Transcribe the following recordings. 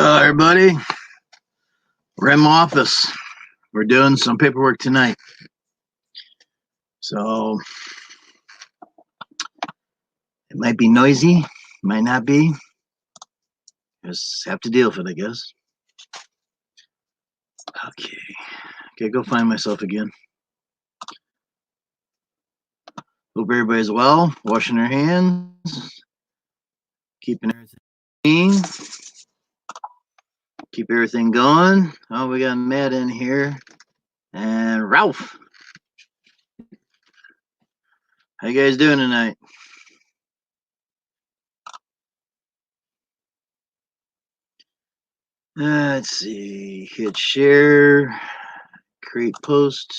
Everybody, REM office. We're doing some paperwork tonight. So it might be noisy, might not be. Just have to deal with it, I guess. Okay, go find myself again. Hope everybody's well, washing their hands, keeping everything clean, keep everything going. Oh, we got Matt in here and Ralph. How you guys doing tonight? Let's see. Hit share, create post.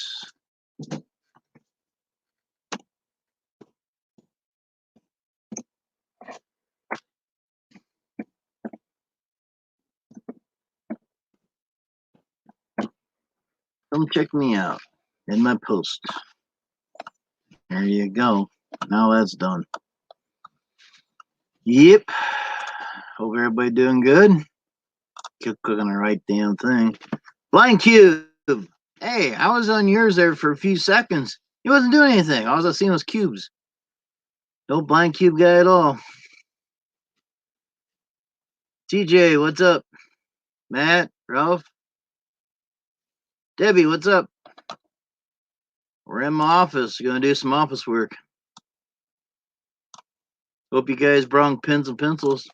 Come check me out in my post. There you go. Now that's done. Yep. Hope everybody doing good. Keep clicking the right damn thing. Blind Cube. Hey, I was on yours there for a few seconds. He wasn't doing anything. All I was seeing was cubes. No Blind Cube guy at all. TJ, what's up? Matt, Ralph, Debbie, what's up? We're in my office. Gonna do some office work. Hope you guys brought pens and pencils.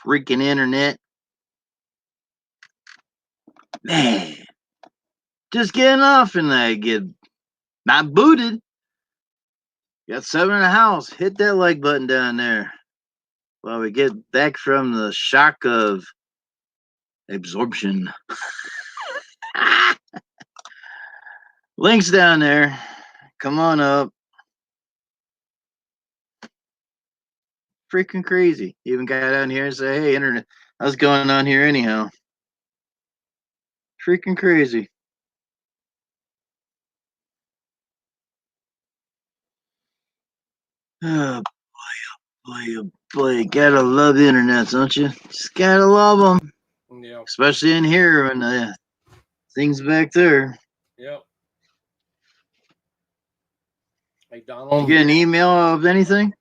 Freaking internet. Man. Just getting off and I get not booted. Got 7 in the house. Hit that like button down there. While we get back from the shock of absorption. Links down there. Come on up. Freaking crazy. Even got down here and say, hey, internet, what's going on here anyhow? Freaking crazy. Oh boy, gotta love the internet, don't you? Just gotta love them. Yeah. Especially in here when the things back there. Yep. Hey, Donald. You get an email of anything?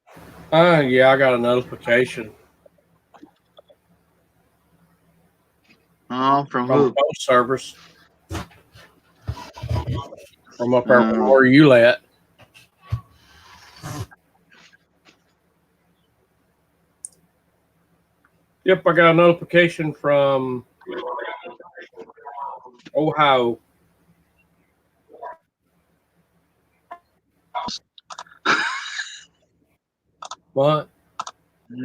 Yeah, I got a notification. Oh, from From who? post service. From up there where you at. Yep, I got a notification from Ohio. What?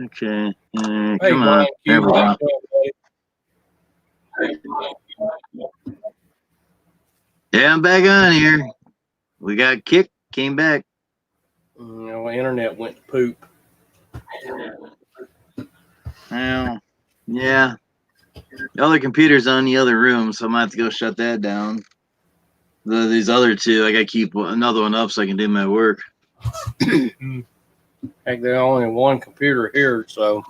Okay. Hey, Come on. There we go. Yeah, I'm back on here. We got kicked, came back. The internet went to poop. Well, yeah. The other computer's on the other room, so I'm gonna have to go shut that down. These other two, I gotta keep another one up so I can do my work. Heck, there's only one computer here, so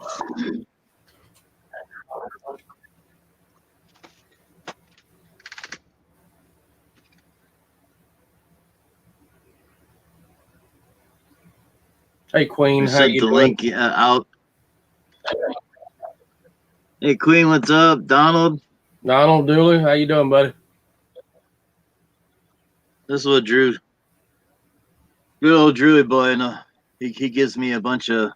hey Queen, I how sent you the doing? link out. Hey Queen, what's up? Donald? Donald Dooley, how you doing, buddy? This is what Drew, good old Drewy boy, he gives me a bunch of,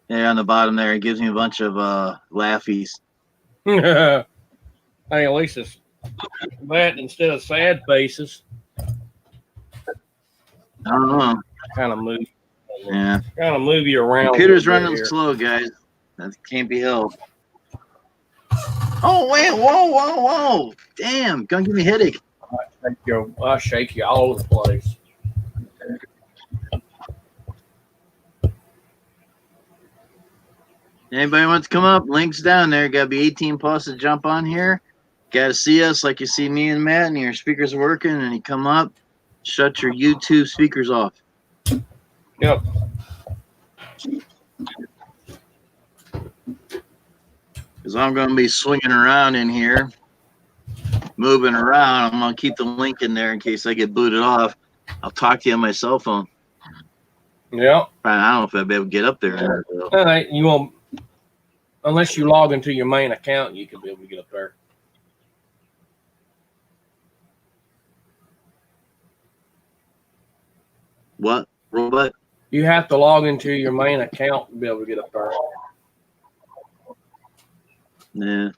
on the bottom there, he gives me a bunch of laughies. Hey, at least it's that instead of sad faces. I don't know. Kind of move. Yeah. Kind of move you around. Computer's a little bit running here. slow, guys. That can't be helped. Oh, wait, whoa. Damn, gonna give me a headache. I shake you all over the place. Anybody wants to come up? Links down there. Got to be 18 plus to jump on here. Got to see us like you see me and Matt, and your speakers are working, and you come up. Shut your YouTube speakers off. Yep. Because I'm going to be swinging around in here, moving around. I'm going to keep the link in there in case I get booted off. I'll talk to you on my cell phone. Yep. I don't know if I'll be able to get up there. All right, you won't, unless you log into your main account, you can be able to get up there. What? Robot? You have to log into your main account to be able to get up there. Yeah.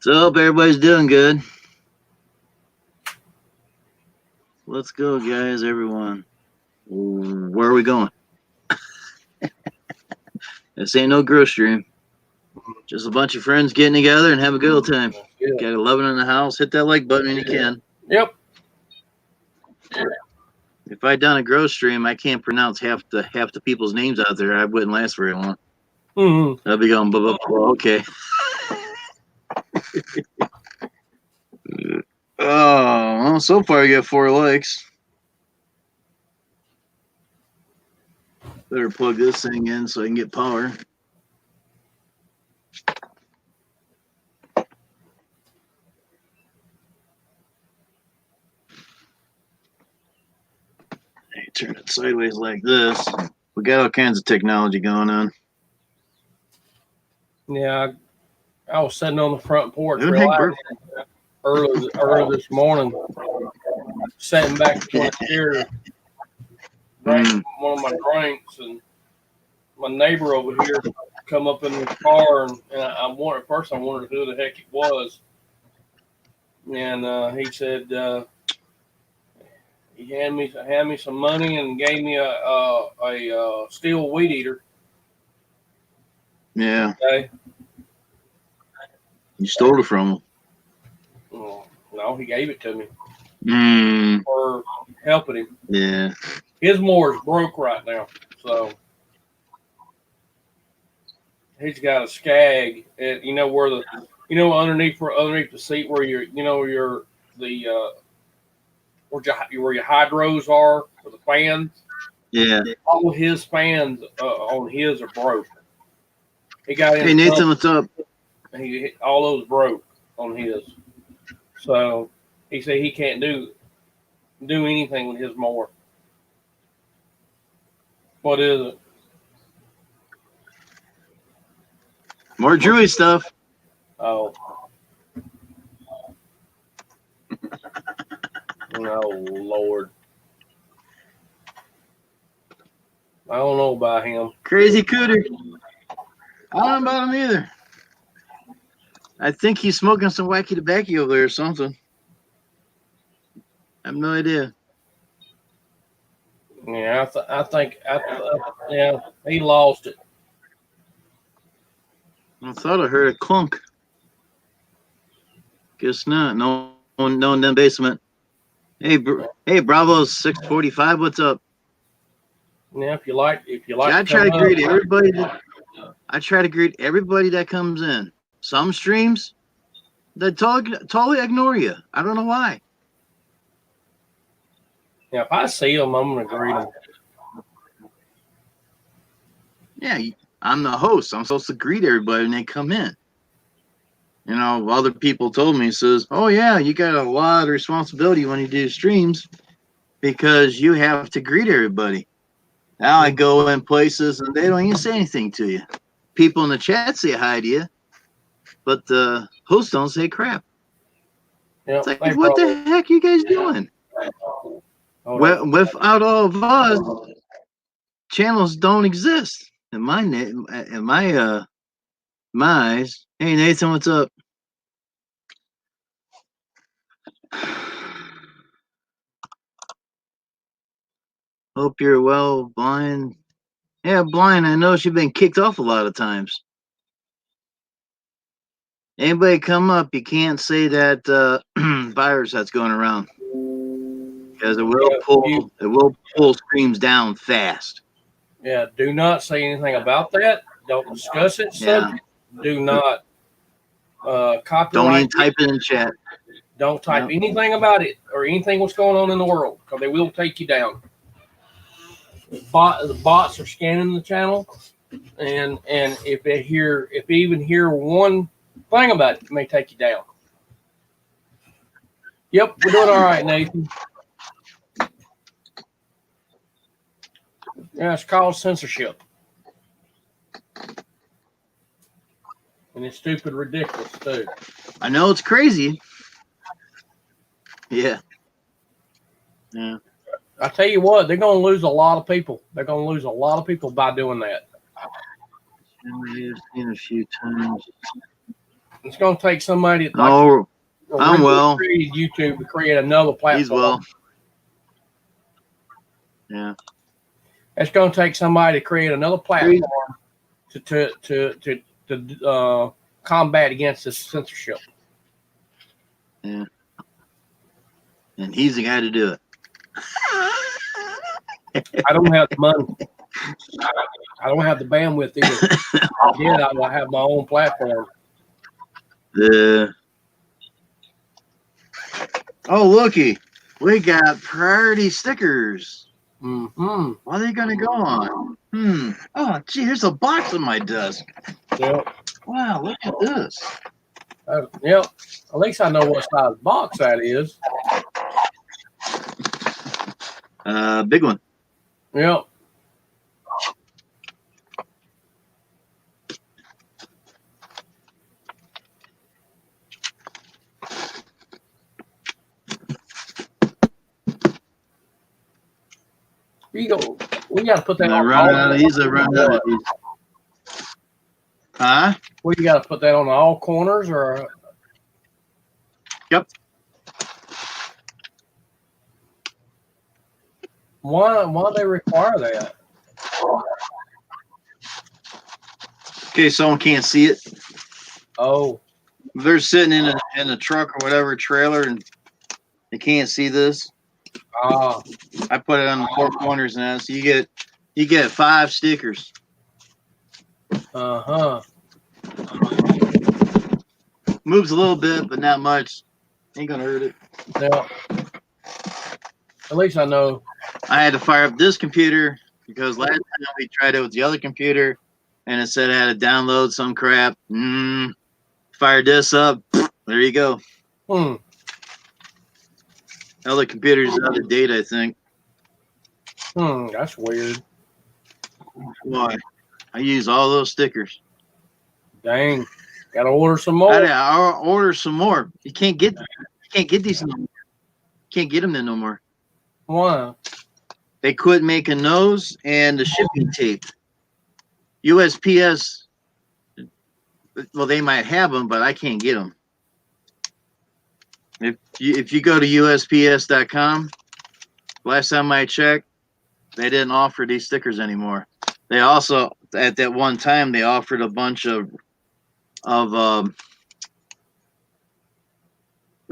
So hope everybody's doing good. Let's go, guys, everyone. Where are we going? This ain't no grocery stream. Just a bunch of friends getting together and have a good old time. Yeah. Got 11 in the house. Hit that like button when you can. Yep. If I'd done a grocery stream, I can't pronounce half the people's names out there. I wouldn't last very long. Mm-hmm. I'd be going, blah, okay. Oh, well, so far you got 4 likes. Better plug this thing in so I can get power. Hey, turn it sideways like this. We got all kinds of technology going on. Yeah, I was sitting on the front porch Who the heck relaxing early this morning, sitting back in the chair, drank one of my drinks, and my neighbor over here come up in his car, and I wondered who the heck it was, and he said he handed me some money and gave me a steel weed eater. Yeah. Okay. You stole it from him. No, he gave it to me For helping him. Yeah. His mower's broke right now, so he's got a skag. Underneath the seat where where your hydros are for the fans. Yeah. All of his fans on his are broke. He got in. Hey Nathan, what's up? All those broke on his. So he said he can't do anything with his mower. What is it? More Drewy stuff. Oh. Oh, Lord. I don't know about him. Crazy Cooter. I don't know about him either. I think he's smoking some wacky tobacco over there or something. I have no idea. Yeah, I think he lost it. I thought I heard a clunk. Guess not. No one, no in the basement. Hey, hey, Bravo 645. What's up? Yeah, if you like See, to I try come to up, greet everybody. I try to greet everybody that comes in. Some streams that totally ignore you. I don't know why. yeah, if I see them, I'm gonna greet them. Yeah, I'm the host. I'm supposed to greet everybody when they come in. You know, other people told me, says, "Oh yeah, you got a lot of responsibility when you do streams because you have to greet everybody." Now I go in places and they don't even say anything to you. People in the chat say hi to you, but the hosts don't say crap. Yeah, It's like, they what probably. the heck are you guys doing? Hold on. Without all of us, channels don't exist. In my my eyes. Hey Nathan, what's up? Hope you're well, Blind. Yeah, Blind, I know she's been kicked off a lot of times. Anybody come up, you can't say that virus that's going around. Because it will pull streams down fast. Yeah, do not say anything about that. Don't discuss it. Yeah. Do not copyright. Don't even type it in chat. Don't type anything about it or anything what's going on in the world because they will take you down. The bots are scanning the channel, and if they even hear one thing about it, it may take you down. Yep, we're doing all right, Nathan. Yeah, it's called censorship. And it's stupid ridiculous, too. I know it's crazy. Yeah. Yeah. I tell you what, they're going to lose a lot of people. They're going to lose a lot of people by doing that. I've seen a few times. It's going to take somebody that I'm well. created YouTube to create another platform. He's well. Yeah. It's going to take somebody to create another platform to combat against this censorship. Yeah. And he's the guy to do it. I don't have the money. I don't have the bandwidth either. If I did, I would have my own platform. Oh, looky. We got priority stickers. Mm-hmm. What are they going to go on? Oh, gee, there's a box on my desk. Yep. Wow, look at this. Yep. At least I know what size box that is. Big one. Yep. We got to put that on. He's a run out of these. Huh? Well, you got to put that on all corners, or? Yep. Why do they require that? Okay, someone can't see it. Oh. They're sitting in a truck or whatever trailer, and they can't see this. Ah. I put it on the four corners now, so you get 5 stickers. Uh-huh. Moves a little bit, but not much. Ain't gonna hurt it. Yeah. At least I know. I had to fire up this computer because last time we tried it with the other computer, and it said I had to download some crap. Fired this up. There you go. Other computer's out of date, I think. That's weird. Why? I use all those stickers. Dang. Gotta order some more. I'll order some more. You can't get these no more. Can't get them then no more. Why? They quit making those and the shipping tape. USPS, well, they might have them, but I can't get them. If you go to USPS.com, last time I checked, they didn't offer these stickers anymore. They also, at that one time, they offered a bunch of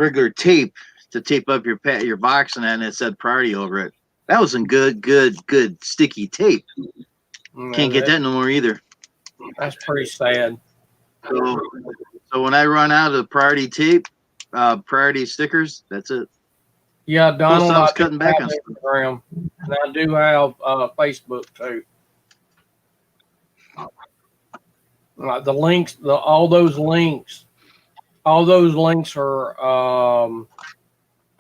regular tape to tape up your box, and it said Priority over it. That was some good sticky tape. Can't get that no more either. That's pretty sad. So when I run out of Priority tape, Priority stickers, that's it. Yeah, Donald, I cutting back on Instagram, and I do have Facebook too. The links, all those links are on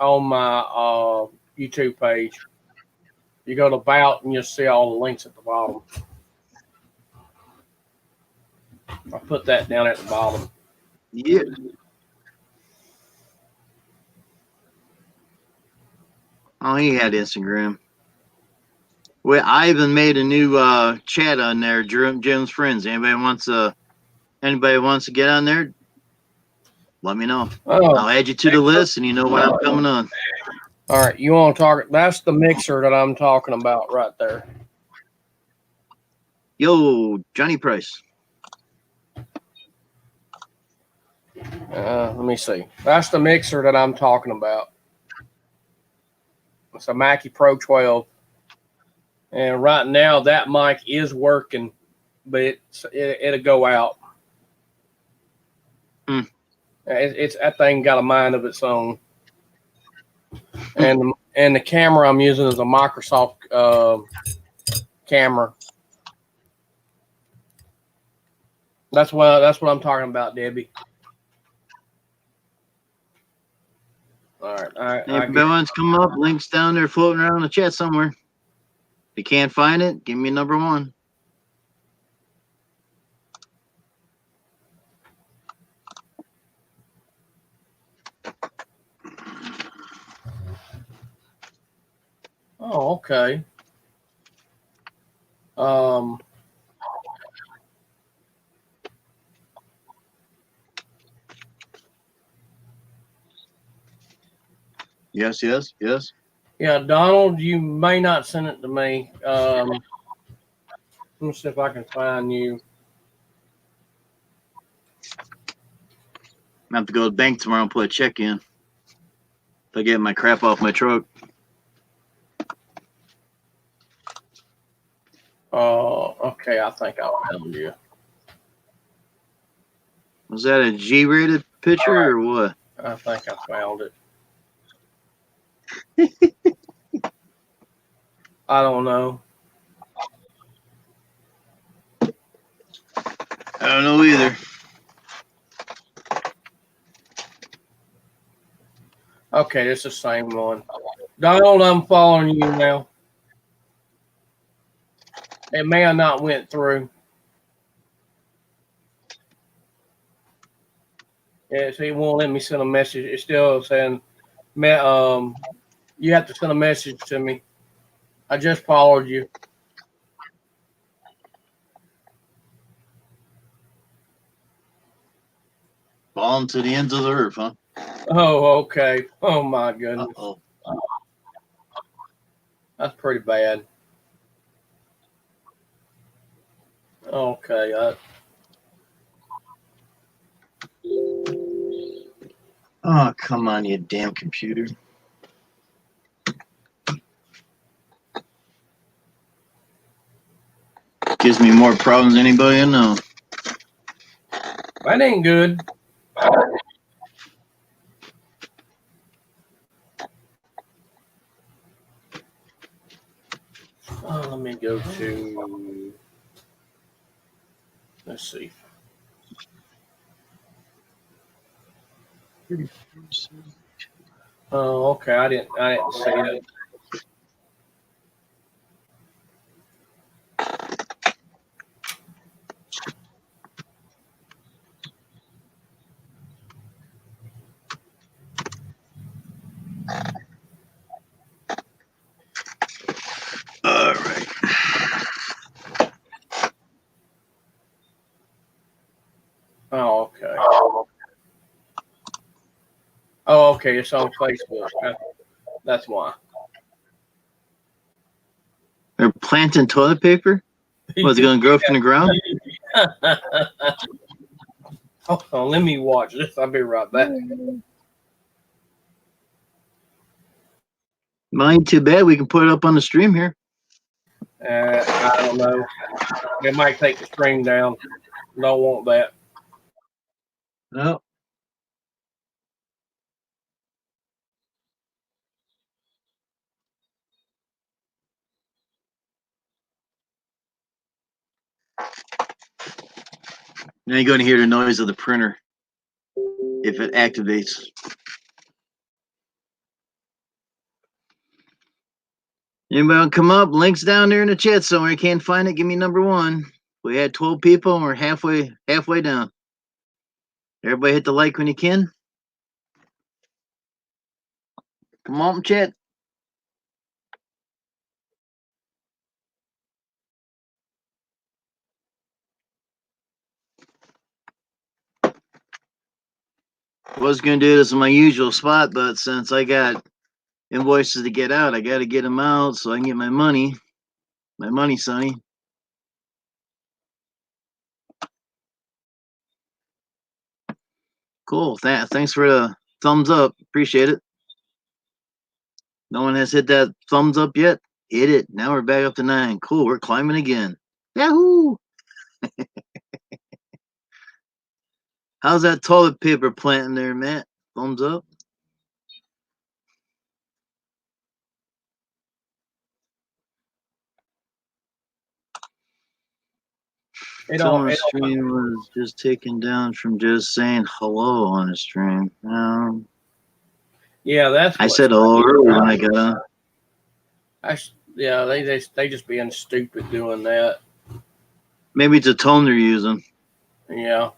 my YouTube page. You go to About and you'll see all the links at the bottom. I put that down at the bottom. Yeah. Oh, he had Instagram. Well, I even made a new chat on there, Jim's Friends. Anybody wants to get on there? Let me know. Oh, I'll add you to the list, and you know when I'm coming on. All right, you want to talk? That's the mixer that I'm talking about right there. Yo, Johnny Price. Let me see. That's the mixer that I'm talking about. It's a Mackie Pro 12. And right now that mic is working, but it'll go out. It's that thing got a mind of its own. And the camera I'm using is a Microsoft camera. That's what I'm talking about, Debbie. All right. If anybody wants to come up, links down there floating around in the chat somewhere. If you can't find it, give me number 1. Oh, okay. Yes. Yeah, Donald, you may not send it to me. Let me see if I can find you. I have to go to the bank tomorrow and put a check in. If I get my crap off my truck. Oh, okay. I think I found you. Was that a G-rated picture or what? I think I found it. I don't know. I don't know either. Okay, it's the same one. Donald, I'm following you now. It may have not went through. Yeah, so he won't let me send a message. It's still saying, you have to send a message to me. I just followed you. Falling to the ends of the earth, huh? Oh, okay. Oh, my goodness. Uh-oh. That's pretty bad. Okay. Oh, come on, you damn computer. Gives me more problems than anybody I know. That ain't good. Let me go to, let's see. Oh, okay. I didn't see it. All right. Oh, okay. Oh, okay. It's on Facebook. That's why. They're planting toilet paper? Was it going to grow from the ground? Oh, let me watch this. I'll be right back. Mine too bad. We can put it up on the stream here. I don't know. They might take the stream down. Don't want that. No. Now you're going to hear the noise of the printer if it activates. Anybody want to come up? Link's down there in the chat somewhere. You can't find it. Give me number 1. We had 12 people and we're halfway down. Everybody hit the like when you can. Come on, chat. I was going to do this in my usual spot, but since I got invoices to get out, I got to get them out so I can get my money. My money, Sonny. Cool. Thanks for the thumbs up. Appreciate it. No one has hit that thumbs up yet? Hit it. Now we're back up to 9. Cool. We're climbing again. Yahoo! How's that toilet paper planting there, Matt? Thumbs up. Someone on stream was just taken down from just saying hello on the stream. Yeah, that's. I said hello earlier when I got on. Yeah, they just being stupid doing that. Maybe it's a tone they're using. Yeah.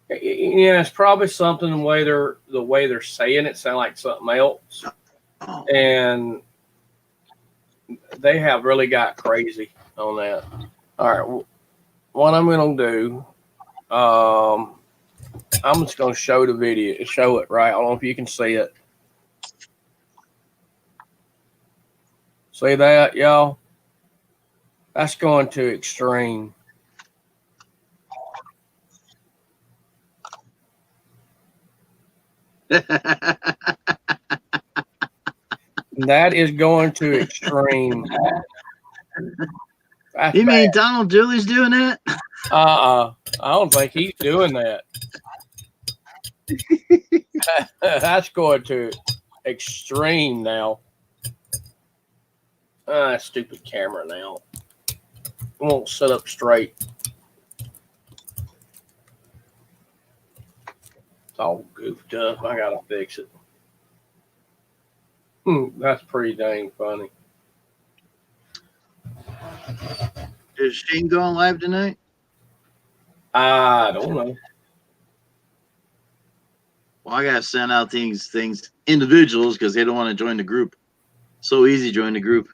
Yeah, it's probably something the way they're saying it sound like something else, and they have really got crazy on that. All right, what I'm gonna do, I'm just gonna show the video, show it right. I don't know if you can see it. See that, y'all? That's going to extreme. That is going to extreme. That's you mean bad. Donald Dooley's doing that? I don't think he's doing that. That's going to extreme now. Stupid camera now. It won't sit up straight. It's all goofed up. I gotta fix it. That's pretty dang funny. Is Shane going live tonight? I don't know. Well, I gotta send out things individuals because they don't want to join the group. So easy join the group.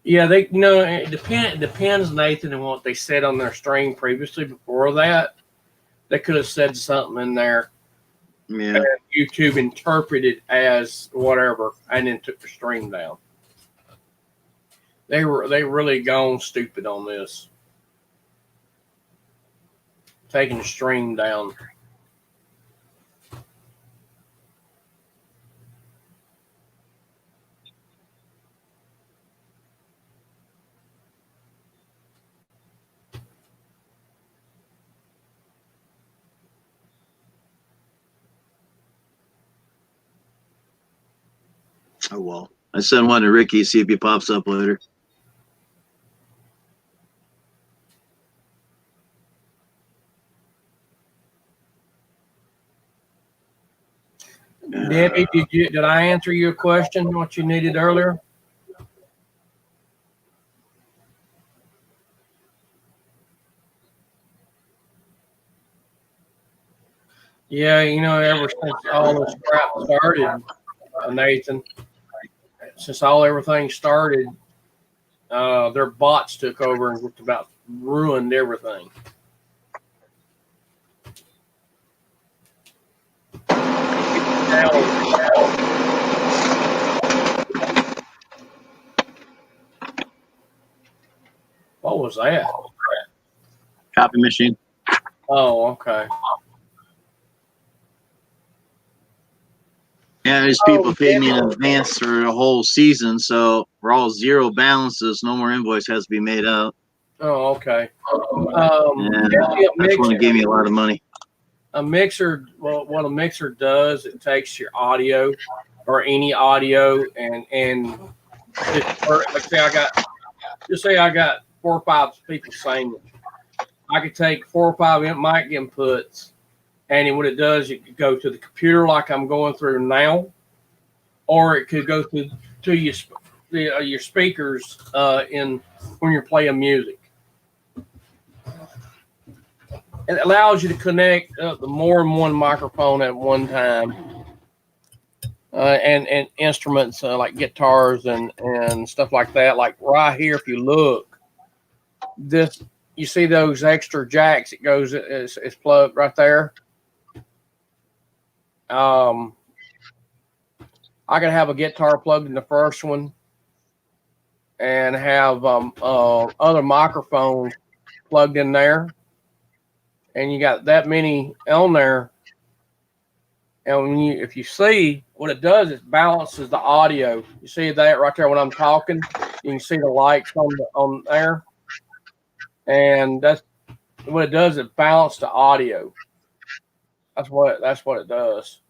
Yeah, it depends, Nathan, on what they said on their stream previously. Before that, they could have said something in there. Yeah. And YouTube interpreted as whatever, and then took the stream down. They really gone stupid on this, taking the stream down. Oh well. I sent one to Ricky, see if he pops up later. Debbie, did I answer your question? What you needed earlier? Yeah, ever since all this crap started, Nathan, since everything started, their bots took over and just about ruined everything. What was that? Copy machine. Oh, okay. Yeah, there's people pay me in advance for the whole season, so we're all zero balances. No more invoice has to be made out. Oh, okay. Yeah, that's when it gave me a lot of money. A mixer, well, what a mixer does, it takes your audio or any audio and like say I got 4 or 5 people singing. I could take 4 or 5 mic inputs, and what it does, it could go to the computer like I'm going through now, or it could go to your speakers in when you're playing music. It allows you to connect the more than one microphone at one time, and instruments like guitars and stuff like that. Like right here, if you look, you see those extra jacks. It goes, it's plugged right there. I could have a guitar plugged in the first one, and have other microphones plugged in there. And you got that many on there, and if you see what it does, it balances the audio. You see that right there when I'm talking, you can see the lights on there, and that's what it does. It balances the audio. That's what it does,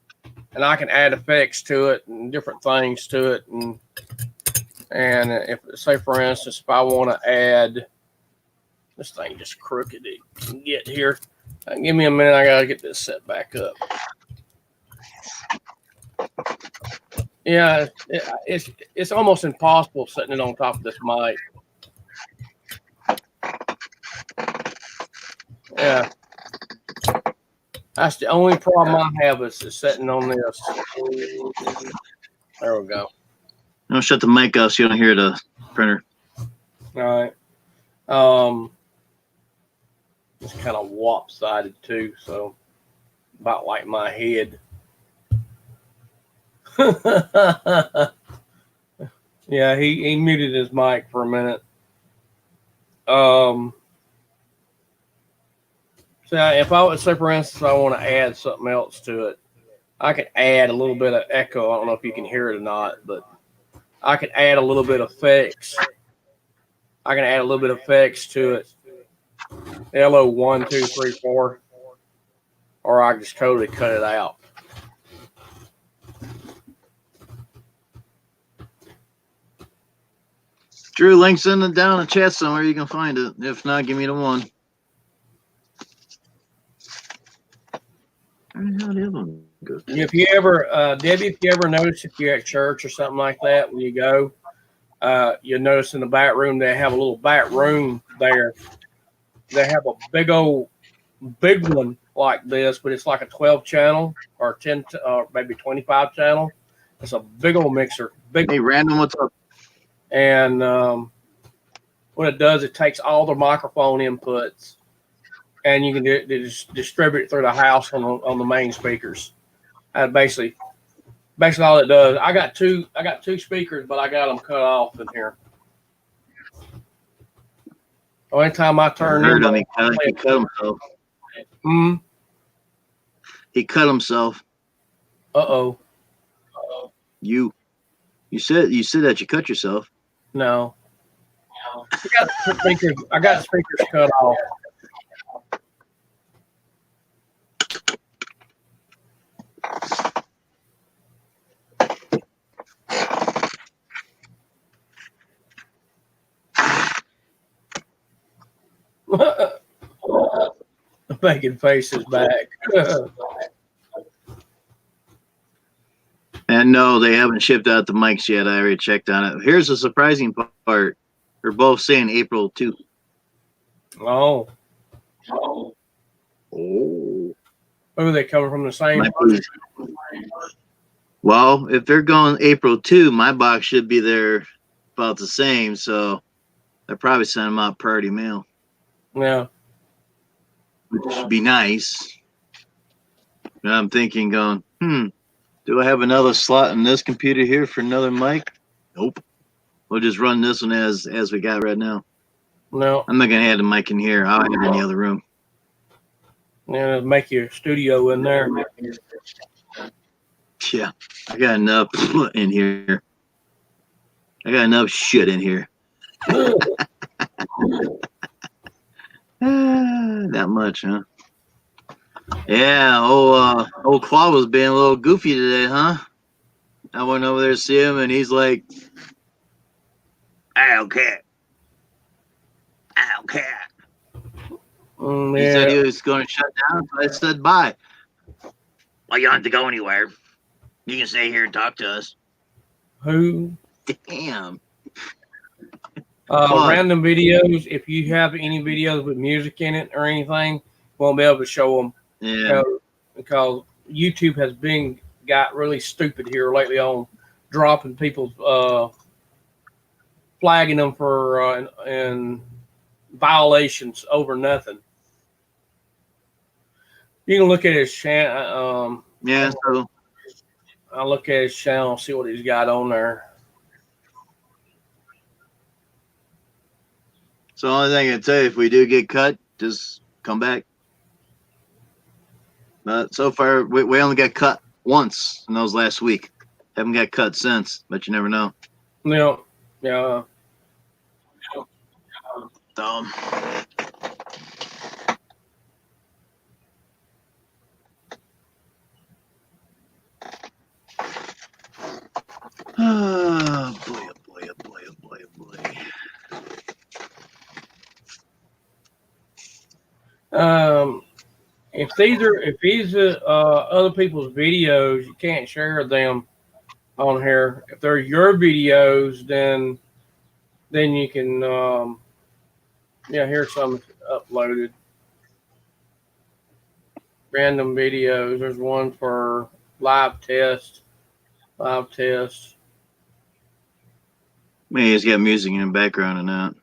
and I can add effects to it and different things to it, and if say for instance, if I want to add this thing just crooked to get here. Give me a minute. I gotta get this set back up. Yeah, it's almost impossible setting it on top of this mic. Yeah, that's the only problem I have is setting on this. There we go. Don't shut the mic off so you don't hear the printer. All right. It's kind of lopsided too, so about like my head. Yeah, he muted his mic for a minute. So if I would say, for instance, I want to add something else to it, I could add a little bit of echo. I don't know if you can hear it or not, but I could add a little bit of effects. I can add a little bit of effects to it. LO 1, 2, 3, 4, or I just totally cut it out. Drew, links in down in the chat somewhere. You can find it. If not, give me the one. If you ever, Debbie, if you ever notice if you're at church or something like that, when you go, you'll notice in the back room they have a little back room there. They have a big one like this, but it's like a 12 channel or 10, maybe 25 channel. It's a big old mixer. Hey, Random, what's up? And what it does, it takes all the microphone inputs, and you can distribute it through the house on the main speakers. Basically all it does. I got two speakers, but I got them cut off in here. Only time I turn in, he cut himself. He cut himself. Uh-oh. You said that you cut yourself. No. I got speakers cut off. Making faces back. And no, they haven't shipped out the mics yet. I already checked on it. Here's the surprising part. They're both saying April 2. Oh. Oh. Oh, they coming from the same. Well, if they're going April 2, my box should be there about the same. So they're probably sending them out priority mail. Yeah. Which would be nice. And I'm thinking, do I have another slot in this computer here for another mic? Nope. We'll just run this one as we got right now. No. I'm not gonna add a mic in here. I'll have it in the other room. Yeah, make your studio in there. Yeah, I got enough in here. I got enough shit in here. That much, huh? Yeah, old Claw was being a little goofy today, huh? I went over there to see him, and he's like, I don't care. I don't care. He said he was going to shut down, so I said bye. Well, you don't have to go anywhere. You can stay here and talk to us. Who? Damn. Random videos. If you have any videos with music in it or anything, won't be able to show them. Yeah. Because YouTube has got really stupid here lately on dropping people's flagging them for and violations over nothing. You can look at his channel. Yeah, so I'll look at his channel, see what he's got on there. So the only thing I can tell you, if we do get cut, just come back. But so far, we only got cut once, and that was last week. Haven't got cut since, but you never know. Yeah. Oh boy, oh boy, oh boy, oh boy, oh boy. If these are other people's videos, you can't share them on here. If they're your videos, then you can here's some uploaded. Random videos. There's one for live test. Man, he's got music in the background and that.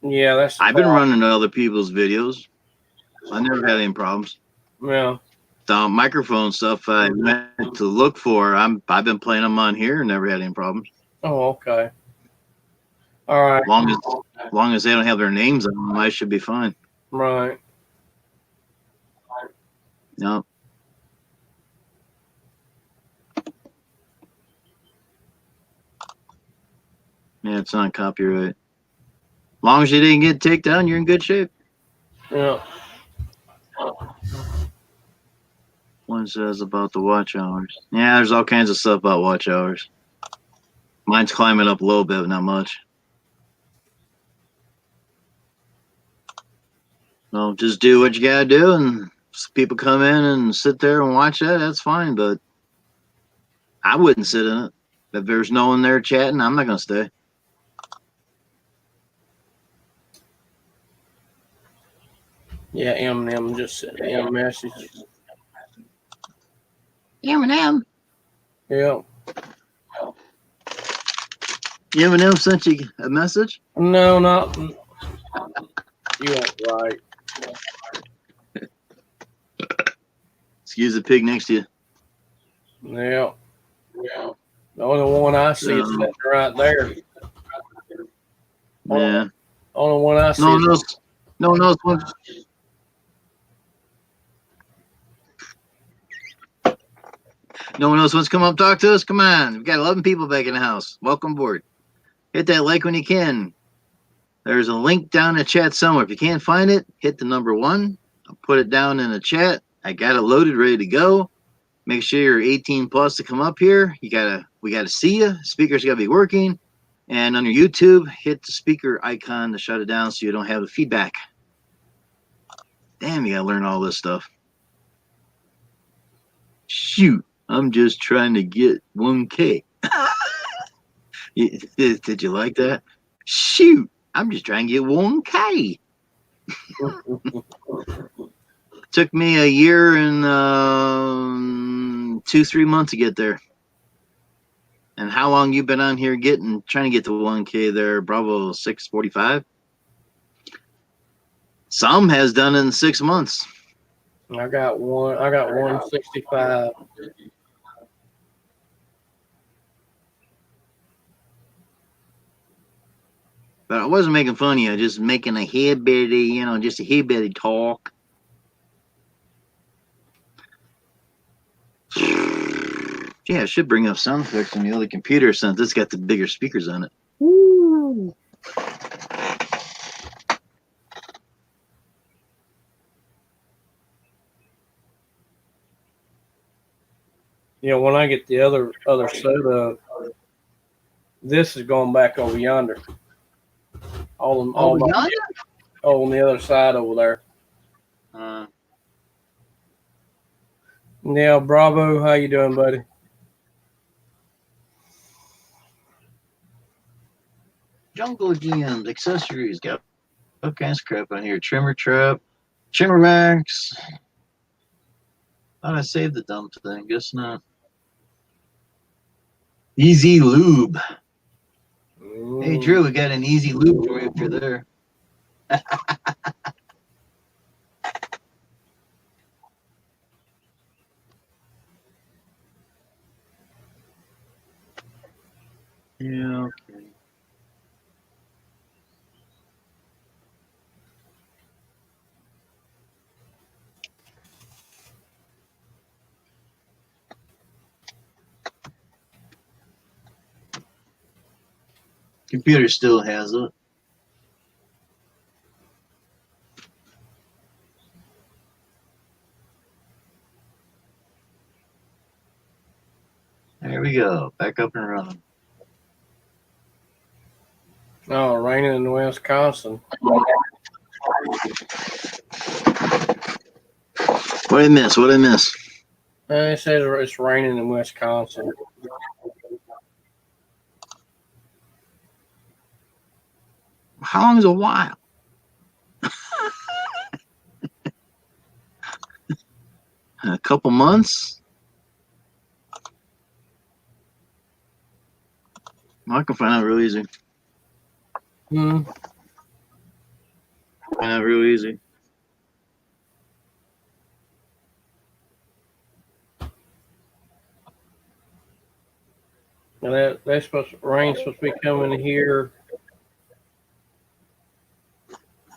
Yeah, that's. I've been running other people's videos. I never had any problems. Yeah. The microphone stuff I meant to look for, I've been playing them on here and never had any problems. Oh, okay. All right. As long as they don't have their names on them, I should be fine. Right. No. Yeah, it's not copyright. As long as you didn't get taken down, you're in good shape. Yeah. One says about the watch hours. Yeah, there's all kinds of stuff about watch hours. Mine's climbing up a little bit, but not much. Well, just do what you gotta do, and people come in and sit there and watch that, that's fine, but I wouldn't sit in it. If there's no one there chatting, I'm not gonna stay. Yeah, Eminem just sent me a message. Eminem. Yeah. Eminem sent you a message? No, not. You ain't right. Excuse the pig next to you. Yeah. The only one I see is sitting right there. Yeah. Only one I see. No one else wants. No one else wants to come up and talk to us? Come on. We've got 11 people back in the house. Welcome aboard. Hit that like when you can. There's a link down in the chat somewhere. If you can't find it, hit the number 1. I'll put it down in the chat. I got it loaded, ready to go. Make sure you're 18 plus to come up here. We gotta see you. Speakers gotta be working. And on your YouTube, hit the speaker icon to shut it down so you don't have the feedback. Damn, you gotta learn all this stuff. Shoot, I'm just trying to get 1K. Did you like that? Shoot, I'm just trying to get 1K. Took me a year and 2-3 months to get there. And how long you been on here trying to get to 1K there? Bravo 645. Some has done it in 6 months. I got 165. But I wasn't making fun of you, just making a hillbilly, just a hillbilly talk. Yeah, it should bring up sound effects on the other computer since it's got the bigger speakers on it. Woo. When I get the other soda, this is going back over yonder. All on the other side over there. Yeah, Bravo, how you doing, buddy? Jungle Gems, accessories, got all kinds of crap on here. Trimmer trap, trimmer max. Thought I saved the dumb thing, guess not. Easy lube. Hey Drew, we got an easy lube for you if you're there. Yeah, okay. Computer still has it. There we go. Back up and running. Oh, raining in Wisconsin. What did I miss? What did I miss? It says it's raining in Wisconsin. How long is a while? A couple months? I can find out real easy. Find out real easy. And rain's supposed to be coming here.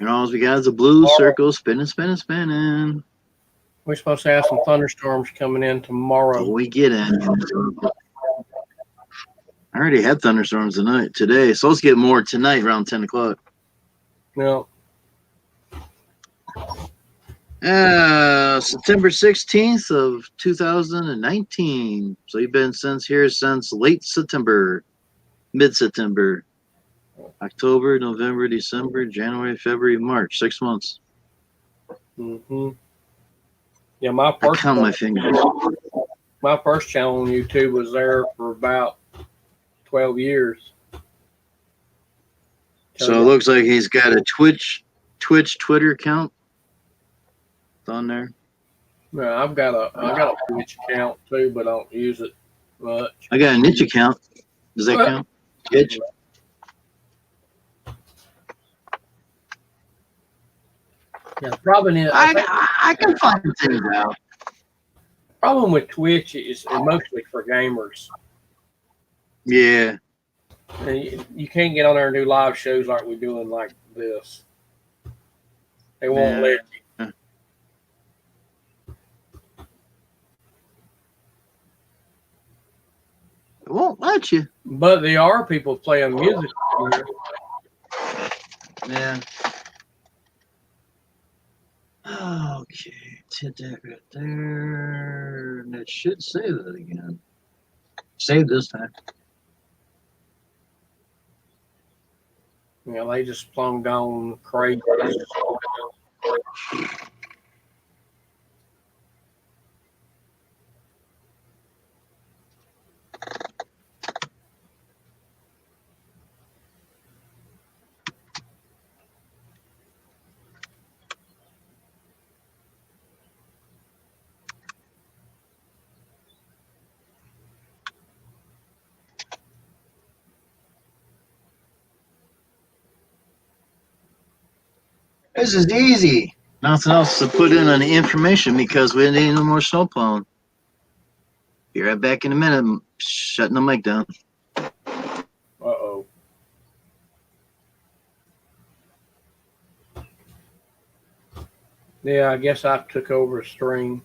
And all we got is a blue circle spinning, spinning, spinning. We're supposed to have some thunderstorms coming in tomorrow. What we get in. I already had thunderstorms today. So let's get more tonight around 10 o'clock. No. September 16th of 2019. So you've been since late September, mid-September, October, November, December, January, February, March, 6 months. Mm-hmm. Yeah, I count my fingers. My first channel on YouTube was there for about 12 years. So it looks like he's got a Twitch, Twitter account. It's on there. No, I got a Twitch account too, but I don't use it much. I got a niche account. Does that count? Itch? Yeah, probably. I can find things out. Problem with Twitch is mostly for gamers. Yeah. And you can't get on there and do live shows like we're doing like this. They won't let you. It won't let you. But there are people playing music here. Yeah. Okay. Hit that right there. And it should say that again. Save this time. You know, they just plumb gone crazy. This is easy. Nothing else to put in on the information because we didn't need no more snow plowing. Be right back in a minute. I'm shutting the mic down. Uh-oh. Yeah, I guess I took over a string.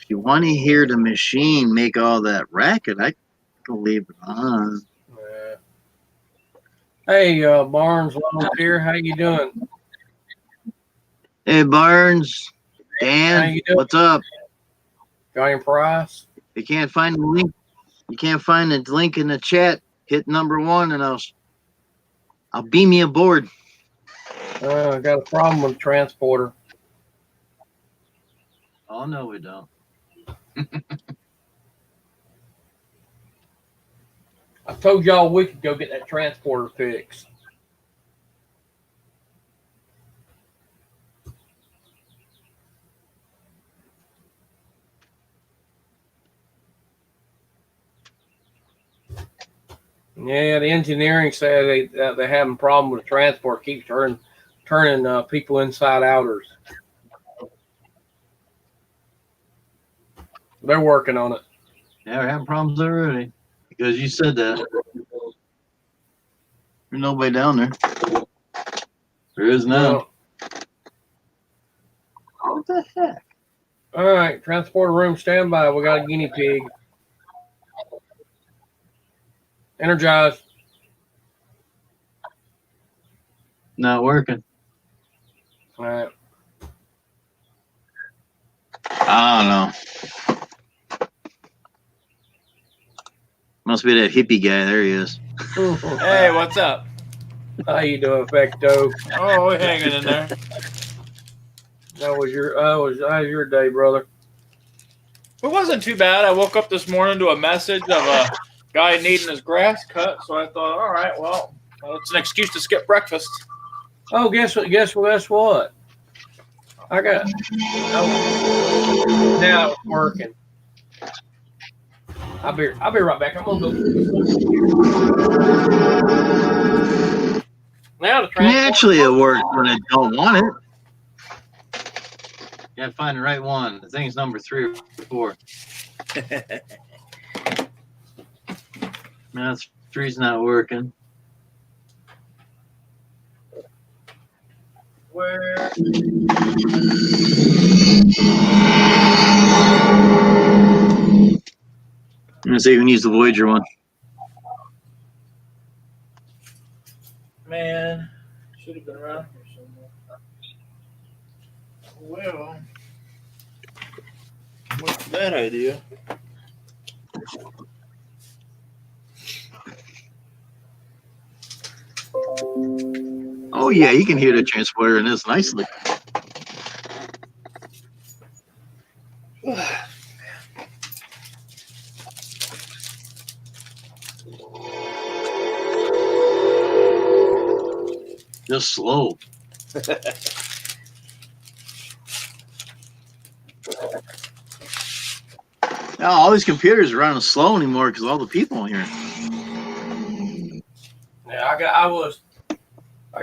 you want to hear the machine make all that racket, I can leave it on. Yeah. Hey, Barnes Lawn Care, how you doing? Hey, Barnes, How Dan, you doing? what's up? Johnny Price? You can't find the link. You can't find the link in the chat. Hit number 1 and I'll beam you aboard. I got a problem with the transporter. Oh, no, we don't. I told y'all we could go get that transporter fixed. Yeah, the engineering said they're having a problem with the transport. Keeps turning people inside outers. They're working on it. Yeah, we're having problems already. Because you said that. There's nobody down there. There is now. What the heck? All right, transporter room standby. We got a guinea pig. Energized. Not working. All right. I don't know. Must be that hippie guy. There he is. Hey, what's up? How you doing, Fecto? Oh, we're hanging in there. How's your day, brother? It wasn't too bad. I woke up this morning to a message of a guy needing his grass cut, so I thought, all right, well, it's an excuse to skip breakfast. Oh, guess what? I got now it's working. I'll be right back. I'm gonna go. Now the Naturally, it works when I don't want it. You gotta find the right one. The thing's number 3 or 4. Now 3's not working. Where? I'm gonna see if we can use the Voyager one. Man, should have been around here somewhere. Well, what's that idea? Oh yeah, you can hear the transporter in this nicely. Just slow. Now all these computers are running slow anymore because all the people in here. Yeah, I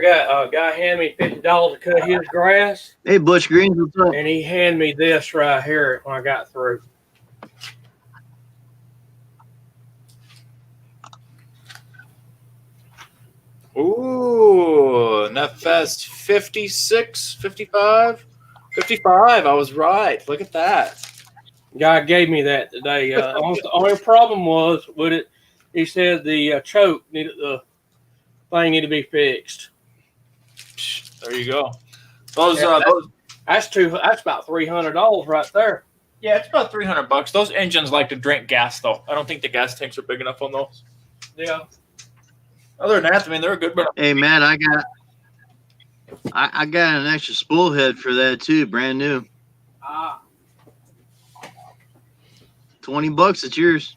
got a guy hand me $50 to cut his grass, Hey, Butch Greens, what's up? and he handed me this right here when I got through. Ooh, Netfest 56, 55, 55. I was right. Look at that. Guy gave me that today. The only problem was with it. He said the choke the thing needed to be fixed. There you go. Those, Yeah, those. That's about $300 right there. Yeah, it's about $300. Those engines like to drink gas, though. I don't think the gas tanks are big enough on those. Yeah. Other than that, I mean, they're a good. Hey, Matt, I got an extra spool head for that too, brand new. $20, it's yours.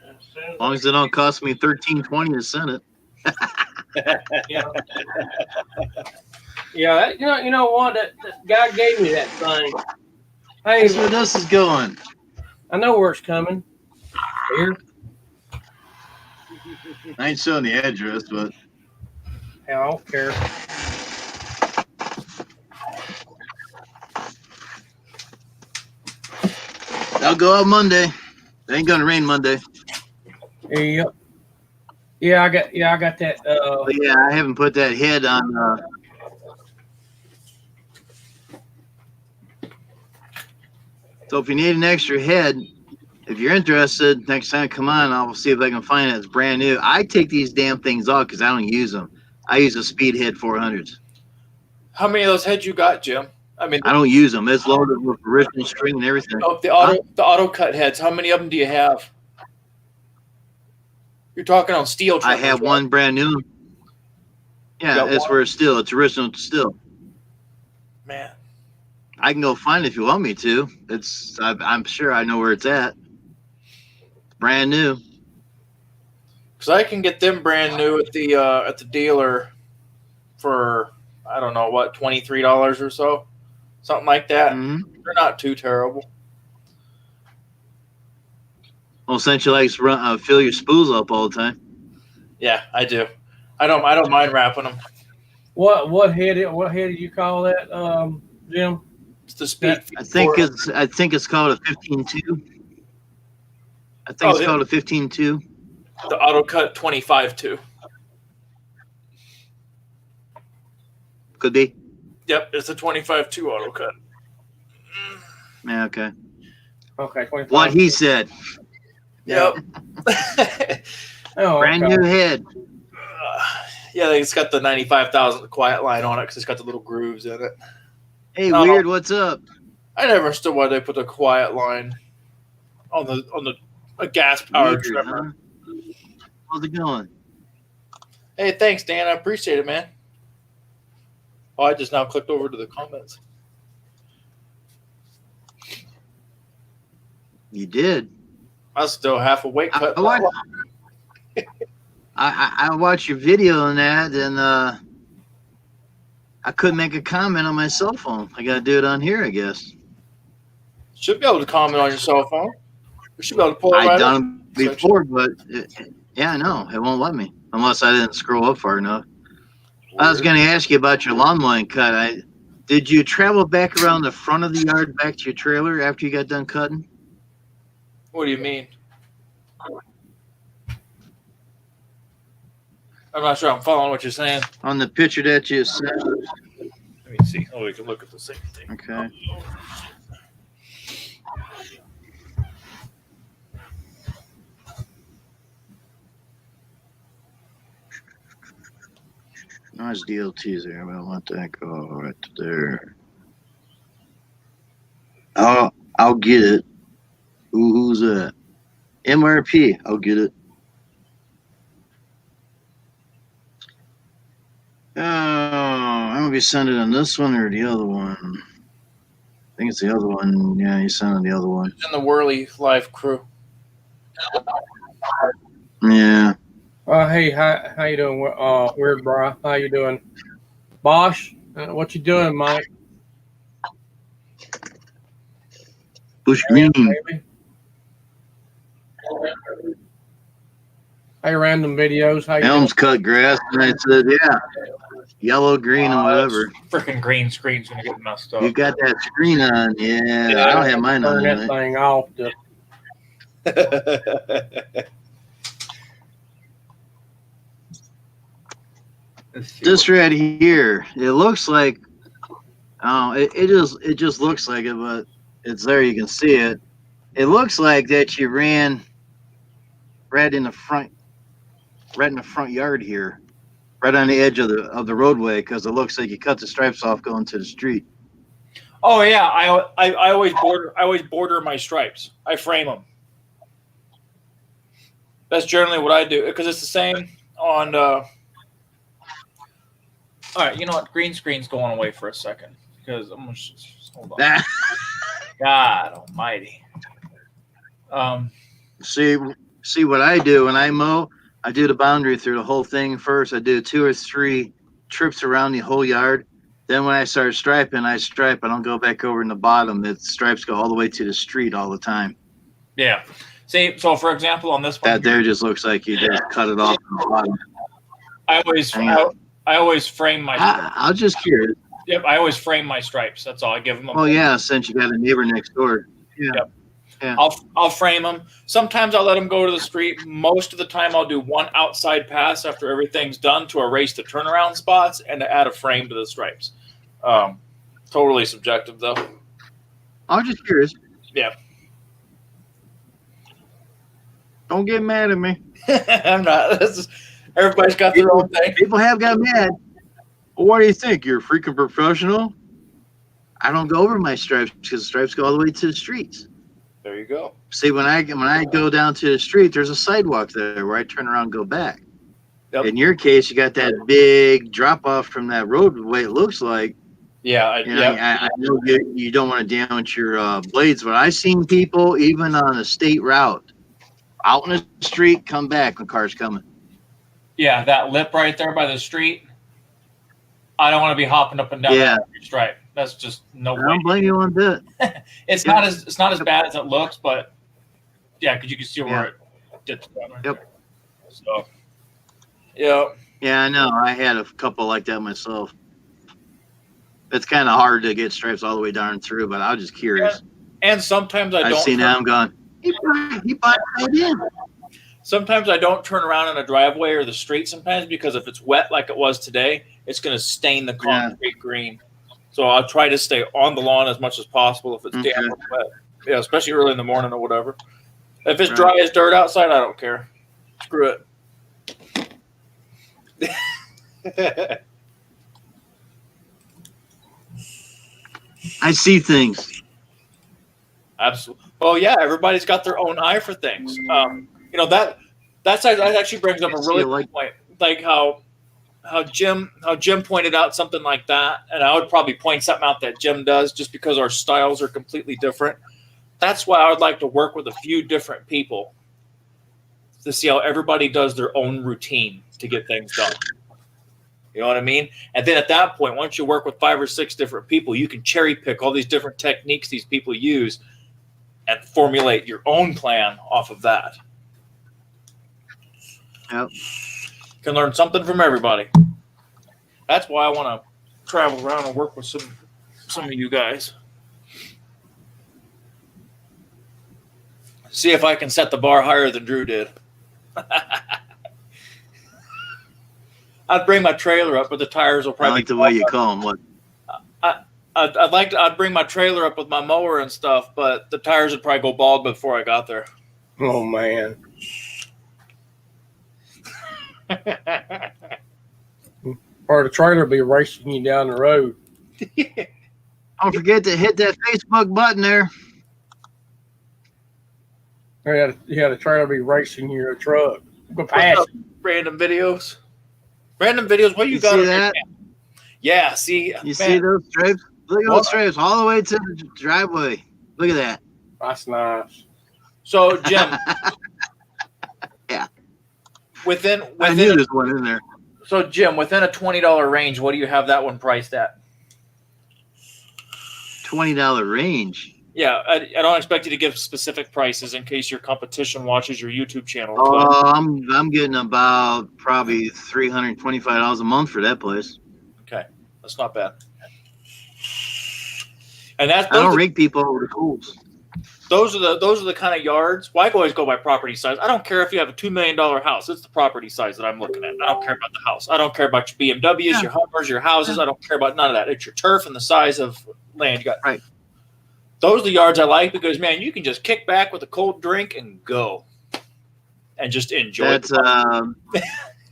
As long as it don't cost me $13.20 to send it. Yeah. Yeah. You know what? That guy gave me that thing. Hey, That's where this is going. I know where it's coming. Here. I ain't showing the address, but Hell, I don't care. I'll go out Monday. It ain't gonna rain Monday. Yep. Yeah, I got that. But yeah, I haven't put that head on. So if you need an extra head, if you're interested, next time come on, I'll see if I can find it. It's brand new. I take these damn things off because I don't use them. I use a Speedhead 400s. How many of those heads you got, Jim? I mean, I don't use them. It's loaded with original string and everything. oh, the auto cut heads. How many of them do you have? You're talking on steel. I have one brand new. Yeah, it's for steel. It's original steel. Man, I can go find it if you want me to. I'm sure I know where it's at. Brand new. because I can get them brand new at the dealer for I don't know what $23 or so, something like that. Mm-hmm. They're not too terrible. Well, since you like to fill your spools up all the time. Yeah, I do. I don't mind wrapping them. What head do you call that, Jim? It's the speed. I think it's called a 15-2. I think it's called a 15-2. The auto cut 25-2. Could be. Yep, it's a 25-2 auto cut. Yeah, okay. Okay, 25. What he said. Yep. Oh, Brand okay. new head. Yeah, it's got the 95,000 quiet line on it because it's got the little grooves in it. Hey, No. Weird, what's up? I never understood why they put the quiet line on the gas powered Weird, trimmer. huh? How's it going? Hey, thanks, Dan. I appreciate it, man. Oh, I just now clicked over to the comments. You did. I was still half awake. I watched your video on that, and I couldn't make a comment on my cell phone. I got to do it on here, I guess. Should be able to comment on your cell phone. You should be able to pull it I've right up. done it before, but yeah, I know. It won't let me unless I didn't scroll up far enough. I was going to ask you about your lawn mowing cut. Did you travel back around the front of the yard back to your trailer after you got done cutting? What do you mean? I'm not sure I'm following what you're saying. On the picture that you sent. Let me see. Oh, we can look at the same thing. Okay. Nice DLTs there. I want that go right to there. I'll get it. Who's that? MRP. I'll get it. Oh, I'm gonna be sending on this one or the other one. I think it's the other one. Yeah, you sent on the other one. In the Whirly Live crew. Yeah. Hey, how you doing? Weird bra. How you doing? Bosch, what you doing, Mike? Bush Green. Baby? Hey, random videos. How you Elms cut grass, and I said, yeah, yellow, green, and whatever. Freaking green screen's gonna get messed up. You got that screen on? Yeah, I don't have mine on. turn that thing off? This right here, it looks like, it just looks like it, but it's there. You can see it. It looks like that you ran right in the front yard here, right on the edge of the roadway, because it looks like you cut the stripes off going to the street. Oh yeah, I always border my stripes. I frame them. That's generally what I do because it's the same on. All right, you know what? Green screen's going away for a second because I'm gonna just hold on. God Almighty. See what I do when I mow. I do the boundary through the whole thing first. I do 2 or 3 trips around the whole yard. Then when I start striping, I stripe. I don't go back over in the bottom. The stripes go all the way to the street all the time. Yeah. See, so for example, on this one, That there just looks like you just cut it off from the bottom. I always frame my. I'll just curious. Yep, I always frame my stripes. That's all. I give them. Oh yeah, since you got a neighbor next door. Yeah. Yep. Yeah. I'll frame them. Sometimes I'll let them go to the street. Most of the time, I'll do one outside pass after everything's done to erase the turnaround spots and to add a frame to the stripes. Totally subjective, though. I'm just curious. Yeah. Don't get mad at me. I'm not. Everybody's got their own thing. People have got mad. Well, what do you think? You're a freaking professional? I don't go over my stripes because the stripes go all the way to the streets. There you go. See, when I go down to the street, there's a sidewalk there where I turn around and go back. Yep. In your case, you got that big drop off from that road. The way it looks like, Yeah. I know you don't want to damage your blades, but I've seen people even on a state route out in the street come back when cars coming. Yeah, that lip right there by the street. I don't want to be hopping up and down that stripe. That's just no I way. don't blame you one bit. It's not as bad as it looks, but yeah, because you can see where it dips down. Right Yep. there. So, yeah. Yeah, I know. I had a couple like that myself. It's kind of hard to get stripes all the way down through, but I was just curious. And sometimes I've seen them going, he bought it in. Sometimes I don't turn around in a driveway or the street sometimes because if it's wet like it was today, it's going to stain the concrete green. So I'll try to stay on the lawn as much as possible if it's damp or wet. Yeah, especially early in the morning or whatever. If it's dry as dirt outside, I don't care. Screw it. I see things. Absolutely. Oh yeah, everybody's got their own eye for things. That actually brings up a really good point. Like how Jim pointed out something like that, and I would probably point something out that Jim does just because our styles are completely different. That's why I would like to work with a few different people to see how everybody does their own routine to get things done. You know what I mean? And then at that point, once you work with 5 or 6 different people, you can cherry pick all these different techniques these people use and formulate your own plan off of that. Yep. Can learn something from everybody. That's why I want to travel around and work with some of you guys. See if I can set the bar higher than Drew did. I'd bring my trailer up, but the tires will I probably. like the way you call them. What? I'd bring my trailer up with my mower and stuff, but the tires would probably go bald before I got there. Oh man. Or the trailer be racing you down the road. Don't forget to hit that Facebook button there. Yeah, the trailer be racing your truck. Go past. Random videos. What you got? See on that? Yeah. See. See those stripes? Look at those stripes all the way to the driveway. Look at that. That's nice. So Jim. Yeah. Within I knew there's one in there. So Jim, within a $20 range, what do you have that one priced at? $20 range. Yeah, I don't expect you to give specific prices in case your competition watches your YouTube channel. I'm getting about probably $325 a month for that place. Okay, that's not bad. And I don't rake people over the coals. Those are the kind of yards. Well, I always go by property size. I don't care if you have a $2 million house. It's the property size that I'm looking at. I don't care about the house. I don't care about your BMWs, your Hummers, your houses. I don't care about none of that. It's your turf and the size of land you got. Right. Those are the yards I like because, man, you can just kick back with a cold drink and go, and just enjoy. That's a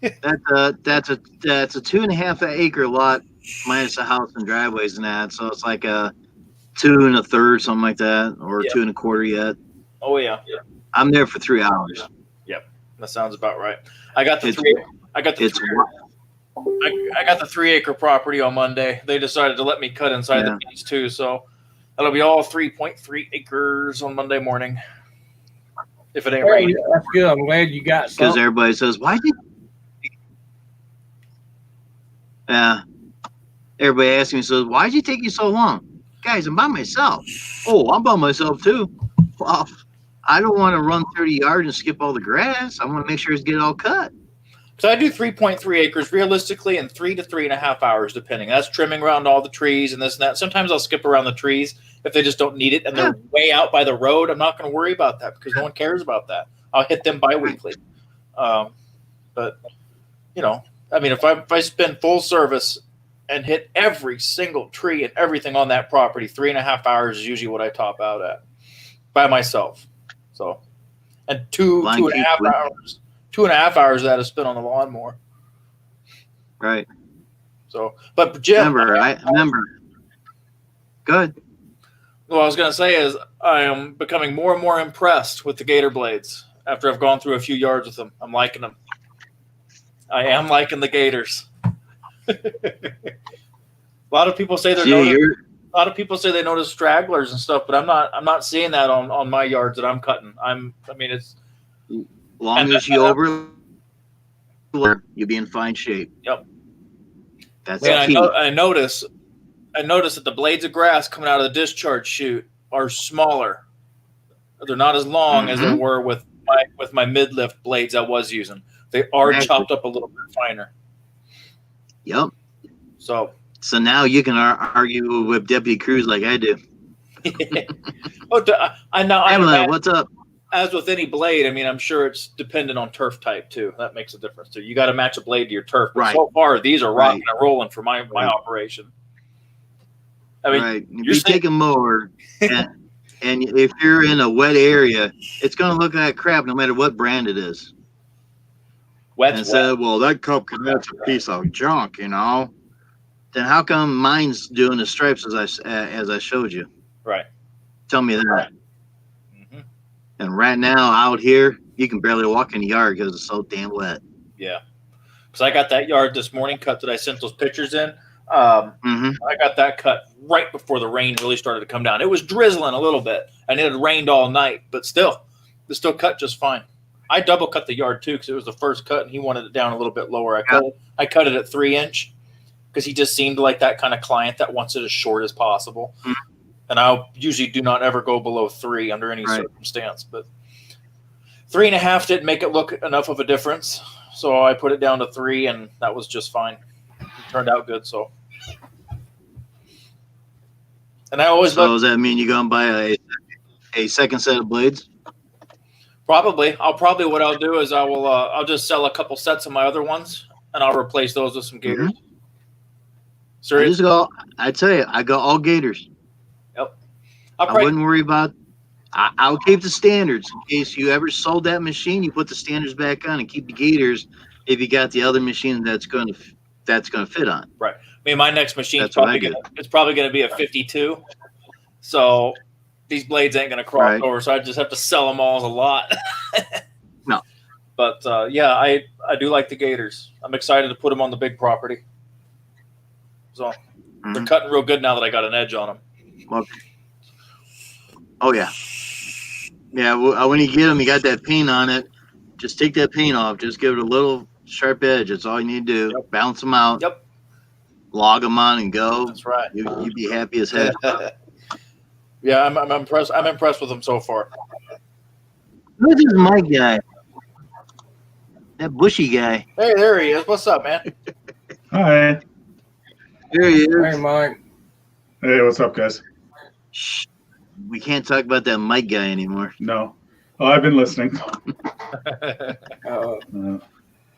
2.5 acre lot minus a house and driveways and that. So it's like a 2 1/3, something like that, or 2 1/4 yet. Oh yeah. I'm there for 3 hours. Yep, that sounds about right. I got the 3 acre property on Monday. They decided to let me cut inside the piece too, so that'll be all 3.3 acres on Monday morning. If it ain't raining. That's good. I'm glad you got some. Because everybody says, "Why did?" Yeah. Everybody asks me, "So why'd you take you so long?" Guys, I'm by myself. Oh, I'm by myself too. Well, I don't want to run 30 yards and skip all the grass. I want to make sure it's get all cut. So I do 3.3 acres realistically in 3 to 3.5 hours, depending. That's trimming around all the trees and this and that. Sometimes I'll skip around the trees if they just don't need it and they're way out by the road. I'm not going to worry about that because no one cares about that. I'll hit them bi-weekly. But, you know, I mean, if I spend full service and hit every single tree and everything on that property, 3.5 hours is usually what I top out at. by myself. So, and two Blind and a half Keith went- hours, 2.5 hours of that is spent on the lawnmower. Right. So, but Jim, Remember. Good. what I was going to say is I am becoming more and more impressed with the Gator blades after I've gone through a few yards with them. I'm liking them. I am liking the Gators. A lot of people say a lot of people say they notice stragglers and stuff, but I'm not seeing that on my yards that I'm cutting. It's long as you over, you'll be in fine shape. Yep. That's the key. I notice that the blades of grass coming out of the discharge chute are smaller. They're not as long as they were with my mid-lift blades I was using. They are chopped up a little bit finer. Yep. So now you can argue with Deputy Cruz like I do. I know. What's up? As with any blade, I'm sure it's dependent on turf type too. That makes a difference too. You got to match a blade to your turf. But right. So far, these are rocking and rolling for my operation. Right. If you take a mower and if you're in a wet area, it's going to look like crap no matter what brand it is. Wet. Well, that cup that's a piece of junk, Then how come mine's doing the stripes as I showed you? Right. Tell me that. Right. And right now out here, you can barely walk in the yard because it's so damn wet. Yeah. Because I got that yard this morning cut that I sent those pictures in. I got that cut right before the rain really started to come down. It was drizzling a little bit, and it had rained all night, but still, it still cut just fine. I double cut the yard too because it was the first cut, and he wanted it down a little bit lower. I cut it at 3-inch because he just seemed like that kind of client that wants it as short as possible. And I usually do not ever go below 3 under any circumstance, but 3.5 didn't make it look enough of a difference, so I put it down to 3, and that was just fine. It turned out good. So, and I always does that mean you're gonna buy a second set of blades? Probably. What I'll do is I'll just sell a couple sets of my other ones, and I'll replace those with some Gators. I tell you, I got all Gators. Yep. I wouldn't worry about. I'll keep the standards in case you ever sold that machine. You put the standards back on and keep the Gators if you got the other machine that's going to fit on. Right. My next machine it's probably going to be a 52. So these blades ain't going to cross over. So I just have to sell them all as a lot. No. But I do like the Gators. I'm excited to put them on the big property. So they're cutting real good now that I got an edge on them. Well, oh yeah. Yeah. Well, when you get them, you got that paint on it. Just take that paint off. Just give it a little sharp edge. That's all you need to do. Yep. Bounce them out. Yep. Log them on and go. That's right. You'd be happy as heck. Yeah, I'm impressed. I'm impressed with them so far. Who's this Mike guy? That bushy guy. Hey, there he is. What's up, man? Hi. There he is. Hey, Mike. Hey, what's up, guys? Shh. We can't talk about that Mike guy anymore. No. Oh, I've been listening.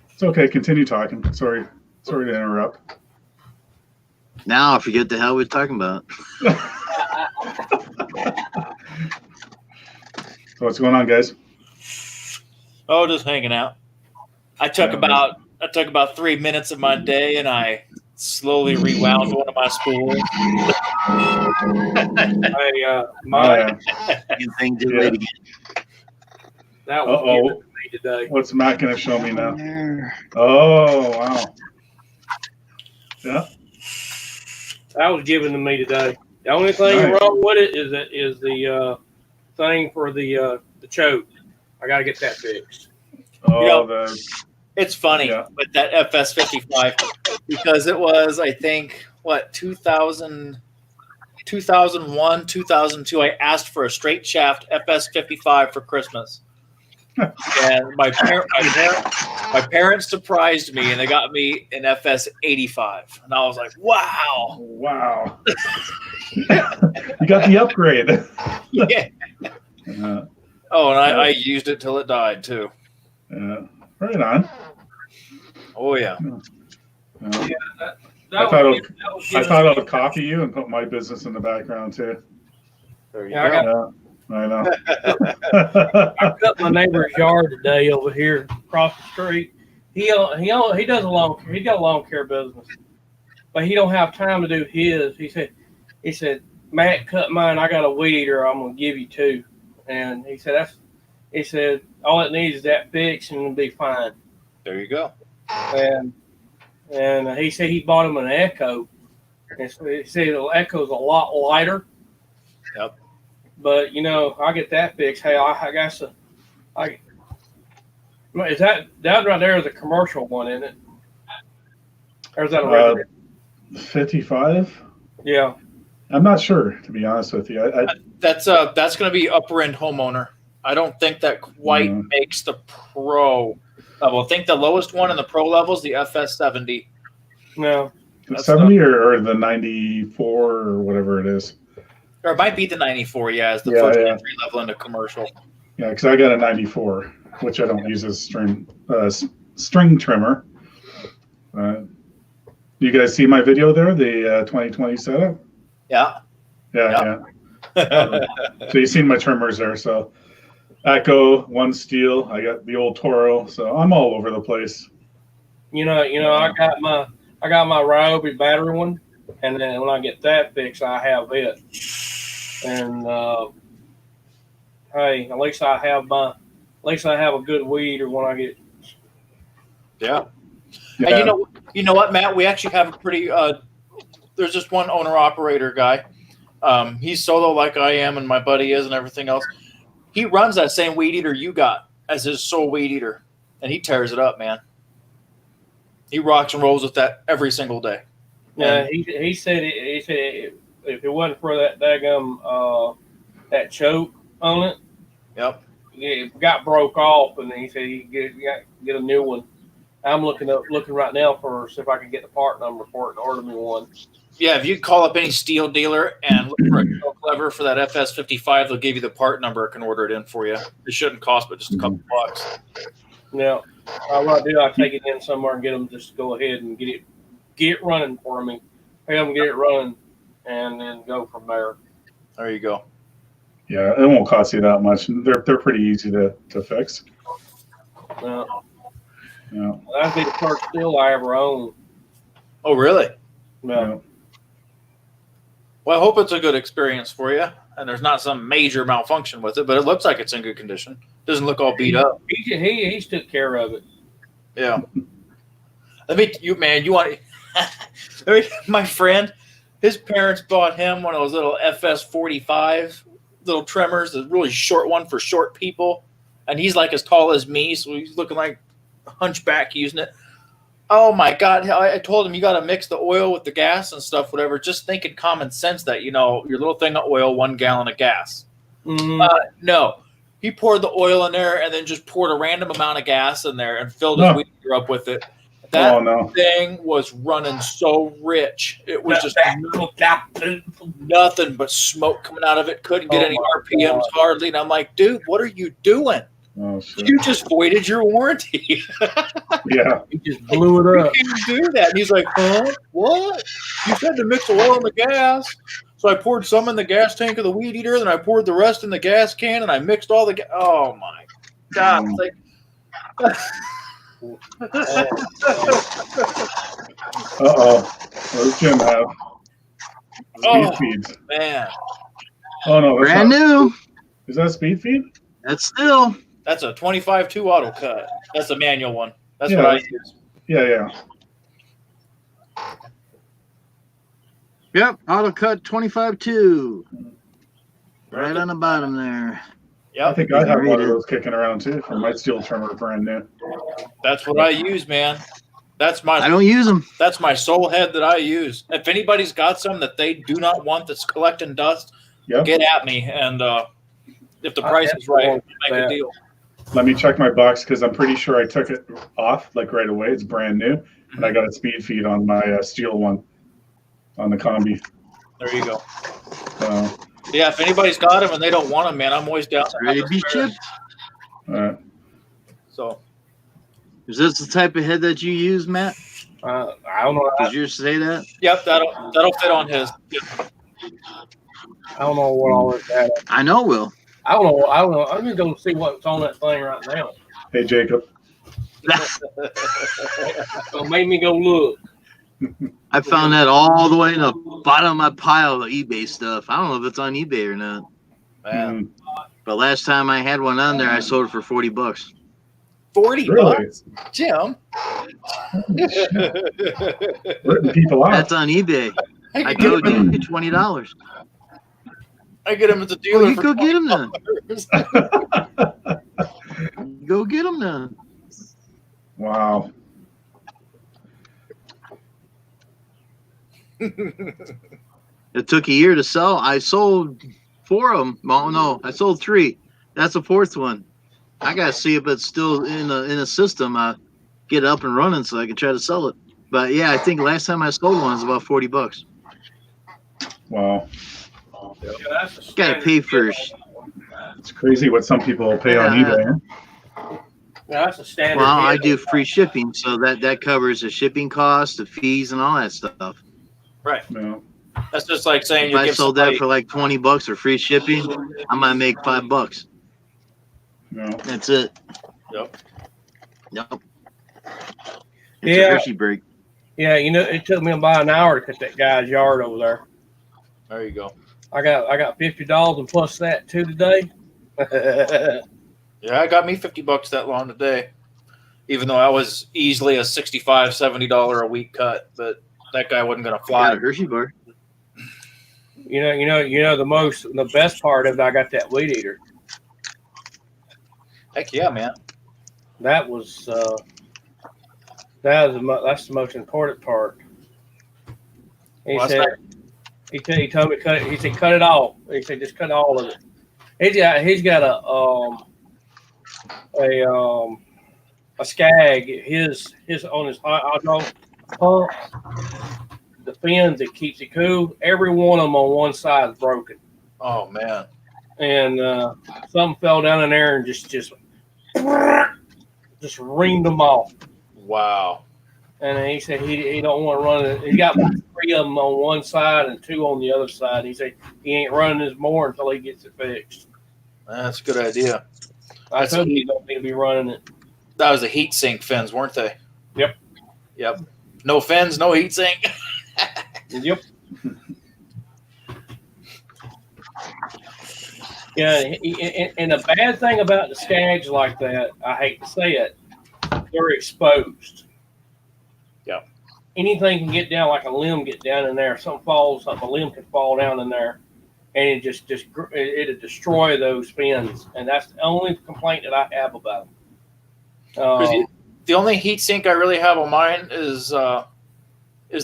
It's okay. Continue talking. Sorry to interrupt. Now I forget the hell we're talking about. So what's going on, guys? Oh, just hanging out. I took about 3 minutes of my day, and I slowly rewound one of my spools. Mike, Thing to it again. that was given to me today. What's Matt going to show me now? Oh, wow. Yeah. That was given to me today. The only thing wrong with it is the thing for the choke. I got to get that fixed. Oh, It's funny with that FS55 because it was, I think, 2001, 2002. I asked for a straight shaft FS55 for Christmas, and my parents surprised me, and they got me an FS85, and I was like, "Wow, wow!" You got the upgrade. Yeah. Oh, and I used it till it died too. Yeah. Right on. Oh yeah. I thought I'd copy you and put my business in the background too. There you Yeah, go. I know. I cut my neighbor's yard today over here across the street. He got a lawn care business, but he don't have time to do his. He said, Matt, cut mine. I got a weed eater. I'm gonna give you two. And he said all it needs is that fix and it'll be fine. There you go. And he said he bought him an Echo. And so he said the Echo's a lot lighter. Yep. But I get that fixed. Hey, is that right there is a commercial one, isn't it? Or is that a regular? 55? Yeah. I'm not sure, to be honest with you. That's going to be upper end homeowner. I don't think that quite makes the pro level. I think the lowest one in the pro level is the FS70. No. The 70 or the 94 or whatever it is. Or it might be the 94, as the first entry level into commercial. Yeah, because I got a 94, which I don't use as string trimmer. You guys see my video there, the 2020 setup? Yeah. Yeah. So you've seen my trimmers there. So Echo, one steel. I got the old Toro. So I'm all over the place. I got my Ryobi battery one, and then when I get that fixed, I have it. And hey, at least I have a good weed or when I get. Yeah. And you know what, Matt? We actually have a pretty. There's just one owner operator guy. He's solo like I am, and my buddy is, and everything else. He runs that same weed eater you got as his sole weed eater, and he tears it up, man. He rocks and rolls with that every single day. Yeah, he said if it wasn't for that daggum that choke on it, it got broke off, and he said he get a new one. I'm looking right now for see if I can get the part number for it and order me one. Yeah, if you call up any steel dealer and look for a Clever for that FS55, they'll give you the part number. I can order it in for you. It shouldn't cost but just a couple bucks. Yeah, what I do, I take it in somewhere and get them just to go ahead and get it running for me. Pay them get it running, and then go from there. There you go. Yeah, it won't cost you that much. They're pretty easy to fix. Yeah. Yeah. That'd be the first steel I ever owned. Oh, really? Yeah. Well, I hope it's a good experience for you, and there's not some major malfunction with it, but it looks like it's in good condition. Doesn't look all beat up. He took care of it. Yeah. My friend, his parents bought him one of those little FS45 little trimmers, the really short one for short people, and he's like as tall as me, so he's looking like a hunchback using it. Oh my God! I told him you got to mix the oil with the gas and stuff, whatever. Just thinking common sense that your little thing of oil, 1 gallon of gas. No, he poured the oil in there and then just poured a random amount of gas in there and filled his weed eater up with it. That thing was running so rich. It was just nothing but smoke coming out of it. Couldn't get any RPMs hardly. And I'm like, dude, what are you doing? Oh, shit. You just voided your warranty. Yeah. He just blew it up. You can't do that. And he's like, huh? What? You said to mix the oil in the gas. So I poured some in the gas tank of the weed eater, then I poured the rest in the gas can, and I mixed all the gas. Oh, my God. It's like... What does Jim have? Speed feeds. Man. Oh, no. Brand new. Is that speed feed? That's still. That's a 25-2 auto cut. That's a manual one. That's what I use. Yeah. Yep, auto cut 25-2. Right on the bottom there. Yeah, I think I have one of those kicking around too from my steel trimmer, brand new. That's what I use, man. I don't use them. That's my sole head that I use. If anybody's got some that they do not want that's collecting dust, get at me. And if the price is right, we'll make a deal. Let me check my box because I'm pretty sure I took it off like right away. It's brand new, and I got a speed feed on my steel one on the combi. There you go. Yeah, if anybody's got them and they don't want them, man, I'm always down. Ready to be chipped. All right. So, is this the type of head that you use, Matt? I don't know. Did you say that? Yep, that'll fit on his. I don't know what all is that. I know it will. I don't know. I'm gonna go see what's on that thing right now. Hey, Jacob. So made me go look. I found that all the way in the bottom of my pile of eBay stuff. I don't know if it's on eBay or not. Man, But last time I had one on there, I sold it for $40. 40 Really? bucks, Jim. Ripping people off. That's on eBay. I told you $20. I get him at the Well, dealer. you for go get him then. $20. Go get them then. Wow. It took a year to sell. I sold 4 of them. Oh no, I sold 3. That's the 4th one. I gotta see if it's still in the system. Get it up and running so I can try to sell it. But yeah, I think last time I sold one was about $40. Wow. Yeah, that's a Gotta standard pay for. It's crazy what some people pay on Yeah. eBay. Yeah, that's a standard. Well, I deal. do free shipping, so that covers the shipping costs, the fees, and all that stuff. Right. Yeah. That's just like saying If you I give sold somebody. that for like $20 for free shipping, I might make $5. Yeah. That's it. Yep. Yep. It's Yeah. a Hershey break. Yeah, it took me about an hour to cut that guy's yard over there. There you go. I got $50 and plus that too today. Yeah, it got me $50 that long today, even though I was easily a $65, $70 a week cut. But that guy wasn't going to Got fly. a Hershey bar. The best part of it, I got that weed eater. Heck yeah, man. That's the most important part. He Well, said, he told me cut it. He said cut it all. He said just cut all of it. He's got a Skag. His on his hydraulic pump. The fins that keeps it cool. Every one of them on one side is broken, Oh man. and something fell down in there and just reamed them off. Wow. And he said he don't want to run it. He got 3 of them on one side and 2 on the other side. He said he ain't running this more until he gets it fixed. That's a good idea. I told him he don't need to be running it. That was the heat sink fins, weren't they? Yep. Yep. No fins, no heat sink. Yep. Yeah, and the bad thing about the Skags like that, I hate to say it, they're exposed. Yep. Anything can get down, like a limb get down in there. Something falls, a limb can fall down in there, and it'll destroy those fins. And that's the only complaint that I have about them. The only heat sink I really have on mine is the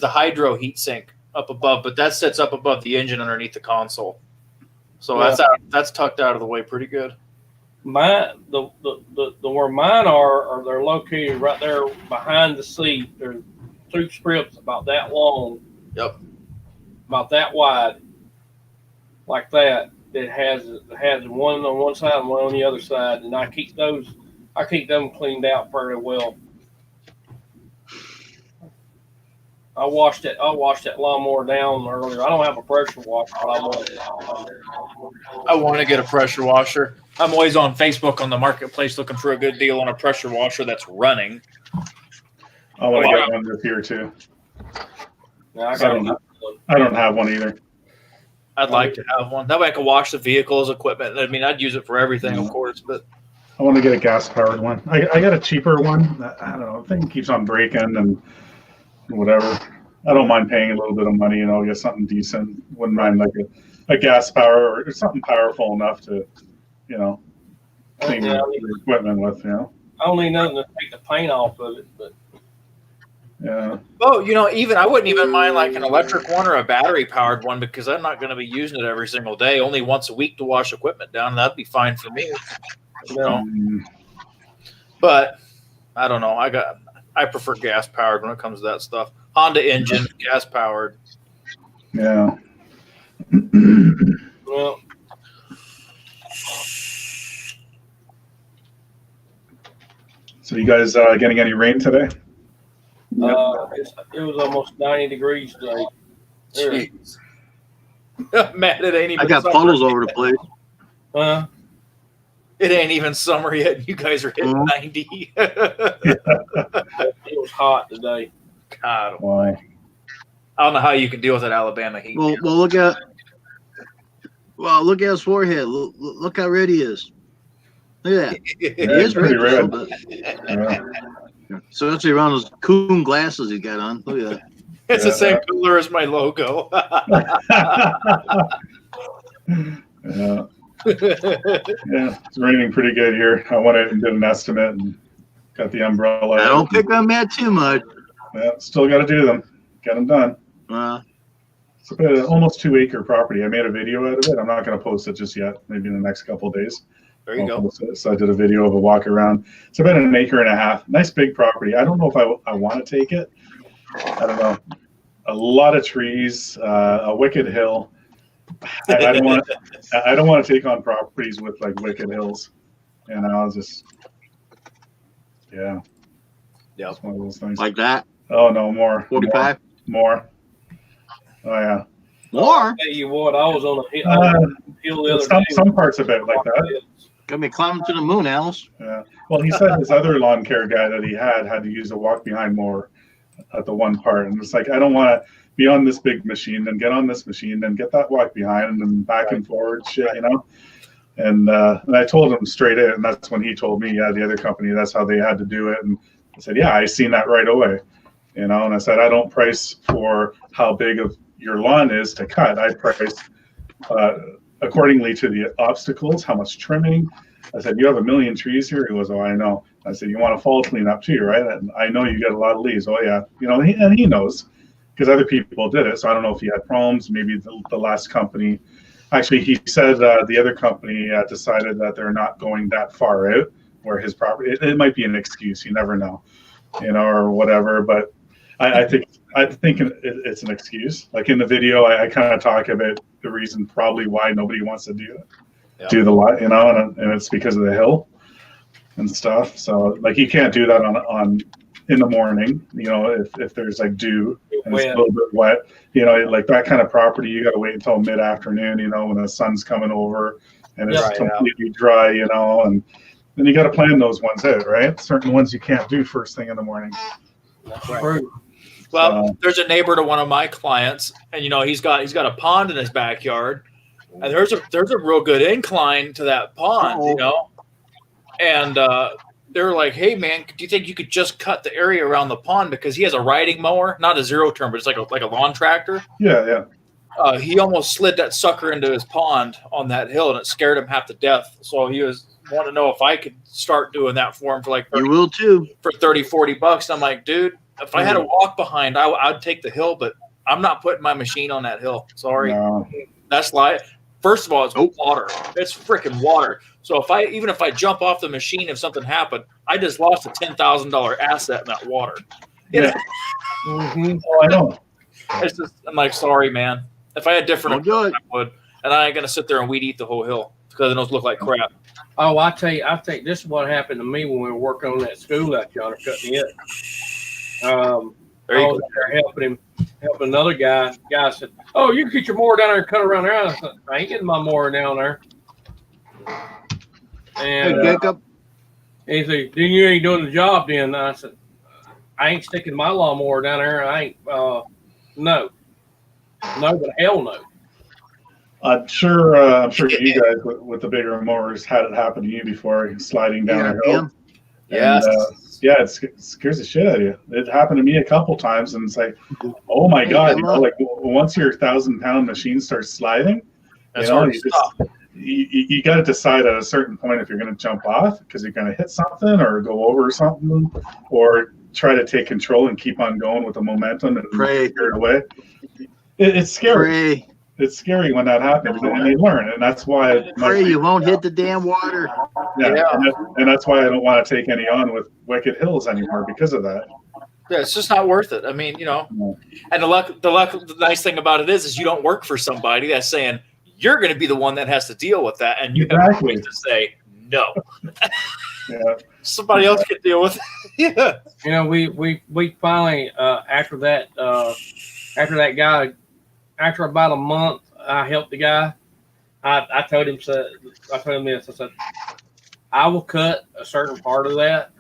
hydro heat sink up above, but that sits up above the engine underneath the console. So that's tucked out of the way pretty good. Mine, the where mine are they're located right there behind the seat. They're 2 strips about that long. Yep. About that wide, like that. It has one on one side and one on the other side, and I keep them cleaned out very well. I washed that lawnmower down earlier. I don't have a pressure washer, but I want to get a pressure washer. I'm always on Facebook on the marketplace looking for a good deal on a pressure washer that's running. I want to get one this year too. Yeah, I don't have one either. I'd like to have one. That way I could wash the vehicle's equipment. I mean, I'd use it for everything, of course, but I want to get a gas-powered one. I got a cheaper one. I don't know. The thing keeps on breaking and whatever. I don't mind paying a little bit of money, get something decent. Wouldn't mind like a gas power or something powerful enough to, clean the equipment with, I don't need nothing to take the paint off of it, but yeah. Oh, even I wouldn't even mind like an electric one or a battery powered one because I'm not going to be using it every single day. Only once a week to wash equipment down. That'd be fine for me. But I don't know. I prefer gas powered when it comes to that stuff. Honda engine, gas powered. Yeah. well, So you guys getting any rain today? it was almost 90 degrees today. Jeez. Man, it ain't even I got summer. puddles over the place. It ain't even summer yet. And you guys are hitting 90. It was hot today. God, Why? I don't know how you can deal with that Alabama heat. Well, look at his forehead. Look how red he is. Look at that. He is pretty red. red. Yeah. So that's around those coon glasses he got on. Look at that. It's the same color as my logo. Yeah. Yeah, it's raining pretty good here. I went out and did an estimate and got the umbrella. I don't pick on that too much. Yeah, still got to do them. Get them done. It's about an almost 2-acre property. I made a video out of it. I'm not going to post it just yet. Maybe in the next couple of days. There you go. So I did a video of a walk around. It's about an acre and a half. Nice big property. I don't know if I want to take it. I don't know. A lot of trees, a wicked hill. I don't want to take on properties with like wicked hills. And I was just, yeah. Yeah. It's one of those things. Like that. Oh no, more. 45. More. Oh yeah. More. I'll tell you what, I was on a hill the other day. Some parts of it like that. Got me climbing to the moon, Alice. Yeah. Well, he said his other lawn care guy that he had to use a walk behind mower at the one part, and it's like I don't want to be on this big machine, then get on this machine, then get that walk behind, and then back and forward shit, you know. And I told him straight in, and that's when he told me, yeah, the other company, that's how they had to do it. And I said, yeah, I seen that right away, you know. And I said, I don't price for how big of your lawn is to cut. I price accordingly to the obstacles, how much trimming. I said, you have 1 million trees here? He goes, oh, I know. I said, you want a fall cleanup too, right? And I know you get a lot of leaves. Oh, yeah. You know, and he knows because other people did it. So I don't know if he had problems. Maybe the last company, actually, he said the other company decided that they're not going that far out where his property, it might be an excuse. You never know, you know, or whatever. But I think it's an excuse. Like in the video, I kind of talk about the reason probably why nobody wants to do it. Yeah. Do the lot, you know, and it's because of the hill and stuff. So like you can't do that on in the morning, you know, if there's like dew and it's a little bit wet, you know, like that kind of property, you got to wait until mid-afternoon, you know, when the sun's coming over and it's completely dry, you know, and then you got to plan those ones out, right? Certain ones you can't do first thing in the morning. That's right. Well, there's a neighbor to one of my clients, and you know he's got a pond in his backyard, and there's a real good incline to that pond, you know, and they're like, hey man, do you think you could just cut the area around the pond because he has a riding mower, not a zero turn, but it's like a lawn tractor. Yeah. He almost slid that sucker into his pond on that hill, and it scared him half to death. So he was wanting to know if I could start doing that for him for like you will too for $30-$40. I'm like, dude, if I had a walk behind, I'd take the hill, but I'm not putting my machine on that hill. Sorry, that's life. First of all, it's water. It's freaking water. So even if I jump off the machine, if something happened, I just lost a $10,000 asset in that water. Yeah. Mm-hmm. Oh, I know. It's just, I'm like, sorry, man. If I had different, I would, and I ain't gonna sit there and weed eat the whole hill because those look like crap. Oh, I tell you, this is what happened to me when we were working on that school out yonder cutting it. I was there helping another guy. The guy said, "Oh, you can get your mower down there and cut around there." I said, "I ain't getting my mower down there." And Hey, Jacob. he said, "Then you ain't doing the job." Then I said, "I ain't sticking my lawnmower down there. I ain't. No, but hell no." I'm sure you guys with the bigger mowers had it happen to you before, sliding down a hill. Yes. Yeah, it scares the shit out of you. It happened to me a couple times, and it's like, oh my god, you know, like once your 1,000-pound machine starts sliding, That's you know, hard to stop. You got to decide at a certain point if you're going to jump off because you're going to hit something or go over something, or try to take control and keep on going with the momentum and Pray. steer it away. It's scary. Pray. It's scary when that happens, and they learn, and that's why. Pray you won't hit the damn water. Yeah. And that's why I don't want to take any on with Wicked Hills anymore because of that. Yeah, it's just not worth it. I mean, you know, and the nice thing about it is you don't work for somebody that's saying you're going to be the one that has to deal with that, and you have a right to say no. Yeah. Somebody else can deal with it. Yeah. You know, we finally after that guy. After about a month, I helped the guy. I told him this. I said, I will cut a certain part of that,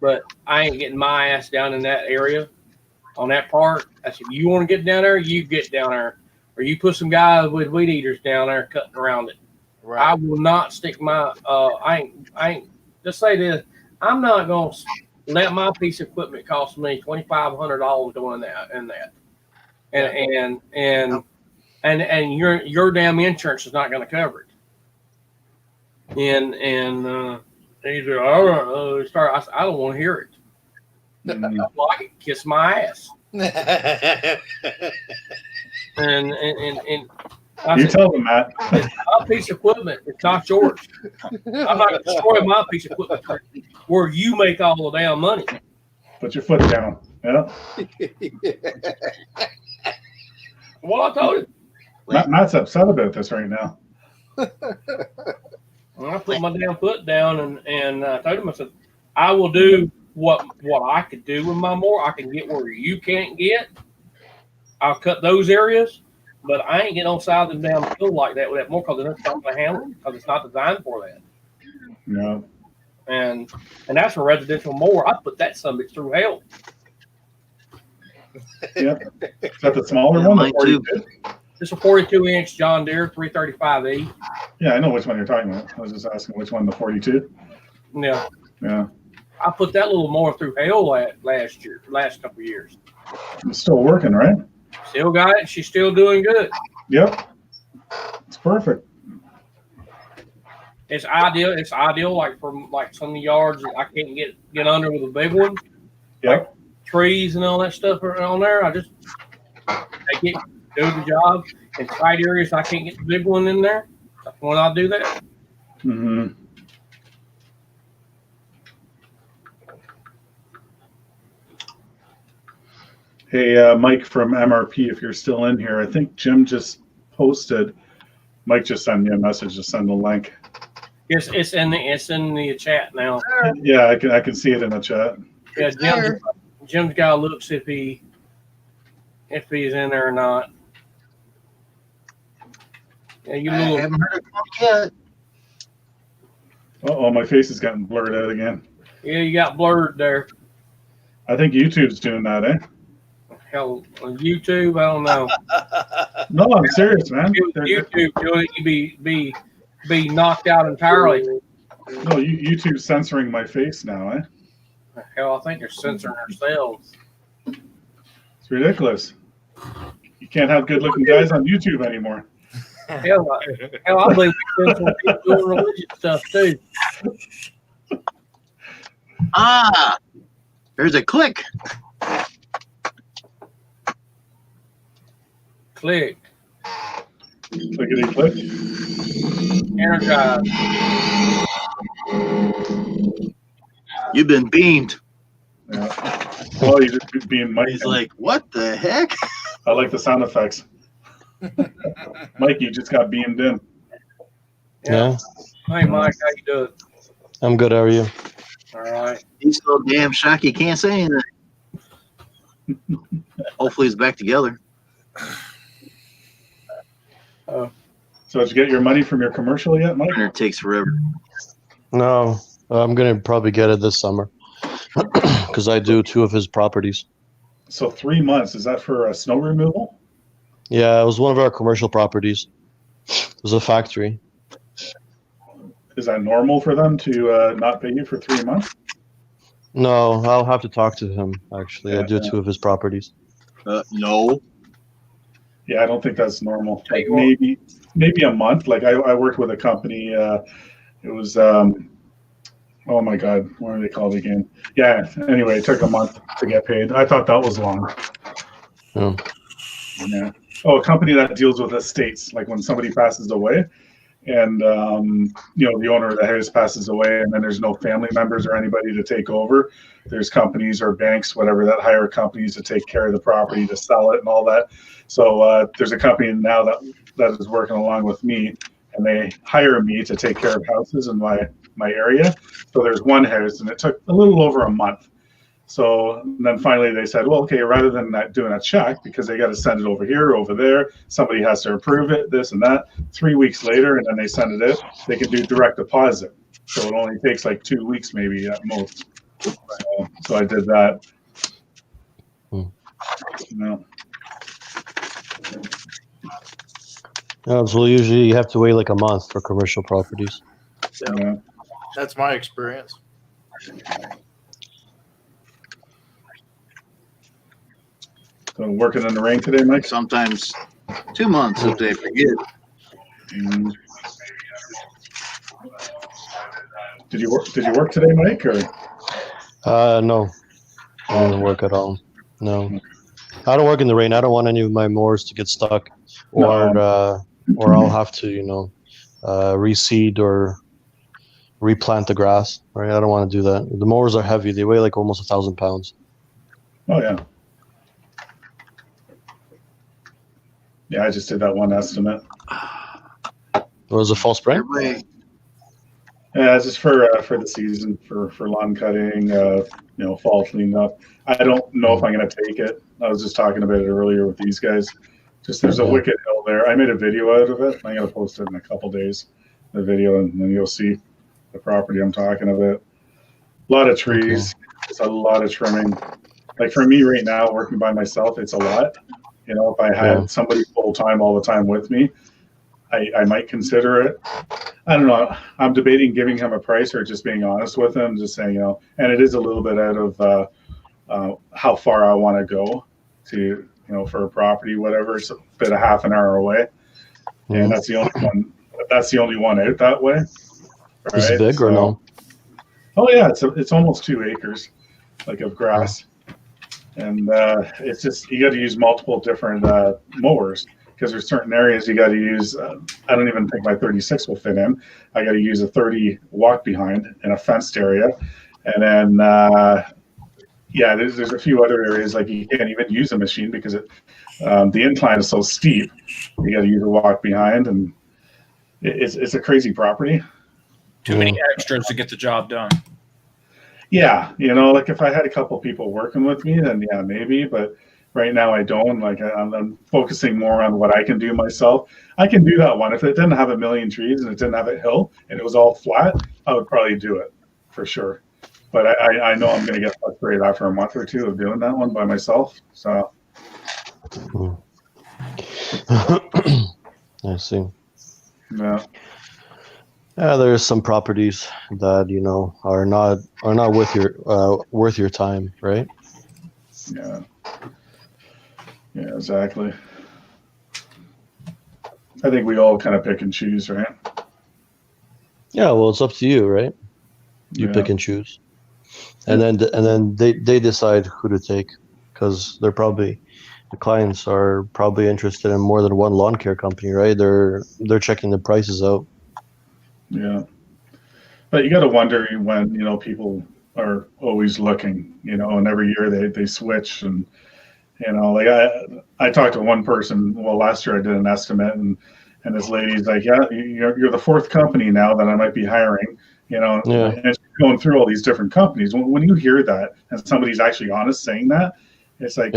but I ain't getting my ass down in that area on that part. I said, you want to get down there, you get down there. Or you put some guys with weed eaters down there cutting around it. Right. I will not stick my, I ain't, just say this, I'm not going to let my piece of equipment cost me $2,500 doing that and that. And your damn insurance is not going to cover it. And he's like, I don't want to hear it. Mm. I like it, kiss my ass. And I You said, tell them, Matt. my piece of equipment, it's not yours. I'm not going to destroy my piece of equipment where you make all the damn money. Put your foot down. Yeah. Well, I told him. Matt's upset about this right now. And I put my damn foot down and I told him, I said, I will do what I could do with my mower. I can get where you can't get. I'll cut those areas, but I ain't getting on side of the damn field like that with that mower because it's not going to handle it because it's not designed for that. No. And that's a residential mower. I put that son of a bitch through hell. Yep. Is that the smaller Yeah, one? The mine too. 42? It's a 42-inch John Deere 335E. Yeah, I know which one you're talking about. I was just asking which one, the 42? Yeah, Yeah. I put that little mower through hell last couple of years. It's still working, right? Still got it. She's still doing good. Yep. It's perfect. It's ideal. It's ideal, like for like some of the yards that I can't get under with a big one. Yep. Trees and all that stuff are on there. I just take it, do the job. In tight areas, I can't get the big one in there. That's when I'll do that. Mm-hmm. Hey, Mike from MRP, if you're still in here, I think Jim just posted. Mike just sent me a message to send a link. It's in the chat now. Yeah, I can see it in the chat. Yeah, Jim's got to look see if he's in there or not. Yeah, you I little. haven't heard it yet. Oh, my face is getting blurred out again. Yeah, you got blurred there. I think YouTube's doing that, eh? Hell, on YouTube, I don't know. No, I'm serious, man. YouTube, you be knocked out entirely. No, YouTube's censoring my face now, eh? Hell, I think they're censoring themselves. It's ridiculous. You can't have good-looking guys on YouTube anymore. Hell, I believe we censor people doing religious stuff too. Ah, there's a click. Click, Clickety click. energize. You've been beamed. Yeah. Oh, you're just being Mike. He's like, what the heck? I like the sound effects. Mike, you just got beamed in. Yeah, Hey, Mike, how you doing? I'm good. How are you? All right. He's so damn shocked he can't say anything. Hopefully he's back together. So did you get your money from your commercial yet, Mike? And it takes forever. No, I'm gonna probably get it this summer because I do 2 of his properties. So 3 months, is that for snow removal? Yeah, it was one of our commercial properties. It was a factory. Is that normal for them to not pay you for 3 months? No, I'll have to talk to him. Actually, I Yeah, do yeah. 2 of his properties. No. Yeah, I don't think that's normal. Like Well- maybe a month. Like I worked with a company. It was oh my God, what are they called again? Yeah. Anyway, it took a month to get paid. I thought that was long. Yeah. Yeah. Oh, a company that deals with estates, like when somebody passes away, and the owner of the house passes away, and then there's no family members or anybody to take over. There's companies or banks, whatever, that hire companies to take care of the property, to sell it, and all that. So there's a company now that is working along with me, and they hire me to take care of houses in my area. So there's one house, and it took a little over a month. So then finally they said, well, okay, rather than not doing a check, because they got to send it over here, over there, somebody has to approve it, this and that. 3 weeks later, and then they send it in, they can do direct deposit. so it only takes like 2 weeks maybe at most. So I did that. No. So usually you have to wait like a month for commercial properties. Yeah. That's my experience. So working in the rain today, Mike? Sometimes 2 months if they forget. Mm. Did you work today, Mike? Or No, I didn't work at all. No, I don't work in the rain. I don't want any of my mowers to get stuck, or I'll have to, reseed or replant the grass. Right? I don't want to do that. The mowers are heavy. They weigh like almost 1,000 pounds. oh yeah. Yeah, I just did that one estimate. Was it fall spring? Everybody, Yeah, it's just for the season for lawn cutting, fall cleanup. I don't know if I'm gonna take it. I was just talking about it earlier with these guys. Just there's a wicked hill there. I made a video out of it. I'm gonna post it in a couple days, the video, and then you'll see the property I'm talking about. A lot of trees. It's a lot of trimming. Like for me right now, working by myself, it's a lot. If I had somebody full time all the time with me, I might consider it. I don't know. I'm debating giving him a price or just being honest with him, just saying, and it is a little bit out of how far I want to go to, for a property, whatever. It's a bit of half an hour away. And that's the only one. That's the only one out that way. Right? Is it big or no? Oh yeah, it's almost 2 acres, like of grass. And it's just, you got to use multiple different mowers. Because there's certain areas you got to use. I don't even think my 36 will fit in. I got to use a 30 walk behind in a fenced area, and then there's a few other areas like you can't even use a machine because the incline is so steep. You got to use a walk behind, and it's a crazy property. Too many extras to get the job done. Yeah, like if I had a couple people working with me, then yeah, maybe, but. Right now I don't. Like I'm focusing more on what I can do myself. I can do that one. If it didn't have a million trees and it didn't have a hill and it was all flat, I would probably do it for sure. But I know I'm going to get frustrated after a month or two of doing that one by myself. So. I see. Yeah. Yeah, there's some properties that are not worth your time, right? Yeah. Yeah, exactly. I think we all kind of pick and choose, right? Yeah, well, it's up to you, right? You pick and choose, and then they decide who to take because the clients are probably interested in more than one lawn care company, right? They're checking the prices out. Yeah, but you got to wonder when people are always looking, and every year they switch and. Like I talked to one person. Well, last year I did an estimate, and this lady's like, "Yeah, you're the fourth company now that I might be hiring." And she's going through all these different companies. When you hear that, and somebody's actually honest saying that, it's like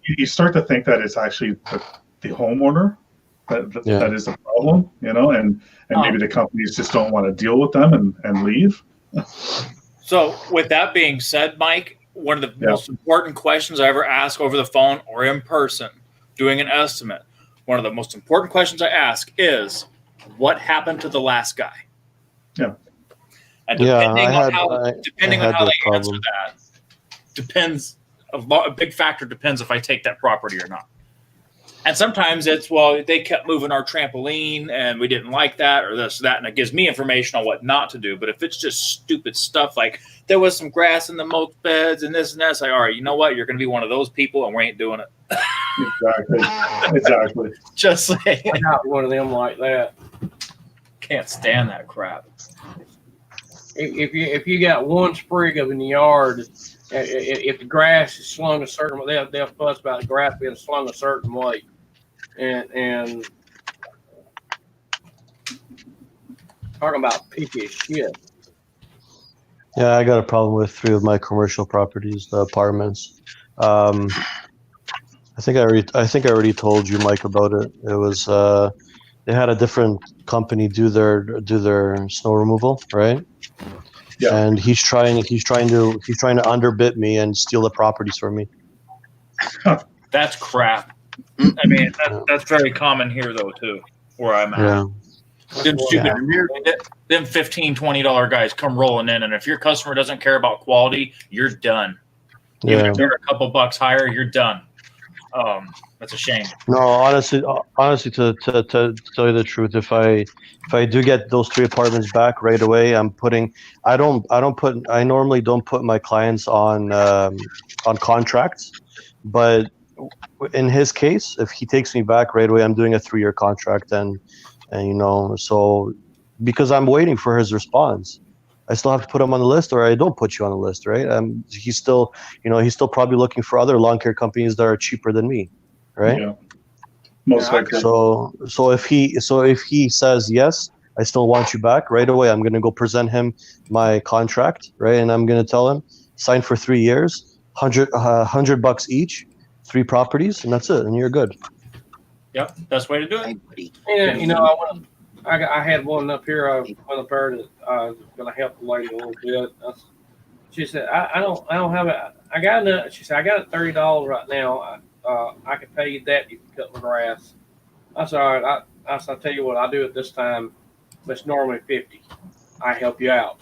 you start to think that it's actually the homeowner that is the problem, and maybe the companies just don't want to deal with them and leave. So, with that being said, Mike. One of the most important questions I ever ask over the phone or in person doing an estimate, one of the most important questions I ask is, what happened to the last guy? Yeah. And depending on how they answer that, depends, a big factor depends if I take that property or not. And sometimes it's, they kept moving our trampoline and we didn't like that or this or that. And it gives me information on what not to do. But if it's just stupid stuff like there was some grass in the mulch beds and this and that, it's like, all right, you know what? You're going to be one of those people and we ain't doing it. Exactly. Just saying. I'm not one of them like that. Can't stand that crap. If you got one sprig of in the yard, if the grass is slung a certain way, they'll fuss about the grass being slung a certain way. And talking about picky as shit. Yeah, I got a problem with 3 of my commercial properties, the apartments. I think I already told you, Mike, about it. It was they had a different company do their snow removal, right? Yeah. And he's trying to underbid me and steal the properties from me. That's crap. I mean, that's very common here though too, where I'm at. Yeah. Them stupid, Yeah. them $15, $20 guys come rolling in, and if your customer doesn't care about quality, you're done. Even Yeah. if they're a couple bucks higher, you're done. That's a shame. No, honestly, to tell you the truth, if I do get those 3 apartments back right away, I normally don't put my clients on contracts, but in his case, if he takes me back right away, I'm doing a 3-year contract, and so because I'm waiting for his response. I still have to put him on the list, or I don't put you on the list, right? He's still probably looking for other lawn care companies that are cheaper than me, right? Yeah. Most likely. So if he says yes, I still want you back right away. I'm gonna go present him my contract, right? And I'm gonna tell him sign for 3 years, $100 each, 3 properties, and that's it, and you're good. Yep, best way to do it. Yeah, I had one up here. I went up there that was going to help the lady a little bit. She said, "I don't have it. I got enough." She said, "I got it $30 right now. I can pay you that if you cut my grass." I said, "All right." I said, "I'll tell you what. I'll do it this time, but it's normally $50. I help you out."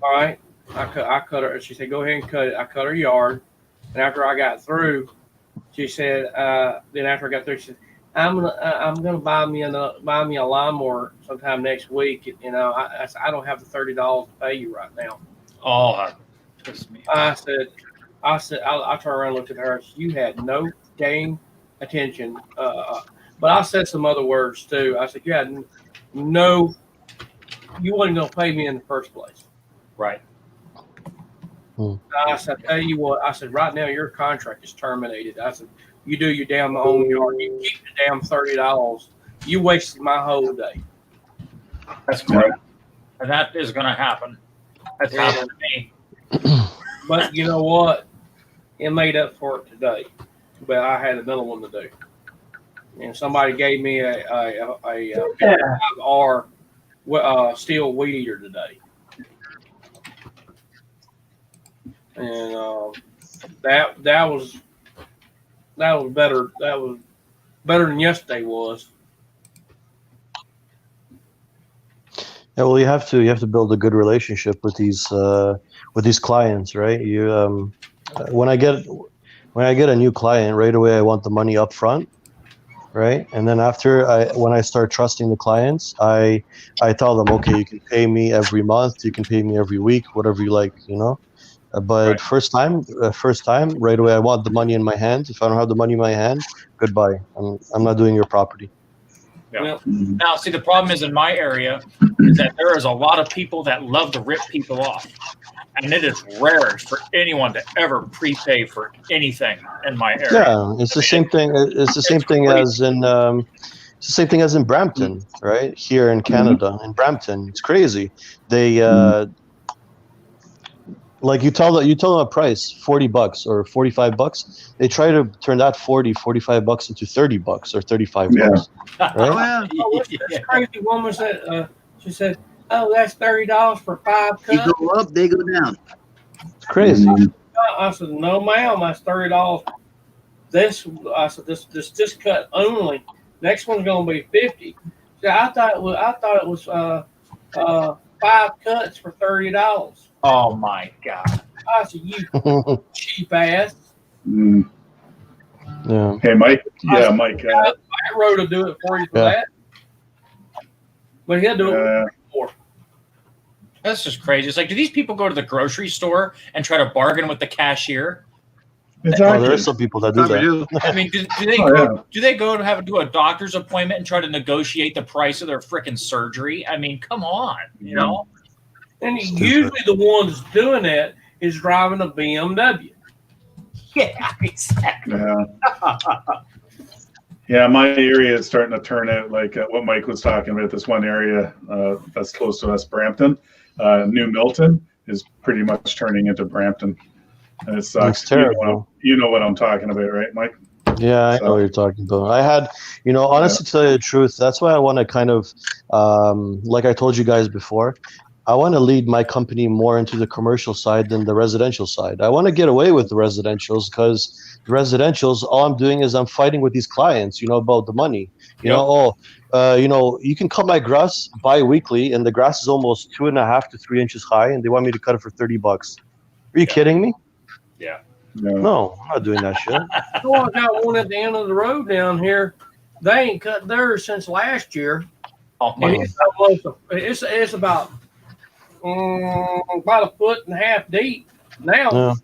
All right. I cut her. She said, "Go ahead and cut it." I cut her yard, and after I got through, she said. Then after I got through, she said, I'm gonna buy me a lawnmower sometime next week. I don't have the $30 to pay you right now. Oh, that pissed me off. I said, I turned around and looked at her. You had no dang attention. But I said some other words too. I said, you wasn't gonna pay me in the first place. Right. I said, I tell you what. I said, right now your contract is terminated. I said, you do your damn own yard. You keep the damn $30. You wasted my whole day. That's correct. And that is going to happen. That's happened to me. But you know what? It made up for it today. But I had another one to do. And somebody gave me a 55R steel weed eater today. And that was better. That was better than yesterday was. Yeah, well, you have to build a good relationship with these clients, right? You when I get a new client, right away I want the money up front, right? And then when I start trusting the clients, I tell them, okay, you can pay me every month, you can pay me every week, whatever you like, But Right. first time, right away, I want the money in my hand. If I don't have the money in my hand, goodbye. I'm not doing your property. Yeah. Now, see, the problem is in my area is that there is a lot of people that love to rip people off, and it is rare for anyone to ever prepay for anything in my area. Yeah, it's the same thing. It's the same thing as in. It's the same thing as in Brampton, right? Here in Canada, in Brampton, it's crazy. They like you tell them a price, $40 or $45. They try to turn that $45 into $30 or $35. Yeah. Right? This crazy woman said, she said, "Oh, that's $30 for 5 You cups." go up, they go down. It's crazy. I said, "No, ma'am, that's $30. I said, this cut only. Next one's gonna be 50. So I thought it was 5 cuts for $30. Oh my God! I said, "You cheap ass." Mm. Yeah. Hey, Mike. Yeah, Mike. That road will do it for you for that. But he'll do it for That's just crazy. It's like, do these people go to the grocery store and try to bargain with the cashier? Oh, there are some people that do that. I mean, do they go to do a doctor's appointment and try to negotiate the price of their freaking surgery? I mean, come on, And usually the one that's doing that is driving a BMW. Yeah, exactly. Yeah. Yeah, my area is starting to turn out like what Mike was talking about. This one area that's close to us, Brampton, New Milton, is pretty much turning into Brampton. And it sucks. It's terrible. You know what I'm talking about, right, Mike? Yeah, I know what you're talking about. I had, honestly, to tell you the truth, that's why I want to kind of, like I told you guys before, I want to lead my company more into the commercial side than the residential side. I want to get away with the residentials because the residentials, all I'm doing is I'm fighting with these clients, about the money. You can cut my grass bi-weekly, and the grass is almost 2.5 to 3 inches high, and they want me to cut it for $30. Are you kidding me? Yeah. No, I'm not doing that shit. Oh, I got one at the end of the road down here. They ain't cut theirs since last year. Oh, And it's about a foot and a half deep now. Yeah.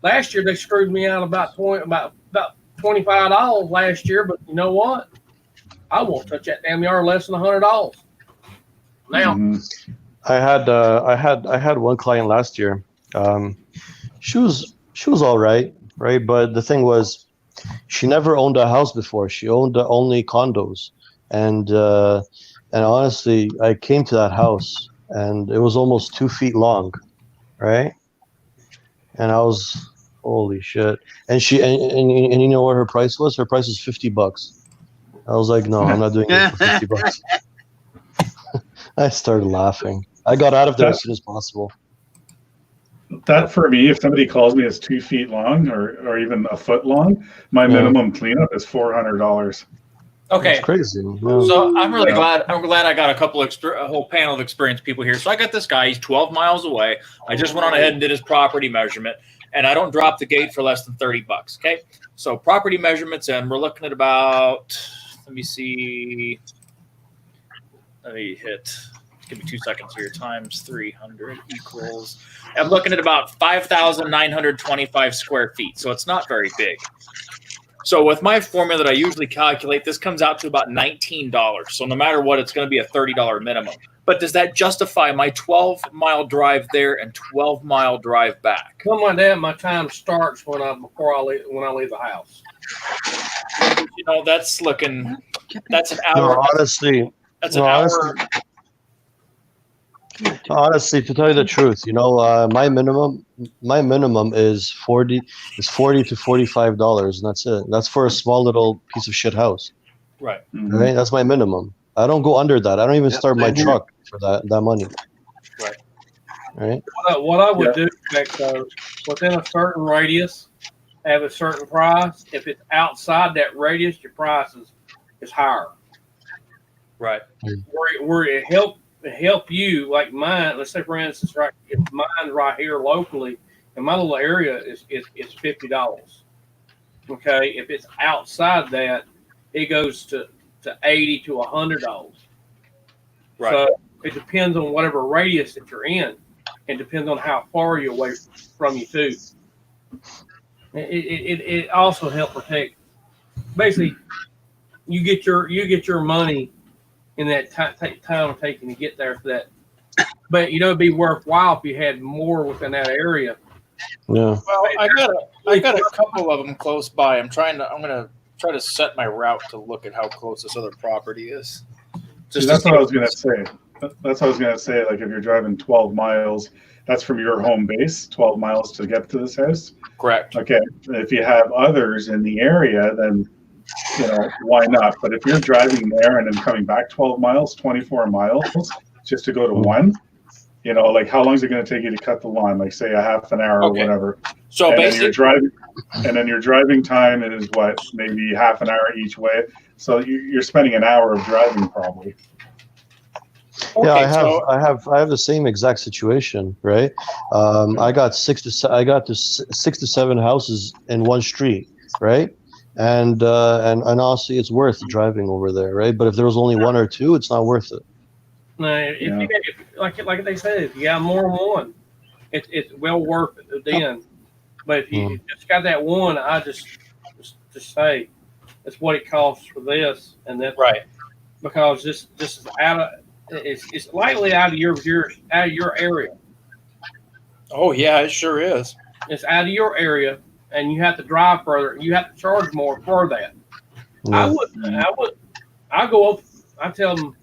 Last year they screwed me out about $25 last year, but you know what? I won't touch that damn yard less than $100. Now I had one client last year. She was all right, but the thing was, she never owned a house before. She owned only condos, and honestly, I came to that house and it was almost 2 feet long, right? And I was, holy shit! And she and you know what her price was? Her price was $50. I was like, no, I'm not doing it for $50. I started laughing. I got out of there as soon as possible. That for me, if somebody calls me as 2 feet long or even a foot long, my minimum cleanup is $400. Okay, That's crazy. so I'm really glad. I'm glad I got a whole panel of experienced people here. So I got this guy. He's 12 miles away. I just went on ahead and did his property measurement, and I don't drop the gate for less than $30. Okay, so property measurements, and we're looking at about. Let me see. Let me hit. Give me 2 seconds here. Times 300 equals. I'm looking at about 5,925 square feet. So it's not very big. So with my formula that I usually calculate, this comes out to about $19. So no matter what, it's going to be a $30 minimum. But does that justify my 12-mile drive there and 12-mile drive back? something like that, my time starts when I leave the house. That's looking. That's an hour. No, honestly, That's an hour. Honestly, to tell you the truth, my minimum is $40 to $45, and that's it. That's for a small little piece of shit house. Right. Right. That's my minimum. I don't go under that. I don't even start my truck for that money. Right. Right. What I would do, though, within a certain radius, have a certain price. If it's outside that radius, your price is higher. Right. Where it help you, like mine. Let's say, for instance, right, if mine's right here locally, and my little area is $50. Okay, if it's outside that, it goes to $80 to $100. Right. So it depends on whatever radius that you're in. It depends on how far you're away from you too. It also helps protect. Basically, you get your money in that time taking to get there for that. But it'd be worthwhile if you had more within that area. Yeah. Well, I got a couple of them close by. I'm gonna try to set my route to look at how close this other property is. That's what I was gonna say. That's what I was gonna say. Like if you're driving 12 miles, that's from your home base, 12 miles to get to this house. Correct. Okay. If you have others in the area, then why not? But if you're driving there and then coming back 12 miles, 24 miles just to go to one, like how long is it going to take you to cut the lawn? Like say a half an hour or whatever. So and basically, then your driving time is what, maybe half an hour each way. So you're spending an hour of driving probably. Yeah, I have the same exact situation, right? I got 6 to 7 houses in one street, right? And honestly, it's worth driving over there, right? But if there was only one or two, it's not worth it. No, if like they said, if you got more than one, it's well worth it then. But if you just got that one, I just say that's what it costs for this, and that's right, because this is it's lightly out of your area. Oh yeah, it sure is. It's out of your area, and you have to drive further. You have to charge more for that. Yeah. I go up. I tell them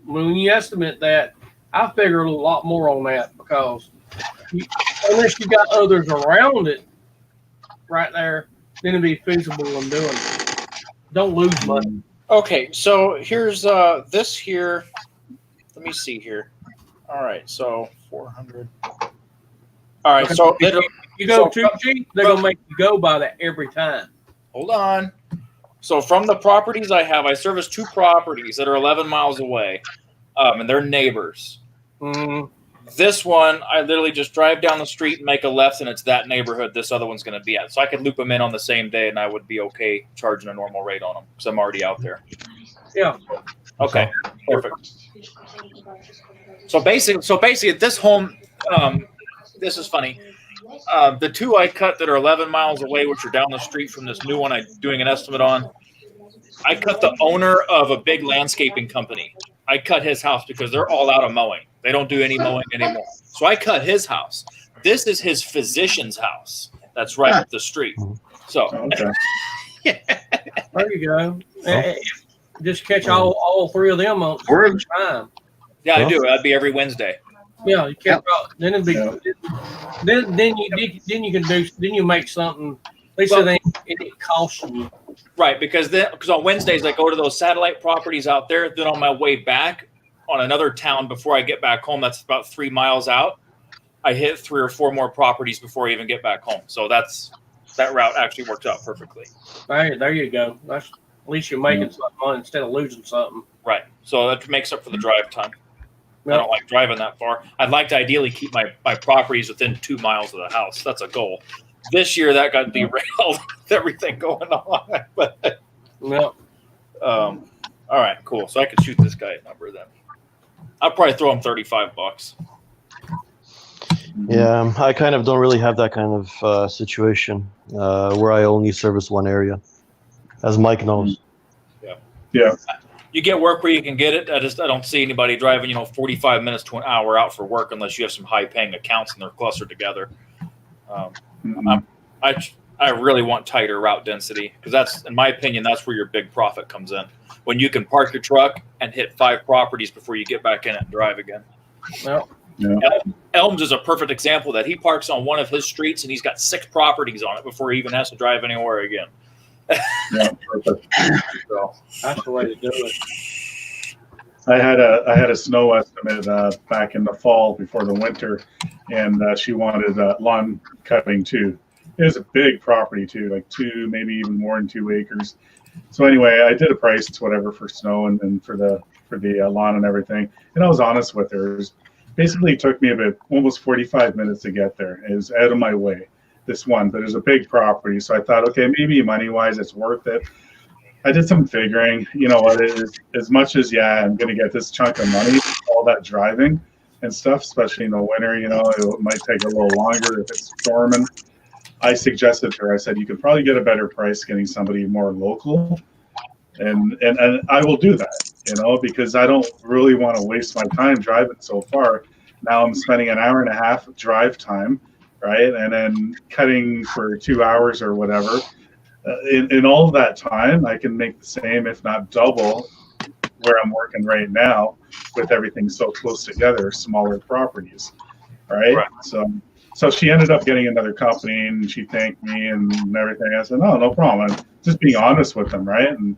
when you estimate that, I figure a lot more on that because unless you got others around it, right there, it'd be feasible in doing it. Don't lose money. Okay, so here's this here. Let me see here. All right, so 400. All right, so if you go too cheap, they're gonna make you go by that every time. hold on. So from the properties I have, I service 2 properties that are 11 miles away, and they're neighbors. Mm. This one, I literally just drive down the street and make a left, and it's that neighborhood this other one's going to be at. So I could loop them in on the same day, and I would be okay charging a normal rate on them because I'm already out there. Yeah. Okay, perfect. So basically, at this home, this is funny. The 2 I cut that are 11 miles away, which are down the street from this new one I'm doing an estimate on, I cut the owner of a big landscaping company. I cut his house because they're all out of mowing. They don't do any mowing anymore. So I cut his house. This is his physician's house. That's right up the street. So Okay. There you go. Just catch all 3 of them on the time. yeah, I do. That'd be every Wednesday. Yeah, you catch all, then it'd be then you make something. At least it ain't costing you. Right, because on Wednesdays I go to those satellite properties out there. Then on my way back on another town before I get back home, that's about 3 miles out. I hit 3 or 4 more properties before I even get back home. So that route actually works out perfectly. There you go. That's at least you're making something money instead of losing something. Right, so that makes up for the drive time. I don't like driving that far. I'd like to ideally keep my properties within 2 miles of the house. That's a goal. This year that got derailed with everything going on. But all right, cool. So I could shoot this guy a number then. I'll probably throw him $35. Yeah, I kind of don't really have that kind of situation where I only service one area, as Mike knows. Yeah. You get work where you can get it. I don't see anybody driving 45 minutes to an hour out for work unless you have some high paying accounts and they're clustered together. I really want tighter route density because that's, in my opinion, that's where your big profit comes in. When you can park your truck and hit 5 properties before you get back in it and drive again. Well, Elms is a perfect example of that. He parks on one of his streets and he's got 6 properties on it before he even has to drive anywhere again. Yeah, perfect. so that's the way to do it. I had a snow estimate back in the fall before the winter, and she wanted lawn cutting too. It was a big property too, like 2, maybe even more than 2 acres. So anyway, I did a price whatever for snow and for the lawn and everything, and I was honest with her. Basically, it took me about almost 45 minutes to get there. It was out of my way, this one, but it was a big property, so I thought, okay, maybe money wise, it's worth it. I did some figuring, you know what, it is as much as, I'm going to get this chunk of money, all that driving and stuff, especially in the winter, it might take a little longer if it's storming. I suggested to her, I said, you could probably get a better price getting somebody more local. And I will do that, because I don't really want to waste my time driving so far. Now I'm spending an hour and a half of drive time, right? And then cutting for 2 hours or whatever. In all of that time, I can make the same, if not double, where I'm working right now with everything so close together, smaller properties, right? So she ended up getting another company, and she thanked me and everything. I said, no problem. I'm just being honest with them, right? And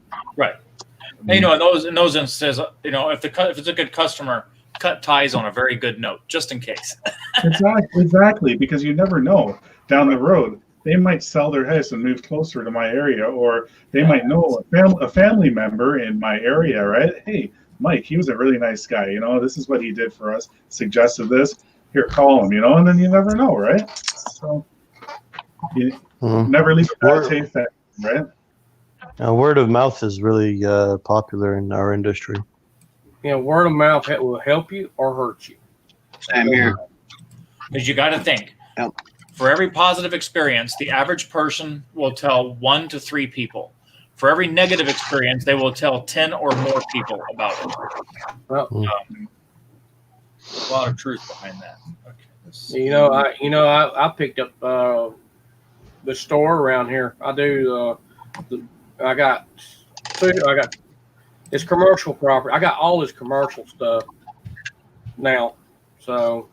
in those instances, if it's a good customer, cut ties on a very good note, just in case. Exactly, because you never know down the road. They might sell their house and move closer to my area, or they might know a family member in my area, right? Hey, Mike, he was a really nice guy. This is what he did for us, suggested this. Here, call him, and then you never know, right? So you never leave a bad taste, right? Word of mouth is really popular in our industry. Word of mouth will help you or hurt you. Same here. Because you got to think. For every positive experience, the average person will tell 1 to 3 people. For every negative experience, they will tell 10 or more people about it. Well, a lot of truth behind that. Okay, I picked up the store around here. I do. I got it's commercial property. I got all this commercial stuff now. So,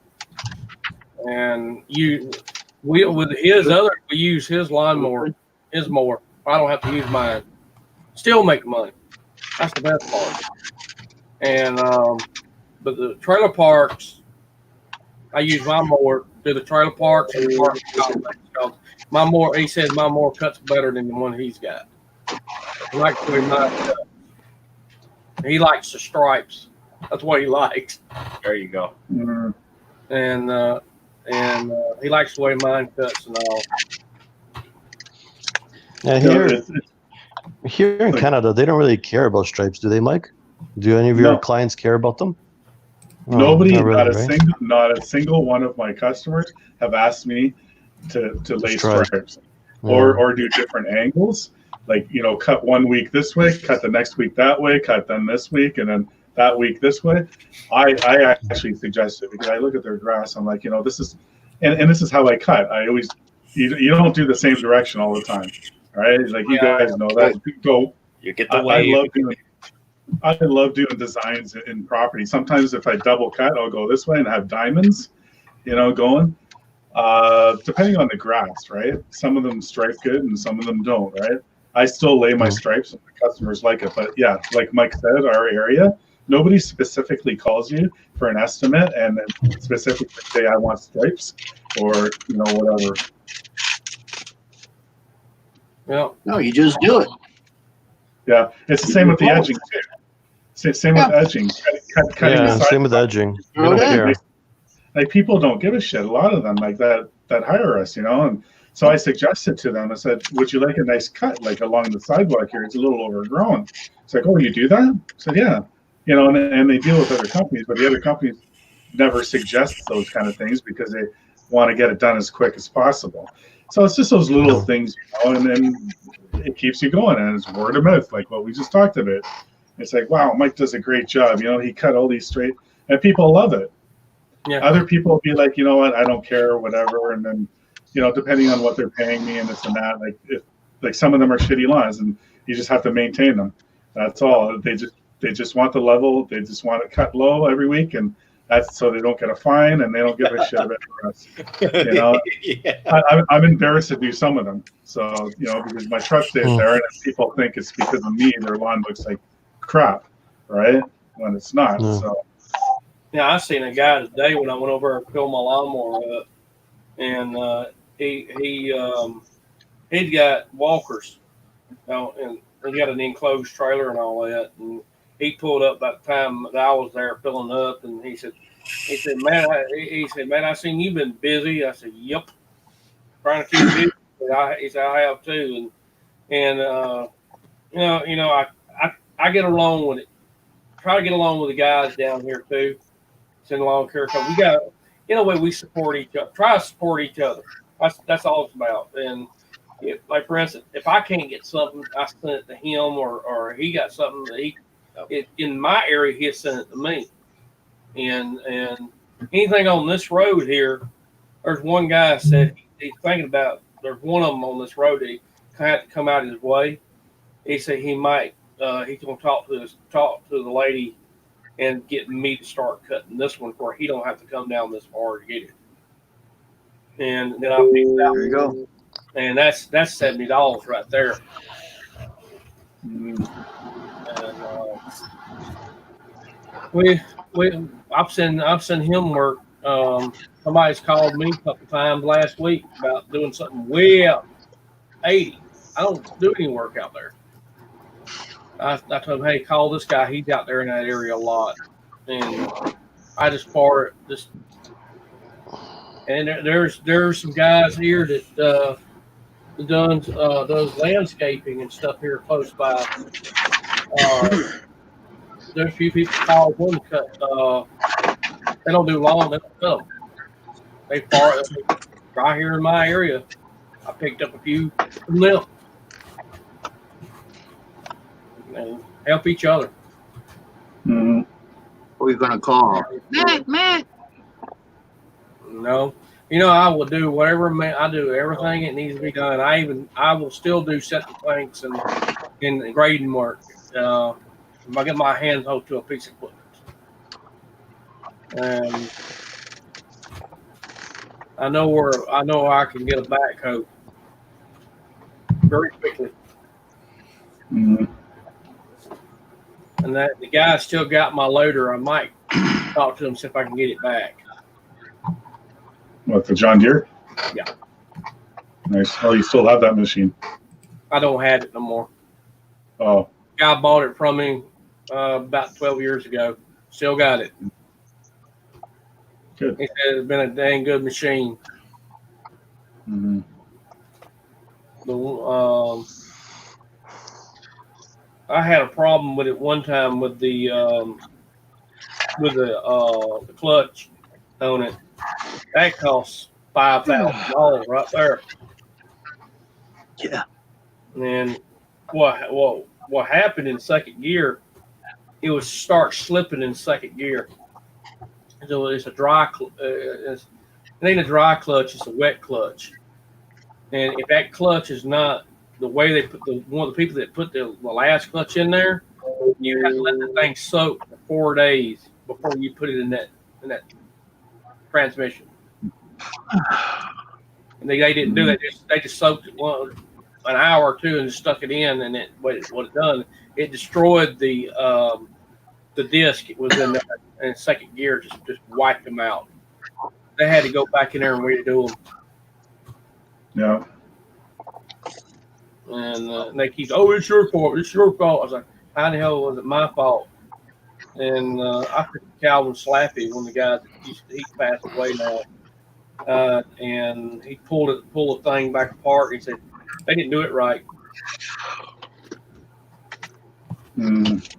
and we use his lawnmower his mower. I don't have to use mine. Still make money. That's the best part. And but the trailer parks, I use my mower to the trailer parks and the park complex. My mower, he says my mower cuts better than the one he's got. I like the way mine cuts. He likes the stripes. That's what he likes. There you go. Mm. And he likes the way mine cuts and all. Yeah, here in Canada, they don't really care about stripes, do they, Mike? Do any of your No. clients care about them? No, Nobody, not really, right? not a single one of my customers have asked me to lay Stripe. stripes Yeah. or do different angles. Like, cut 1 week this way, cut the next week that way, cut them this week, and then that week this way. I actually suggest it because I look at their grass. I'm like, this is, and this is how I cut. I always, you don't do the same direction all the time, right? Like you guys know that. Go. You get the way. I love doing designs in property. Sometimes if I double cut, I'll go this way and have diamonds, going. Depending on the grass, right? Some of them stripe good and some of them don't, right? I still lay my stripes and the customers like it. But yeah, like Mike said, our area, nobody specifically calls you for an estimate and then specifically say I want stripes or whatever. Yeah. No, you just do it. Yeah, it's the same with the edging too. Same with edging, cutting the Yeah, side. same with edging. They Oh, don't yeah. care. Like people don't give a shit. A lot of them like that hire us, and so I suggested to them. I said, "Would you like a nice cut, like along the sidewalk here? It's a little overgrown." It's like, "Oh, you do that?" I said, "Yeah." And they deal with other companies, but the other companies never suggest those kind of things because they want to get it done as quick as possible. So it's just those little things, and then it keeps you going, and it's word of mouth, like what we just talked about. It's like, wow, Mike does a great job. He cut all these straight, and people love it. Yeah. Other people will be like, you know what, I don't care, or whatever. And then, depending on what they're paying me and this and that, like some of them are shitty lawns, and you just have to maintain them. That's all. They just want the level. They just want it cut low every week, and that's so they don't get a fine and they don't give a shit about the rest. Yeah. I'm embarrassed to do some of them. So because my truck stays there, and if people think it's because of me, their lawn looks like crap, right? When it's not. So. Yeah, I seen a guy today when I went over and filled my lawnmower up, and he'd got walkers, and he got an enclosed trailer and all that, and he pulled up by the time that I was there filling up, and he said, man, I seen you've been busy. I said, yep, trying to keep busy. He said, I have too, and I get along with it. Try to get along with the guys down here too. In lawn care company, we got, we support each other. Try to support each other. That's all it's about. And like for instance, if I can't get something, I send it to him, or he got something that in my area, he sent it to me. And anything on this road here, there's one guy said he's thinking about. There's one of them on this road that he had to come out his way. He said he might. He's gonna talk to the lady and getting me to start cutting this one where he don't have to come down this far to get it. And then I picked it out. There you go. And that's $70 right there. Mm. And I've seen him work. Somebody's called me a couple times last week about doing something way out 80. I don't do any work out there. I told him, hey, call this guy. He's out there in that area a lot. And I just part just. And there's some guys here that does landscaping and stuff here close by. There's a few people call them cut. They don't do lawn. They don't cut them. They part right here in my area. I picked up a few from them. And help each other. Mm-hmm. Who are you gonna call? Matt. No, I will do whatever. I do everything that needs to be done. I will still do septic tanks and grading work. If I get my hands hold to a piece of equipment, and I know where I can get a backhoe. very quickly. Mm. And that the guy still got my loader. I might talk to him, see if I can get it back. What, the John Deere? Yeah. Nice. Oh, you still have that machine? I don't have it no more. Oh, Guy bought it from me about 12 years ago. Still got it. good. He said it's been a dang good machine. Mm-hmm. I had a problem with it one time with the clutch on it. That costs $5,000 right there. Yeah. And what happened in second gear? It would start slipping in second gear. So it's a dry. It ain't a dry clutch. It's a wet clutch. And if that clutch is not the way they put one of the people that put the last clutch in there, you have to let the thing soak for 4 days before you put it in that transmission. And they didn't do that. They just soaked it an hour or two and just stuck it in, and what it done, it destroyed the disc. It was in there, and second gear just wiped them out. They had to go back in there and redo them. Yeah. And they keep, oh, it's your fault. It's your fault. I was like, how the hell was it my fault? And I took Calvin Slappy, one of the guys he's passed away now, and he pulled the thing back apart. And he said they didn't do it right. Mm.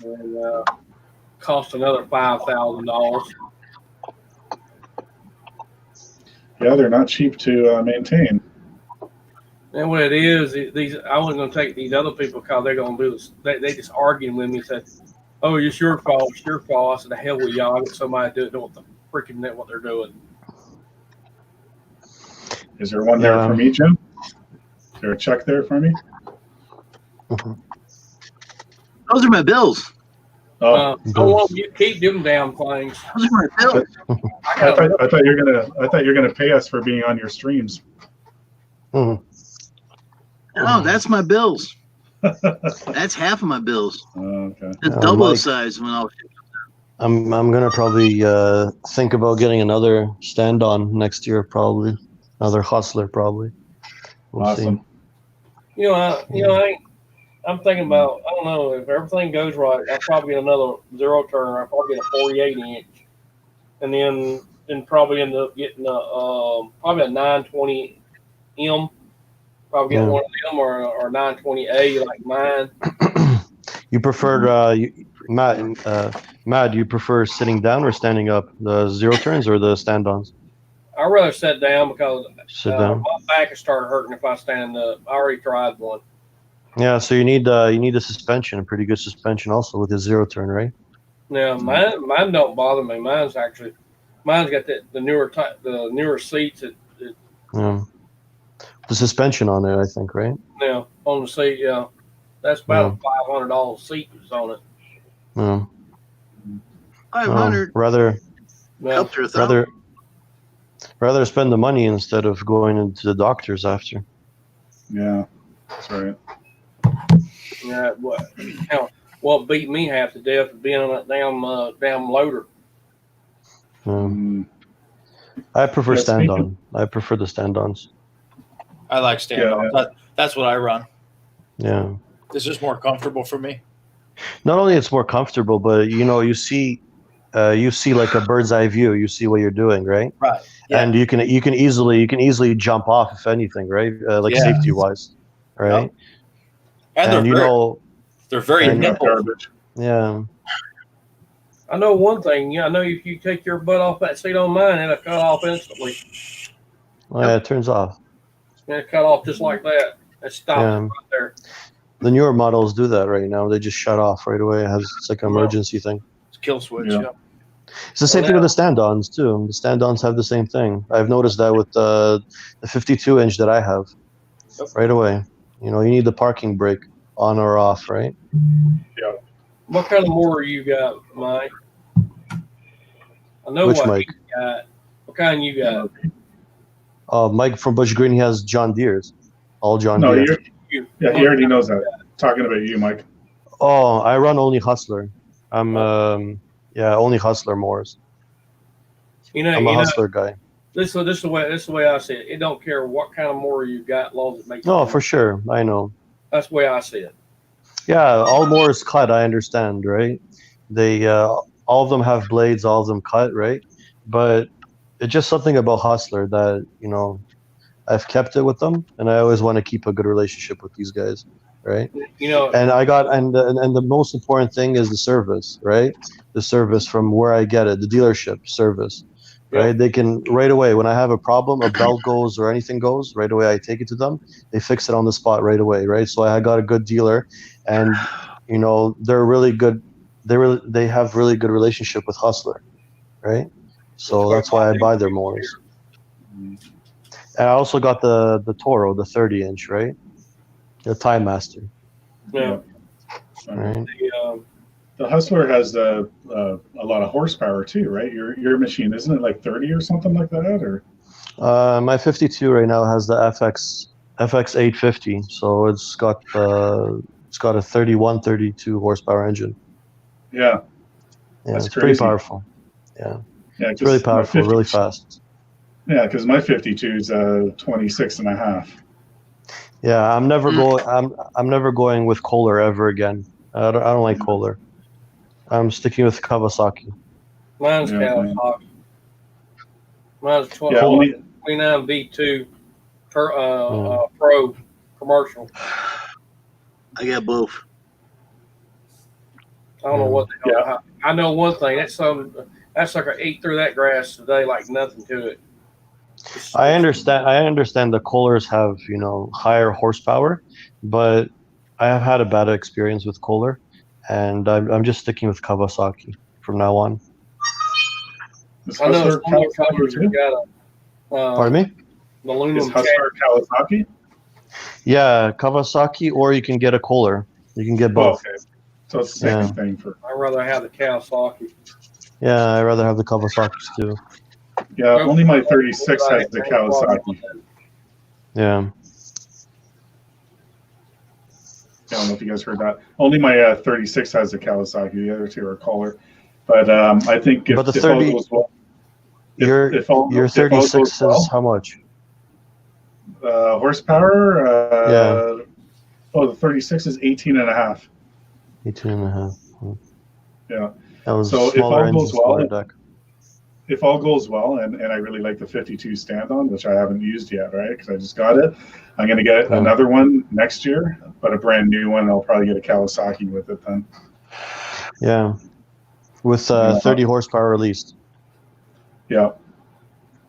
And cost another $5,000. Yeah, they're not cheap to maintain. And what it is, I wasn't going to take these other people because they're going to do this. They just arguing with me. Said, "Oh, it's your fault. It's your fault." I said, "The hell with y'all. I get somebody to do it. Know what the freaking know what they're doing." Is there one there for me, Jim? Is there a check there for me? Those are my bills. Oh, I want you keep them damn things. Those are my bills. I thought you're gonna pay us for being on your streams. Mhm. No, that's my bills. That's half of my bills. Okay. It's double the Mike, size when I'll. I'm gonna probably think about getting another stand-on next year, probably another hustler, probably. We'll Awesome. see. I'm thinking about. I don't know if everything goes right. I'll probably get another zero turn. I'll probably get a 48 inch, and then probably end up getting probably a 920 M. Probably get one of them or 920A like mine. You prefer Matt, you prefer sitting down or standing up? The zero turns or the stand-ons? I'd rather sit down because Sit down. my back has started hurting if I stand up. I already tried one. Yeah, so you need a suspension, a pretty good suspension, also with the zero turn, right? Now mine don't bother me. Mine's got the newer seats. Yeah. The suspension on it, I think, right? Now on the seat, yeah, that's about $500 seat was on it. Yeah. 500. Rather Helped her thumb. rather spend the money instead of going into the doctors after. Yeah, that's right. Yeah, what beat me half to death is being on that damn loader. I prefer Yeah, stand-on. I prefer the stand-ons. I like stand-on. That's what I run. Yeah. It's just more comfortable for me. Not only it's more comfortable, but you see like a bird's eye view. You see what you're doing, right? Right. Yeah. And you can easily jump off if anything, right? Like safety wise, right? Yep. And they're very nimble. Yeah. I know one thing. I know if you take your butt off that seat on mine, it'll cut off instantly. Oh, yeah, it turns off. It'll cut off just like that. It stops right there. The newer models do that right now. They just shut off right away. It's like an emergency thing. It's kill switch. Yeah. Yeah. It's the same thing with the stand-ons too. The stand-ons have the same thing. I've noticed that with the 52-inch that I have. Right away. You need the parking brake on or off, right? Yeah. What kind of motor you got, Mike? I know Which what Mike? you got. What kind you got? Mike from Bush Green, he has John Deere's, all John No, Deere. You, yeah, he already knows that. Talking about you, Mike. Oh, I run only Hustler. I'm only Hustler mowers. you know, I'm a Hustler guy. this is the way I see it. It don't care what kind of mower you got, as long as it makes. No, for sure. I know. That's the way I see it. Yeah, all mowers cut. I understand, right? They all of them have blades. All of them cut, right? But it's just something about Hustler that I've kept it with them, and I always want to keep a good relationship with these guys, right? You know, And I got and the most important thing is the service, right? The service from where I get it, the dealership service, right? Yep. They can right away when I have a problem, a belt goes or anything goes, right away I take it to them. They fix it on the spot right away, right? So I got a good dealer, and they're really good. They have really good relationship with Hustler, right? So that's why I buy their mowers. And I also got the Toro, the 30-inch, right? The Time Master. yeah. Right. The Hustler has a lot of horsepower too, right? Your machine, isn't it like 30 or something like that? Or My 52 right now has the FX 850, so it's got a 31, 32 horsepower engine. yeah, Yeah, That's it's pretty crazy. powerful. Yeah, yeah, it's really powerful, really fast. Yeah, because my 52 is 26 and a half. Yeah, I'm never going. I'm never going with Kohler ever again. I don't like Kohler. I'm sticking with Kawasaki. Mine's Yeah, Kawasaki. Mine's Yeah, only 29 V2 Pro commercial. I got both. I don't know what the hell. I know one thing. That sucker ate through that grass today like nothing to it. I understand the Kohlers have higher horsepower, but I have had a bad experience with Kohler, and I'm just sticking with Kawasaki from now on. is I know Hustler some other Kawasaki companies too? have got a Pardon me? Is aluminum Hustler Kawasaki? Yeah, Kawasaki, or you can get a Kohler. You can get Oh, both. okay. So it's the same thing for. I'd rather have the Kawasaki. Yeah, I'd rather have the Kawasaki's too. Yeah, only my 36 has the Kawasaki. Yeah. I don't know if you guys heard that. Only my 36 has the Kawasaki. The other two are Kohler. But I think if, But the if all 30 goes well, Your if all 36 goes is well, how much? horsepower. Yeah. Oh, the 36 is 18 and a half. 18 and a half. Yeah. That was So if smaller all engine, goes well, smaller deck. If all goes well, and I really like the 52 stand-on, which I haven't used yet, right? Because I just got it. I'm going to get another one next year, but a brand new one. I'll probably get a Kawasaki with it then. Yeah. With 30 horsepower at least. Yeah.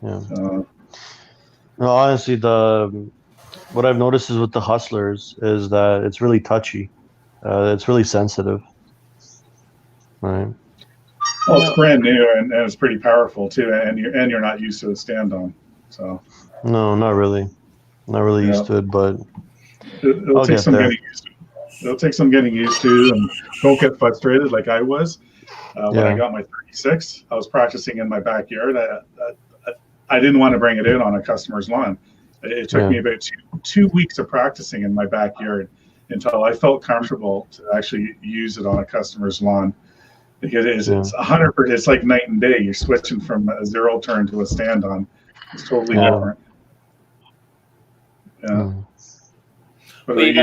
Yeah. No, honestly, what I've noticed is with the Hustlers is that it's really touchy. It's really sensitive. Right. Well, it's brand new and it's pretty powerful too, and you're not used to the stand-on, so. No, not really. Not really used to it, but It'll I'll take get some there. getting used to. It'll take some getting used to, and don't get frustrated like I was when I got my 36. I was practicing in my backyard. I didn't want to bring it in on a customer's lawn. It took me about two weeks of practicing in my backyard until I felt comfortable to actually use it on a customer's lawn. Because it's 100%. It's like night and day. You're switching from a zero turn to a stand-on. It's totally different. Yeah. But you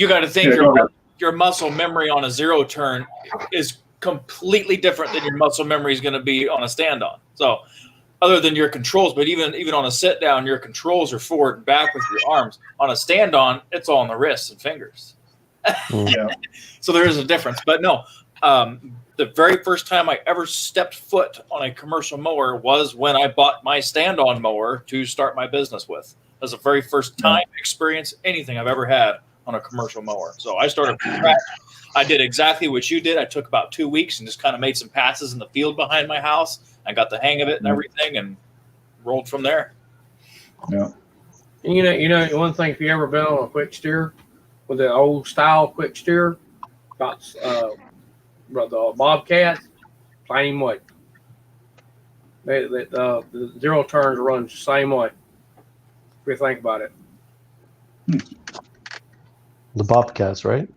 got to think your muscle memory on a zero turn is completely different than your muscle memory is going to be on a stand-on. So, other than your controls, but even on a sit down, your controls are forward and back with your arms. On a stand-on, it's all on the wrists and fingers. Yeah. So there is a difference. But no, the very first time I ever stepped foot on a commercial mower was when I bought my stand-on mower to start my business with. That was the very first time experience anything I've ever had on a commercial mower. So I started from scratch. I did exactly what you did. I took about 2 weeks and just kind of made some passes in the field behind my house. I got the hang of it and everything and rolled from there. Yeah. And you know, one thing, if you ever been on a quick steer with the old style quick steer, got the Bobcat, same way. The zero turns run the same way. If you think about it. The Bobcats, right?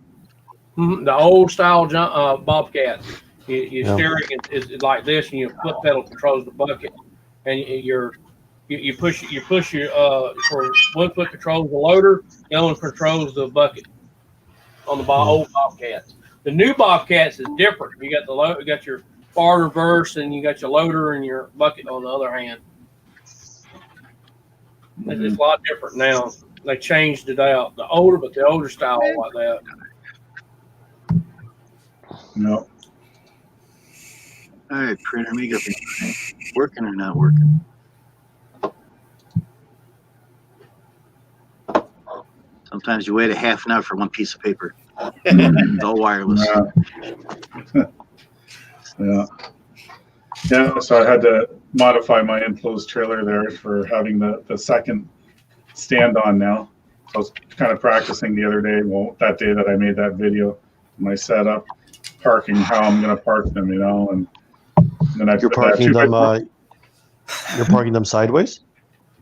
The old style Bobcat. You Yeah. steering is like this, and your foot pedal controls the bucket, and you push your for one foot controls the loader, the other one controls the bucket on the old Bobcats. The new Bobcats is different. You got you got your bar reverse, and you got your loader and your bucket on the other hand. It's a lot different now. They changed it out. The older style like that. No. All right, printer, make up working or not working. Sometimes you wait a half an hour for one piece of paper. It's all wireless. Yeah. Yeah. So I had to modify my enclosed trailer there for having the second stand on now. So I was kind of practicing the other day. Well, that day that I made that video, my setup, parking, how I'm going to park them, and then You're parking them. You're parking them sideways.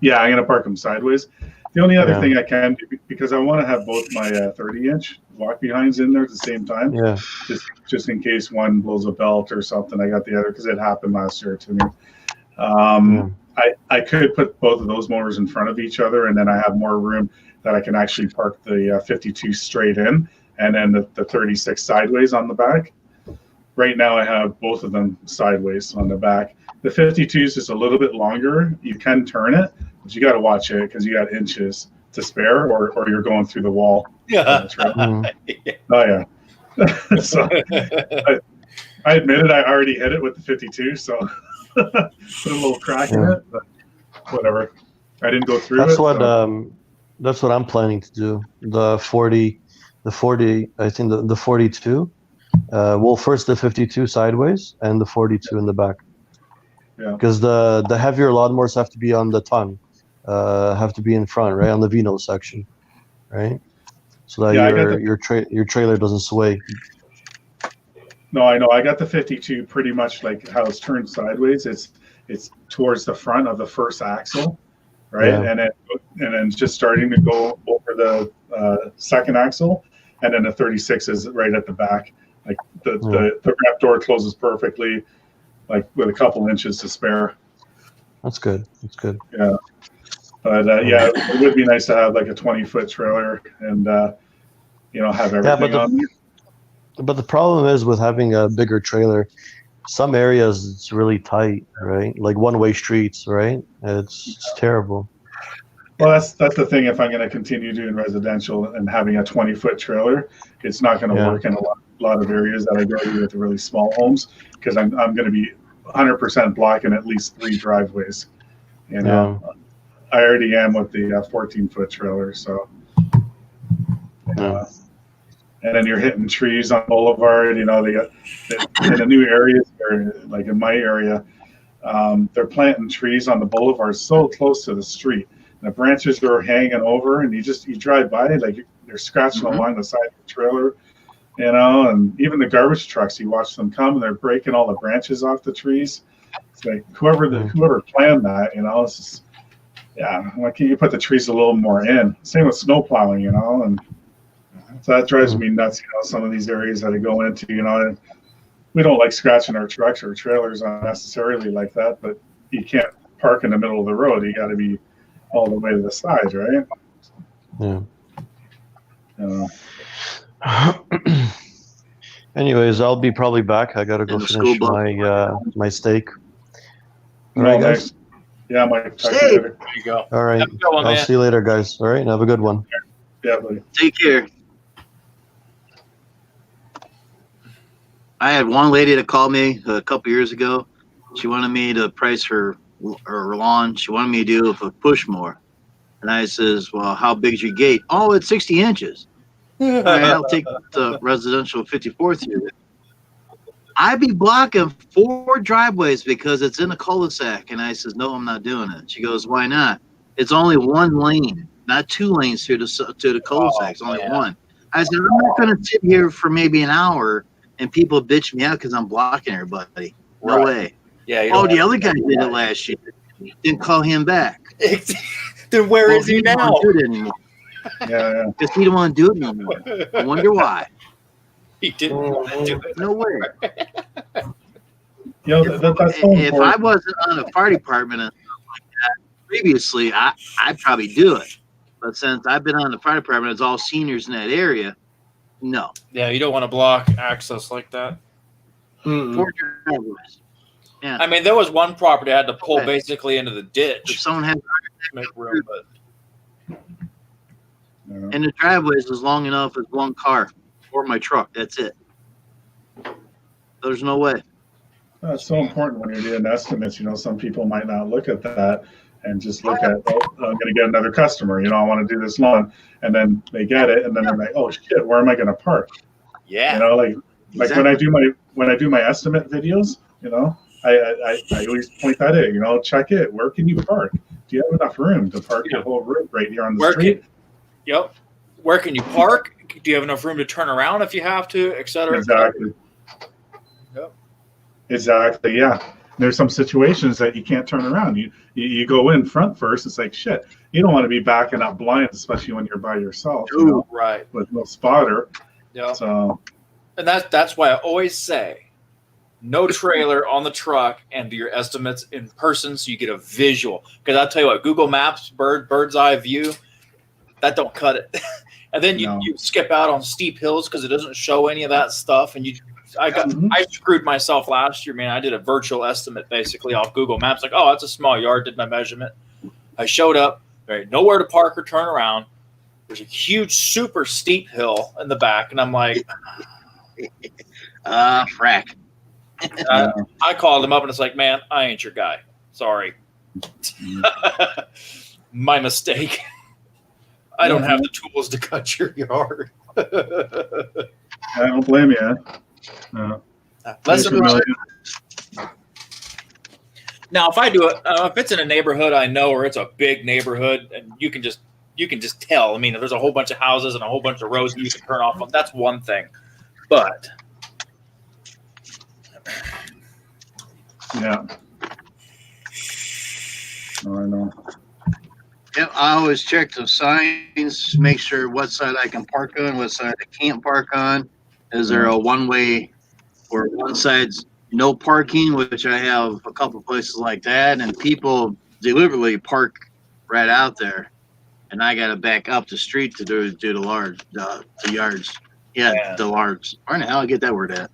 Yeah, I'm going to park them sideways. The only other thing I can do, because I want to have both my 30-inch walk behinds in there at the same time. Yeah. Just in case one blows a belt or something, I got the other because it happened last year to me. I could put both of those motors in front of each other, and then I have more room that I can actually park the 52 straight in, and then the 36 sideways on the back. Right now I have both of them sideways on the back. The 52 is just a little bit longer. You can turn it, but you got to watch it because you got inches to spare, or you're going through the wall. Yeah. Oh yeah. So I admit it. I already hit it with the 52, so put a little crack in it, but whatever. I didn't go through That's it. what that's what I'm planning to do. The 40, I think the 42. Well, first the 52 sideways and the 42 in the back. Yeah. Because the heavier lawnmowers have to be on the tongue, have to be in front, right, on the Vino section, right, so that your trailer doesn't sway. No, I know. I got the 52 pretty much like how it's turned sideways. It's towards the front of the first axle, right, and then just starting to go over the second axle, and then the 36 is right at the back. Like the wrap door closes perfectly, like with a couple inches to spare. That's good. That's good. Yeah. But it would be nice to have like a 20-foot trailer and have everything on there. But the problem is with having a bigger trailer, some areas it's really tight, right? Like one-way streets, right? It's terrible. Well, that's the thing. If I'm going to continue doing residential and having a 20-foot trailer, it's not going to work in a lot of areas that I go to with really small homes, because I'm going to be 100% blocking at least 3 driveways. I already am with the 14-foot trailer, so. And then you're hitting trees on Boulevard. They got in the new areas, or like in my area, they're planting trees on the Boulevard so close to the street. And the branches are hanging over, and you drive by, like they're scratching along the side of the trailer, and even the garbage trucks, you watch them come and they're breaking all the branches off the trees. It's like whoever planned that, it's just, why can't you put the trees a little more in? Same with snow plowing, and so that drives me nuts. Some of these areas that I go into, and we don't like scratching our trucks or trailers unnecessarily like that, but you can't park in the middle of the road. You got to be all the way to the sides, right? Yeah. Anyways, I'll be probably back. I gotta go finish my steak. All right, guys. Yeah, Mike. There you go. All right. I'll see you later, guys. All right. Have a good one. Yeah, buddy. Take care. I had one lady that called me a couple years ago. She wanted me to price her lawn. She wanted me to do it with a push mower. And I says, well, how big is your gate? Oh, it's 60 inches. All right, I'll take the residential 54th here. I'd be blocking 4 driveways because it's in a cul-de-sac. And I says, no, I'm not doing it. She goes, why not? It's only 1 lane, not 2 lanes to the cul-de-sac. It's only 1. I said, I'm not going to sit here for maybe an hour and people bitch me out because I'm blocking everybody. No way. Yeah. You Oh, don't the other guy did it last year. Didn't call him back. Then where is he don't now? wanna do it anymore. Yeah, Because he don't want to do it anymore. I wonder why. He didn't want to do it. No way. That's so If I important. wasn't on the fire department and stuff like that, previously, I'd probably do it. But since I've been on the fire department, it's all seniors in that area. No. Yeah, you don't want to block access like that. Four driveways. I mean, there was one property I had to pull Okay. basically into the If ditch someone has, to make room, but Yeah. and the driveways is long enough as one car or my truck. That's it. There's no way. It's so important when you're doing estimates. Some people might not look at that and just look at, oh, I'm going to get another customer. I want to do this lawn, and then they get it, and then they're like, oh shit, where am I going to park? yeah. Like when I do my estimate videos, I always point that in. Check it. Where can you park? Do you have enough room to park your whole route right here on the street? Yep. Where can you park? Do you have enough room to turn around if you have to, et cetera? Exactly. Yep. Exactly. Yeah. There's some situations that you can't turn around. You go in front first. It's like shit. You don't want to be backing up blind, especially when you're by yourself, Right. with no spotter. Yeah. So And that's why I always say no trailer on the truck and do your estimates in person so you get a visual. Because I'll tell you what, Google Maps, bird's eye view, that don't cut it. And then you skip out on steep hills because it doesn't show any of that stuff. And I screwed myself last year, man. I did a virtual estimate basically off Google Maps. Like, oh, that's a small yard. Did my measurement. I showed up. There ain't nowhere to park or turn around. There's a huge, super steep hill in the back. And I'm like, Frack. I called him up and it's like, man, I ain't your guy. Sorry. My mistake. I don't have the tools to cut your yard. I don't blame you. Now, if I do it, if it's in a neighborhood I know, or it's a big neighborhood, and you can just tell. I mean, if there's a whole bunch of houses and a whole bunch of roads that you can turn off on, that's one thing. But Yeah. Oh, I know. Yep, I always check the signs, make sure what side I can park on, what side I can't park on. Is there a one-way or one side's no parking, which I have a couple places like that, and people deliberately park right out there, and I got to back up the street to do the yards. Yeah, the large. Where the hell I get that word at?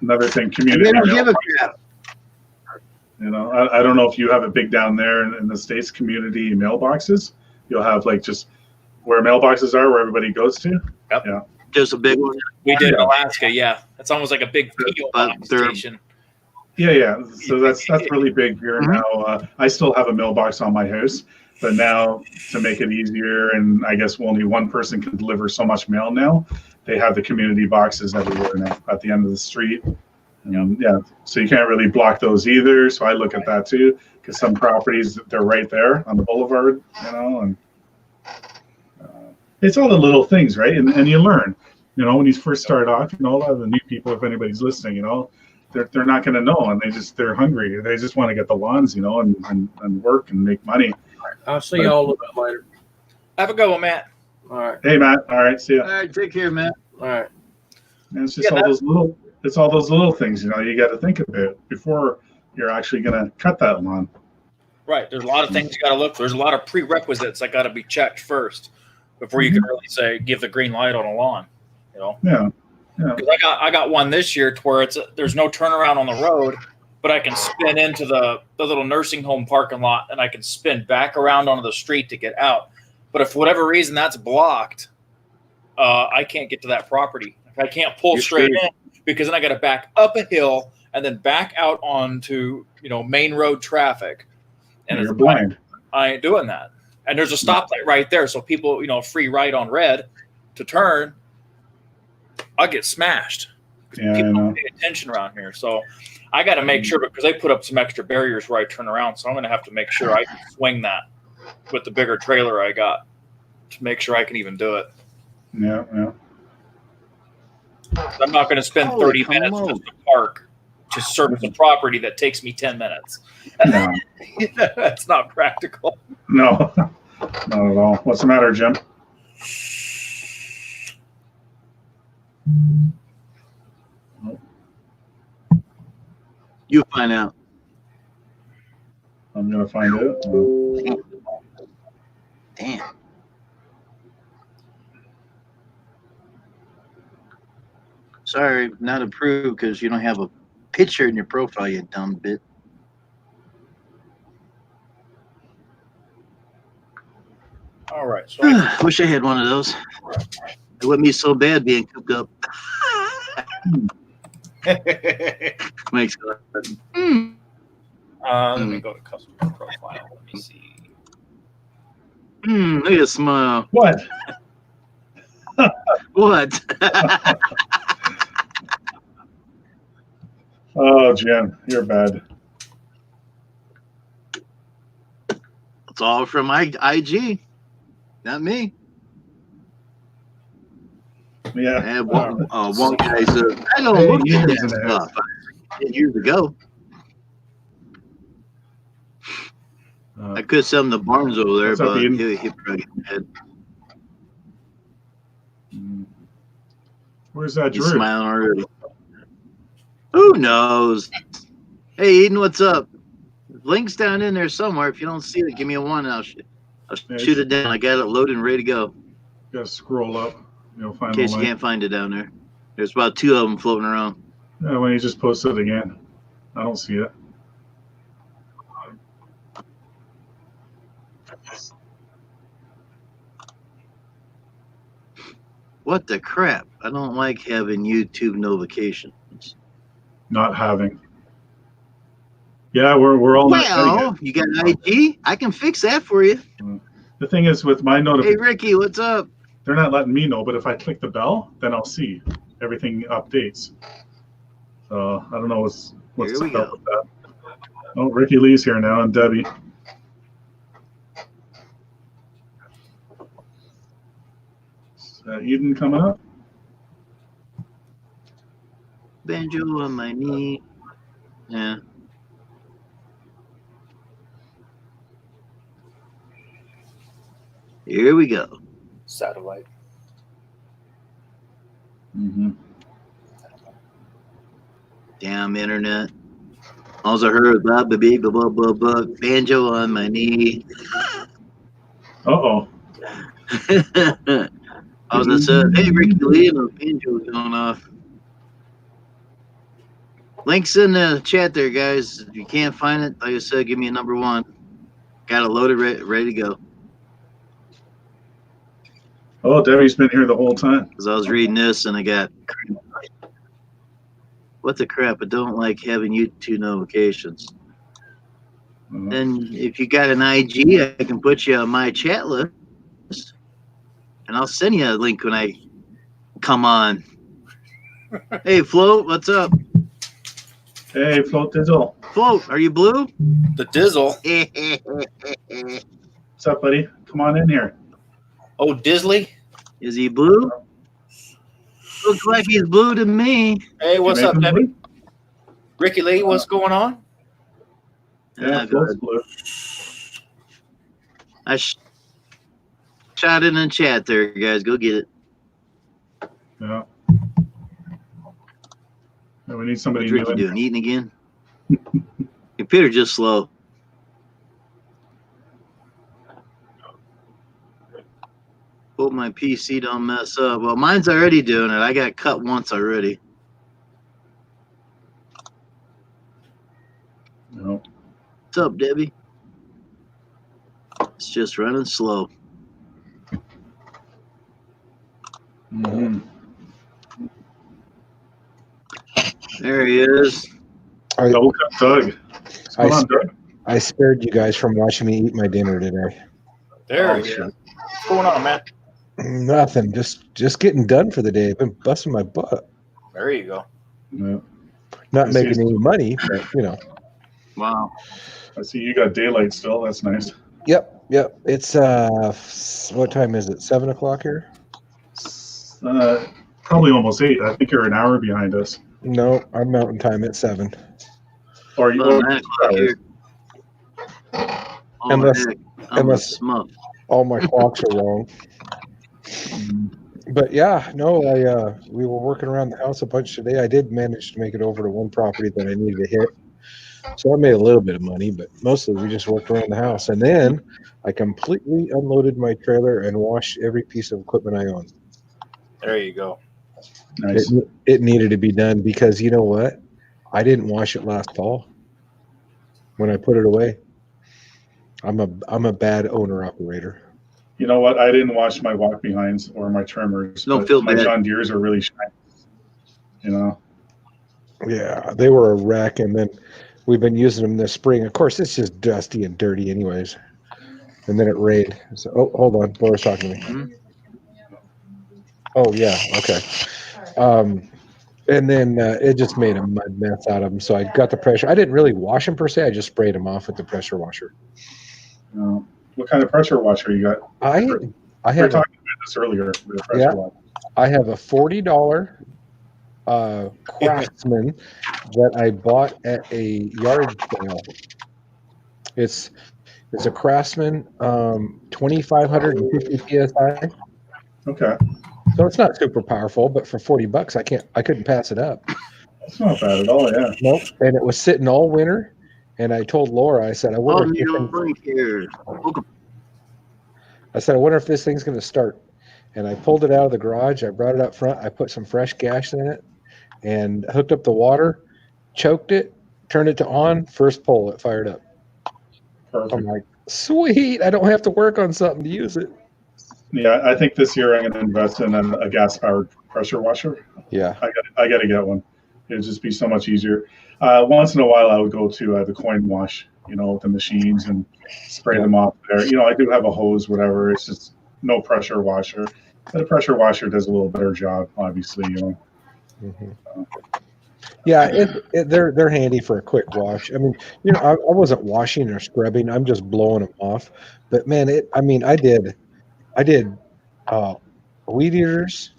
Another thing, They community. don't give a crap. I don't know if you have it big down there in the States, community mailboxes. You'll have like just where mailboxes are, where everybody goes to. Yep. Yeah. Just a big one. we did in Alaska, yeah. It's almost like a big PO But box they're- station. Yeah. So that's really big here now. I still have a mailbox on my house, but now to make it easier, and I guess only one person can deliver so much mail now. They have the community boxes everywhere now at the end of the street. And so you can't really block those either. So I look at that too, because some properties they're right there on the boulevard, and it's all the little things, right? And you learn, when you first start off, a lot of the new people, if anybody's listening, they're not going to know, and they're hungry. They just want to get the lawns, and work and make money. I'll see you all a little bit later. Have a good one, Matt. All right. Hey, Matt. All right. See ya. All right, take care, man. All right. And it's just all those little things, you got to think about before you're actually going to cut that lawn. Right. There's a lot of things you got to look for. There's a lot of prerequisites that got to be checked first before you can really give the green light on a lawn. Yeah. 'Cause I got one this year to where there's no turnaround on the road, but I can spin into the little nursing home parking lot, and I can spin back around onto the street to get out. But if for whatever reason that's blocked, I can't get to that property. I can't pull straight in because then I got to back up a hill and then back out onto main road traffic. And You're blind. I ain't doing that. And there's a stoplight right there, so people free right on red to turn. I'll get smashed. Yeah, People I know. don't pay attention around here, so I got to make sure because they put up some extra barriers where I turn around. So I'm going to have to make sure I can swing that with the bigger trailer I got to make sure I can even do it. Yeah. I'm not going to spend Holy 30 minutes come just to park to service a property that takes me 10 minutes. No, That's not practical. no, not at all. What's the matter, Jim? You find out. I'm gonna find it. Damn. Sorry, not approved because you don't have a picture in your profile, you dumb bit. All right. So I, Wish I had one of those. It wouldn't be so bad being cooped up. Makes sense. let me go to customer profile. Let me see. Look at that smile. What? What? Oh, Jim, you're bad. It's all from IG. Not me. I Yeah. had one guy said, I don't Hey, look at years that and a half. stuff. 10 years ago. I could send him to Barnes over there, What's up, but Ian? he probably had. Where's that He's Drew? smiling already. Who knows? Hey, Eden, what's up? Link's down in there somewhere. If you don't see it, give me a one. I'll shoot it down. I got it loaded and ready to go. Gotta scroll up. You'll In find case the you link. can't find it down there. There's about 2 of them floating around. Yeah, when you just post it again. I don't see it. What the crap? I don't like having YouTube notifications. Not having. Yeah, we're all not getting Well, you got an IG? I can fix that for you. it. The thing is with my Hey, notifications, Ricky, what's up? they're not letting me know, but if I click the bell, then I'll see everything updates. So I don't know what's Here we up go. with that. Oh, Ricky Lee's here now and Debbie. Is Eden coming up? Banjo on my knee. Yeah. Here we go. Satellite. Mm-hmm. Damn internet. All I heard blah blah blah blah blah blah. Banjo on my knee. Uh-oh. I was gonna say, hey Ricky Lee, and the banjo going off. Links in the chat there, guys. If you can't find it, like I said, give me a number 1. Got it loaded, ready to go. Oh, Debbie's been here the whole time. Because I was reading this and I got, what the crap? I don't like having YouTube notifications. Uh, Then if you got an IG, I can put you on my chat list. And I'll send you a link when I come on. Hey, Float, what's up? Hey, Float Dizzle. Float, are you blue? The Dizzle. What's up, buddy? Come on in here. Oh, Disley. Is he blue? Looks like he's blue to me. Hey, what's You make up, him Debbie? blue? Ricky Lee, what's going on? Yeah, go Float's ahead. blue. I shot it in the chat there, guys. Go get it. Yeah. Yeah, we need somebody What's new Ricky in doing? Eating again? Computer just slow. Hope my PC don't mess up. Well, mine's already doing it. I got cut once already. No. What's up, Debbie? It's just running slow. Mm-hmm. There he is. Double cup Doug. What's going on, Doug? I spared you guys from watching me eat my dinner today. There Oh, he is. yeah. What's going on, man? Nothing. Just getting done for the day. I've been busting my butt. There you go. Yeah. Not I see. making any money, but you know. Wow. I see you got daylight still. That's nice. Yep. It's what time is it? 7 o'clock here? Probably almost 8. I think you're an hour behind us. No, I'm mountain time at 7. Or you About 9 o'clock here. Oh, Unless- heck, I'm a unless- smuff. All my clocks are wrong. But yeah, no, we were working around the house a bunch today. I did manage to make it over to one property that I needed to hit. So I made a little bit of money, but mostly we just worked around the house. And then I completely unloaded my trailer and washed every piece of equipment I own. There you go. nice. It needed to be done because you know what? I didn't wash it last fall when I put it away. I'm a bad owner operator. You know what? I didn't wash my walk behinds or my trimmers. Don't but feel my bad. John Deeres are really shiny. You know. Yeah, they were a wreck, and then we've been using them this spring. Of course, it's just dusty and dirty, anyways. And then it rained. So, oh, hold on, Laura's talking to me. Mhm. Oh yeah, okay. And then it just made a mud mess out of them. So I got the pressure. I didn't really wash them per se. I just sprayed them off with the pressure washer. What kind of pressure washer you got? I We were have a, talking about this earlier. The pressure Yeah. washer. I have a $40 Craftsman that I bought at a yard sale. It's a Craftsman 2550 psi. Okay, So it's not super powerful, but for $40, I couldn't pass it up. that's not bad at all. Yeah. Nope. And it was sitting all winter. And I told Laura, I said, I Oh, wonder if this you thing- don't care. I wonder if this thing's going to start. And I pulled it out of the garage. I brought it up front. I put some fresh gas in it and hooked up the water, choked it, turned it to on. First pull, it fired up. Perfect. I'm like, sweet. I don't have to work on something to use it. Yeah, I think this year I'm going to invest in a gas-powered pressure washer. Yeah. I got to get one. It'd just be so much easier. Once in a while, I would go to the coin wash, with the machines and spray them off there. I do have a hose, whatever. It's just no pressure washer. But a pressure washer does a little better job, obviously. Mhm. Yeah, they're handy for a quick wash. I mean, I wasn't washing or scrubbing. I'm just blowing them off. But man, I did weed eaters,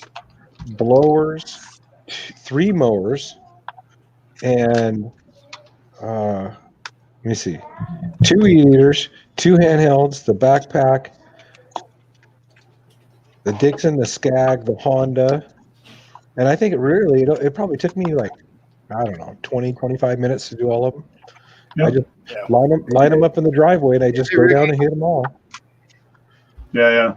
blowers, 3 mowers, and let me see, 2 weed eaters, 2 handhelds, the backpack, the Dixon, the Skag, the Honda. And I think it probably took me like, I don't know, 20, 25 minutes to do all of them. Yeah. I just line them up in the driveway, and I just go down and hit them all. Yeah,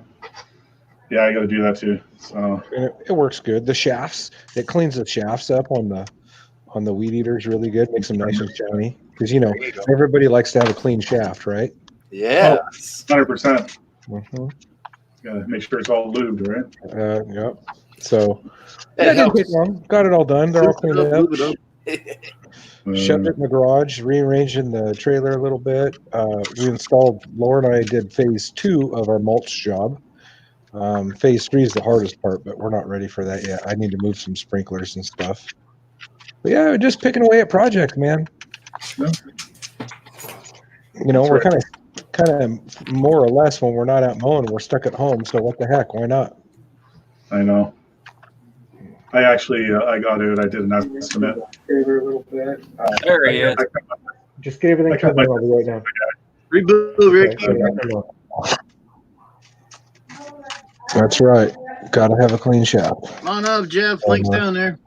I got to do that too. So And it works good. The shafts, it cleans the shafts up on the weed eaters really good, makes them nice and shiny. Because everybody likes to have a clean shaft, right? Yes. 100%. Mm-hmm. Got to make sure it's all lubed, right? Yep. So It didn't helps. take long. Got it all done. They're all cleaned up. Move it up. Shoved it in the garage, rearranging the trailer a little bit. We installed, Laura and I did phase 2 of our mulch job. Phase 3 is the hardest part, but we're not ready for that yet. I need to move some sprinklers and stuff. But yeah, we're just picking away at projects, man. Yeah. We're That's kind of more or less when we're not out mowing, we're stuck at home. So what the heck? Why not? I know. I actually, I got it. I did an estimate. There he is. Just get everything I cut my- right now. Reboot, Ricky. That's right. Got to have a clean shaft. Come on up, Jeff. Link's down there.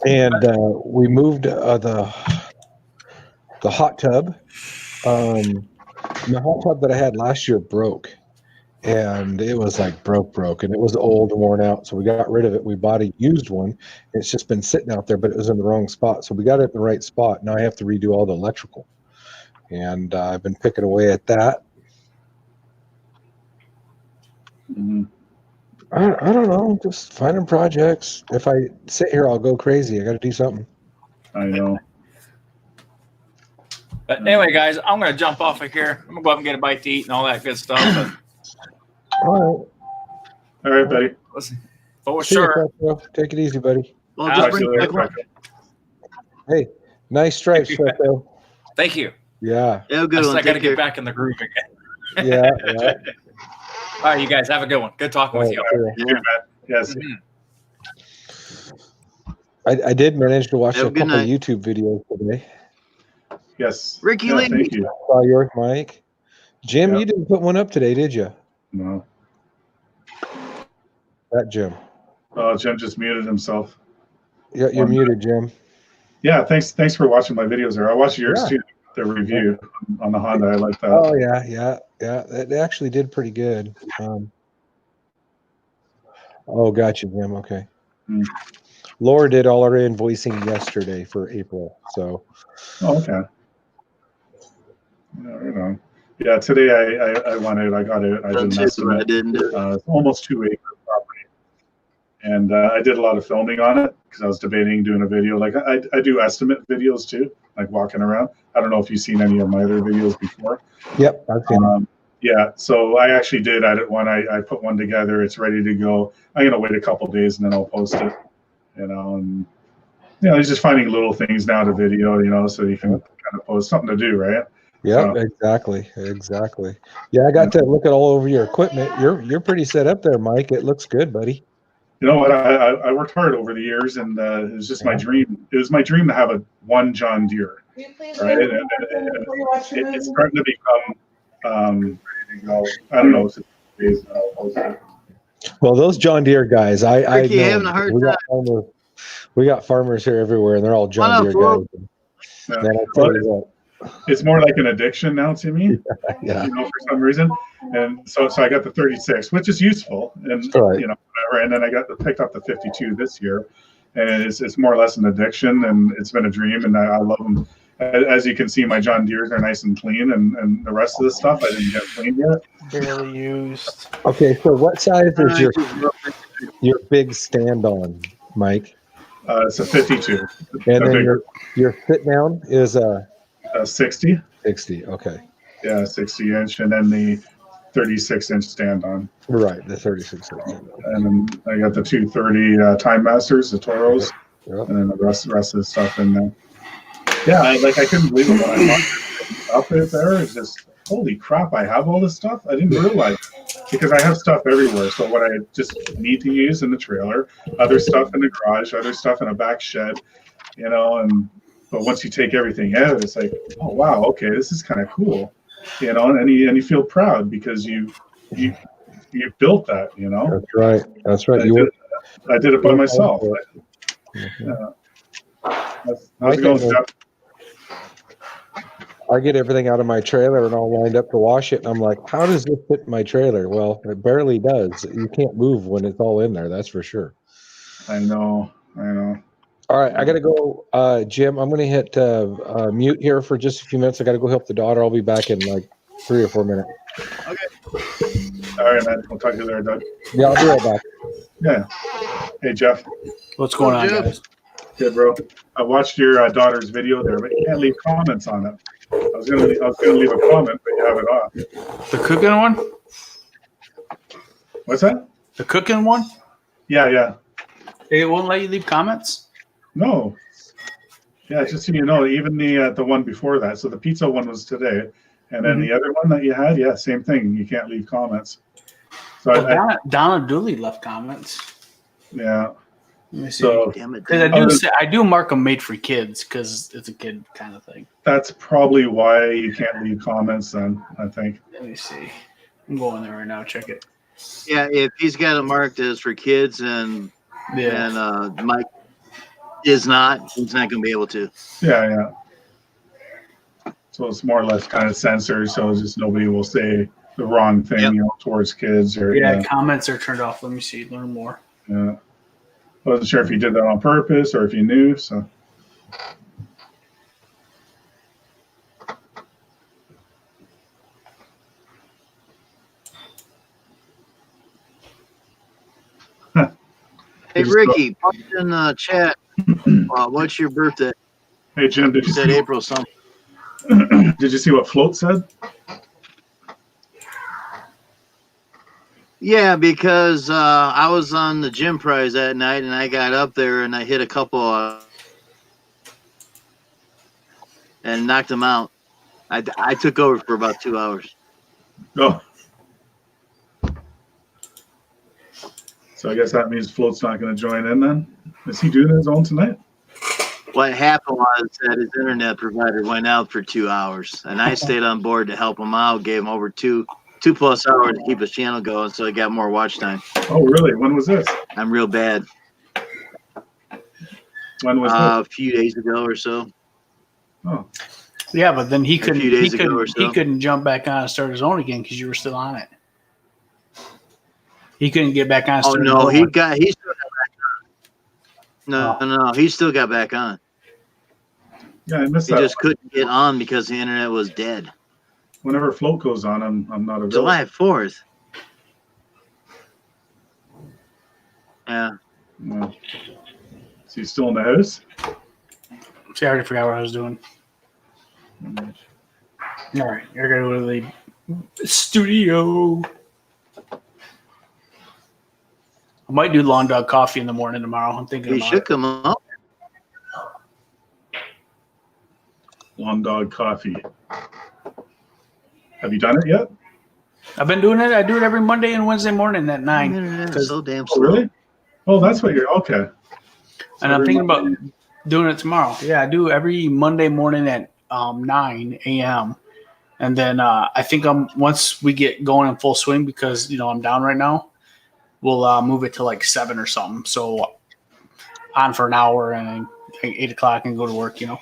And we moved the hot tub. The hot tub that I had last year broke, and it was like broke, and it was old and worn out. So we got rid of it. We bought a used one. It's just been sitting out there, but it was in the wrong spot. So we got it in the right spot. Now I have to redo all the electrical, and I've been picking away at that. Mhm. I don't know, just finding projects. If I sit here, I'll go crazy. I got to do something. I know. But anyway, guys, I'm going to jump off of here. I'm going to go up and get a bite to eat and all that good stuff. But All All right, buddy. listen, for right. See you, sure. Petro. Take it easy, buddy. Well, All just right, bring See you it back later. on. Hey, nice stripes, Petro. Thank you. Yeah, Yeah, good I one. got to Take get care. back in the groove again. yeah. All right, you guys have a good one. Good talking with you. Cool. Yeah. Yes. Mhm. I did manage to watch Have a a good couple night. YouTube videos today. Yes. Ricky Yeah, Lee. thank you. Saw yours, Mike. Jim, Yeah. you didn't put one up today, did you? No. That Jim. Oh, Jim just muted himself. Yeah, you're One- muted, Jim. Yeah, thanks for watching my videos there. I watched yours Yeah. too, the review on the Honda. I like that. Oh yeah. It actually did pretty good. Oh, gotcha, Jim. Okay. Hmm. Laura did all our invoicing yesterday for April. So Oh, okay. Yeah, right on. Yeah, today I went out. I got it. I did an That's what I estimate. didn't do. It's almost 2 acre property, and I did a lot of filming on it because I was debating doing a video. Like I do estimate videos too, like walking around. I don't know if you've seen any of my other videos before. yep, I've seen it. Yeah, so I actually did edit one. I put one together. It's ready to go. I'm gonna wait a couple days and then I'll post it. And he's just finding little things now to video. So you can kind of post something to do, right? Yep, exactly. Yeah, I got to look at all over your equipment. You're pretty set up there, Mike. It looks good, buddy. You know what? I worked hard over the years, and it was just my dream. It was my dream to have one John Deere, right? And it's starting to become, I don't know. Well, those John Deere guys, I Ricky, know having a hard we got farmers here everywhere, and they're all John Deere guys. Yeah. Man, I tell you what. It's more like an addiction now to me, Yeah. for some reason. And so I got the 36, which is useful, and Right. whatever. And then I picked up the 52 this year, and it's more or less an addiction, and it's been a dream, and I love them. As you can see, my John Deeres are nice and clean, and the rest of the stuff I didn't get cleaned yet. Barely used. Okay, so what size is your big stand on, Mike? It's a 52. And A then bigger. your sit down is a 60. 60. Okay, Yeah, 60 inch, and then the 36-inch stand on. right, the 36. And then I got the 230 Time Masters, the Toros, Yep. and then the rest of the stuff in there. Yeah, I couldn't believe it when I walked up it there. It's just, holy crap, I have all this stuff? I didn't realize it, because I have stuff everywhere. So what I just need to use in the trailer, other stuff in the garage, other stuff in a back shed, but once you take everything out, it's like, oh wow, okay, this is kind of cool, and you feel proud because you built that, That's right. I did it by myself. How's it going, Jeff? I get everything out of my trailer and all lined up to wash it, and I'm like, how does this fit in my trailer? Well, it barely does. You can't move when it's all in there, that's for sure. I know. All right, I got to go, Jim. I'm going to hit mute here for just a few minutes. I got to go help the daughter. I'll be back in like 3 or 4 minutes. All right, man. We'll talk to you later, Doug. Yeah, I'll be right back. Yeah. Hey, Jeff. What's going on, Jeff. guys? Good, bro. I watched your daughter's video there, but you can't leave comments on it. I was gonna leave a comment, but you have it off. The cooking one? What's that? The cooking one? Yeah. It won't let you leave comments? No. Yeah, just so you know, even the one before that. So the pizza one was today, and then the other one that you had, yeah, same thing. You can't leave comments. So Well, Donna Dooley left comments. yeah. Let me see. So Damn it. Because I do mark them made for kids because it's a kid kind of thing. that's probably why you can't leave comments. Then I think. Let me see. I'm going there right now. Check it. Yeah, if he's got it marked as for kids and Yeah. Mike is not, he's not going to be able to. Yeah. So it's more or less kind of censored, so just nobody will say the wrong thing, Yep. towards kids or Yeah, comments are turned off. Let me see. Learn more. Yeah. I wasn't sure if you did that on purpose or if you knew. So. Hey, Ricky, pop in the chat. What's your birthday? Hey Jim, did You you said see? April something. Did you see what Float said? Yeah, because I was on the gym prize that night, and I got up there and I hit a couple and knocked them out. I took over for about 2 hours. Oh. So I guess that means Float's not going to join in then. Is he doing his own tonight? What happened was that his internet provider went out for 2 hours, and I stayed on board to help him out. Gave him over two plus hours to keep his channel going, so he got more watch time. Oh, really? When was this? I'm real bad. When was A few days ago or so. this? Oh, Yeah, but then he few couldn't. days ago or so. He couldn't jump back on and start his own again because you were still on it. He couldn't get back on. And Oh start no, his he own. still got back on. No, he still got back on. yeah, I missed He that. just couldn't get on because the internet was dead. Whenever Float goes on, I'm not available. July 4th. Yeah. No. Is he still in the house? See, I already forgot what I was doing. All right, you're gonna go to the studio. I might do Lawn Dog Coffee in the morning tomorrow. I'm thinking He about should it. come up. Lawn Dog Coffee. Have you done it yet? I've been doing it. I do it every Monday and Wednesday morning at The 9. internet is so damn Oh, slow. really? Oh, that's what you're. Okay. And I'm thinking about doing it tomorrow. Yeah, I do every Monday morning at 9 a.m. And then I think once we get going in full swing, because I'm down right now, we'll move it to like 7 or something. So on for an hour and 8 o'clock and go to work. You're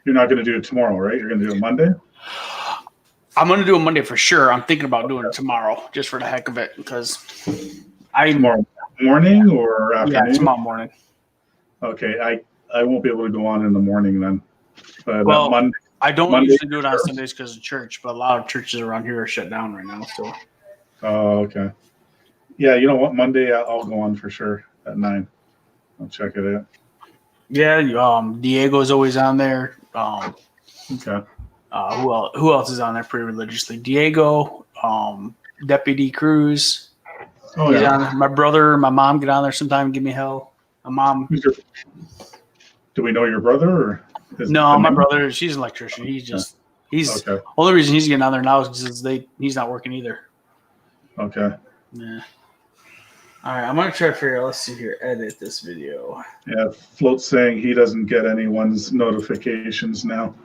not going to do it tomorrow, right? You're going to do it Monday? I'm going to do it Monday for sure. I'm thinking about doing it tomorrow just for the heck of it because Tomorrow morning or afternoon? Yeah, tomorrow morning. Okay, I won't be able to go on in the morning then. But Well, Monday, I don't Monday usually do it on sure. Sundays because of church, but a lot of churches around here are shut down right now. So oh, okay. Yeah, you know what? Monday I'll go on for sure at 9. I'll check it out. yeah, Diego's always on there. Okay. Who else is on there pretty religiously? Diego, Deputy Cruz. Oh, He's yeah. on there. My brother, my mom get on there sometime and give me hell. My mom. Do we know your brother? Or No, my brother, she's an electrician. He's Okay. only reason he's getting on there now is because he's not working either. Okay. Yeah. All right, I'm gonna try to figure out. Let's see here. Edit this video. Yeah, Float's saying he doesn't get anyone's notifications now.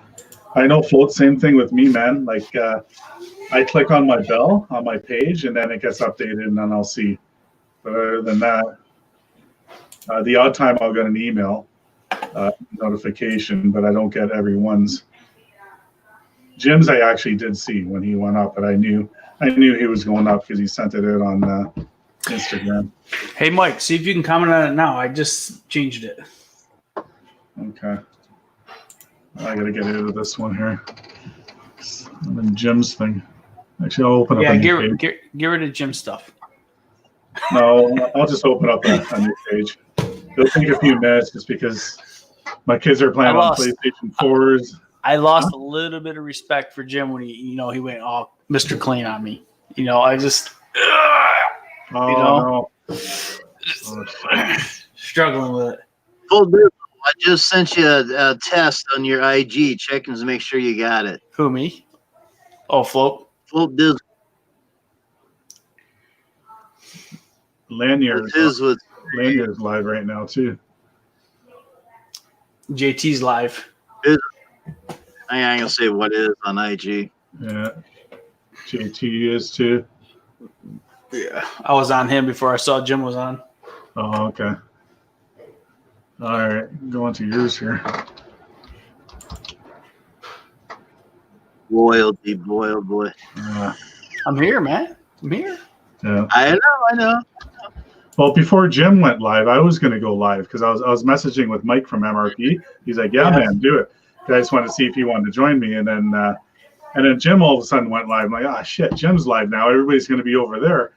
I know Float, same thing with me, man. Like I click on my bell on my page and then it gets updated and then I'll see. But other than that, the odd time I'll get an email notification, but I don't get everyone's. Jim's I actually did see when he went up, but I knew he was going up because he sent it out on Instagram. Hey, Mike, see if you can comment on it now. I just changed it. Okay. I gotta get into this one here. I'm in Jim's thing. Actually, I'll open up Yeah, a new page. get rid of Jim stuff. No, I'll just open up a new page. It'll take a few minutes just because my kids are playing I on lost. PlayStation 4s. I lost a little bit of respect for Jim when he went all Mr. Clean on me. I just Oh, no. struggling with it. Full dude, I just sent you a test on your IG, checking to make sure you got it. Who, me? Oh, Float. Full dude, Lanyard's his was live right now, too. JT's live. I ain't gonna say what it is on IG. Yeah. JT is, too. Yeah, I was on him before I saw Jim was on. Oh, okay. All right. Go on to yours here. Loyalty, boy, oh boy. I'm here, man. I'm here. Yeah. I know. Well, before Jim went live, I was going to go live because I was messaging with Mike from MRP. He's like, "Yeah, man, do it." I just wanted to see if he wanted to join me, and then Jim all of a sudden went live. I'm like, "Ah, shit, Jim's live now. Everybody's going to be over there."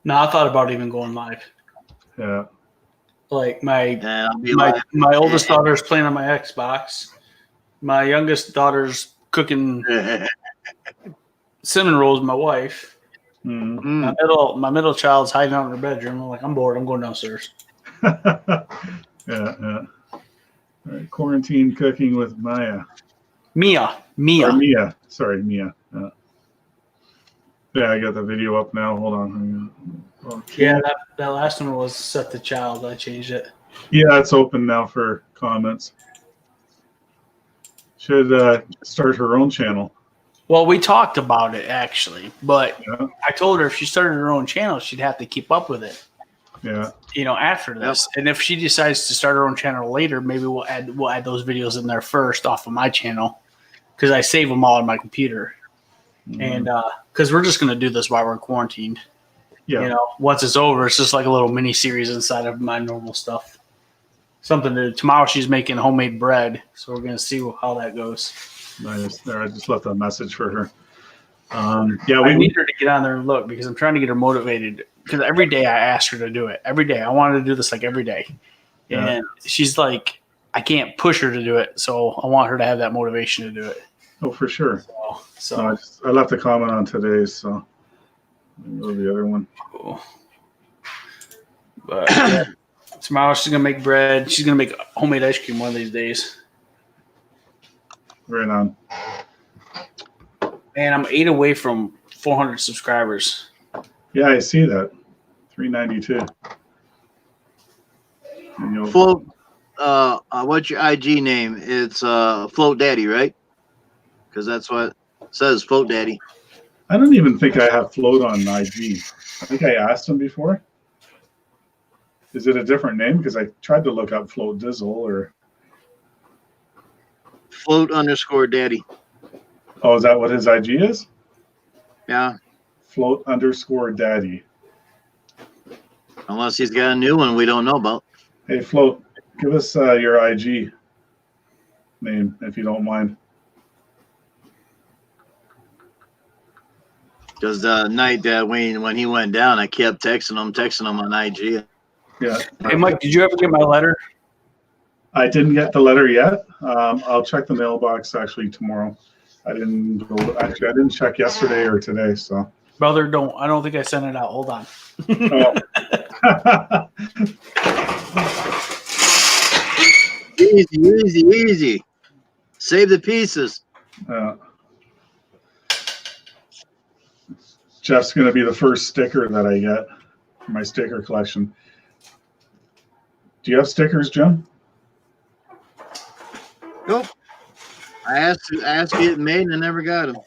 No, I thought about even going live. Yeah. Like my Yeah, I'll be like, my oldest daughter's playing on my Xbox. My youngest daughter's cooking cinnamon rolls with my wife. Mm. My middle child's hiding out in her bedroom. I'm like, I'm bored. I'm going downstairs. Yeah. All right. Quarantine cooking with Maya. Mia. Or Mia. Sorry, Mia. Yeah, I got the video up now. Hold on. Okay. Yeah, that last one was set to child. I changed it. Yeah, it's open now for comments. Should start her own channel. Well, we talked about it actually, but Yeah. I told her if she started her own channel, she'd have to keep up with it. Yeah. After this, and if she decides to start her own channel later, maybe we'll add those videos in there first off of my channel because I save them all on my computer, and because we're just gonna do this while we're quarantined. Yeah. Once it's over, it's just like a little mini series inside of my normal stuff. Something to tomorrow. She's making homemade bread, so we're gonna see how that goes. Nice. There, I just left a message for her. I We need her to get on there and look because I'm trying to get her motivated. Because every day I ask her to do it. Every day I want her to do this like every day, and she's like, I can't push her to do it, so I want her to have that motivation to do it. Oh, for sure. So No, I left a comment on today's, so I'll go to the other one. cool. But yeah, tomorrow she's gonna make bread. She's gonna make homemade ice cream one of these days. Right on. And I'm 8 away from 400 subscribers. Yeah, I see that. 392. Float. What's your IG name? It's Float Daddy, right? Because that's what it says, Float Daddy. I don't even think I have Float on IG. I think I asked him before. Is it a different name? Because I tried to look up Float Dizzle or. Float_Daddy. Oh, is that what his IG is? Yeah. Float_Daddy. Unless he's got a new one we don't know about. Hey, Float, give us your IG name if you don't mind. Because the night that when he went down, I kept texting him on IG. Yeah. Hey, Mike, did you ever get my letter? I didn't get the letter yet. I'll check the mailbox actually tomorrow. I didn't check yesterday or today. So, Brother, I don't think I sent it out. Hold on. Oh. Easy. Save the pieces. Jeff's going to be the first sticker that I get for my sticker collection. Do you have stickers, Jim? Nope. I asked to get it made and I never got them.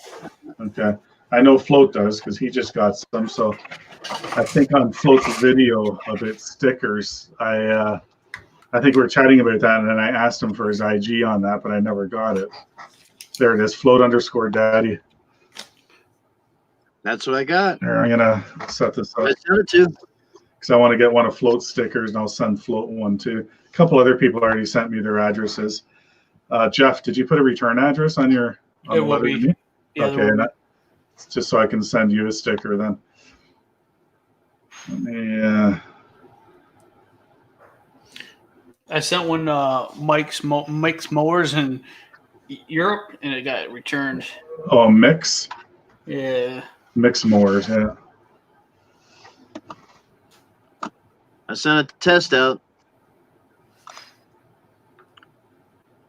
Okay. I know Float does because he just got some. So I think on Float's video of its stickers, I think we were chatting about that, and then I asked him for his IG on that, but I never got it. There it is, Float_Daddy. That's what I got. Here, I'm gonna set this up I sent it to. because I want to get one of Float's stickers, and I'll send Float one too. A couple other people already sent me their addresses. Jeff, did you put a return address on your? On It the will letter be. to me? Yeah, Okay, that's just so I can send you a sticker then. Let me, I sent one Mike's Mowers in Europe, and it got returned. oh, Mix Mowers, yeah. I sent a test out.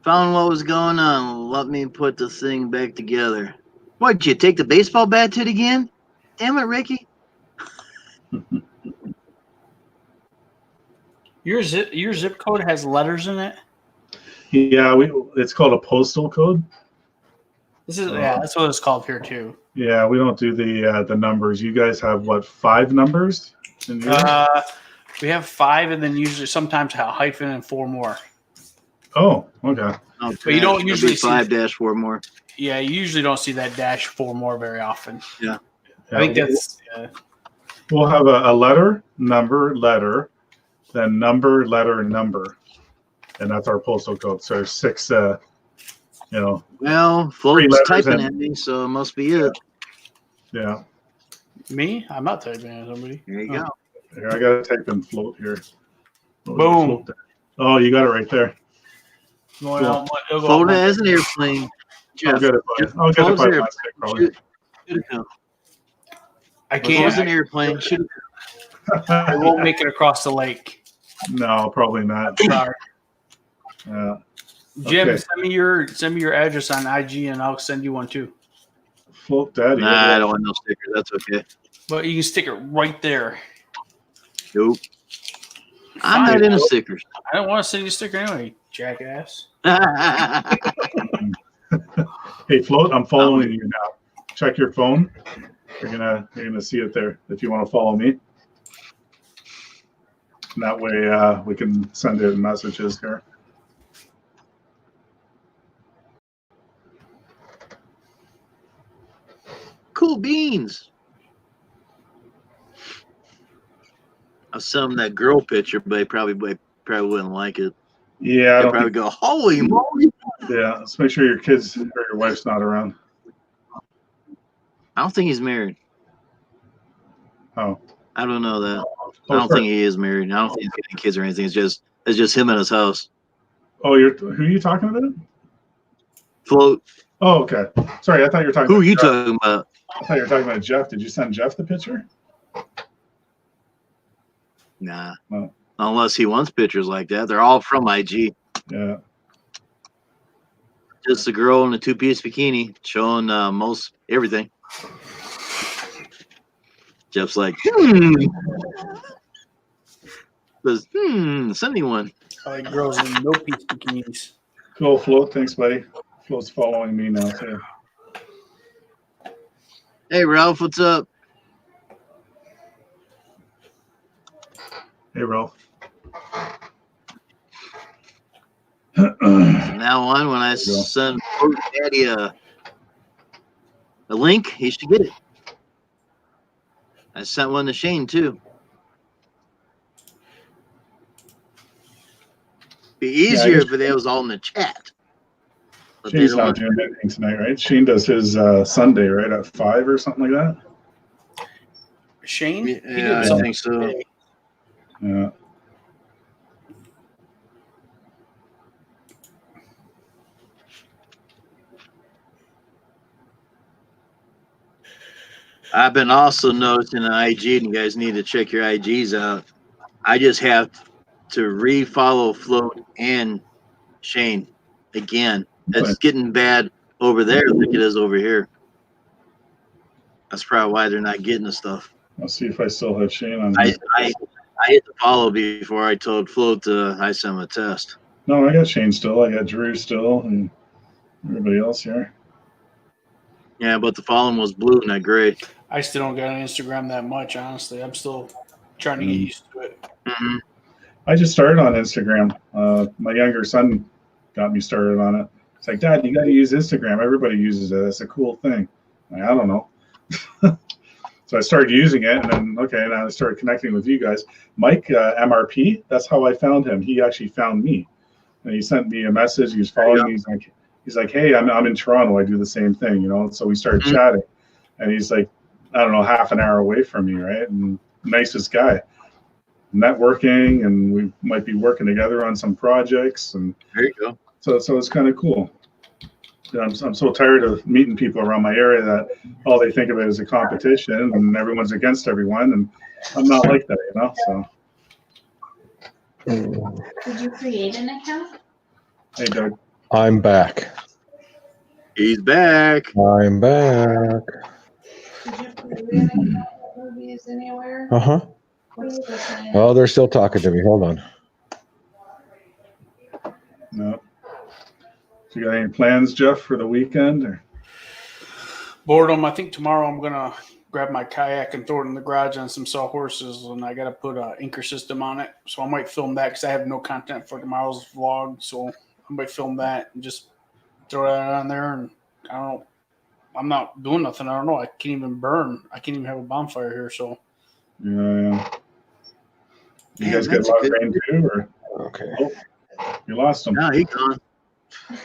Found what was going on. Let me put the thing back together. What, did you take the baseball bat to it again? Damn it, Ricky. Your zip code has letters in it. Yeah, it's called a postal code. That's what it's called here too. Yeah, we don't do the numbers. You guys have what, 5 numbers? In yours? We have 5, and then usually sometimes a hyphen and 4 more. Oh, okay. Okay. But you don't usually see 5-4 more. Yeah, you usually don't see that dash 4 more very often. Yeah. I think that's. We'll have a letter, number, letter, then number, letter, number, and that's our postal code. So there's 6. Well, 3 Float's letters typing and- at me, so it must be it. Yeah. Me? I'm not typing at somebody. There you go. Here, I gotta type in Float here. Oh, Boom. Float there. Oh, you got it right there. Going out, it'll go Float out as an airplane. I'll Jeff, get it. I'll get it Float's by airplane. plastic, probably. Should've come. I Float's an can't. airplane. Should've I won't make it across the lake. No, probably not. Sorry. Yeah. Jim, Okay. send me your address on IG, and I'll send you one too. Float Daddy. Nah, I don't want no stickers. That's okay. But you can stick it right there. Nope. I'm Fine. not into stickers. I don't want to send you a sticker anyway, jackass. Hey, Float, I'm following you now. Check your phone. You're gonna see it there if you want to follow me. And that way we can send it in messages here. Cool beans. I'll send him that girl picture, but he probably wouldn't like it. Yeah, I He'll don't probably think, go, holy moly. yeah. Let's make sure your kids or your wife's not around. I don't think he's married. Oh, I don't know that. I oh, don't sorry. think he is married. I don't think he's getting kids or anything. It's just him in his house. Oh, who are you talking about? Float. Oh, okay. Sorry, I thought you were talking. Who about are you Jeff. talking about? I thought you were talking about Jeff. Did you send Jeff the picture? Nah. No. Unless he wants pictures like that. They're all from IG. Yeah. Just a girl in a two-piece bikini showing most everything. Jeff's like, says, send me one. I like girls in no piece bikinis. Cool, Float. Thanks, buddy. Float's following me now too. Hey, Ralph, what's up? Hey, Ralph. From now on, when I There you go. send Float Daddy a link, he should get it. I sent one to Shane, too. Be easier if it was all in the chat. But they Shane's don't not want doing anything tonight, right? Shane does his Sunday, right, at 5 or something like that? Shane? He Yeah, did I something think so. today. Yeah. I've been also noticing on IG, and you guys need to check your IGs out. I just have to re-follow Float and Shane again. It's getting bad over there like it is over here. That's probably why they're not getting the stuff. I'll see if I still have Shane on. I hit the follow before I told Float I sent him a test. No, I got Shane still. I got Drew still, and everybody else here. Yeah, but the following was blue, not gray. I still don't get on Instagram that much, honestly. I'm still trying to get used to it. Mm-hmm. I just started on Instagram. My younger son got me started on it. It's like, Dad, you got to use Instagram. Everybody uses it. It's a cool thing. Like, I don't know. So I started using it, and then and I started connecting with you guys. Mike MRP, that's how I found him. He actually found me, and he sent me a message. He was following me. He's like, hey, I'm in Toronto. I do the same thing, you know. So we started chatting, and he's like, I don't know, half an hour away from me, right? And nicest guy. Networking, and we might be working together on some projects, and there you go. So it's kind of cool. I'm so tired of meeting people around my area that all they think of it is a competition, and everyone's against everyone, and I'm not like that, you know. So. Did you create an account? Hey, Doug. I'm back. He's back. I'm back. Did you create an account that movies anywhere? Uh-huh. What's the sign? Oh, they're still talking to me. Hold on. No. So you got any plans, Jeff, for the weekend? Or? Boredom. I think tomorrow I'm going to grab my kayak and throw it in the garage on some sawhorses, and I got to put an anchor system on it. So I might film that because I have no content for tomorrow's vlog. So I might film that and just throw that on there. And I don't know. I'm not doing nothing. I don't know. I can't even burn. I can't even have a bonfire here. So Yeah. You Man, guys get that's a lot a of good- rain too, or Okay. you lost them? No, he's gone.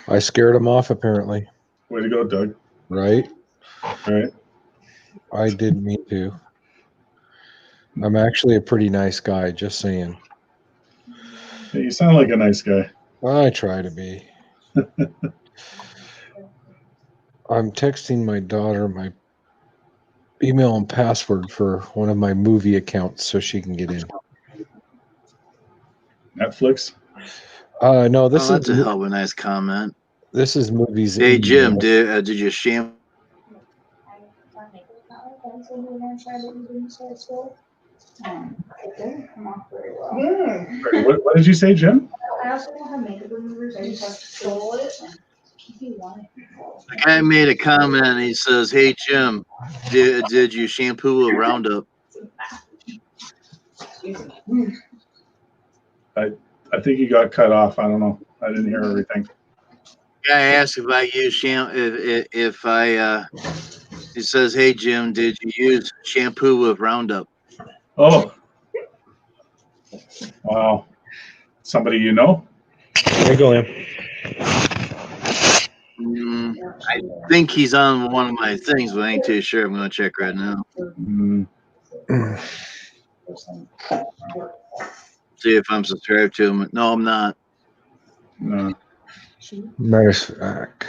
I scared him off, apparently. Way to go, Doug. Right? Right. I didn't mean to. I'm actually a pretty nice guy, just saying. Hey, you sound like a nice guy. I try to be. I'm texting my daughter my email and password for one of my movie accounts so she can get in. Netflix. No, this That's a is hell of a nice comment. this is movies. Hey, in Jim, there. did you shame? So we're gonna try to eat inside slow. It didn't come off very well. Sorry, what did you say, Jim? I also don't have makeup removers. I just stole it. If you want it. The guy made a comment and he says, "Hey Jim, did you shampoo a Roundup?" I think you got cut off. I don't know. I didn't hear everything. Guy asked if I use he says, "Hey Jim, did you use shampoo with Roundup?" Oh. Wow. Somebody you know? There you go, Liam. I think he's on one of my things, but I ain't too sure. I'm gonna check right now. See if I'm subscribed to him. No, I'm not. No. Matter of fact.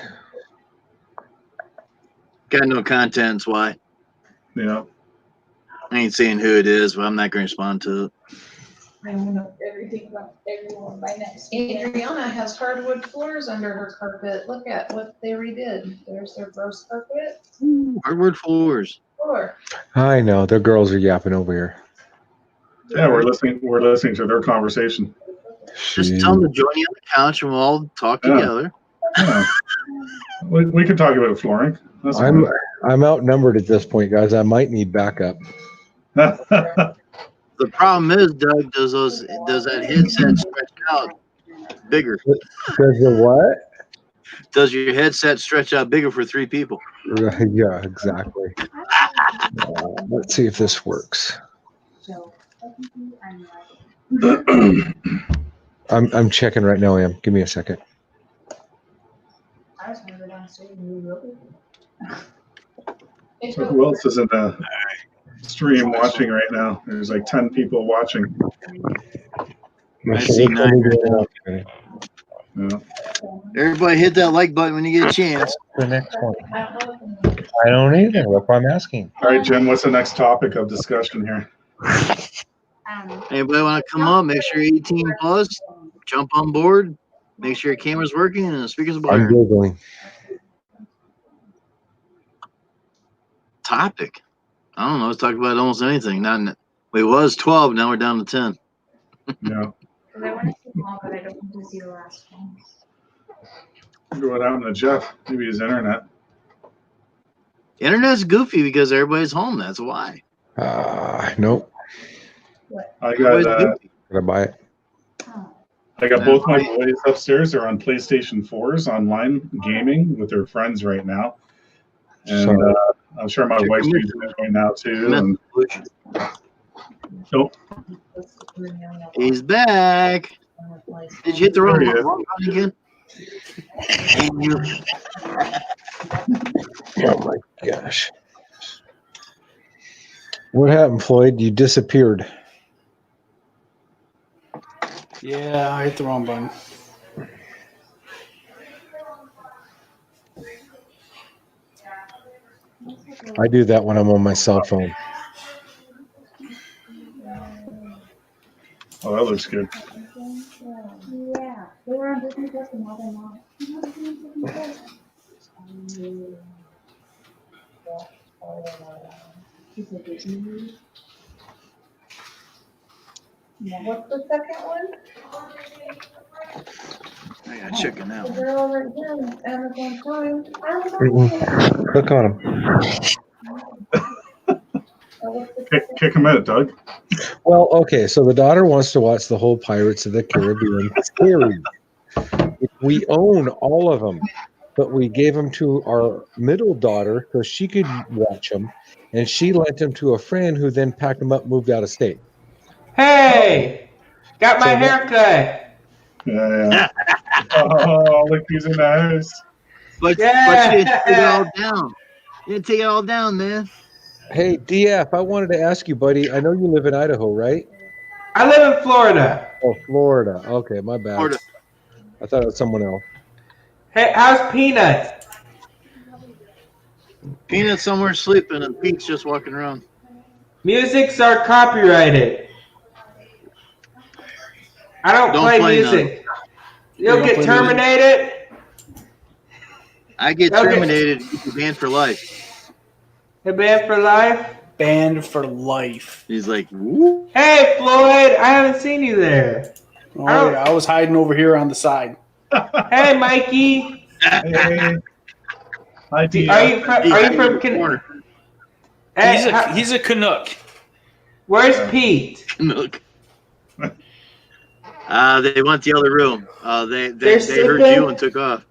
Got no contents. Why? Yeah. I ain't saying who it is, but I'm not gonna respond to it. I don't know everything about everyone by next. Adriana has hardwood floors under her carpet. Look at what they redid. There's their gross carpet. Hardwood floors. Floor. I know the girls are yapping over here. Yeah, we're listening to their conversation. Just tell them to join you on the couch and we'll all talk together. Yeah. We can talk about flooring. That's I'm fine. I'm outnumbered at this point, guys. I might need backup. The problem is, Doug, does that headset stretch out bigger? Does the what? Does your headset stretch out bigger for 3 people? Yeah, exactly. Let's see if this works. I'm checking right now, Em. Give me a second. I was never downstairs and we wrote it. So who else is in the stream watching right now? There's like 10 people watching. I see 9 right now. Yeah. Everybody hit that like button when you get a chance. The next one. I don't either. That's why I'm asking. All right, Jim, what's the next topic of discussion here? Anybody want to come up? Make sure you're 18 plus. Jump on board. Make sure your camera's working and the speakers are I'm blaring. Googling. Topic. I don't know. Let's talk about almost anything. We was 12. Now we're down to 10. Yeah. Because I want to see them all, but I don't want to see the last one. I wonder what happened to Jeff. Maybe his internet. Internet's goofy because everybody's home. That's why. Nope. I Everybody's got goofy. Gotta buy it. both my boys upstairs are on PlayStation 4s online gaming with their friends right now. And I'm sure my wife's using it right now too. And nope. He's back. Did you hit the wrong There he is. button again? Oh my gosh. What happened, Floyd? You disappeared. Yeah, I hit the wrong button. I do that when I'm on my cell phone. Oh, that looks good. Yeah, they were on Disney Plus and now they're not. Is it Disney? Yeah, what's the second one? I gotta check it out. The girl right here on Amazon Prime. Click on them. Kick him out, Doug. Well, okay, so the daughter wants to watch the whole Pirates of the Caribbean series. We own all of them, but we gave them to our middle daughter so she could watch them, and she lent them to a friend who then packed them up and moved out of state. Hey, got my haircut. Yeah. Oh, look who's in the house. But you didn't take it all down. You didn't take it all down, man. Hey, DF, I wanted to ask you, buddy. I know you live in Idaho, right? I live in Florida. Oh, Florida. Okay, my bad. Florida. I thought it was someone else. Hey, how's Peanut? Peanut's somewhere sleeping and Pete's just walking around. Musics are copyrighted. I don't play music. You'll get terminated. I get terminated. You can banned for life. You're banned for life. banned for life. He's like, woo. Hey, Floyd, I haven't seen you there. Oh, yeah, I was hiding over here on the side. Hey, Mikey. Hey. Hi, Tia. Are you from corner? Hey, He's a Canuck. where's Pete? Look. They went the other room. They They're heard sleeping? you and took off.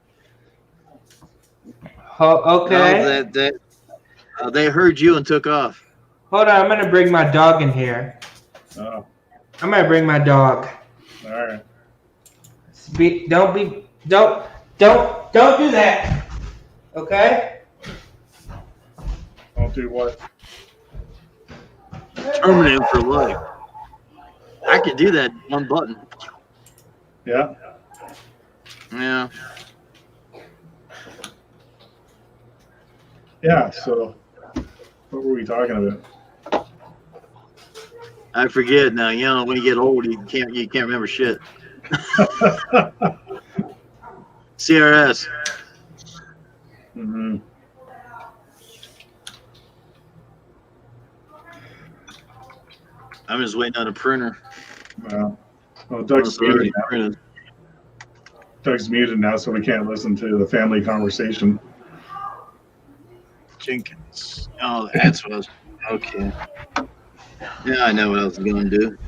Oh, okay. No, they heard you and took off. Hold on, I'm gonna bring my dog in here. Oh, I'm gonna bring my dog. all right. Don't do that. Okay? I'll do what? Terminate for life. I could do that one button. Yeah. Yeah. Yeah. So, what were we talking about? I forget now. You know, when you get old, you can't remember shit. CRS. Mm-hmm. I'm just waiting on a printer. Well, Doug's Oh, sorry, muted now. printed. Doug's muted now, so we can't listen to the family conversation. Jenkins. Oh, that's what I was. Okay. Yeah, I know what I was going to do.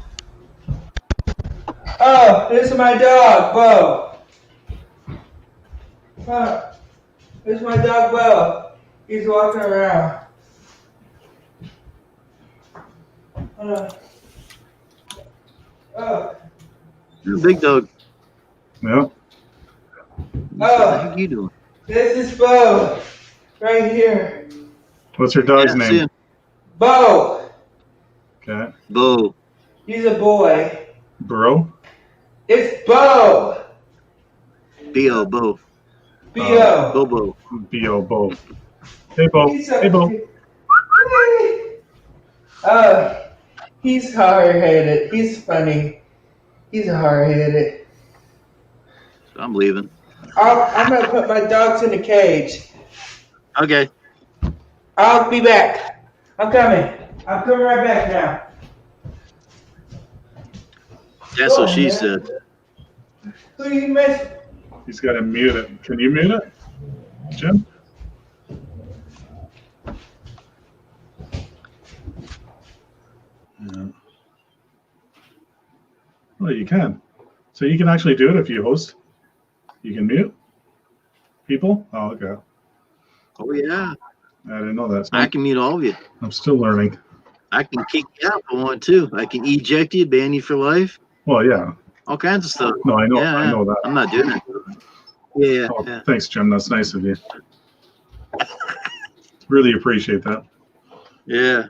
Oh, this is my dog, Bo. Oh, this is my dog, Bo. He's walking around. Oh, You're a big dog. Yeah. What the heck you doing? this is Bo. Right here. What's your dog's Yeah, see name? him. Bo. Okay. Bo. He's a boy. Bro. It's Bo. B.O. Bo. B.O. Bobo. B.O. Bo. Hey, Bo. He's so Hey, Bo. cute. He's hard-headed. He's funny. He's hard-headed. I'm leaving. I'm gonna put my dogs in a cage. Okay. I'll be back. I'm coming. I'm coming right back now. That's what Oh, she man. said. Who you miss? He's got to mute it. Can you mute it, Jim? Yeah. Well, you can. So you can actually do it if you host. You can mute people. Oh, okay. Oh, yeah. I didn't know that. I can mute all of you. I'm still learning. I can kick you out if I want to. I can eject you, ban you for life. Well, yeah. All kinds of stuff. No, I know. Yeah, I know that. I'm not doing it. Yeah, Oh, yeah. thanks, Jim. That's nice of you. Really appreciate that. Yeah.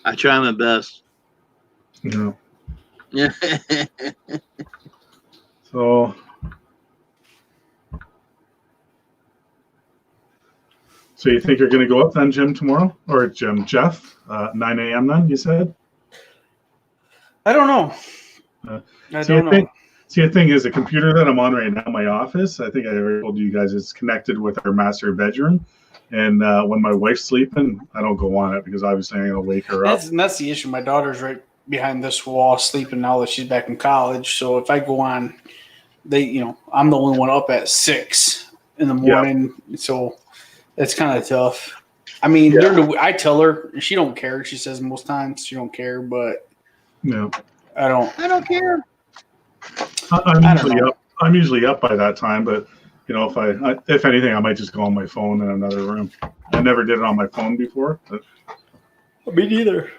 I try my best. You know. Yeah. So you think you're going to go up then, Jim, tomorrow? Or Jeff, 9 a.m. then, you said? I don't know. I don't know. The thing is, the computer that I'm on right now in my office, I think I already told you guys, it's connected with our master bedroom. And when my wife's sleeping, I don't go on it because obviously I'm going to wake her up. That's the issue. My daughter's right behind this wall sleeping now that she's back in college. So if I go on, I'm the only one up at 6 in the morning. Yeah. So it's kind of tough. I mean, I tell her, she don't care. She says most times she don't care, but no, I don't care. I'm usually up by that time, but if anything, I might just go on my phone in another room. I never did it on my phone before. But me neither.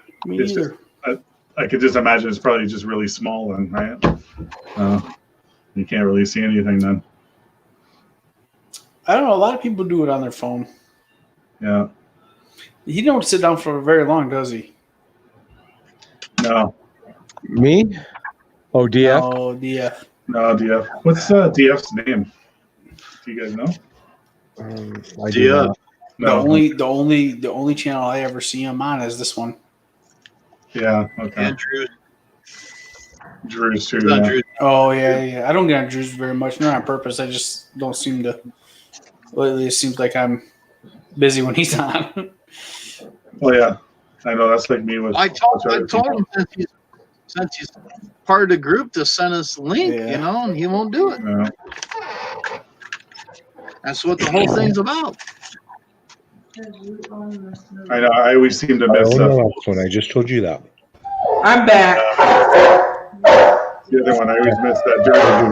I could just imagine it's probably just really small then, right? You can't really see anything then. I don't know. A lot of people do it on their phone. Yeah. He don't sit down for very long, does he? No. Me? Oh, DF? Oh, DF. No, DF. What's DF's name? Do you guys know? DF. No. The only channel I ever see him on is this one. Yeah. Okay. And Drew's too. Yeah. Drew. Oh yeah. I don't get on Drew's very much, not on purpose. I just don't seem to. Lately, it seems like I'm busy when he's on. Oh yeah, I know that's like me with. I told him since he's part of the group to send us the link, Yeah. you know, and he won't do it. Yeah. That's what the whole thing's about. I know. I always seem to I miss own the last one. I just told you that. I'm back. the other one. I always miss that Jersey.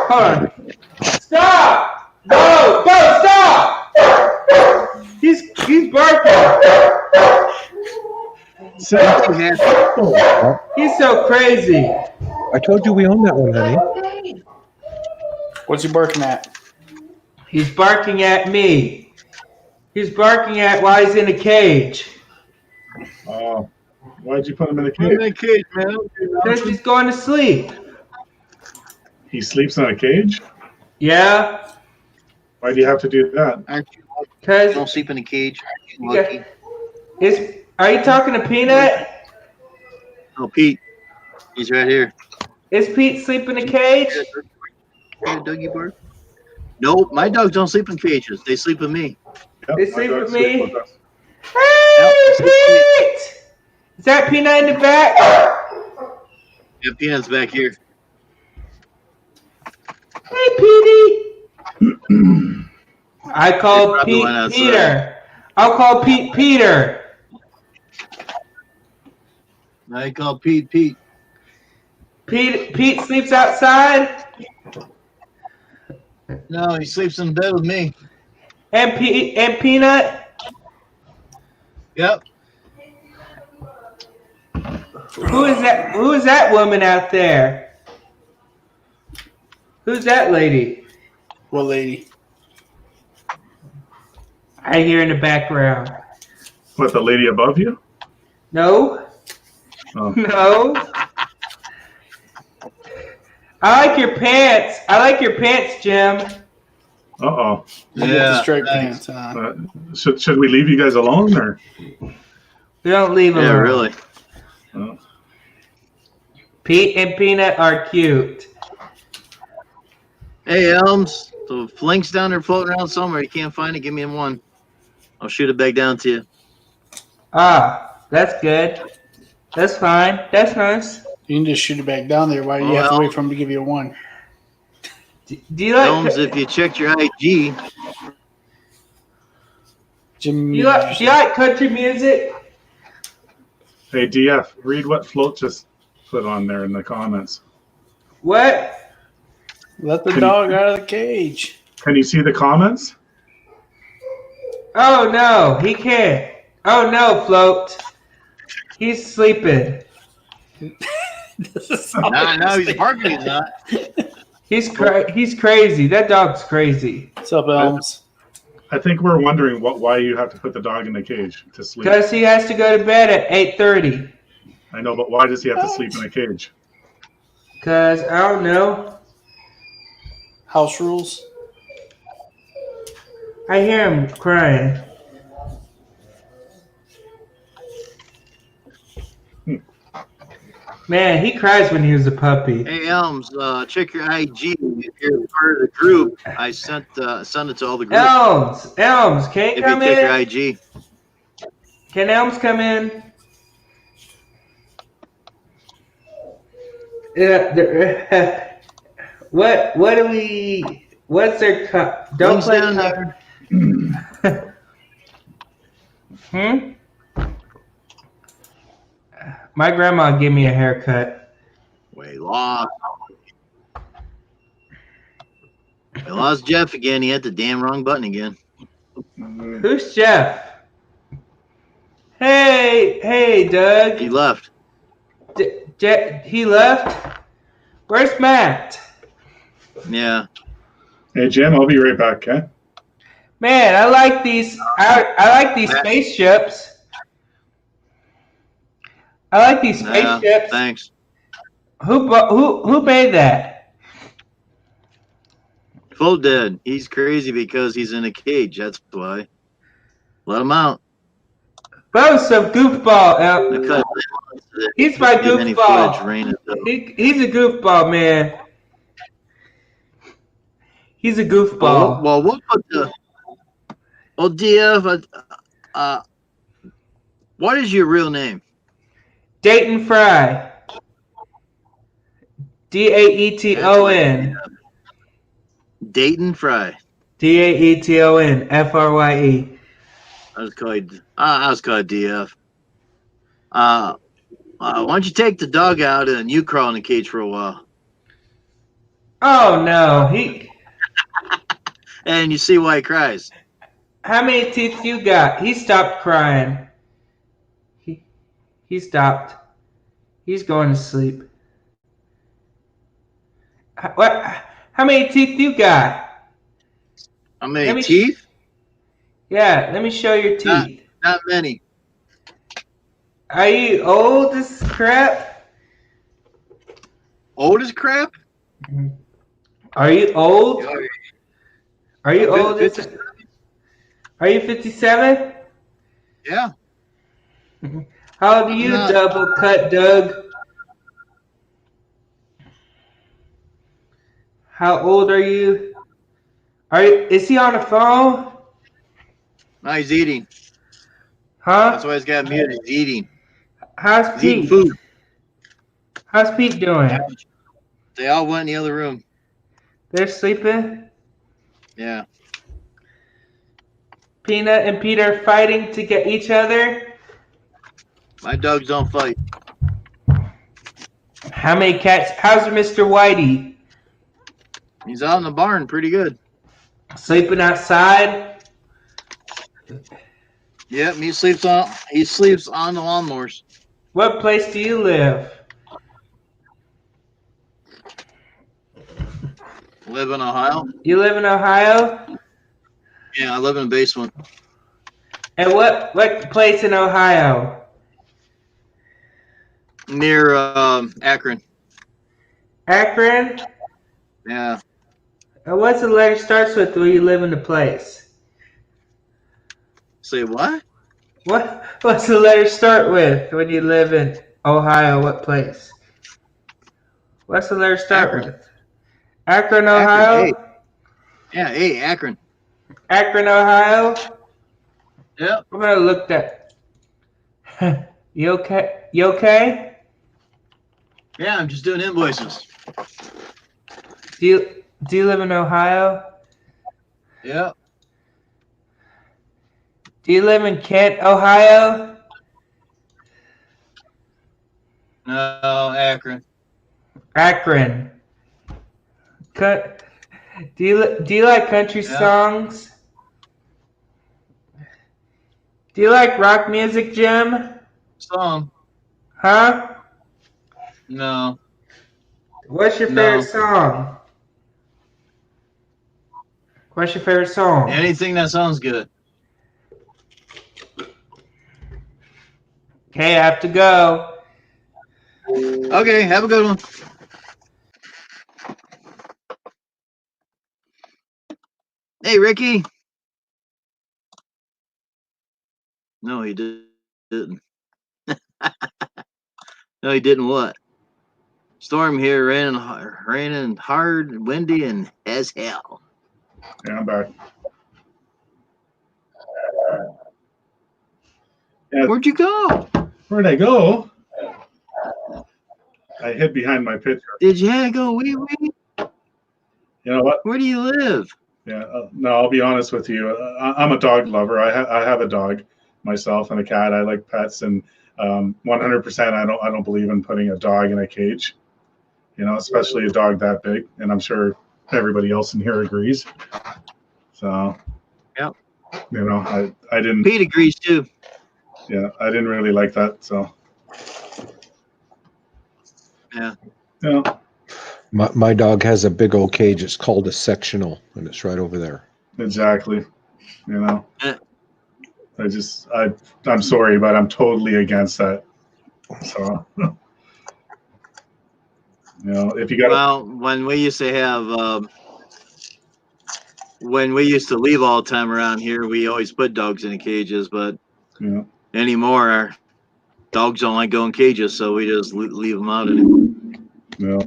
Hold on. Stop! Bo, stop! He's barking. He's so crazy. I told you we own that one, honey. What's he barking at? He's barking at me. He's barking at why he's in a cage. Oh, why'd you put him in a Put him in a cage? cage, man. Because he's going to sleep. He sleeps in a cage? Yeah. Why do you have to do that? Aren't you lucky? Because Don't sleep in a cage. Aren't you lucky? are you talking to Peanut? Oh, Pete. He's right here. Is Pete sleeping in a cage? Hey, Dougie Bark. Nope, my dogs don't sleep in cages. They sleep with me. Yep, They my sleep dog with sleeps me? with us. Hey, Pete! Is that Peanut in the back? Yeah, Peanut's back here. Hey, Petey! I called probably Pete went outside. Peter. I'll call Pete Peter. I call Pete Pete. Pete sleeps outside, No, he sleeps in bed with me. and Peanut. Yep. Who is that? Who is that woman out there? Who's that lady? What lady? I hear in the background. What, the lady above you? No, Oh. no. I like your pants. I like your pants, Jim. Uh-oh. With the straight pants on. Should we leave you guys alone, or? We don't leave them. Yeah, alone. really. Oh. Pete and Peanut are cute. Hey, Elms. So Flink's down there floating around somewhere. You can't find it. Give me him one. I'll shoot it back down to you. Ah, that's good. That's fine. That's nice. You can just shoot it back down there. Why do you have to wait for him to give you a one? Do you like? Elms, if you checked your IG, Jim, Do you like country music? Hey, DF, read what Float just put on there in the comments. What? let the dog out of the cage. Can you see the comments? Oh no, he can't. Oh no, Float. He's sleeping. no, he's barking. He's not. He's crazy. That dog's crazy. What's up, Elms? I think we're wondering why you have to put the dog in the cage to sleep. Because he has to go to bed at 8:30. I know, but why does he have to sleep in a cage? Because, I don't know. House rules. I hear him crying. Man, he cries when he was a puppy. Hey, Elms, check your IG. If you're part of the group, I sent it to all the groups. Elms, can If you you come check your in? IG. Can Elms come in? What do we? What's their don't Flink's play down there. My grandma gave me a haircut. We lost. We lost Jeff again. He hit the damn wrong button again. Who's Jeff? Hey, Doug. He left. He left? Where's Matt? Yeah. Hey, Jim, I'll be right back, okay? Man, I like these. I like these spaceships. I like these Yeah, spaceships. thanks. Who made that? Full dead. He's crazy because he's in a cage. That's why. Let him out. Bo's some goofball. Because He's my any footage goofball. raining, so. He's a goofball, man. He's a goofball. Well, we'll put the Well, DF, what is your real name? Dayton Fry. Daeton. Dayton Fry. Daeton Frye. I was called DF. Why don't you take the dog out and you crawl in the cage for a while? Oh no, And you see why he cries. How many teeth you got? He stopped crying. He stopped. He's going to sleep. What? How many teeth you got? How many teeth? Yeah, let me show your teeth. Not many. Are you old as crap? Old as crap? Are you old? Are you old? Are you 57? Yeah. How old are you, double cut Doug? How old are you? Is he on the phone? No, he's eating. Huh? That's why he's got muted. He's eating. How's He's eating Pete? food. How's Pete doing? They all went in the other room. They're sleeping? Yeah. Peanut and Pete are fighting to get each other? My dogs don't fight. How many cats? How's Mr. Whitey? He's out in the barn pretty good. Sleeping outside? Yep, he sleeps on the lawnmowers. What place do you live? Live in Ohio? You live in Ohio? Yeah, I live in a basement. And what place in Ohio? Near Akron. Akron? Yeah. And what's the letter starts with where you live in the place? Say what? What's the letter start with when you live in Ohio? What place? What's the letter start Akron. with? Akron, Ohio? Akron, yeah, Akron. Akron, Ohio? Yep. I'm gonna look that. You okay? You okay? Yeah, I'm just doing invoices. Do you live in Ohio? Yep. Do you live in Kent, Ohio? No, Akron. Akron. Do you like country songs? Do you like rock music, Jim? Song? Huh? No. What's your favorite song? What's your favorite song? Anything that sounds good. Okay, I have to go. Okay, have a good one. Hey, Ricky. No, he didn't. No, he didn't what? Storm here, raining hard, windy, and as hell. Yeah, I'm back. Yeah, Where'd you go? where'd I go? I hid behind my picture. Did you go wee wee? You know what? Where do you live? Yeah, no, I'll be honest with you. I'm a dog lover. I have a dog myself and a cat. I like pets, and 100%. I don't believe in putting a dog in a cage. You know, especially a dog that big. And I'm sure everybody else in here agrees. So, Yep. You know, I didn't. Pete agrees too. Yeah, I didn't really like that. So. Yeah. Yeah. My dog has a big old cage. It's called a sectional, and it's right over there. Exactly. You know, I'm sorry, but I'm totally against that. So, you know, if you got Well, when we used to have, when we used to leave all the time around here, we always put dogs in the cages, but yeah. anymore, our dogs don't like going cages, so we just leave them out anymore. Yeah.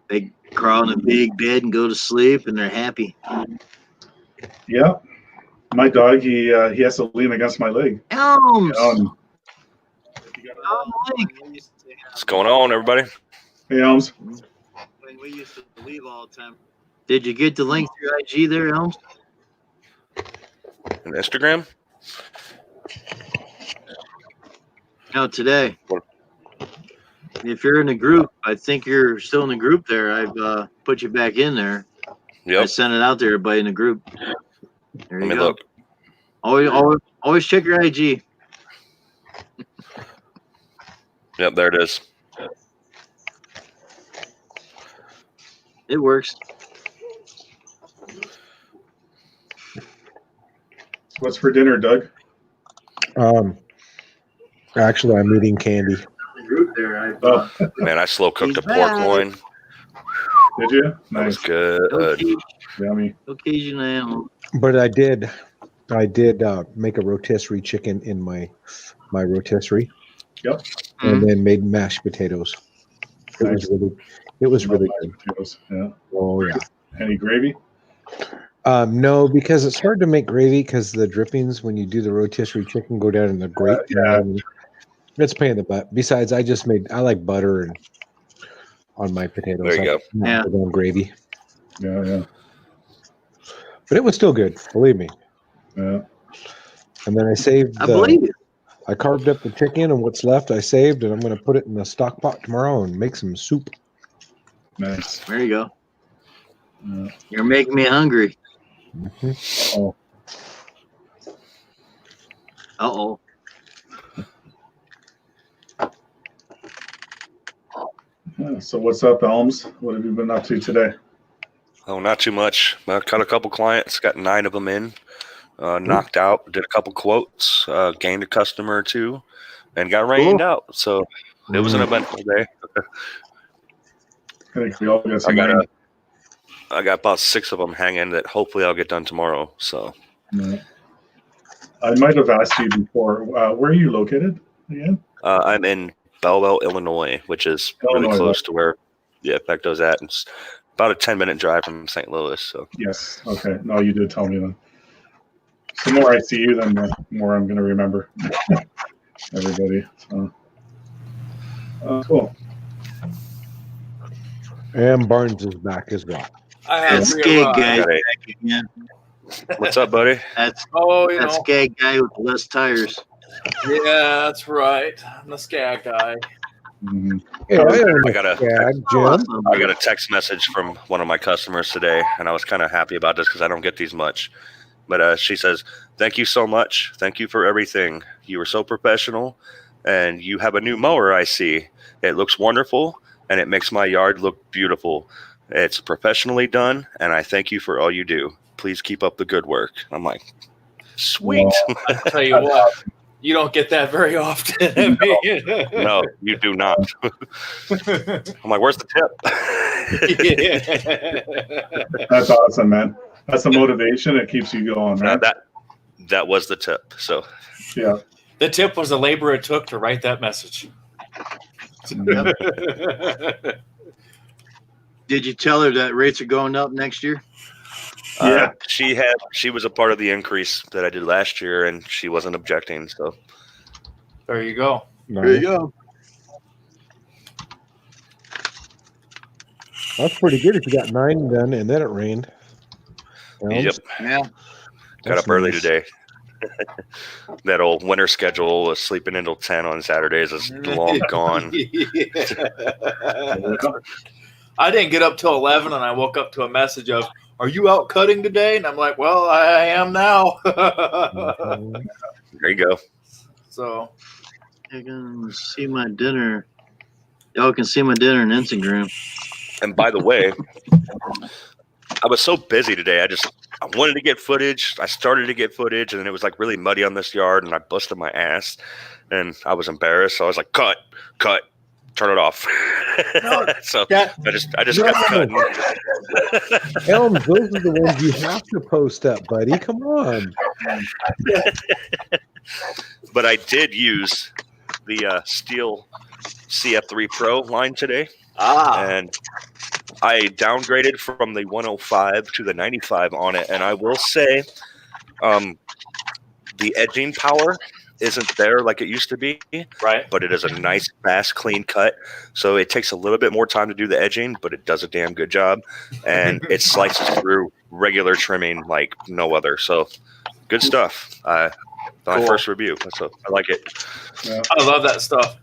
They crawl in a big bed and go to sleep, and they're happy. Yeah. My dog, he has to lean against my leg. Elms. What's going on, everybody? Hey, Elms. When we used to leave all the time. Did you get the link through IG there, Elms? And Instagram? No, today. If you're in the group, I think you're still in the group there. I've put you back in there. Yep. I sent it out to everybody in the group. There you Let me go. look. Always check your IG. Yep, there it is. It works. What's for dinner, Doug? Actually, I'm eating candy. Group there. Man, I slow cooked He's a pork back. loin. Did you? That was Nice. good. Yummy. Occasion animal. But I did make a rotisserie chicken in my rotisserie. Yep. And then made mashed potatoes. Nice. It was Love really mashed good. potatoes. Yeah. Oh yeah. Any gravy? No, because it's hard to make gravy because the drippings when you do the rotisserie chicken go down in the grate. Yeah. It's a pain in the butt. Besides, I like butter and on my potatoes. There you go. Yeah. On gravy. Yeah. But it was still good, believe me. Yeah. And then I saved. I believe you. I carved up the chicken and what's left I saved, and I'm going to put it in the stock pot tomorrow and make some soup. Nice. There you go. Yeah. You're making me hungry. Oh. Uh-oh. Yeah, so what's up, Elms? What have you been up to today? Oh, not too much. I caught a couple clients, got 9 of them in, knocked out, did a couple quotes, gained a customer or 2, and got rained out. So it was an eventful day. I think we all got some. I got about 6 of them hanging that hopefully I'll get done tomorrow. So Yeah. I might have asked you before. Where are you located again? I'm in Belleville, Illinois, which is really Illinois, close to where the Effecto's at. It's about a 10-minute drive from St. Louis. So Yes. Okay. No, you did tell me that. The more I see you, then the more I'm going to remember everybody. So, cool. And Barnes is back as well. I have That skate realized- guy. Got it. Back again. What's up, buddy? That's Oh, you that know, skate guy with less tires. yeah, that's right. I'm the scat guy. Mhm. Yeah, I got a Jim. Awesome. I got a text message from one of my customers today, and I was kind of happy about this because I don't get these much. But she says, "Thank you so much. Thank you for everything. You were so professional, and you have a new mower. I see. It looks wonderful, and it makes my yard look beautiful. It's professionally done, and I thank you for all you do. Please keep up the good work." I'm like, "Sweet." I tell you what, you don't get that very often. No, you do not. I'm like, "Where's the tip?" That's awesome, man. That's the motivation. It keeps you going, right? That was the tip. So Yeah. The tip was the labor it took to write that message. Did you tell her that rates are going up next year? Yeah. she was a part of the increase that I did last year, and she wasn't objecting. So There you go. There you go. That's pretty good if you got 9 done and then it rained. yep, Yeah. got That's up early nice. today. That old winter schedule of sleeping until 10 on Saturdays is long gone. I didn't get up till 11, and I woke up to a message of, "Are you out cutting today?" And I'm like, "Well, I am now." There you go. So You can see my dinner. Y'all can see my dinner on Instagram. And by the way, I was so busy today. I wanted to get footage. I started to get footage, and then it was like really muddy on this yard, and I busted my ass, and I was embarrassed. So I was like, cut, turn it off. So I just kept cutting. Elms, those are the ones you have to post up, buddy. Come on. But I did use the Steel CF3 Pro line today. And I downgraded from the 105 to the 95 on it, and I will say, the edging power isn't there like it used to be. Right. But it is a nice, fast, clean cut. So it takes a little bit more time to do the edging, but it does a damn good job, and it slices through regular trimming like no other. So good stuff. My first review. So I like it. Yeah. I love that stuff.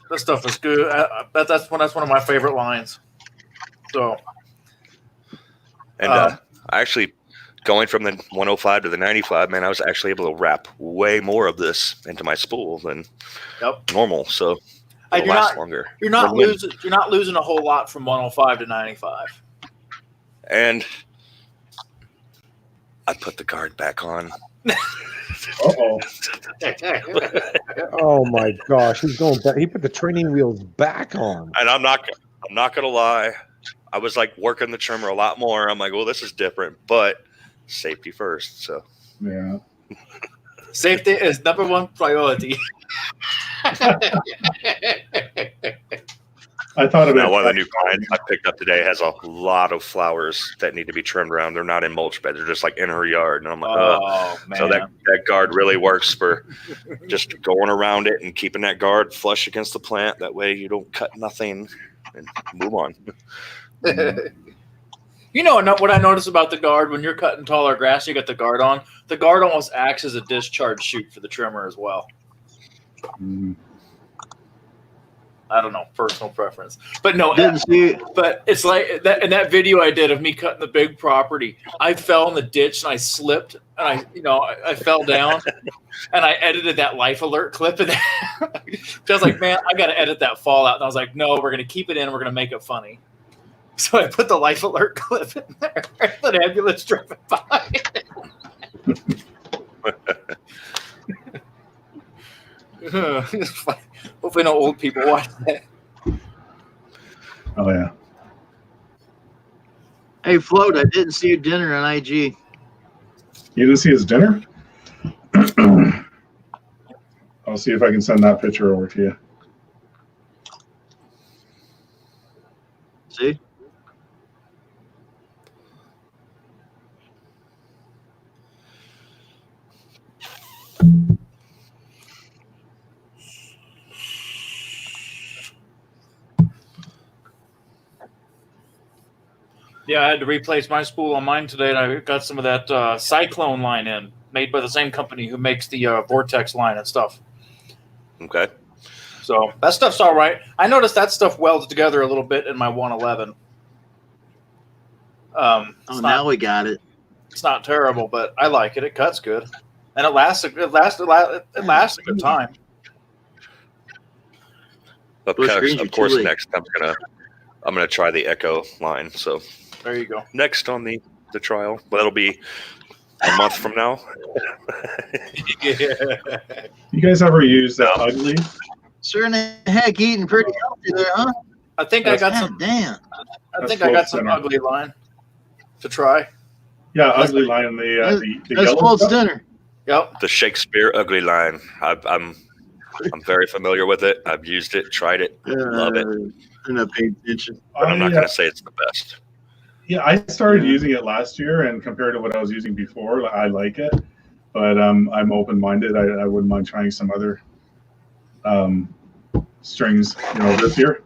That stuff is good. That's one of my favorite lines. So, and I actually, going from the 105 to the 95, man, I was actually able to wrap way more of this into my spool than normal. So it'll last longer. You're not losing a whole lot from 105 to 95. And I put the guard back on. Uh-oh. Oh my gosh, he's going back. He put the training wheels back on. And I'm not gonna lie, I was like working the trimmer a lot more. I'm like, well, this is different, but safety first. So yeah, safety is number one priority. I thought about one of the new clients I picked up today has a lot of flowers that need to be trimmed around. They're not in mulch beds; they're just like in her yard. And I'm like, oh man. So that guard really works for just going around it and keeping that guard flush against the plant. That way, you don't cut nothing and move on. You know what I notice about the guard when you're cutting taller grass, you got the guard on. The guard almost acts as a discharge chute for the trimmer as well. I don't know, personal preference, but no. But it's like that in that video I did of me cutting the big property. I fell in the ditch and I slipped and I fell down, and I edited that life alert clip. And I was like, man, I got to edit that fall out. And I was like, no, we're gonna keep it in. We're gonna make it funny. So I put the life alert clip in there. That ambulance driving by. Hopefully no old people watch that. Oh yeah. Hey Float, I didn't see your dinner on IG. You didn't see his dinner? I'll see if I can send that picture over to you. See? Yeah, I had to replace my spool on mine today, and I got some of that Cyclone line in, made by the same company who makes the Vortex line and stuff. Okay. So that stuff's all right. I noticed that stuff welds together a little bit in my 111. Now we got it. It's not terrible, but I like it. It cuts good, and it lasts a good time. Of course, next I'm gonna try the Echo line. So there you go. Next on the trial, but it'll be a month from now. You guys ever use Ugly? Sure in the heck eating pretty healthy there, huh? I think I got some. Damn. I think I got some Ugly line to try. Yeah, Ugly line. The yellow Float's stuff? dinner. Yep. The Shakespeare Ugly line. I'm very familiar with it. I've used it, tried it, love it. I'm not paying attention. But I'm not going to say it's the best. Yeah, I started using it last year, and compared to what I was using before, I like it. But I'm open-minded. I wouldn't mind trying some other strings, this year,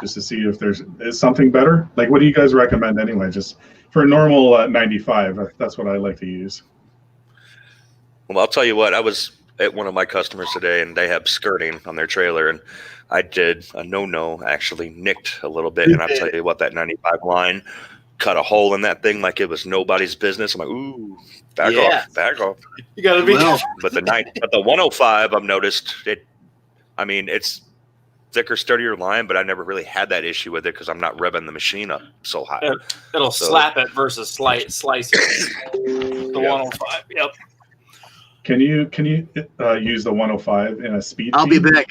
just to see if is something better. Like, what do you guys recommend anyway? Just for a normal 95, that's what I like to use. Well, I'll tell you what. I was at one of my customers today, and they have skirting on their trailer, and I did a no-no, actually nicked a little bit, and I'll tell you what, that 95 line cut a hole in that thing like it was nobody's business. I'm like, ooh, back off. You got to be. But the 105, I've noticed it. I mean, it's thicker, sturdier line, but I never really had that issue with it because I'm not revving the machine up so high. It'll slap it versus slice it. The 105. Yep. Can you use the 105 in a speed? I'll be back.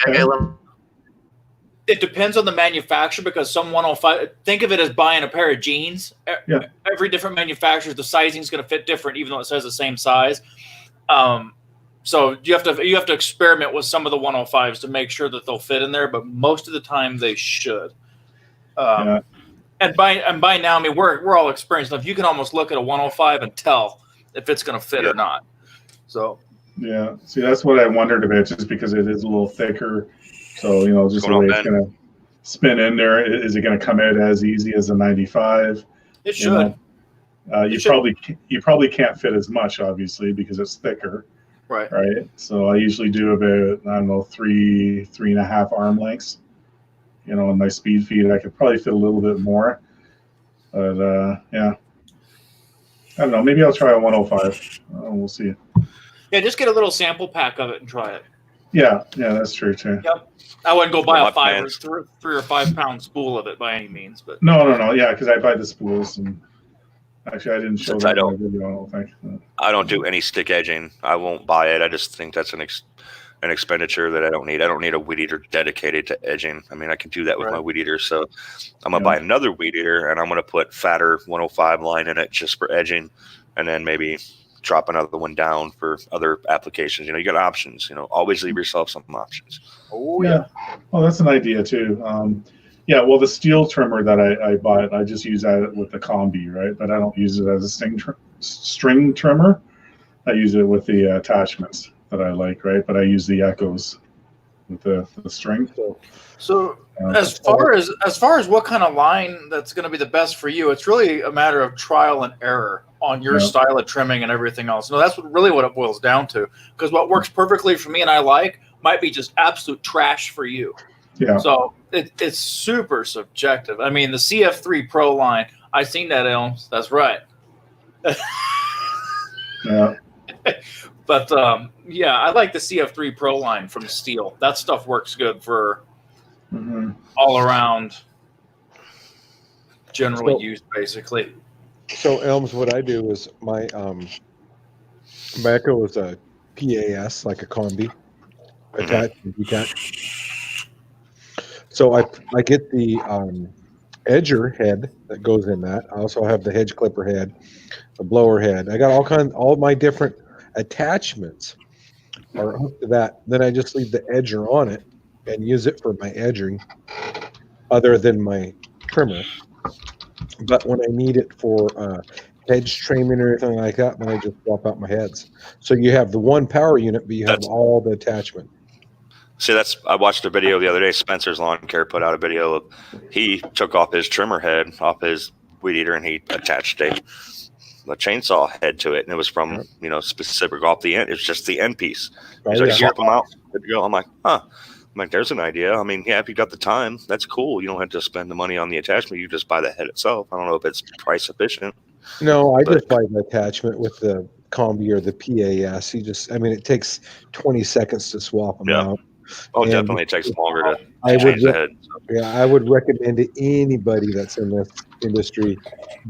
It depends on the manufacturer because some 105. Think of it as buying a pair of jeans. Yeah. Every different manufacturer, the sizing is going to fit different, even though it says the same size. So you have to experiment with some of the 105s to make sure that they'll fit in there. But most of the time, they should. And by now, I mean we're all experienced enough. You can almost look at a 105 and tell if it's going to fit or not. So yeah, see, that's what I wondered about, just because it is a little thicker. So just the way it's going to spin in there, is it going to come out as easy as a 95? It should. You probably can't fit as much, obviously, because it's thicker. Right. So I usually do about, I don't know, 3.5 arm lengths. In my speed feed, I could probably fit a little bit more. But yeah, I don't know. Maybe I'll try a 105. We'll see. Yeah, just get a little sample pack of it and try it. Yeah, that's true too. Yep. I wouldn't go buy a 3 or 5 pound spool of it by any means, but no. Yeah, because I buy the spools, and actually I didn't show that in the video. I don't think. I don't do any stick edging. I won't buy it. I just think that's an expenditure that I don't need. I don't need a weed eater dedicated to edging. I mean, I can do that with my weed eater. So I'm gonna buy another weed eater, and I'm gonna put fatter 105 line in it just for edging, and then maybe drop another one down for other applications. You got options. Always leave yourself some options. Oh yeah. Well, that's an idea too. Yeah. Well, the steel trimmer that I bought, I just use that with the combi, right? But I don't use it as a string trimmer. I use it with the attachments that I like, right? But I use the Echoes with the string. So as far as what kind of line that's going to be the best for you, it's really a matter of trial and error on your style of trimming and everything else. No, that's what it boils down to. Because what works perfectly for me and I like might be just absolute trash for you. Yeah. So it's super subjective. I mean, the CF3 Pro line, I've seen that, Elms. That's right. Yeah. But I like the CF3 Pro line from Steel. That stuff works good for all around general use, basically. So Elms, what I do is my Echo is a PAS, like a combi, attached and detached. So I get the edger head that goes in that. I also have the hedge clipper head, the blower head. I got all my different attachments are hooked to that. Then I just leave the edger on it and use it for my edging, other than my trimmer. But when I need it for hedge trimming or anything like that, then I just swap out my heads. So you have the one power unit, but you have all the attachment. See, I watched a video the other day. Spencer's Lawn Care put out a video of he took off his trimmer head off his weed eater and he attached a chainsaw head to it, and it was from specific off the end. It's just the end piece. He's like, swap them out. Good to go. I'm like, huh. I'm like, there's an idea. I mean, yeah, if you got the time, that's cool. You don't have to spend the money on the attachment. You just buy the head itself. I don't know if it's price efficient. No, I just buy the attachment with the combi or the PAS. It takes 20 seconds to swap them out. Oh, definitely. It takes longer to change the head. Yeah, I would recommend to anybody that's in this industry,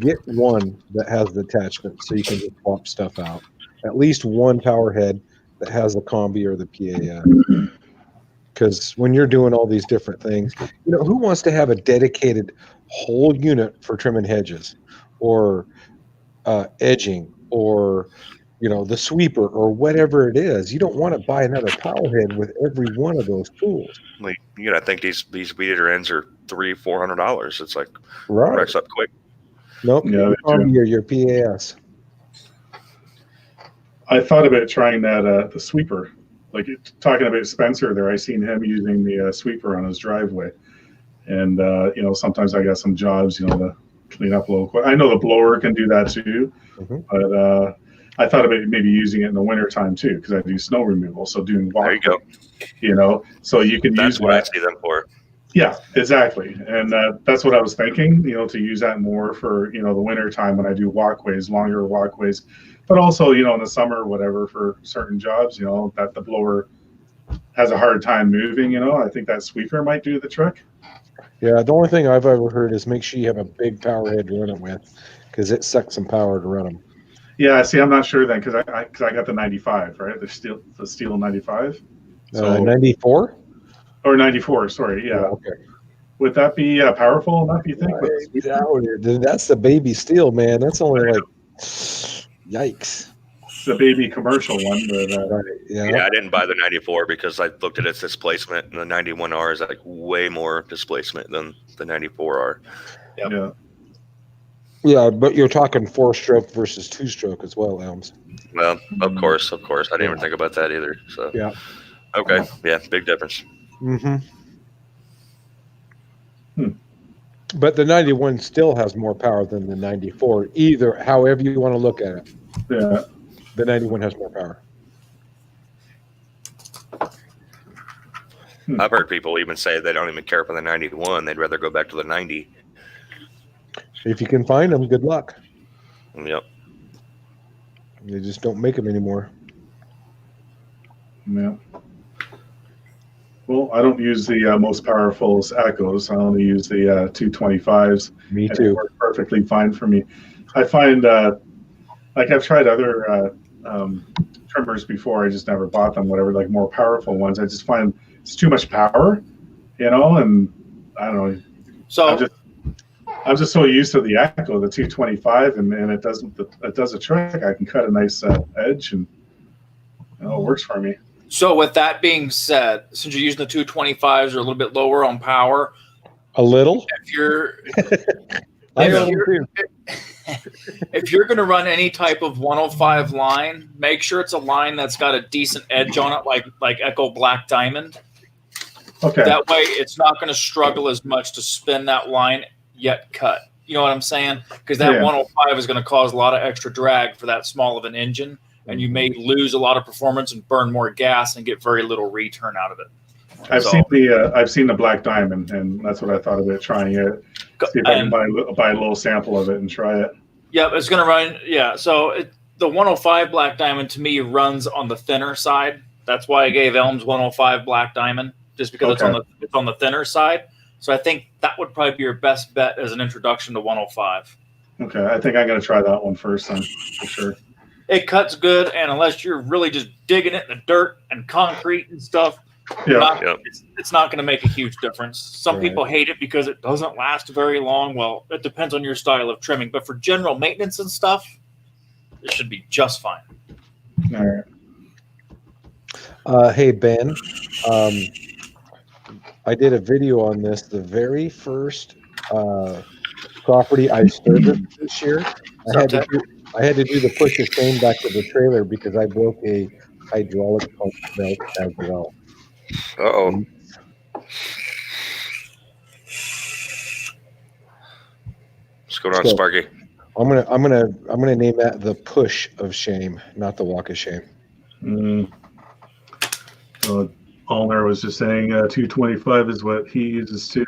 get one that has the attachment so you can just swap stuff out. At least one power head that has the combi or the PAS. Because when you're doing all these different things, who wants to have a dedicated whole unit for trimming hedges or edging or, the sweeper or whatever it is? You don't want to buy another power head with every one of those tools. Like, you got to think these weed eater ends are $300-$400. It's like, right up quick. Nope. Your PAS. I thought about trying that the sweeper. Like talking about Spencer there, I seen him using the sweeper on his driveway, and sometimes I got some jobs, to clean up a little quick. I know the blower can do that too, but I thought about maybe using it in the wintertime too, because I do snow removal. So doing walk, there you go. So you can That's use what that. I see them for. Yeah, exactly, and that's what I was thinking. To use that more for the winter time when I do walkways, longer walkways. But also, in the summer or whatever, for certain jobs, that the blower has a hard time moving, I think that sweeper might do the trick. Yeah, the only thing I've ever heard is make sure you have a big power head to run it with, because it sucks some power to run them. Yeah, see, I'm not sure then, because I got the 95, right? The steel 95. So 94? Or 94, sorry, yeah. Okay. Would that be powerful enough, you think? That's the baby steel, man. That's only like... Yikes. The baby commercial one. But, yeah, I didn't buy the 94 because I looked at its displacement, and the 91R is like way more displacement than the 94R. Yep. Yeah. Yeah, but you're talking 4-stroke versus 2-stroke as well, Elms. Well, of course. I didn't even think about that either. So Yeah. okay, yeah, big difference. Mm-hmm. But the 91 still has more power than the 94. Either, however you want to look at it, Yeah. the 91 has more power. I've heard people even say they don't even care for the 91; they'd rather go back to the 90. If you can find them, good luck. Yep. They just don't make them anymore. Yeah. Well, I don't use the most powerful echoes. I only use the 225s. Me and too. They work perfectly fine for me. I find, like I've tried other trimmers before. I just never bought them. Whatever, like more powerful ones. I just find it's too much power, and I don't know. So I'm just so used to the echo, the 225, and it does a trick. I can cut a nice edge, and it works for me. So with that being said, since you're using the 225s, are a little bit lower on power. A little. If you're If you're going to run any type of 105 line, make sure it's a line that's got a decent edge on it, like Echo Black Diamond. Okay. That way, it's not going to struggle as much to spin that line yet cut. You know what I'm saying? Because that 105 is going to cause a lot of extra drag for that small of an engine, and you may lose a lot of performance and burn more gas and get very little return out of it. I've seen the Black Diamond, and that's what I thought about trying it. See if I can buy a little sample of it and try it. Yeah, it's going to run. Yeah, so the 105 Black Diamond to me runs on the thinner side. That's why I gave Elms 105 Black Diamond, just because it's on the thinner side. So I think that would probably be your best bet as an introduction to 105. Okay, I think I'm going to try that one first, then, for sure. It cuts good, and unless you're really just digging it in the dirt and concrete and stuff, it's not going to make a huge difference. Some people hate it because it doesn't last very long. Well, it depends on your style of trimming, but for general maintenance and stuff, it should be just fine. All right. Hey, Ben. I did a video on this. The very first property I serviced this year, I had to do the push of shame back to the trailer because I broke a hydraulic pump belt as well. Uh-oh. What's going on, Sparky? I'm gonna name that the push of shame, not the walk of shame. Allner was just saying 225 is what he uses too.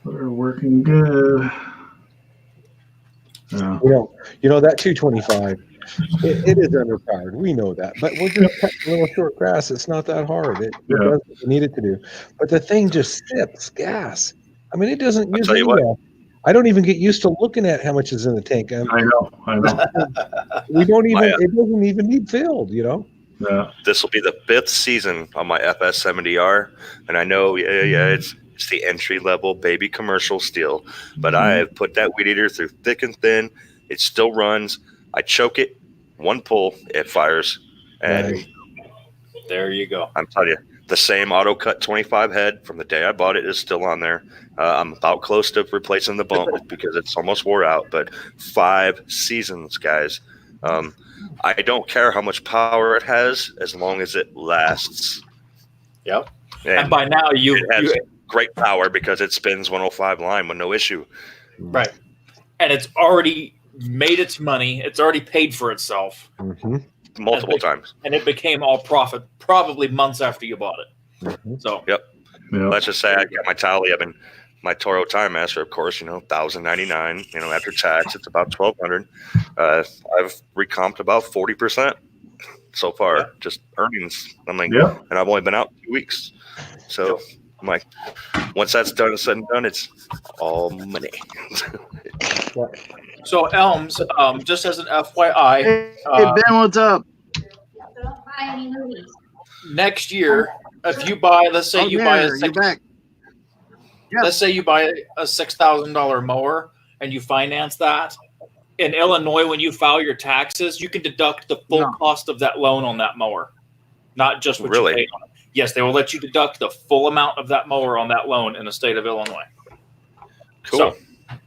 We're working good. Yeah. You know that 225. It is underpowered. We know that, but we're just cutting a little short grass. It's not that hard. It does what you need it to do. But the thing just sips gas. I mean, it doesn't use any gas. I don't even get used to looking at how much is in the tank. I know. We don't even. It doesn't even need filled. Yeah. This will be the 5th season on my FS70R, and I know, it's the entry level baby commercial steel, but I have put that weed eater through thick and thin. It still runs. I choke it, one pull, it fires, and there you go. I'm telling you, the same Auto Cut 25 head from the day I bought it is still on there. I'm about close to replacing the bump because it's almost wore out, but 5 seasons, guys. I don't care how much power it has as long as it lasts. Yep. And by now it has great power because it spins 105 line with no issue. Right. And it's already made its money. It's already paid for itself. Multiple times. And it became all profit probably months after you bought it. So let's just say I got my Tally up and my Toro Time Master, of course, $1,099. After tax, it's about $1,200. I've recomped about 40% so far, just earnings. I'm like, and I've only been out 2 weeks. So I'm like, once that's done and said and done, it's all money. So Elms, just as an FYI, hey Ben, what's up? Don't buy any movies. Next year, if you buy, let's say let's say you buy a $6,000 mower and you finance that. In Illinois, when you file your taxes, you can deduct the full cost of that loan on that mower, not just what you paid on it. Yes, they will let you deduct the full amount of that mower on that loan in the state of Illinois. Cool.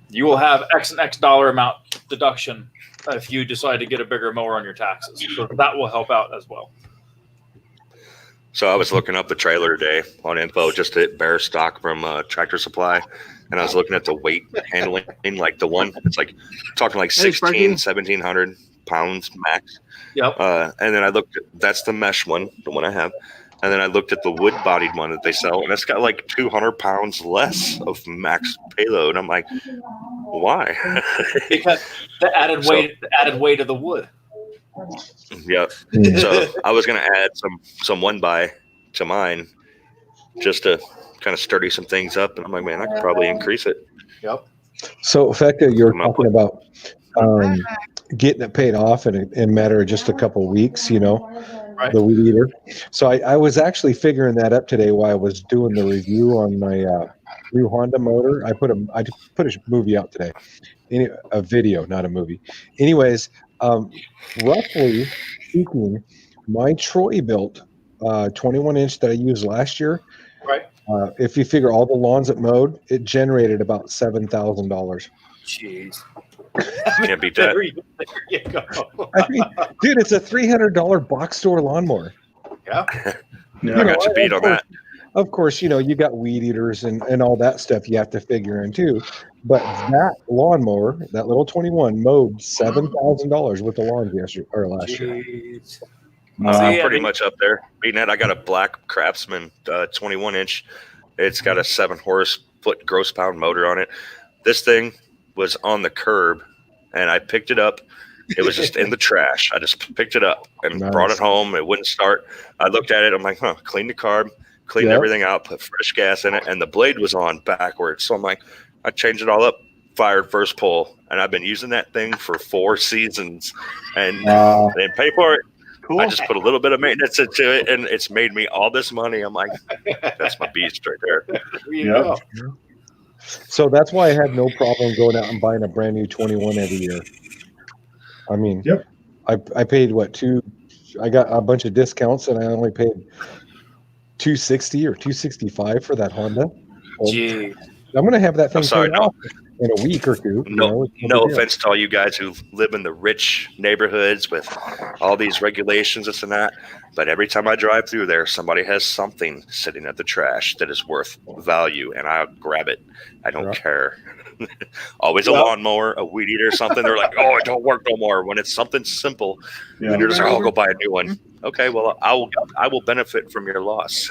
you will have X and X dollar amount deduction if you decide to get a bigger mower on your taxes. So that will help out as well. So I was looking up the trailer today on info just to bear stock from Tractor Supply. And I was looking at the weight handling, like the one, it's like talking like 1,700 pounds max. Yep. And then I looked at, that's the mesh one, the one I have. And then I looked at the wood bodied one that they sell, and it's got like 200 pounds less of max payload. I'm like, why? Because the added weight of the wood. Yep. So I was going to add some one by to mine just to kind of sturdy some things up. And I'm like, man, I could probably increase it. Yep. So, Fecta, you're talking about getting it paid off in a matter of just a couple of weeks, you know, right. The weed eater. So I was actually figuring that up today while I was doing the review on my new Honda motor. I put a movie out today, a video, not a movie. Anyways, roughly speaking, my Troy built 21-inch that I used last year. Right. If you figure all the lawns it mowed, it generated about $7,000. Jeez. Can't beat that. There you go. I mean, dude, it's a $300 box store lawnmower. Yeah. I got you beat on that. Of course, you know, you got weed eaters and all that stuff you have to figure in too. But that lawnmower, that little 21, mowed $7,000 with the lawns last year. I'm pretty much up there. Beating it, I got a black Craftsman 21-inch. It's got a 7-horse-foot gross pound motor on it. This thing was on the curb, and I picked it up. It was just in the trash. I just picked it up and brought it home. It wouldn't start. I looked at it. I'm like, clean the carb, clean everything out, put fresh gas in it, and the blade was on backwards. So I'm like, I changed it all up, fired first pull, and I've been using that thing for 4 seasons, and I didn't pay for it. Cool. I just put a little bit of maintenance into it, and it's made me all this money. I'm like, that's my beast right there. Yeah. So that's why I had no problem going out and buying a brand new 21 every year. I mean, I paid I got a bunch of discounts, and I only paid $260 or $265 for that Honda. Gee. I'm going to have that thing paid off in a week or two. No offense to all you guys who live in the rich neighborhoods with all these regulations, this and that. But every time I drive through there, somebody has something sitting at the trash that is worth value, and I'll grab it. I don't care. Always a lawnmower, a weed eater, something. They're like, oh, it don't work no more. When it's something simple, and you're just like, oh, go buy a new one. Okay, well, I will benefit from your loss.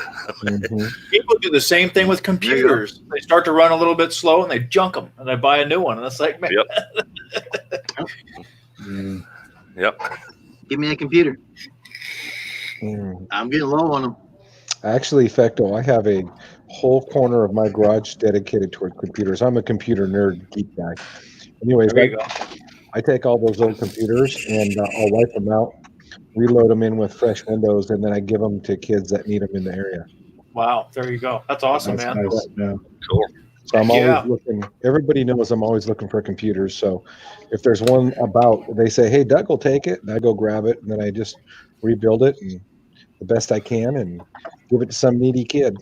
People do the same thing with computers. They start to run a little bit slow, and they junk them, and they buy a new one. And it's like, man. Yep. Give me a computer. I'm getting low on them. Actually, Fecto, I have a whole corner of my garage dedicated toward computers. I'm a computer nerd geek guy. Anyways, I take all those old computers and I'll wipe them out, reload them in with fresh Windows, and then I give them to kids that need them in the area. Wow, there you go. That's awesome, man. Nice. Yeah. Cool. So I'm always looking. Everybody knows I'm always looking for computers. So if there's one about, they say, "Hey, Doug will take it," and I go grab it, and then I just rebuild it and the best I can and give it to some needy kid.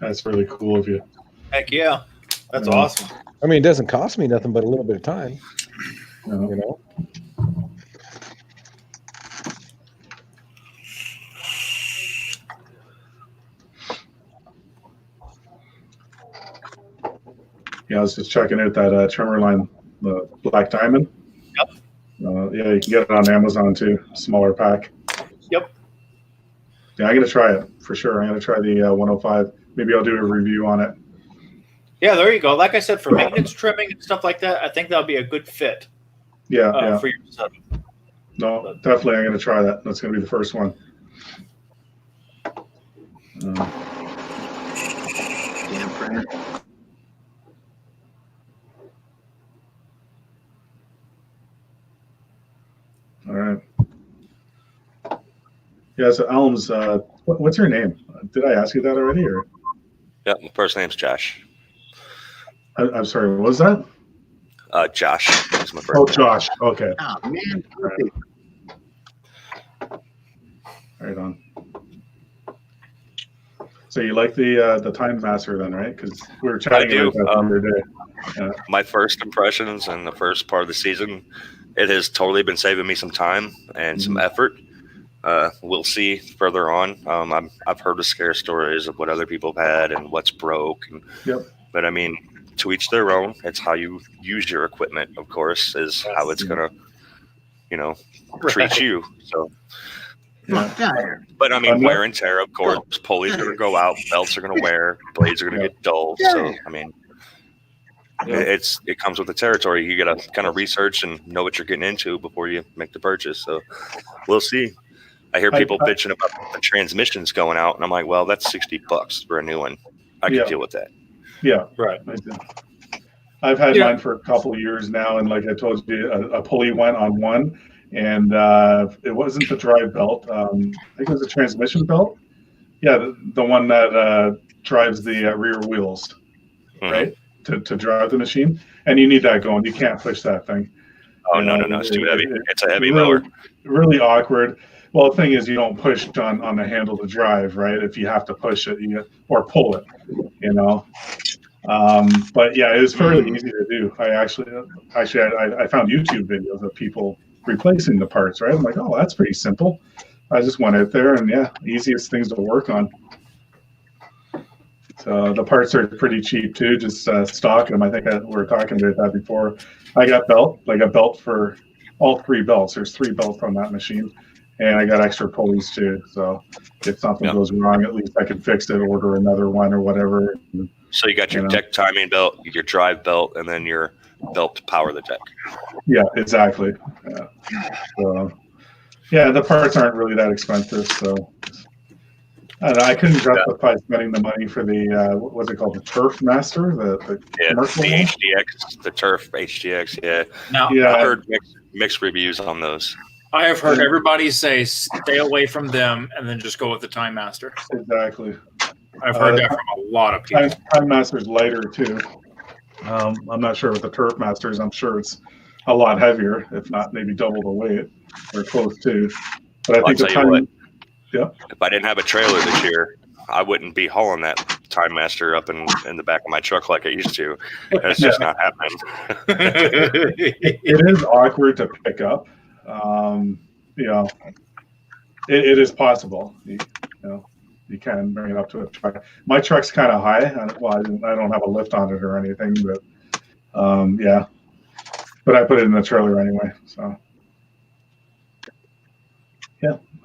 That's really cool of you. Heck yeah, that's awesome. I mean, it doesn't cost me nothing but a little bit of time. You know. Yeah, I was just checking out that trimmer line, the Black Diamond. Yep. Yeah, you can get it on Amazon too, smaller pack. Yep. Yeah, I'm gonna try it for sure. I'm gonna try the 105. Maybe I'll do a review on it. Yeah, there you go. Like I said, for maintenance trimming and stuff like that, I think that'll be a good fit. Yeah, for your setup. No, definitely, I'm gonna try that. That's gonna be the first one. Damn printer. All right. Yeah, so Elms, what's your name? Did I ask you that already? Or? Yeah, my first name's Josh. I'm sorry, what was that? Josh is my first Oh, name. Josh. Okay. Oh, man. Right on. So you like the Time Master then, right? Because we were chatting do. about that the other day. Yeah. My first impressions in the first part of the season, it has totally been saving me some time and some effort. We'll see further on. I've heard the scare stories of what other people have had and what's broke. But I mean, to each their own. It's how you use your equipment, of course, is how it's gonna, treat you. So. Yeah. But I mean, wear and tear, of course. Pulleys are going to go out, belts are going to wear, blades are going to get dull. So, I mean, it comes with the territory. You got to kind of research and know what you're getting into before you make the purchase. So, we'll see. I hear people bitching about the transmissions going out, and I'm like, well, that's $60 for a new one. I can deal with that. Yeah, right. I've had mine for a couple of years now, and like I told you, a pulley went on one. And it wasn't the drive belt. I think it was a transmission belt. Yeah, the one that drives the rear wheels, right, to drive the machine. And you need that going. You can't push that thing. Oh, no, it's too heavy. It's a heavy mower. Really awkward. Well, the thing is, you don't push on the handle to drive, right? If you have to push it or pull it, But yeah, it was fairly easy to do. I found YouTube videos of people replacing the parts, right? I'm like, oh, that's pretty simple. I just went out there and easiest things to work on. So the parts are pretty cheap too, just stock them. I think we were talking about that before. I got a belt for all 3 belts. There's 3 belts on that machine, and I got extra pulleys too. So if something goes wrong, at least I can fix it, order another one or whatever. So you got your deck timing belt, your drive belt, and then your belt to power the deck. Yeah, exactly. So, the parts aren't really that expensive. So, and I couldn't justify spending the money for the what's it called, the Turf Master, the commercial one? HDX, the Turf HDX. Yeah. Now, I heard mixed reviews on those. I have heard everybody say stay away from them and then just go with the Time Master. Exactly. I've heard that from a lot of people. Time Master's lighter too. I'm not sure what the Turf Master is. I'm sure it's a lot heavier, if not maybe double the weight or close to. But I think if I didn't have a trailer this year, I wouldn't be hauling that Time Master up in the back of my truck like I used to. That's just not happening. It is awkward to pick up. It is possible. You can bring it up to a truck. My truck's kind of high. Well, I don't have a lift on it or anything, but but I put it in the trailer anyway. So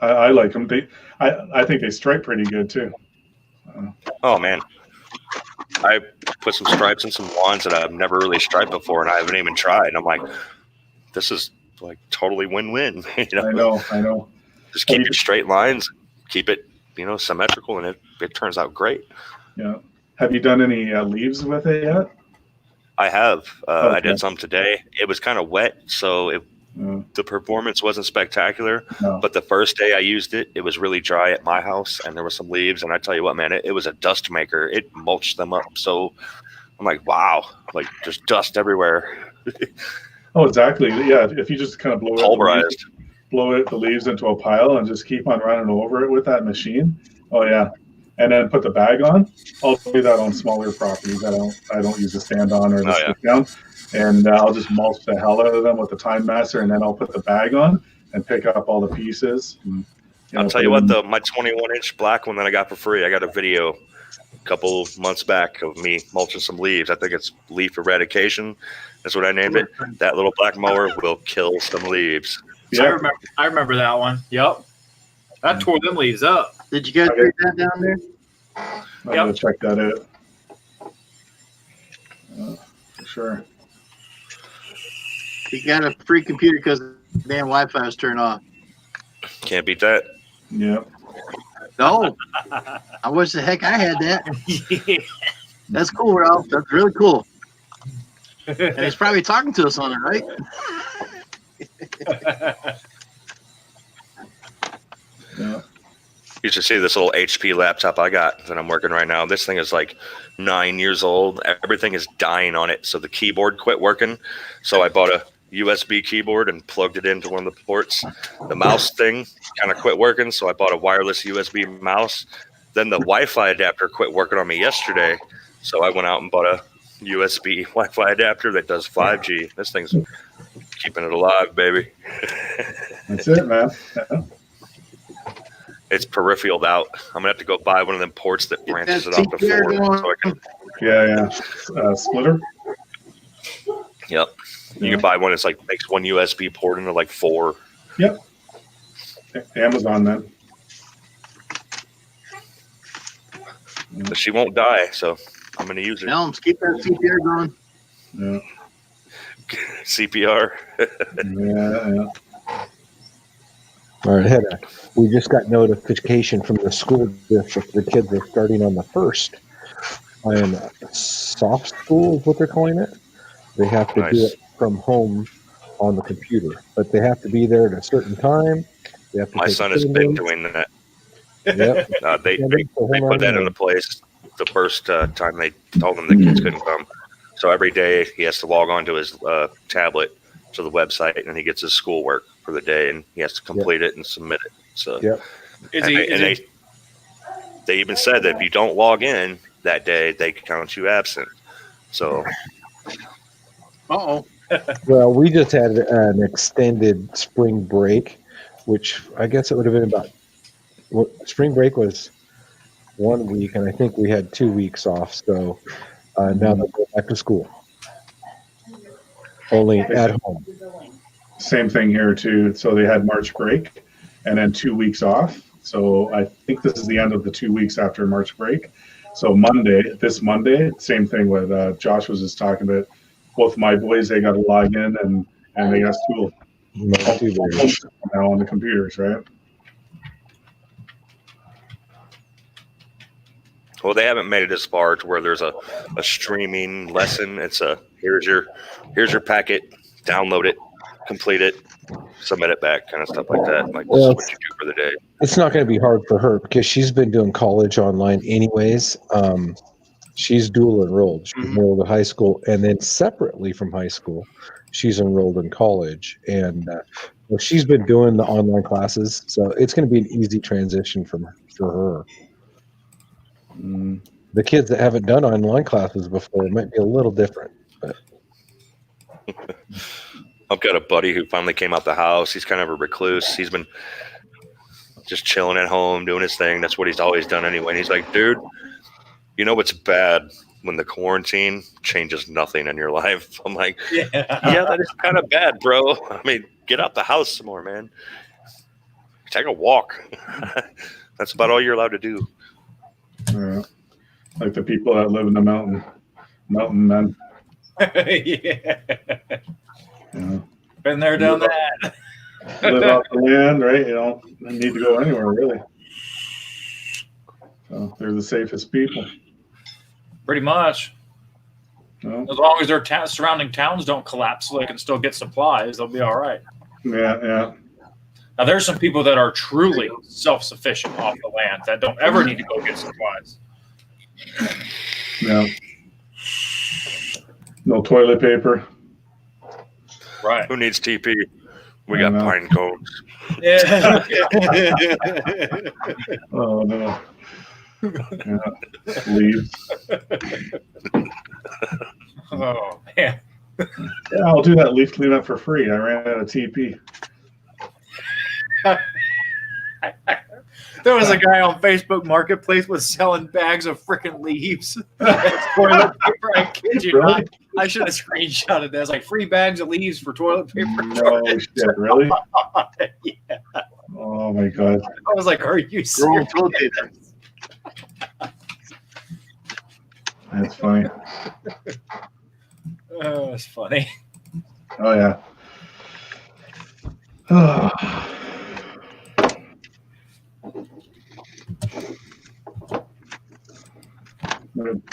I like them. I think they strike pretty good too. Oh man, I put some stripes and some wands that I've never really striped before, and I haven't even tried. I'm like, this is like totally win-win. I know. Just keep your straight lines, keep it symmetrical, and it turns out great. Yeah. Have you done any leaves with it yet? I have. I did some today. It was kind of wet, so the performance wasn't spectacular. No. But the first day I used it, it was really dry at my house, and there were some leaves. And I tell you what, man, it was a dust maker. It mulched them up. So I'm like, wow, like there's dust everywhere. Oh, exactly. Yeah, if you just kind of pulverized. The leaves into a pile and just keep on running over it with that machine. Oh yeah, and then put the bag on. I'll do that on smaller properties. I don't use the stand on or the stick down, and I'll just mulch the hell out of them with the Time Master, and then I'll put the bag on and pick up all the pieces. And, I'll tell you what, my 21-inch black one that I got for free, I got a video a couple of months back of me mulching some leaves. I think it's leaf eradication. That's what I named it. That little black mower will kill some leaves. Yeah. I remember that one. Yep. That tore them leaves up. Did you guys read that down there? I'm going to check that out. For sure. You got a free computer because the damn Wi-Fi was turned off. Can't beat that. Yeah. No. I wish the heck I had that. That's cool, Ralph. That's really cool. And he's probably talking to us on it, right? Yeah. You should see this little HP laptop I got that I'm working right now. This thing is like 9 years old. Everything is dying on it. So the keyboard quit working. So I bought a USB keyboard and plugged it into one of the ports. The mouse thing kind of quit working. So I bought a wireless USB mouse. Then the Wi-Fi adapter quit working on me yesterday, so I went out and bought a USB Wi-Fi adapter that does 5G. This thing's keeping it alive, baby. That's it, man. It's peripheraled out. I'm gonna have to go buy one of them ports that branches it off the CPR floor. So I can, Yeah. Splitter. yep. You can buy one that's like makes one USB port into like 4. Yep. Amazon then. But she won't die, so I'm gonna use it. Helms, keep that CPR going. Yeah. CPR. Yeah. All right, we just got notification from the school district. The kids are starting on the 1st. And soft school is what they're calling it. They have to do it from home on the computer, but they have to be there at a certain time. They have to My son has been doing that. Yep. They put that into place the first time they told him the kids couldn't come. So every day he has to log on to his tablet to the website, and he gets his schoolwork for the day, and he has to complete it and submit it. So, they even said that if you don't log in that day, they count you absent. So, Uh-oh. Well, we just had an extended spring break, which I guess it would have been about. Spring break was 1 week, and I think we had 2 weeks off. So now they're going back to school, only at home. Same thing here too. So they had March break, and then 2 weeks off. So I think this is the end of the 2 weeks after March break. So this Monday, same thing with Josh was just talking about. Both my boys, they got to log in and they got school now on the computers, right? well, they haven't made it as far to where there's a streaming lesson. It's here's your packet, download it, complete it, submit it back, kind of stuff like that. Like, this is what you do for the day. It's not going to be hard for her because she's been doing college online anyways. She's dual enrolled. She's enrolled in high school, and then separately from high school, she's enrolled in college. And she's been doing the online classes, so it's going to be an easy transition for her. The kids that haven't done online classes before might be a little different. But. I've got a buddy who finally came out the house. He's kind of a recluse. He's been just chilling at home, doing his thing. That's what he's always done anyway. And he's like, dude, you know what's bad? When the quarantine changes nothing in your life. I'm like, yeah, that is kind of bad, bro. I mean, get out the house some more, man. Take a walk. That's about all you're allowed to do. Like the people that live in the mountain men. Yeah. Been there, done that. Live off the land, right? You don't need to go anywhere, really. So they're the safest people. Pretty much. No? As long as their surrounding towns don't collapse, so they can still get supplies, they'll be all right. Yeah. Now, there's some people that are truly self-sufficient off the land that don't ever need to go get supplies. Yeah. No toilet paper. Right. Who needs TP? We got pine cones. Yeah. Oh, no. Yeah. Leaves. Oh, man. Yeah, I'll do that leaf cleanup for free. I ran out of TP. There was a guy on Facebook Marketplace was selling bags of freaking leaves. Toilet paper. I kid you not. I should have screenshotted that. It's like free bags of leaves for toilet paper. No shit, really? Yeah. Oh my god. I was like, are you serious? That's funny. Oh, it's funny. Oh yeah.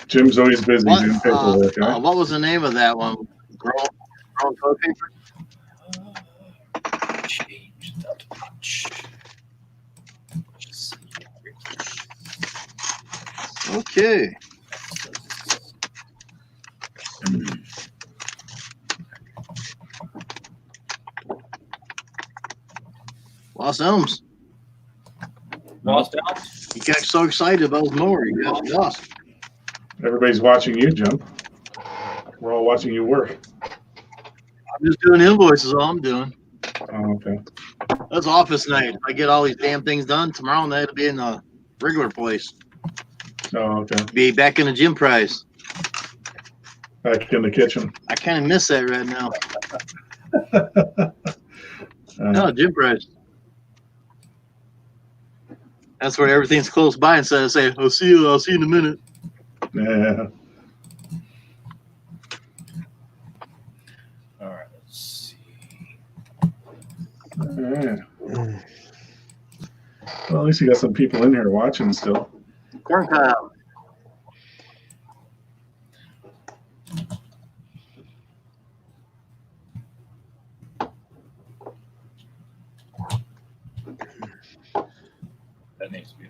Jim's always busy doing paperwork. What was the name of that one? Grown toilet paper? Change that much. Okay. Los Elms. Lost Elms? He got so excited about his mower, he got lost. Everybody's watching you, Jim. We're all watching you work. I'm just doing invoices, all I'm doing. Oh, okay. That's office night. I get all these damn things done. Tomorrow night I'll be in the regular place. Oh, okay. Be back in the gym price. Back in the kitchen. I kind of miss that right now. No, gym price. That's where everything's close by instead of saying, I'll see you in a minute. Yeah. All right, let's see. All right. Well, at least you got some people in here watching still. Corn cob. That needs to be.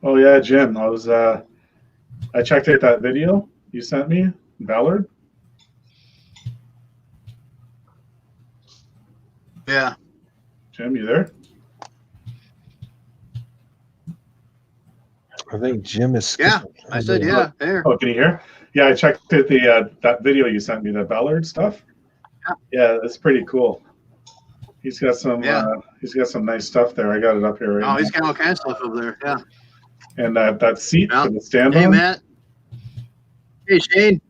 Oh yeah, Jim. I checked out that video you sent me, Ballard. Yeah. Jim, you there? I think Jim is. Yeah, I said yeah. There. Oh, can you hear? Yeah, I checked out that video you sent me, the Ballard stuff. Yeah, it's pretty cool. He's got some. Yeah. He's got some nice stuff there. I got it up here right Oh, now. he's got all kinds of stuff over there. Yeah. And that seat Yeah. for the stand Hey, on. Matt. Hey, Shane.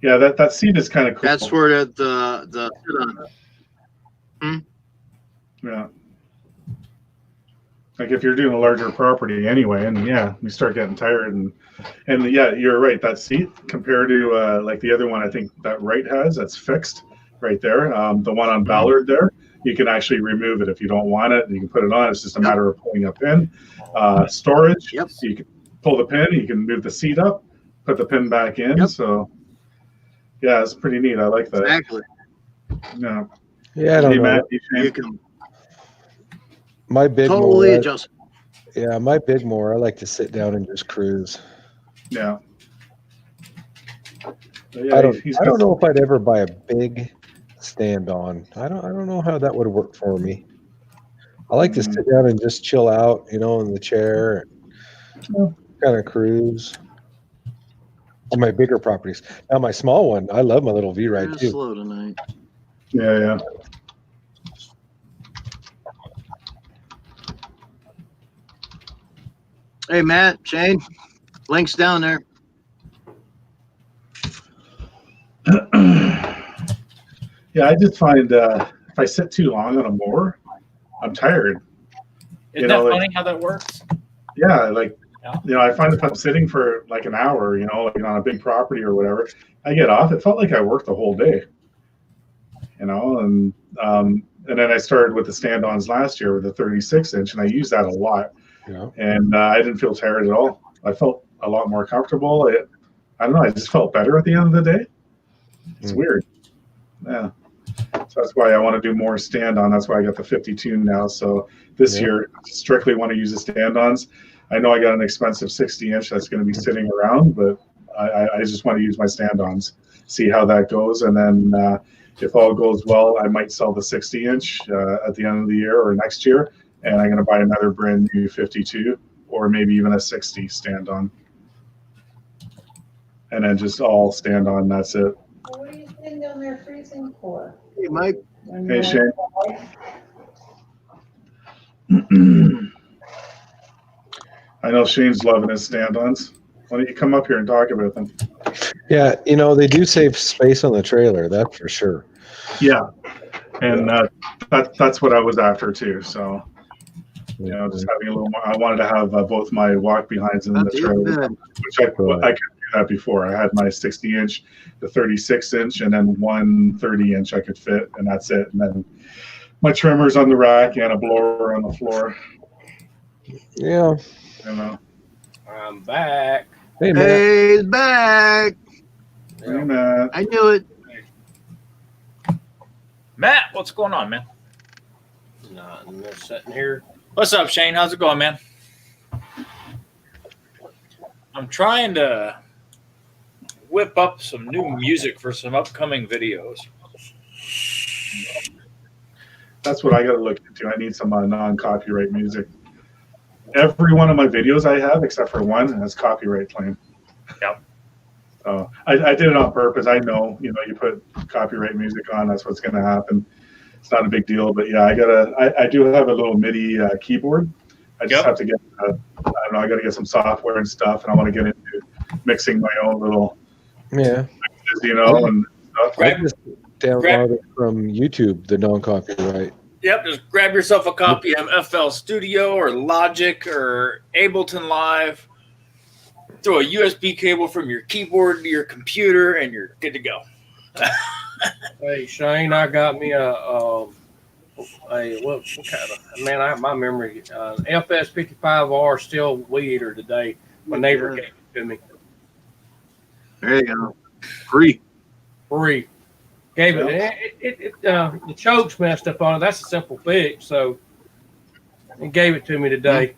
Yeah, that seat is kind of cool. That's where the sit on. Yeah. Like if you're doing a larger property anyway, and yeah, you start getting tired and yeah, you're right. That seat compared to like the other one, I think that Wright has, that's fixed right there. The one on Ballard there, you can actually remove it if you don't want it. You can put it on. It's just a matter of pulling a pin. Storage. Yep. So you can pull the pin. You can move the seat up, put the pin back in. Yep. So yeah, it's pretty neat. I like that. Exactly. Yeah. Yeah, I don't Hey, know. Matt, you You Shane? can My big totally mower. adjust. Yeah, my big mower. I like to sit down and just cruise. Yeah. Yeah, I don't. he's I got don't know if I'd ever buy a big stand on. I don't know how that would work for me. I like to sit down and just chill out, in the chair, and kind of cruise. On my bigger properties. Now my small one, I love my little V ride You're too. slow tonight. Yeah. Hey, Matt, Shane, links down there. Yeah, I just find if I sit too long on a mower, I'm tired. Isn't that funny how that works? Yeah, like Yeah. I find if I'm sitting for like an hour, like on a big property or whatever, I get off. It felt like I worked the whole day. And then I started with the stand-ons last year with the 36-inch, and I used that a lot. Yeah. And I didn't feel tired at all. I felt a lot more comfortable. I don't know. I just felt better at the end of the day. It's weird. Yeah. So that's why I want to do more stand-on. That's why I got the 52 now. So this year, strictly want to use the stand-ons. I know I got an expensive 60-inch that's going to be sitting around, but I just want to use my stand-ons, see how that goes. And then if all goes well, I might sell the 60-inch at the end of the year or next year. And I'm going to buy another brand new 52 or maybe even a 60 stand-on. And then just all stand-on. That's it. What are you sitting down there freezing for? Hey, Mike. Hey, Shane. I know Shane's loving his stand-ons. Why don't you come up here and talk about them? Yeah, they do save space on the trailer, that's for sure. Yeah, and that's what I was after too. So, just having a little more. I wanted to have both my walk behinds in the trailer, which I couldn't do that before. I had my 60-inch, the 36-inch, and then one 30-inch I could fit, and that's it. And then my trimmers on the rack and a blower on the floor. Yeah. I'm back. Hey, man. Hey, he's back. Hey, Matt. I knew it. Matt, what's going on, man? Nothing. They're sitting here. What's up, Shane? How's it going, man? I'm trying to whip up some new music for some upcoming videos. That's what I got to look into. I need some non-copyright music. Every one of my videos I have, except for one, has copyright claim. Yep. I did it on purpose. I know, you put copyright music on, that's what's going to happen. It's not a big deal, but yeah, I do have a little MIDI keyboard. I just have to get, I don't know, I got to get some software and stuff, and I want to get into mixing my own little, Yeah. mixes, and stuff. I just downloaded from YouTube the non-copyright. Yep, just grab yourself a copy of FL Studio or Logic or Ableton Live. Throw a USB cable from your keyboard to your computer, and you're good to go. Hey Shane, I got me what kind of my memory FS55R steel weed eater today. My neighbor gave it to me. There you go. Free. Gave it. The choke's messed up on it. That's a simple fix. So he gave it to me today.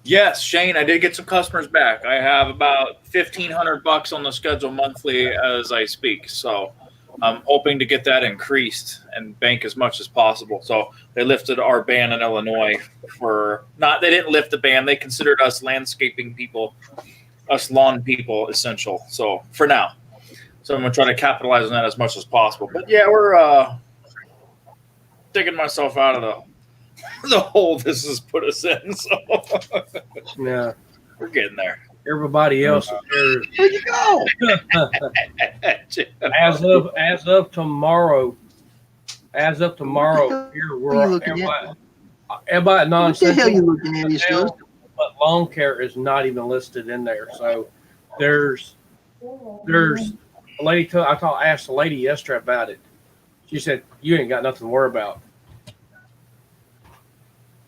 Yes, Shane, I did get some customers back. I have about $1,500 on the schedule monthly as I speak. So I'm hoping to get that increased and bank as much as possible. So they lifted our ban in Illinois they didn't lift the ban. They considered us landscaping people, us lawn people essential. So for now. So I'm going to try to capitalize on that as much as possible. But yeah, we're digging myself out of the hole this has put us in. So yeah, we're getting there. Everybody else, where'd you go? as of tomorrow, here we're everybody non-essential. What the hell you looking at these guys? But lawn care is not even listed in there. So there's a lady. I asked the lady yesterday about it. She said, "You ain't got nothing to worry about."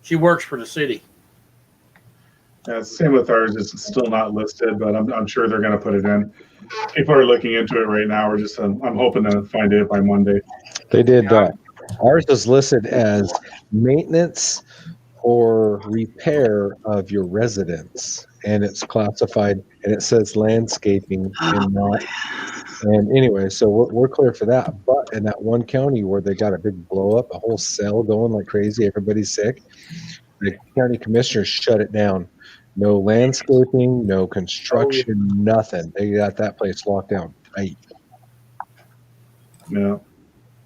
She works for the city. Yeah, same with ours. It's still not listed, but I'm sure they're going to put it in. People are looking into it right now. We're just I'm hoping to find it by Monday. They did. Ours is listed as maintenance or repair of your residence, and it's classified, and it says landscaping and not. And anyway, so we're clear for that. But in that one county where they got a big blow up, a whole cell going like crazy, everybody's sick, the county commissioners shut it down. No landscaping, no construction, nothing. They got that place locked down. Right. Yeah.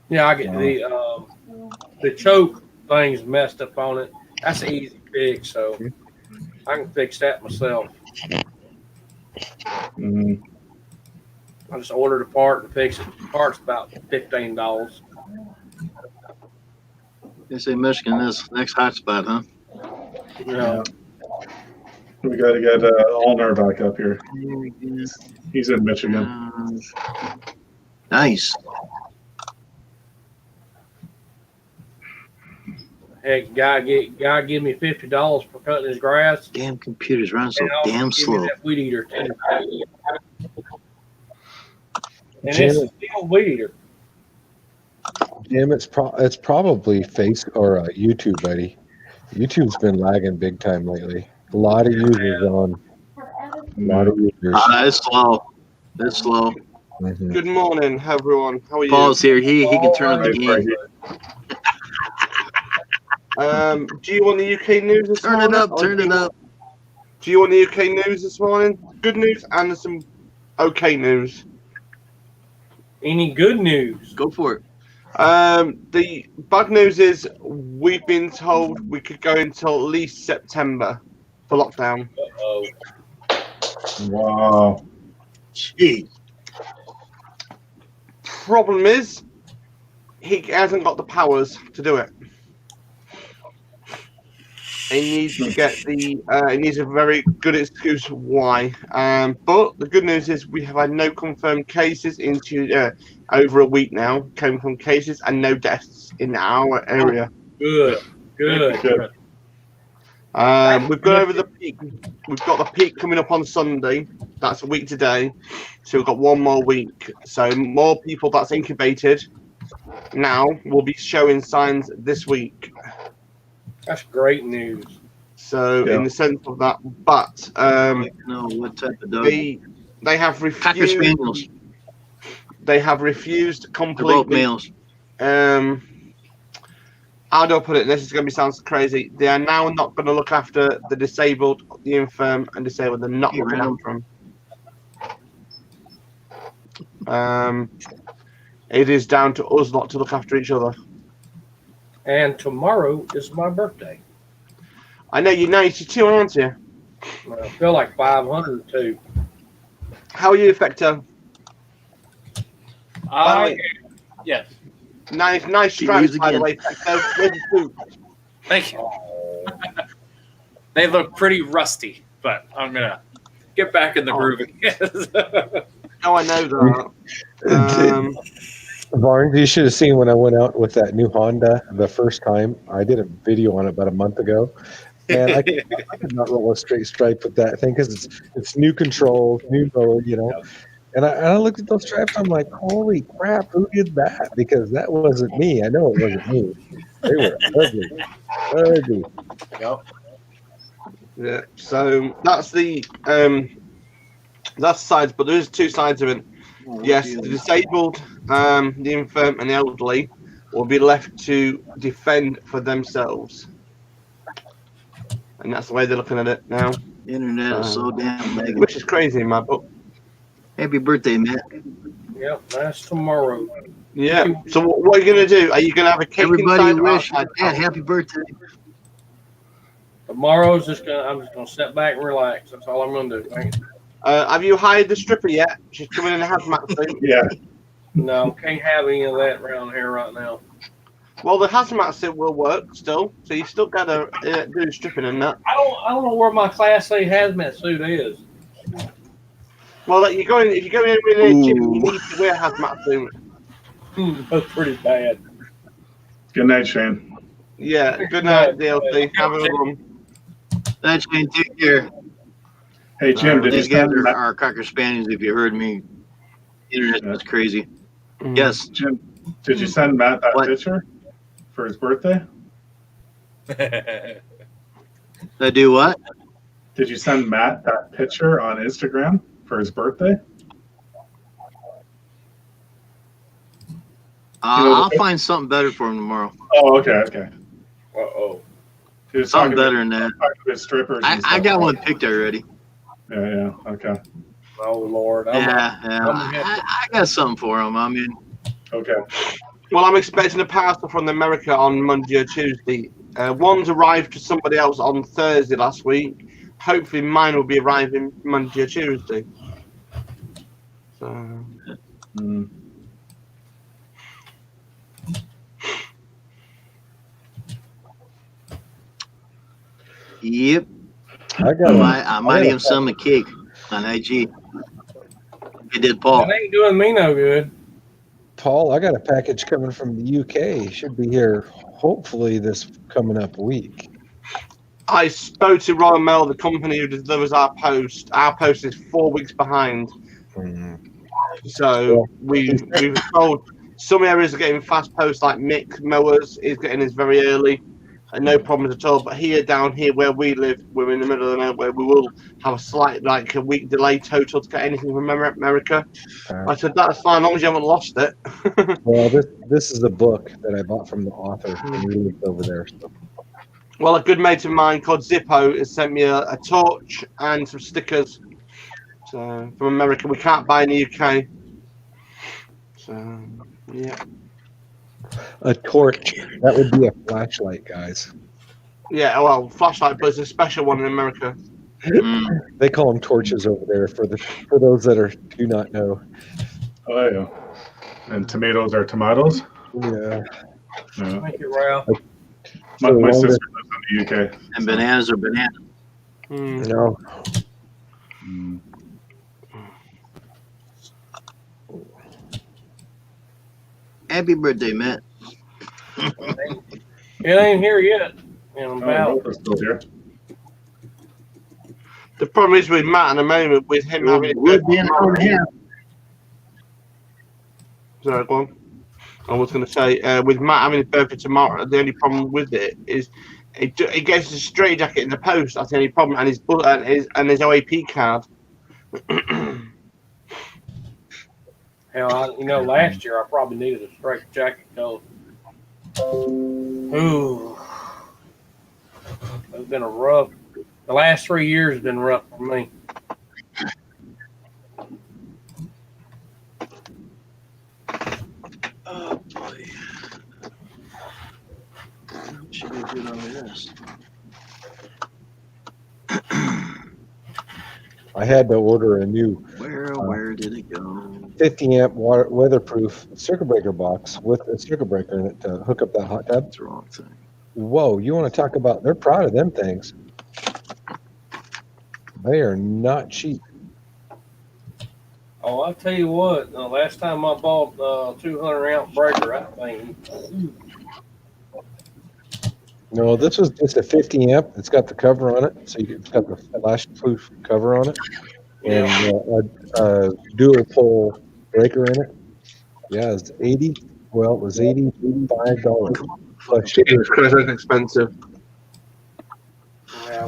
Yeah, I get the choke thing's messed up on it. That's an easy fix, so I can fix that myself. Mm-hmm. I just ordered a part and fix it. The part's about $15. They say Michigan is next hotspot, huh? Yeah. We got to get Allner back up here. He's in Michigan. Nice. Heck, guy give me $50 for cutting his grass. Damn computers run so And also damn give me slow. that weed eater too. And it's a steel weed eater. Jim, it's probably face or YouTube, buddy. YouTube's been lagging big time lately. A lot of users on. A lot of users. It's slow. It's slow. Mhm. Good morning, everyone. How are you? Paul's here. He can turn up the game. Do you want the UK news this morning? Turn it up. Do you want the UK news this morning? Good news and some okay news. Any good news? Go for it. The bad news is we've been told we could go until at least September for lockdown. Uh-oh. Wow. Jeez. Problem is, he hasn't got the powers to do it. He needs to get he needs a very good excuse why. But the good news is we have had no confirmed cases into over a week now, confirmed cases and no deaths in our area. Good. We've got over the peak. We've got the peak coming up on Sunday. That's a week today. So we've got one more week. So more people that's incubated now will be showing signs this week. That's great news. So in the sense of that, but no, what type of dog? they have Cocker Spaniels. refused They're both completely males. how do I put it? This is going to sound crazy. They are now not going to look after the disabled, the infirm, and disabled. They're not looking after them. It is down to us not to look after each other. And tomorrow is my birthday. I know you're 92, aren't you? I feel like 502. How are you, Effecto? Yes. Nice stripes, by the way, Effecto. Where's the food? Thank you. They look pretty rusty, but I'm gonna get back in the groove again. Oh, I know that. Barnes, you should have seen when I went out with that new Honda the first time. I did a video on it about a month ago. And I could not roll a straight stripe with that thing because it's new controls, new mode, you know. And I looked at those stripes. I'm like, holy crap, who did that? Because that wasn't me. I know it wasn't me. They were ugly. Yep. Yeah. So that's the sides, but there's two sides of it. Yes, the disabled, the infirm, and the elderly will be left to defend for themselves. And that's the way they're looking at it now. Internet is so damn negative. Which is crazy in my book. Happy birthday, Matt. Yep, that's tomorrow. Yeah. So what are you going to do? Are you going to have a cake Everybody inside or wish outside? Matt happy birthday. Tomorrow's I'm just gonna sit back and relax. That's all I'm gonna do. Thank you. Have you hired the stripper yet? She's coming in a hazmat suit. Yeah. No, can't have any of that around here right now. Well, the hazmat suit will work still, so you still got to do stripping and that. I don't know where my Class A hazmat suit is. Well, if you're going in with a gym, you need to wear a hazmat suit. That's pretty bad. Good night, Shane. Yeah. Good night, DLC. Have a good one. Thanks, Shane. Take care. Hey, Jim, did you These guys send Matt? are Cocker Spaniels, if you heard me. Internet is crazy. Yes. Jim, did you send Matt that picture for his birthday? I do what? Did you send Matt that picture on Instagram for his birthday? I'll find something better for him tomorrow. Oh, okay. Uh-oh. He was Something talking better about- than that. talking about strippers and I stuff. got one picked already. Yeah, okay. Oh Lord. I got something for him. I mean, okay. Well, I'm expecting a parcel from America on Monday or Tuesday. One's arrived to somebody else on Thursday last week. Hopefully, mine will be arriving Monday or Tuesday. So. Yep. I might even send him a cake on IG. It did, Paul. That ain't doing me no good. Paul, I got a package coming from the UK. Should be here hopefully this coming up week. I spoke to Royal Mail, the company who delivers our post. Our post is 4 weeks behind. So we've told some areas are getting fast post, like Mick Mowers is getting his very early. And no problems at all. But here, down here where we live, we're in the middle of nowhere. We will have a slight, like a week delay total to get anything from America. I said that's fine, as long as you haven't lost it. Well, this is a book that I bought from the author and he lived over there. So. Well, a good mate of mine called Zippo has sent me a torch and some stickers. So from America, we can't buy in the UK. So yeah. A torch. That would be a flashlight, guys. Yeah, well, flashlight, but it's a special one in America. They call them torches over there for those that do not know. Oh yeah. And tomatoes are tomatoes. Yeah. Thank you, Ralph. My sister lives in the UK. And bananas are bananas. No. Happy birthday, Matt. It ain't here yet. And about Still here. The problem is with Matt at the moment, with him having Sorry, go on. I was going to say, with Matt having his birthday tomorrow, the only problem with it is he gets a stray jacket in the post. That's the only problem, and his his OAP card. hell, last year I probably needed a straight jacket coat. Ooh, it's been a rough. The last 3 years have been rough for me. Oh boy. What should we do over this? I had to order a new Where did it go? 50 amp water, weatherproof circuit breaker box with a circuit breaker in it to hook up that hot tub. That's the wrong thing. Whoa, you want to talk about, they're proud of them things. They are not cheap. Oh, I'll tell you what. Last time I bought a 200 amp breaker, I think. No, this was just a 50 amp. It's got the cover on it, so it's got the flash-proof cover on it, and a dual pole breaker in it. Yeah, it's 80. Well, it was $85 plus shipping. Jesus Christ, that's expensive. Yeah,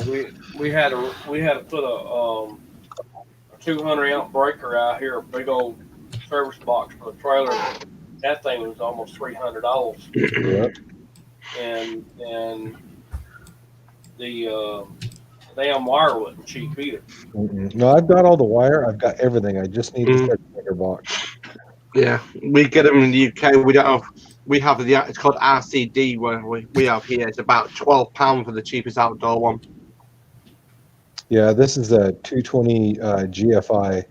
we had to put a 200 amp breaker out here, a big old service box for the trailer. That thing was almost $300. Yep. And the damn wire wasn't cheap either. No, I've got all the wire. I've got everything. I just need the circuit breaker box. Yeah, we get them in the UK. We don't have. We have the. It's called RCD. Where we have here. It's about £12 for the cheapest outdoor one. Yeah, this is a 220 GFI.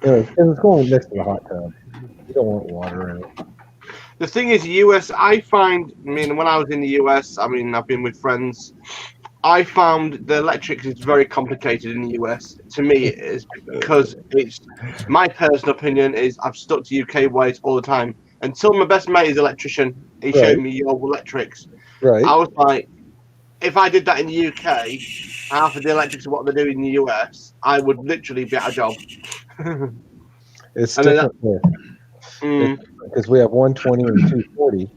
It's going next to the hot tub. You don't want water in it. The thing is, US. I mean, when I was in the US, I mean, I've been with friends. I found the electrics is very complicated in the US. To me, it is, because it's my personal opinion is I've stuck to UK ways all the time. Until my best mate is an electrician, he showed me your electrics. Right. I was like, if I did that in the UK, half of the electrics of what they're doing in the US, I would literally be out of job. It's different there. Because we have 120 and 240.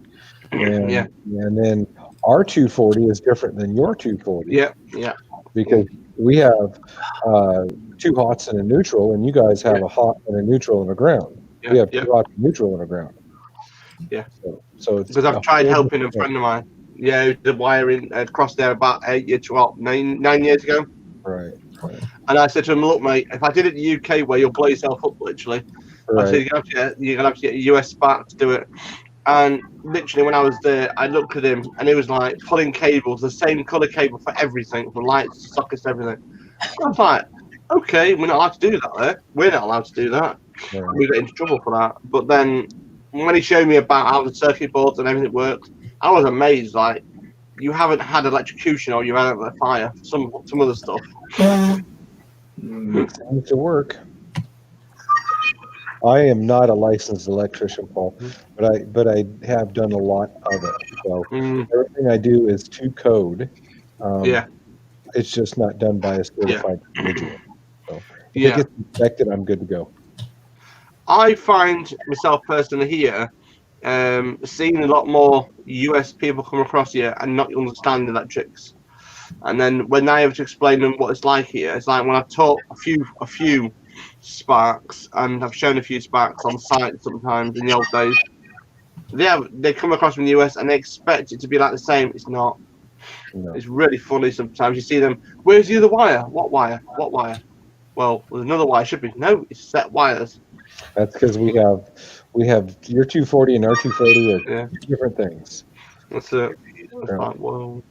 And, and then our 240 is different than your 240. Yeah. Because we have 2 hots and a neutral, and you guys have a hot and a neutral and a ground. We have 2 hot and neutral and a ground. Yeah. So it's because I've tried helping a friend of mine. Yeah, the wiring across there about 9 years ago. Right. And I said to him, look, mate, if I did it the UK way, you'll blow yourself up, literally. Right. I said, you're going to have to get a US spark to do it. And literally, when I was there, I looked at him, and it was like pulling cables, the same color cable for everything, from lights, sockets, everything. I was like, okay, we're not allowed to do that there. We're not allowed to do that. Right. We get into trouble for that. But then, when he showed me about how the circuit boards and everything worked, I was amazed. Like, you haven't had electrocution or you haven't had a fire, some other stuff. Seems to work. I am not a licensed electrician, Paul, but I have done a lot of it. So everything I do is to code. It's just not done by a certified individual. So if it gets inspected, I'm good to go. I find myself personally here, seeing a lot more US people come across here and not understand electrics. And then when I have to explain them what it's like here, it's like when I've taught a few sparks, and I've shown a few sparks on site sometimes in the old days. They come across from the US and they expect it to be like the same. It's not. No. It's really funny sometimes. You see them, where's the other wire? What wire? What wire? Well, there's another wire. Should be. No, it's set wires. That's because we have your 240 and our 240 are different things. That's it. That's like, whoa.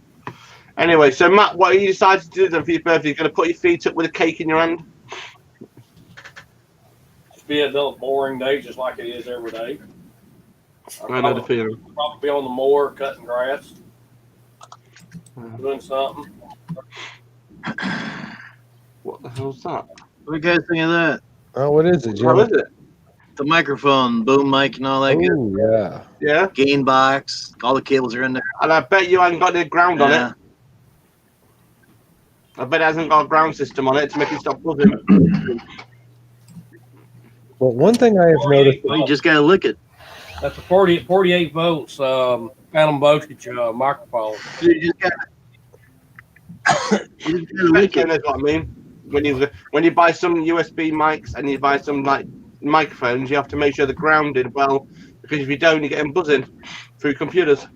Anyway, so Matt, what you decided to do then for your birthday? You're going to put your feet up with a cake in your hand? Be another boring day, just like it is every day. I know the feeling. Probably be on the mower, cutting grass, doing something. What the hell's that? What do you guys think of that? Oh, what is it, Jim? What is it? The microphone, boom mic, and all that good. Oh, yeah. Yeah? Gain box, all the cables are in there. And I bet you haven't got any ground on it. I bet it hasn't got a ground system on it to make it stop buzzing. Well, one thing I have noticed... Well, you just got to lick it. That's a 48 volts phantom voltage microphone. You just got to lick it. That's what I mean. When you buy some USB mics and you buy some like microphones, you have to make sure they're grounded well, because if you don't, you get them buzzing. through computers.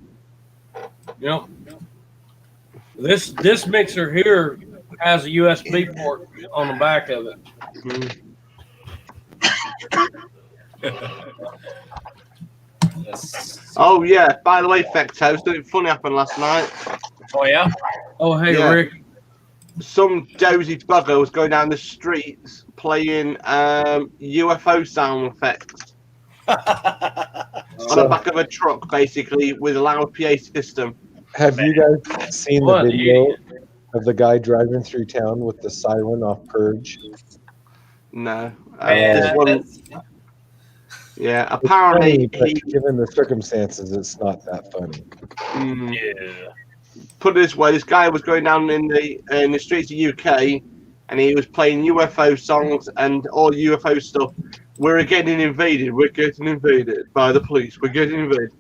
Yep. This mixer here has a USB port on the back of it. Yes. Oh yeah. By the way, Fecto, something funny happened last night. Oh yeah. Oh hey Yeah. Rick. Some dozy bugger was going down the streets playing UFO sound effects on the back of a truck, basically with a loud PA system. Have you guys seen What the an video idiot. of the guy driving through town with the siren off Purge? No. Man, This one, that's- yeah. It's Apparently, funny, but given the circumstances, it's not that funny. yeah. Put it this way: this guy was going down in the streets of UK, and he was playing UFO songs and all UFO stuff. We're getting invaded. We're getting invaded by the police. We're getting invaded.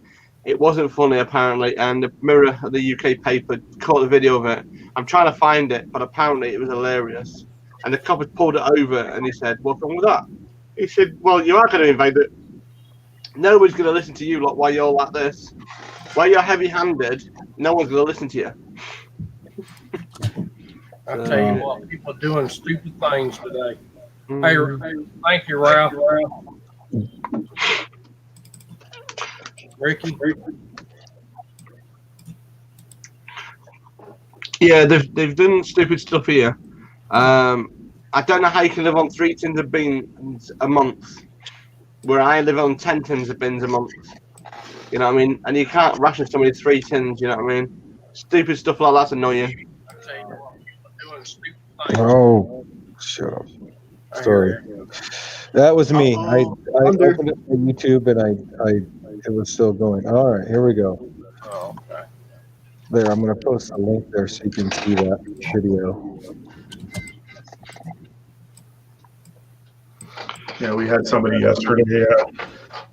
It wasn't funny apparently, and the Mirror of the UK paper caught the video of it. I'm trying to find it, but apparently it was hilarious. And the cop had pulled it over, and he said, "What's wrong with that?" He said, "Well, you are going to invade it. Nobody's going to listen to you lot while you're like this. While you're heavy-handed, no one's going to listen to you." I tell you what, people are doing stupid things today. Hey, thank you, Ralph. Ricky. Yeah, they've done stupid stuff here. I don't know how you can live on 3 tins of beans a month, where I live on 10 tins of beans a month. You know what I mean? And you can't ration somebody 3 tins. You know what I mean? Stupid stuff like that's annoying. I tell you what, people are doing stupid things. Oh, shut up. Sorry. That was me. I opened it on YouTube and it was still going. All right, here we go. Oh, okay. There, I'm going to post a link there so you can see that video. Yeah, we had somebody yesterday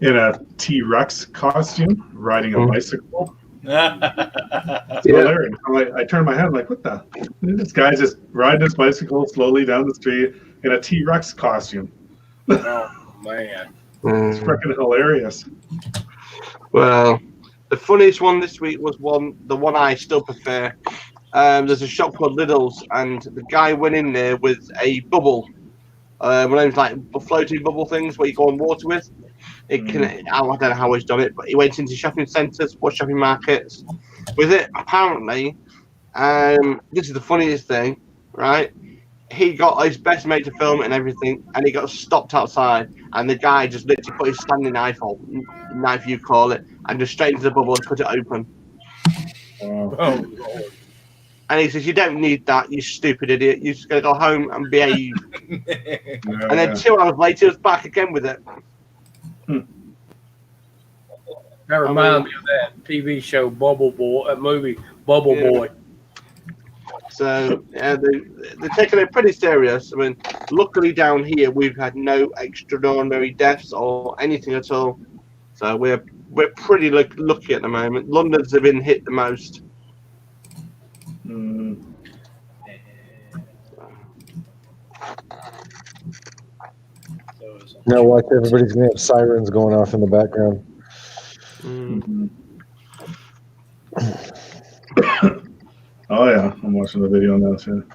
in a T-Rex costume riding a bicycle. Hilarious. I turned my head, I'm like, what the? This guy's just riding his bicycle slowly down the street in a T-Rex costume. Oh, man. It's freaking hilarious. Well, the funniest one this week was the one I still prefer. There's a shop called Lidl's, and the guy went in there with a bubble. One of those like floating bubble things where you go on water with. It can. I don't know how he's done it, but he went into shopping centres, or shopping markets with it. Apparently, this is the funniest thing, right? He got his best mate to film it and everything, and he got stopped outside, and the guy just literally put his standing knife you call it, and just straight into the bubble and cut it open. Oh, Lord. And he says, "You don't need that, you stupid idiot. You're just going to go home and behave." And then 2 hours later, he was back again with it. That reminds me of that TV show Bubble Boy, movie Bubble Boy. So yeah, they're taking it pretty serious. I mean, luckily down here we've had no extraordinary deaths or anything at all. So we're pretty lucky at the moment. London's have been hit the most. Now watch, everybody's going to have sirens going off in the background. Oh yeah, I'm watching the video now too.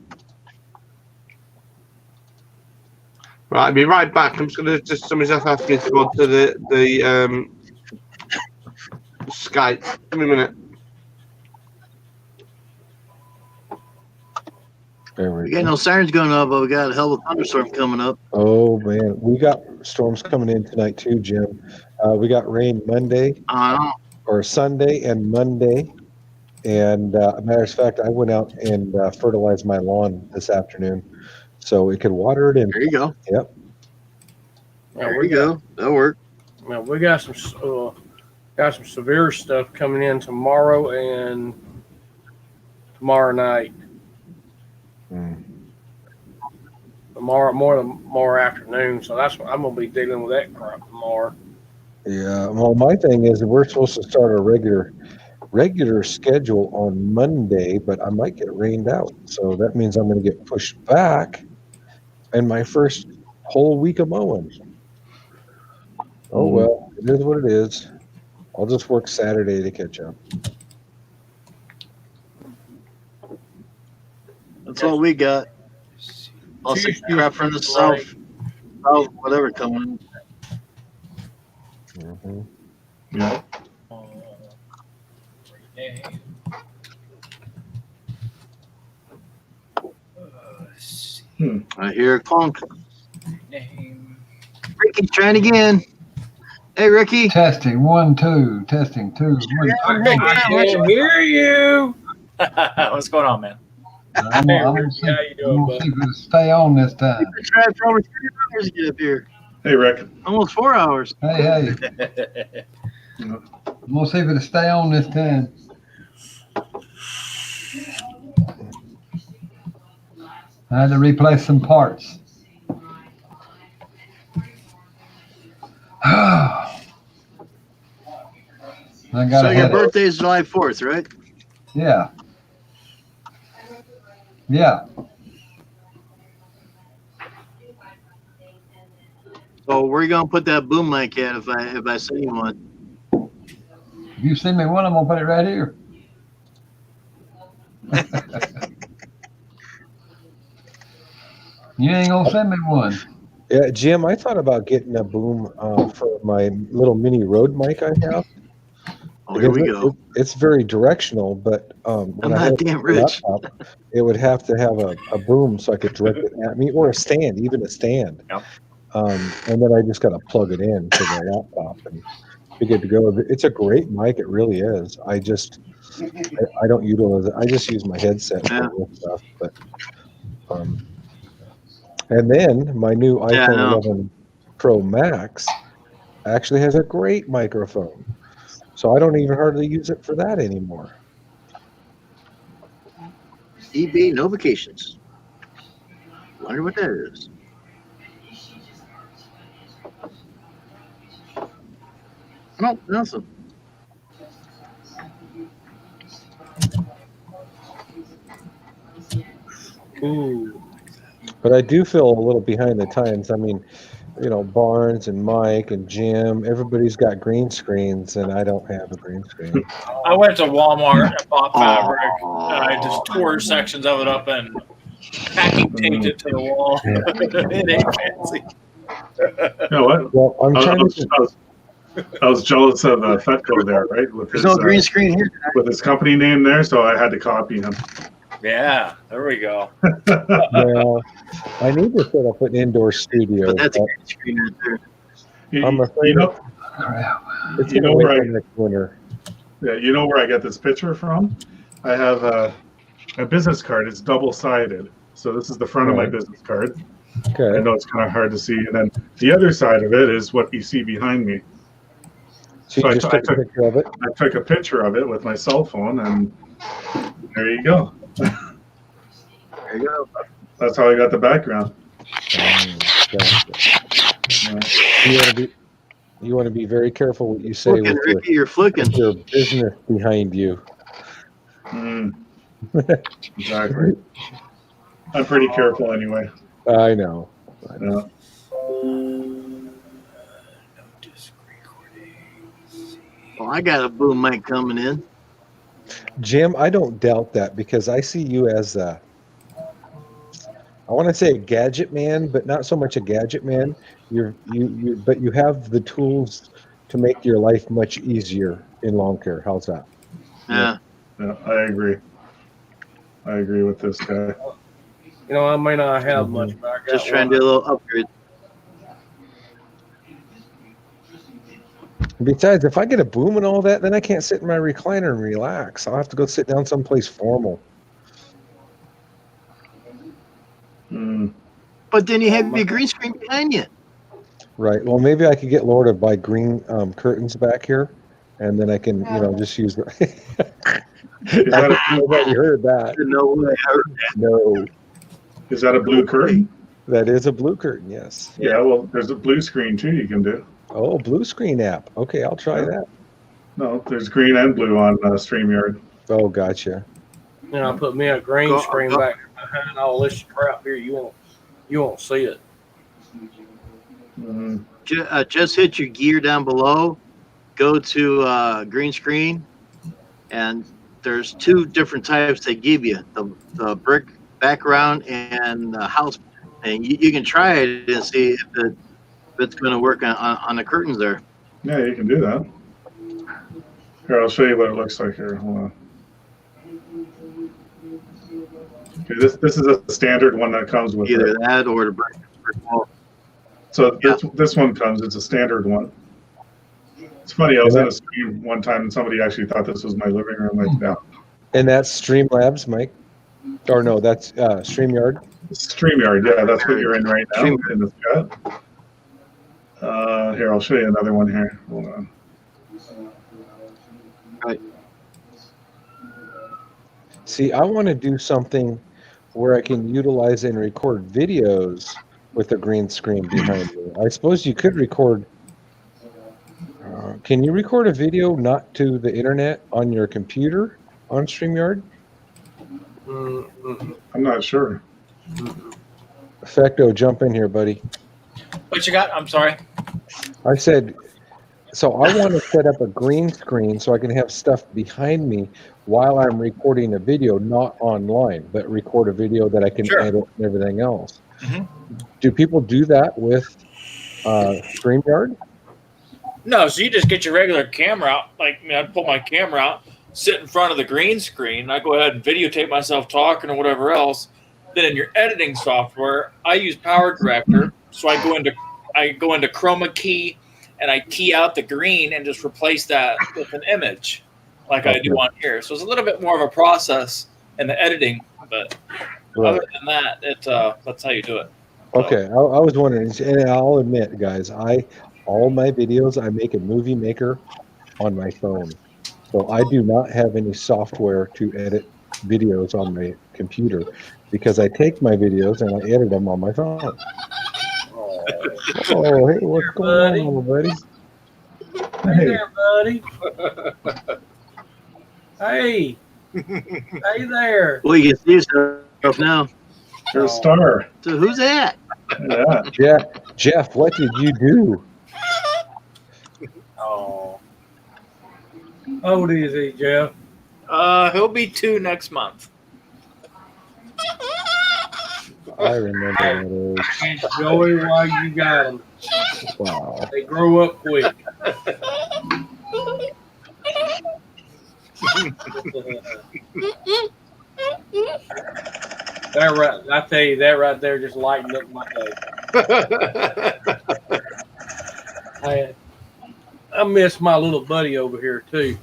Right, I'll be right back. I'm just somebody's asked me to go to the Skype. Give me a minute. We got no sirens going up, but we got a hell of a thunderstorm coming up. Oh man, we got storms coming in tonight too, Jim. We got rain Monday or Sunday and Monday. And matter of fact, I went out and fertilized my lawn this afternoon, so it could water it in. There you go. Yep. There you go. That'll work. Well, we got some severe stuff coming in tomorrow and tomorrow night. Tomorrow afternoon. So that's what I'm gonna be dealing with that crap tomorrow. Yeah. Well, my thing is we're supposed to start our regular schedule on Monday, but I might get rained out. So that means I'm going to get pushed back in my first whole week of mowing. Oh, well, it is what it is. I'll just work Saturday to catch up. That's all we got. Also, crap from the south, whatever coming. Yeah. I hear a clunk. Ricky's trying again. Hey, Ricky. Testing 1, 2. Testing 2. I can hear you. What's going on, man? I'm gonna see if it'll stay on this time. We've been trying for over 3 hours to get up here. Hey, Rick. Almost 4 hours. Hey. I'm gonna see if it'll stay on this time. I had to replace some parts. So your birthday is July 4th, right? Yeah. Yeah. So where you gonna put that boom mic at if I send you one? If you send me one, I'm gonna put it right here. You ain't gonna send me one. Yeah, Jim, I thought about getting a boom for my little mini Rode mic I have. Oh, here we go. It's very directional, but when I not damn rich. Laptop, it would have to have a boom so I could direct it at me, or a stand, even a stand. Yep. And then I just got to plug it in to the laptop and be good to go. It's a great mic, it really is. I don't utilize it. I just use my headset for this stuff. But and then my new iPhone 11 Pro Max actually has a great microphone. So I don't even hardly use it for that anymore. eBay notifications. Wonder what that is. No, nothing. Ooh. But I do feel a little behind the times. I mean, you know, Barnes and Mike and Jim, everybody's got green screens, and I don't have a green screen. I went to Walmart and bought fabric, and I just tore sections of it up and packing taped it to the wall. It ain't fancy. You know what? Well, I was jealous of Fetco there, right? With There's no green screen here. With his company name there, so I had to copy him. Yeah, there we go. Yeah, I need to set up an indoor studio. But that's a green screen right there. I'm afraid it's you going know to where wait till next winter. Yeah, you know where I get this picture from? I have a business card. It's double-sided. So this is the front of my business card. Okay. I know it's kind of hard to see. And then the other side of it is what you see behind me. So you just took a picture of it? I took a picture of it with my cell phone, and there you go. There you go. That's how I got the background. You want to be very careful what you say with Ricky, you're flicking. your business behind you. Exactly. I'm pretty careful anyway. I know. Yeah. Well, I got a boom mic coming in. Jim, I don't doubt that because I see you as I want to say a gadget man, but not so much a gadget man. But you have the tools to make your life much easier in lawn care. How's that? Yeah. Yeah, I agree. I agree with this guy. You know, I may not have much, but I got Just trying to do a little upgrade. Besides, if I get a boom and all that, then I can't sit in my recliner and relax. I'll have to go sit down someplace formal. But then you have your green screen behind you. Right. Well, maybe I could get Laura to buy green curtains back here, and then I can, just use the. Nobody heard that. No way. I heard that. No. Is that a blue curtain? That is a blue curtain, yes. Yeah, well, there's a blue screen too you can do. Oh, blue screen app. Okay, I'll try that. No, there's green and blue on StreamYard. Oh, gotcha. You know, put me a green screen back behind all this crap here. You won't see it. Just hit your gear down below. go to green screen, and there's two different types they give you: the brick background and the house. And you can try it and see if it's going to work on the curtains there. Yeah, you can do that. Here, I'll show you what it looks like here. Hold on. Okay, this is a standard one that comes with Either it. that or the brick wall. So this one comes. It's a standard one. It's funny. I was in a stream one time and somebody actually thought this was my living room. Like, no. And that's Streamlabs, Mike? Or no, that's StreamYard? StreamYard, yeah, that's what you're in right now in the chat. Here, I'll show you another one here. Hold on. Right. See, I want to do something where I can utilize and record videos with a green screen behind me. I suppose you could record. Can you record a video not to the internet on your computer on StreamYard? I'm not sure. Effecto, jump in here, buddy. What you got? I'm sorry. I said, so I want to set up a green screen so I can have stuff behind me while I'm recording a video, not online, but record a video that I can edit and everything else. Do people do that with StreamYard? No, so you just get your regular camera out. Like, I pull my camera out, sit in front of the green screen, I go ahead and videotape myself talking or whatever else. Then in your editing software, I use Power Director, so I go into Chroma Key and I key out the green and just replace that with an image, like I do on here. So it's a little bit more of a process in the editing, but other than that, that's how you do it. Okay, I was wondering, and I'll admit, guys, all my videos I make in Movie Maker on my phone, so I do not have any software to edit videos on my computer because I take my videos and I edit them on my phone. Oh, hey, what's going on, buddy? Hey there, buddy. Hey. Hey there. Well, you can see yourself now. You're a star. So who's that? Yeah. Jeff, what did you do? Oh. How old is he, Jeff? He'll be 2 next month. I remember those. Enjoy while you got them. Wow. They grow up quick. That right, I tell you, that right there just lightened up my day. I miss my little buddy over here too.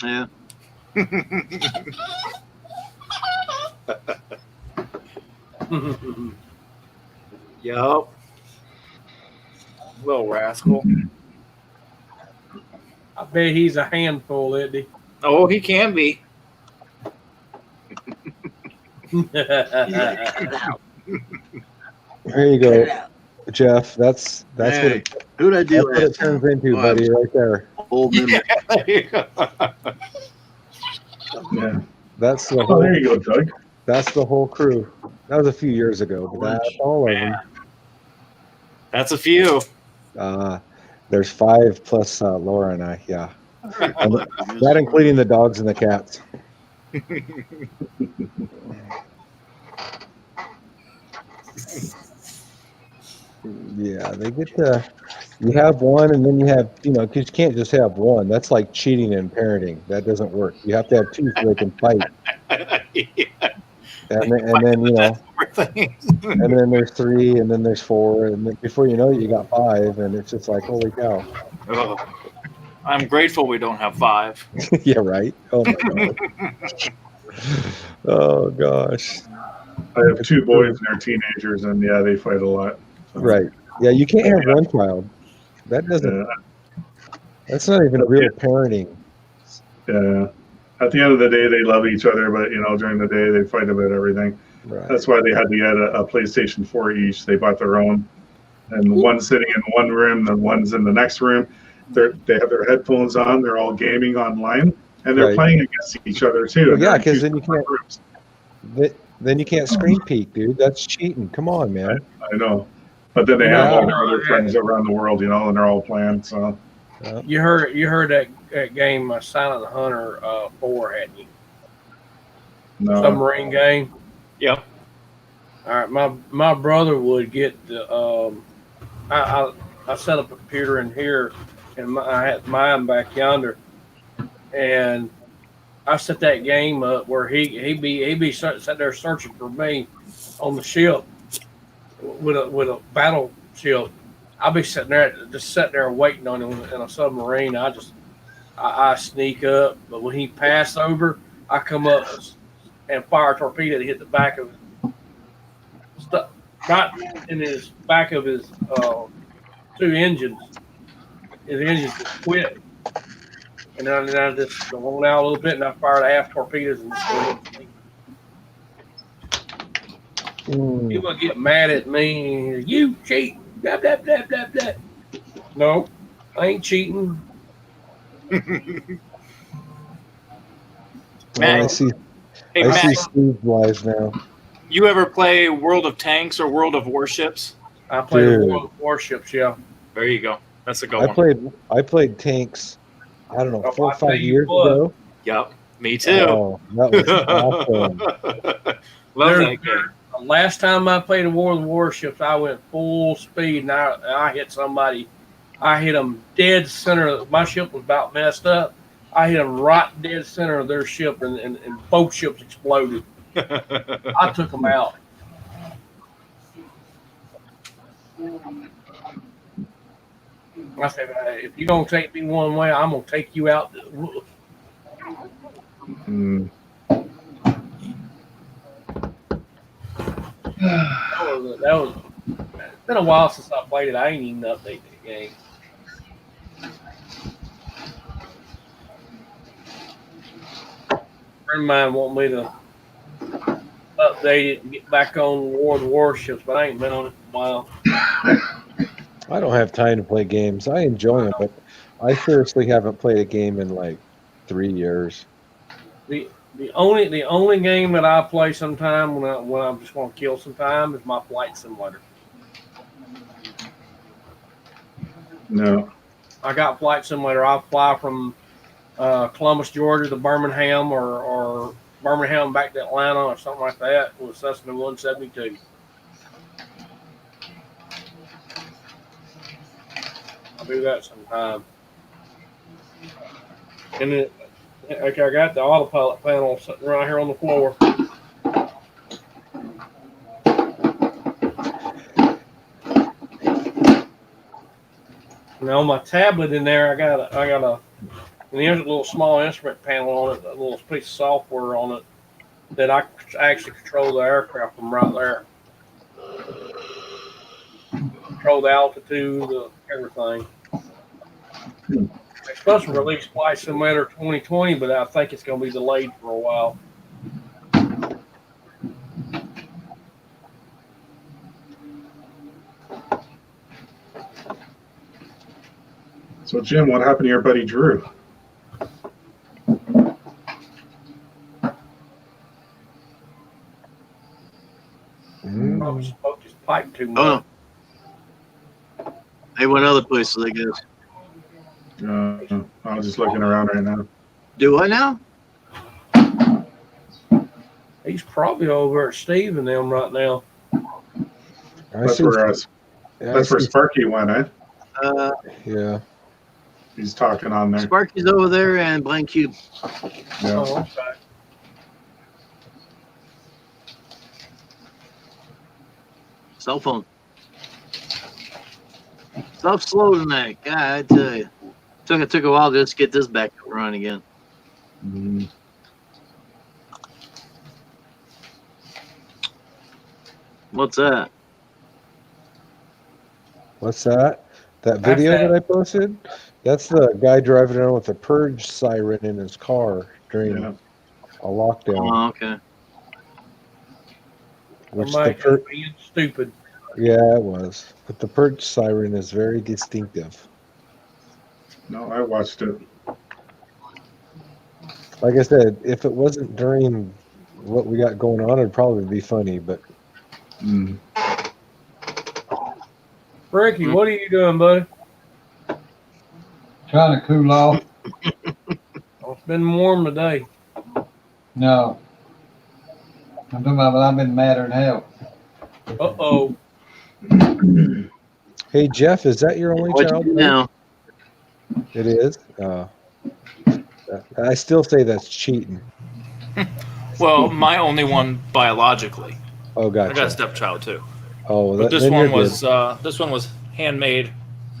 Yeah. Yup. Little rascal. I bet he's a handful, isn't he? Oh, he can be. There you go, Jeff. That's Hey, what who'd I do that's what it last turns time? into, Oh, buddy, right there. Old memory. Yeah. That's the Oh, whole. there you go, Doug. That's the whole crew. That was a few years ago, but that's all of them. That's a few. There's 5 plus Laura and I. Yeah, and that including the dogs and the cats. Yeah, they get to. You have one, and then you have, because you can't just have one. That's like cheating in parenting. That doesn't work. You have to have 2 so they can fight. And then and then there's 3, and then there's 4, and then before you know it, you got 5, and it's just like, holy cow. Oh, I'm grateful we don't have 5. Yeah, right. Oh my god. Oh gosh. I have 2 boys and they're teenagers, and yeah, they fight a lot. So. Right. Yeah, you can't have one child. That doesn't. That's not even real parenting. Yeah. At the end of the day, they love each other, but during the day, they fight about everything. Right. That's why they had to get a PlayStation 4 each. They bought their own, and one's sitting in one room, then one's in the next room. They have their headphones on. They're all gaming online, and they're playing against each other too. Well, yeah, because then you can't. Then you can't screen peek, dude. That's cheating. Come on, man. I know. But then they have all their Yeah. other friends around the world, you know, and they're all playing. So You heard that game, Silent Hunter 4, hadn't you? no, Submarine game. Yep. All right, my brother would get the. I set up a computer in here, and I had mine back yonder, and I set that game up where he'd be sitting there searching for me on the ship with a battleship. I'll be sitting there waiting on him in a submarine. I sneak up, but when he passed over, I come up and fire a torpedo to hit the back of stuff, right in his back of his two engines. His engines just quit, and then I just go on out a little bit, and I fired half torpedoes and he would get mad at me. You cheat! Blah blah blah blah blah. No, I ain't cheating. Matt, I see. Hey, I Matt. see Steve's live now. You ever play World of Tanks or World of Warships? I played Dude. World of Warships, yeah. There you go. That's a good one. I played tanks. I don't know, Oh, 4 or I tell 5 you years what. ago. Yep. Me too. Oh, that was awesome. Love that game. The last time I played a World of Warships, I went full speed and I hit somebody. I hit them dead center. My ship was about messed up. I hit them right dead center of their ship, and both ships exploded. I took them out. I said, if you're going to take me one way, I'm going to take you out. Mm. That was it's been a while since I played it. I ain't even updated the game. A friend of mine want me to update it and get back on War of the Warships, but I ain't been on it in a while. I don't have time to play games. I enjoy them, but I seriously haven't played a game in like 3 years. The only game that I play sometime when I'm just going to kill some time is my flight simulator. No. I got flight simulator. I fly from Columbus, Georgia to Birmingham or Birmingham back to Atlanta or something like that with Cessna 172. I'll do that sometime. And then, okay, I got the autopilot panel sitting right here on the floor. Now on my tablet in there, I got a and there's a little small instrument panel on it, a little piece of software on it that I actually control the aircraft from right there. Control the altitude, everything. They're supposed to release Flight Simulator 2020, but I think it's going to be delayed for a while. So Jim, what happened to your buddy Drew? Probably smoked his pipe too much. Oh, no. They went other places, I guess. I was just looking around right now. Do what now? He's probably over at Steve and them right now. That's where that's where Sparky went, eh? Yeah. He's talking on there. Sparky's over there and Blank Cube. Yeah. Oh, okay. Cell phone. Stuff slow tonight. God, I tell you. It took a while to just get this back up and running again. Mm-hmm. What's that? What's that? That video that I posted? That's the guy driving around with a purge siren in his car during a lockdown. Oh, okay. Which Somebody the just being stupid. Yeah, it was. But the purge siren is very distinctive. No, I watched it. Like I said, if it wasn't during what we got going on, it'd probably be funny. But Ricky, what are you doing, buddy? Trying to cool off. Oh, it's been warm today. No. I'm talking about I've been madder than hell. Uh-oh. Hey, Jeff, is that your only What child? you do now? It is? I still say that's cheating. Well, my only one biologically. Oh, I got a gotcha. stepchild too. Oh, But this then one you're was handmade good.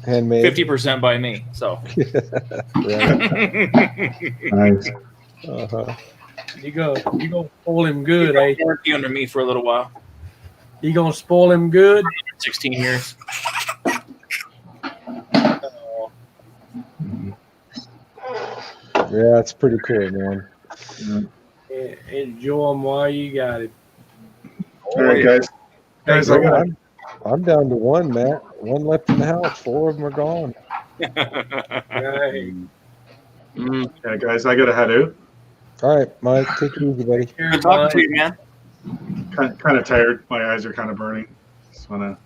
Handmade. 50% by me. So Nice. Uh-huh. You gonna spoil him good, eh? Working under me for a little while. You gonna spoil him good? 16 years. Yeah, it's pretty cool, man. Enjoy him while you got him. All right, guys. Guys, I got. I'm down to one, Matt. One left in the house. 4 of them are gone. Right. Yeah, guys, I gotta head out. All right, Mike, take it easy, buddy. Good talking to you, man. Kind of tired. My eyes are kind of burning. Just wanna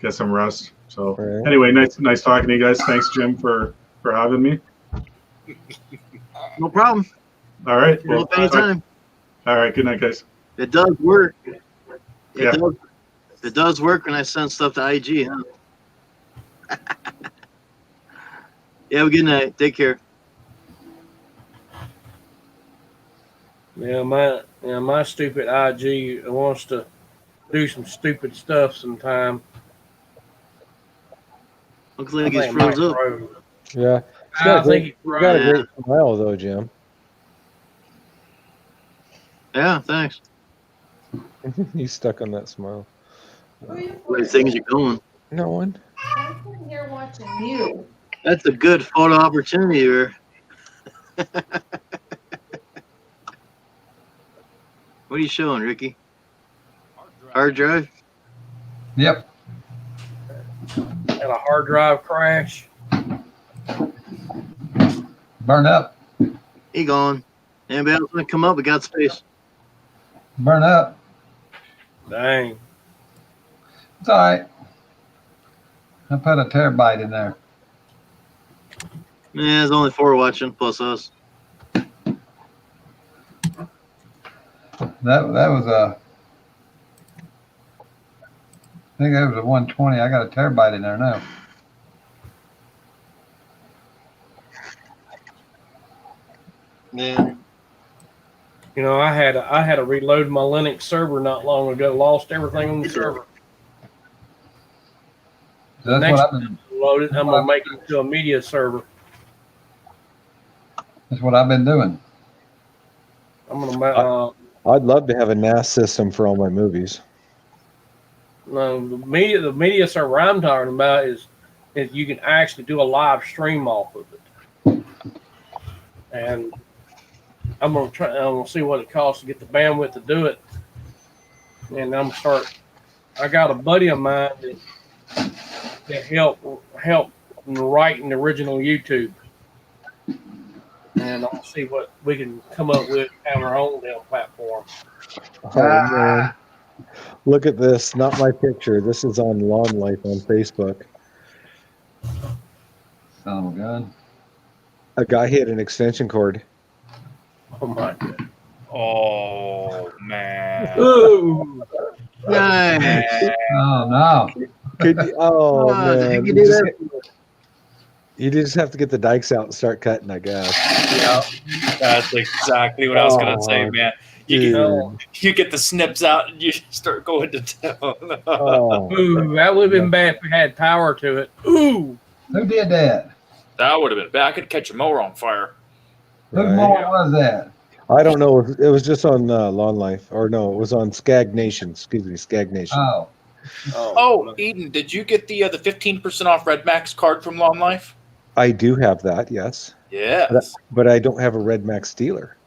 get some rest. So Right. anyway, nice talking to you guys. Thanks, Jim, for having me. No problem. All right. Well, anytime. All right. Good night, guys. It does work. Yeah. It does work when I send stuff to IG, huh? Yeah, have a good night. Take care. Yeah, my stupid IG wants to do some stupid stuff sometime. Looks like he's froze up. Yeah. I think he's You got a froze. great smile, though, Jim. Yeah, thanks. He's stuck on that smile. Where things are going. No one. I'm sitting here watching you. That's a good photo opportunity here. What are you showing, Ricky? Hard drive? Yep. Had a hard drive crash. Burn up. He gone. Anybody else want to come up? We got space. Burn up. Dang. It's all right. I put a terabyte in there. Yeah, there's only 4 watching, plus us. That was a. I think that was a 120. I got a terabyte in there now. Yeah. You know, I had to reload my Linux server not long ago. Lost everything on the server. So that's Next what I've been. loaded, I'm gonna make it to a media server. That's what I've been doing. I'm gonna I'd love to have a NAS system for all my movies. no, the media server I'm talking about is you can actually do a live stream off of it. And I'm gonna see what it costs to get the bandwidth to do it. And I'm gonna start. I got a buddy of mine that helped writing the original YouTube. And I'll see what we can come up with on our own damn platform. Oh, man. Look at this. Not my picture. This is on Lawn Life on Facebook. Son of a gun. A guy hit an extension cord. Oh my god. Oh man. Ooh. Nice. Oh no. Oh man. You can do that. You just have to get the dikes out and start cutting, I guess. Yeah, that's exactly what I was gonna say, man. You get the snips out and you start going to town. Oh. Ooh, that would have been bad if we had power to it. Ooh. Who did that? That would have been bad. I could catch a mower on fire. Who more was that? I don't know. It was just on Lawn Life. Or no, it was on Skag Nation. Excuse me, Skag Nation. Oh, Eden, did you get the 15% off Red Max card from Lawn Life? I do have that, yes. Yes. But I don't have a Red Max dealer.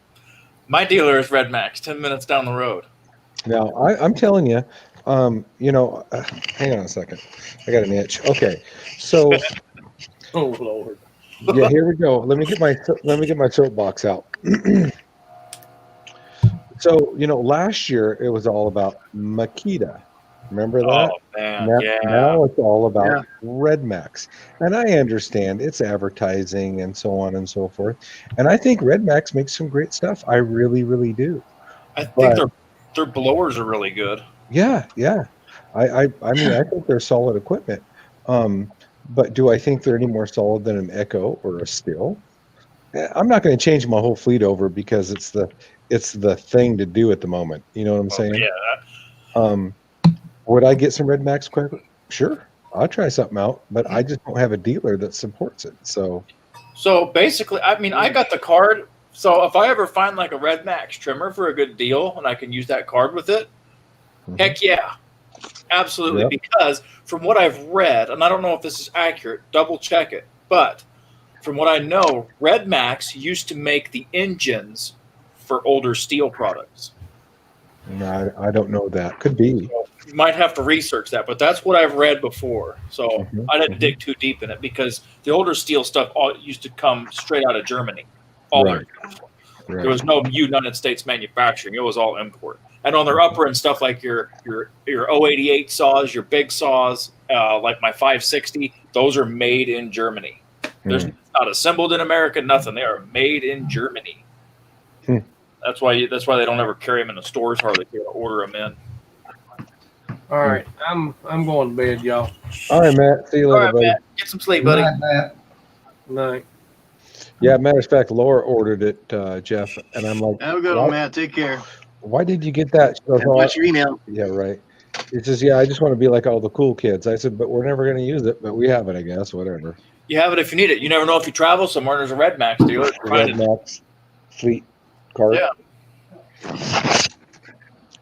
My dealer is Red Max, 10 minutes down the road. Now, I'm telling you, hang on a second. I got an itch. Okay, so Oh Lord. yeah, here we go. Let me get my soapbox out. So last year it was all about Makita, Remember that? Oh man, Now it's all about Yeah. Red Max. And I understand it's advertising and so on and so forth. And I think Red Max makes some great stuff. I really, really do. I think But their blowers are really good. yeah. I mean, I think they're solid equipment. But do I think they're any more solid than an Echo or a Stihl? I'm not going to change my whole fleet over because it's the thing to do at the moment. You know what I'm saying? Yeah. Would I get some Red Max quick? Sure, I'll try something out, but I just don't have a dealer that supports it. So basically, I mean, I got the card. So if I ever find like a Red Max trimmer for a good deal and I can use that card with it, heck yeah, absolutely. Yep. Because from what I've read, and I don't know if this is accurate, double check it, but from what I know, Red Max used to make the engines for older Stihl products. no, I don't know that. Could be. You might have to research that, but that's what I've read before. So I didn't dig too deep in it because the older Stihl stuff all used to come straight out of Germany. All Right. There was no United States manufacturing; it was all import. And on their upper end stuff like your 088 saws, your big saws, like my 560, those are made in Germany. There's not assembled in America, nothing. They are made in Germany. That's why they don't ever carry them in the stores hardly. They order them in. All right, I'm going to bed, y'all. All right, Matt. See you All later, right, buddy. Matt. Get some sleep, buddy. Night. Yeah, matter of fact, Laura ordered it, Jeff, and I'm like, Have a good one, Matt. Take care. why did you get that? She goes, And watch your email. Yeah, right. He says, yeah, I just want to be like all the cool kids. I said, but we're never going to use it, but we have it, I guess, whatever. You have it if you need it. You never know if you travel somewhere and there's a Red Max dealer. Red Max fleet card. Yeah.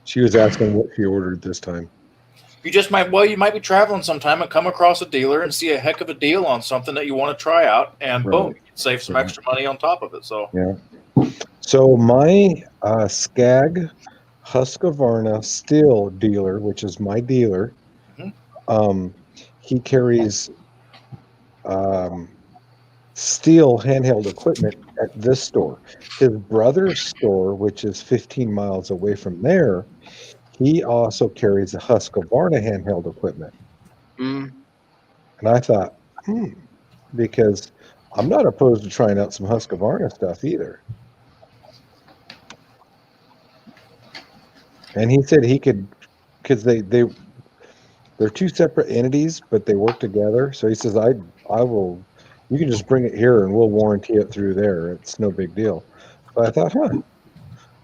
She was asking what she ordered this time. You might be traveling sometime and come across a dealer and see a heck of a deal on something that you want to try out, and boom, you can save some extra money on top of it. So Yeah. So my Skag Husqvarna Stihl dealer, which is my dealer, he carries Stihl handheld equipment at this store. His brother's store, which is 15 miles away from there, he also carries a Husqvarna handheld equipment. And I thought, because I'm not opposed to trying out some Husqvarna stuff either. And he said he could, because they're two separate entities, but they work together. So he says, I will, you can just bring it here and we'll warranty it through there. It's no big deal. But I thought,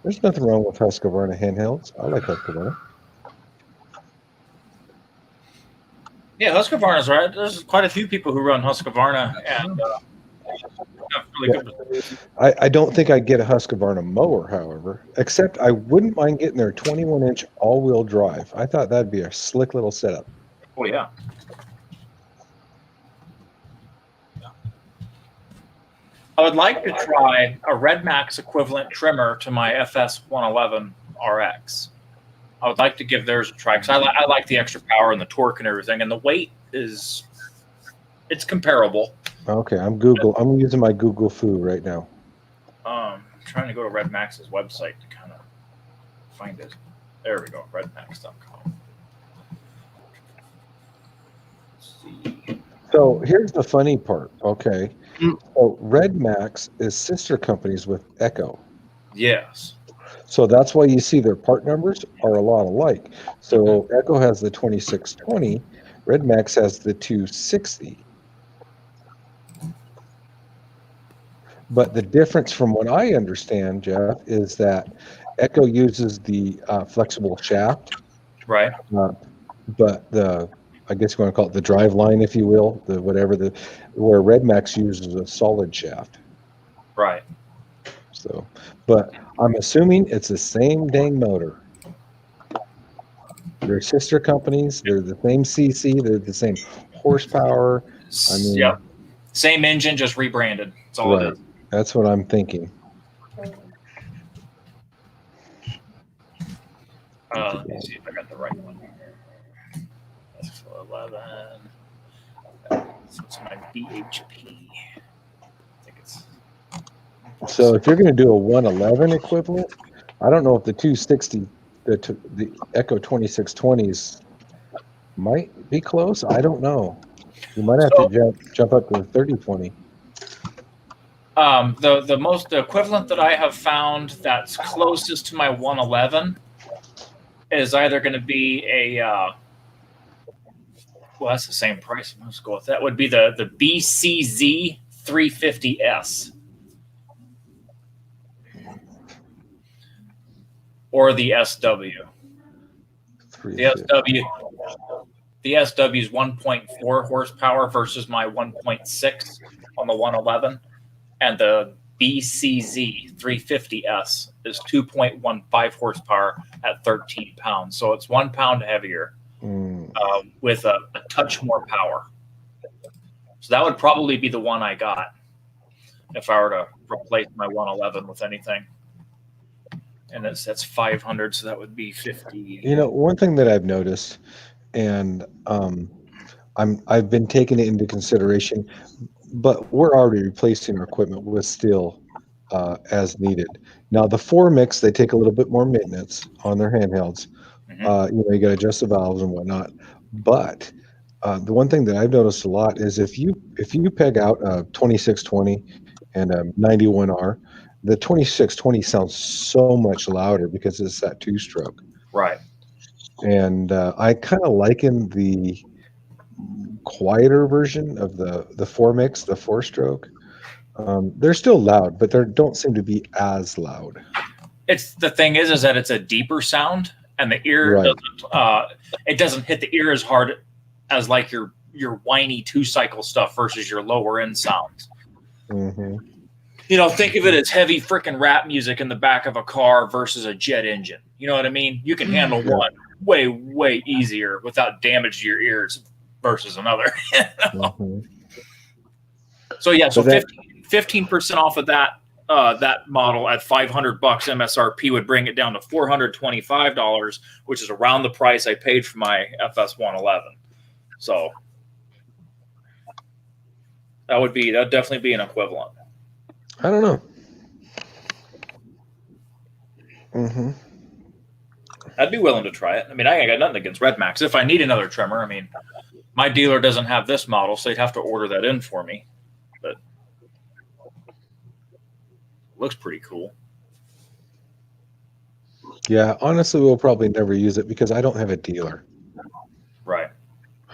there's nothing wrong with Husqvarna handhelds. I like Husqvarna. yeah, Husqvarna's right. There's quite a few people who run Husqvarna, and really good. I don't think I'd get a Husqvarna mower, however, except I wouldn't mind getting their 21-inch all-wheel drive. I thought that'd be a slick little setup. Oh yeah. I would like to try a Red Max equivalent trimmer to my FS 111 RX. I would like to give theirs a try because I like the extra power and the torque and everything, and the weight it's comparable. Okay, I'm using my Google Foo right now. I'm trying to go to Red Max's website to kind of find it. There we go, redmax.com. Let's see. So here's the funny part. Okay, so Red Max is sister companies with Echo. Yes. So that's why you see their part numbers are a lot alike. So Echo has the 2620, Red Max has the 260. But the difference from what I understand, Jeff, is that Echo uses the flexible shaft. Right. But I guess you want to call it the drive line, if you will, where Red Max uses a solid shaft. Right. So, but I'm assuming it's the same dang motor. They're sister companies. They're the same CC. They're the same horsepower. I mean, yep. Same engine, just rebranded. That's all it is. That's what I'm thinking. Let me see if I got the right one. That's 11. So it's my BHP. I think it's. So if you're going to do a 111 equivalent, I don't know if the 260, the Echo 2620 is might be close. I don't know. You might have to jump up to 3020. The equivalent that I have found that's closest to my 111 is either going to be a well, that's the same price. Let's go with that. Would be the BCZ 350S or the SW. The SW is 1.4 horsepower versus my 1.6 on the 111, and the BCZ 350S is 2.15 horsepower at 13 pounds. So it's 1 pound heavier with a touch more power. So that would probably be the one I got if I were to replace my 111 with anything. And that's 500, so that would be 50. You know, one thing that I've noticed, and I've been taking it into consideration, but we're already replacing our equipment with steel as needed. Now the 4MIX, they take a little bit more maintenance on their handhelds. You know, you got to adjust the valves and whatnot. But the one thing that I've noticed a lot is if you peg out a 2620 and a 91R, the 2620 sounds so much louder because it's that 2-stroke. Right. And I kind of liken the quieter version of the 4MIX, the 4-stroke. They're still loud, but they don't seem to be as loud. It's the thing is that it's a deeper sound, and the ear doesn't hit the ear as hard as like your whiny 2-cycle stuff versus your lower end sounds. Mm-hmm. You know, think of it as heavy freaking rap music in the back of a car versus a jet engine. You know what I mean? You can handle one way, way easier without damage to your ears versus another. You know? So yeah, so 15% off of that model at $500 MSRP would bring it down to $425, which is around the price I paid for my FS 111. So that'd definitely be an equivalent. I don't know. Mm-hmm. I'd be willing to try it. I mean, I ain't got nothing against Red Max. If I need another trimmer, I mean, my dealer doesn't have this model, so they'd have to order that in for me. But it looks pretty cool. Yeah, honestly, we'll probably never use it because I don't have a dealer. Right.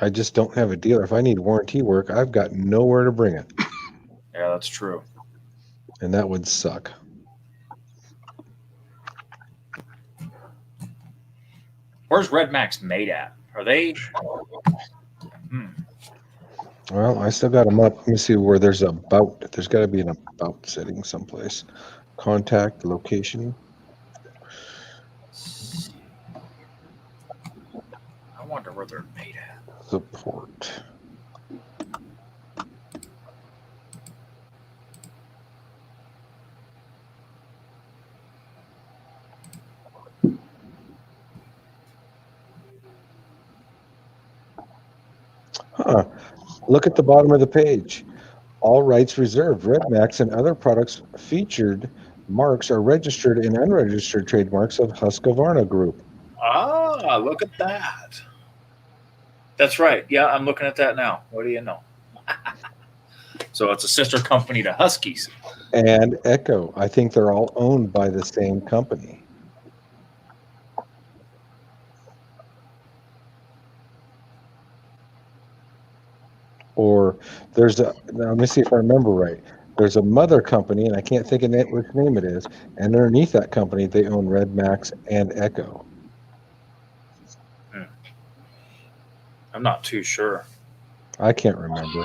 I just don't have a dealer. If I need warranty work, I've got nowhere to bring it. Yeah, that's true. And that would suck. Where's Red Max made at? Are they? Well, I still got them up. Let me see where there's about. There's got to be an about setting someplace. Contact, location. I wonder where they're made at. Support. Huh. Look at the bottom of the page. All rights reserved. Red Max and other products featured marks are registered and unregistered trademarks of Husqvarna Group. Ah, look at that. That's right. Yeah, I'm looking at that now. What do you know? So it's a sister company to Huskies. And Echo. I think they're all owned by the same company. Or there's a, now let me see if I remember right. There's a mother company, and I can't think of which name it is. And underneath that company, they own Red Max and Echo. I'm not too sure. I can't remember.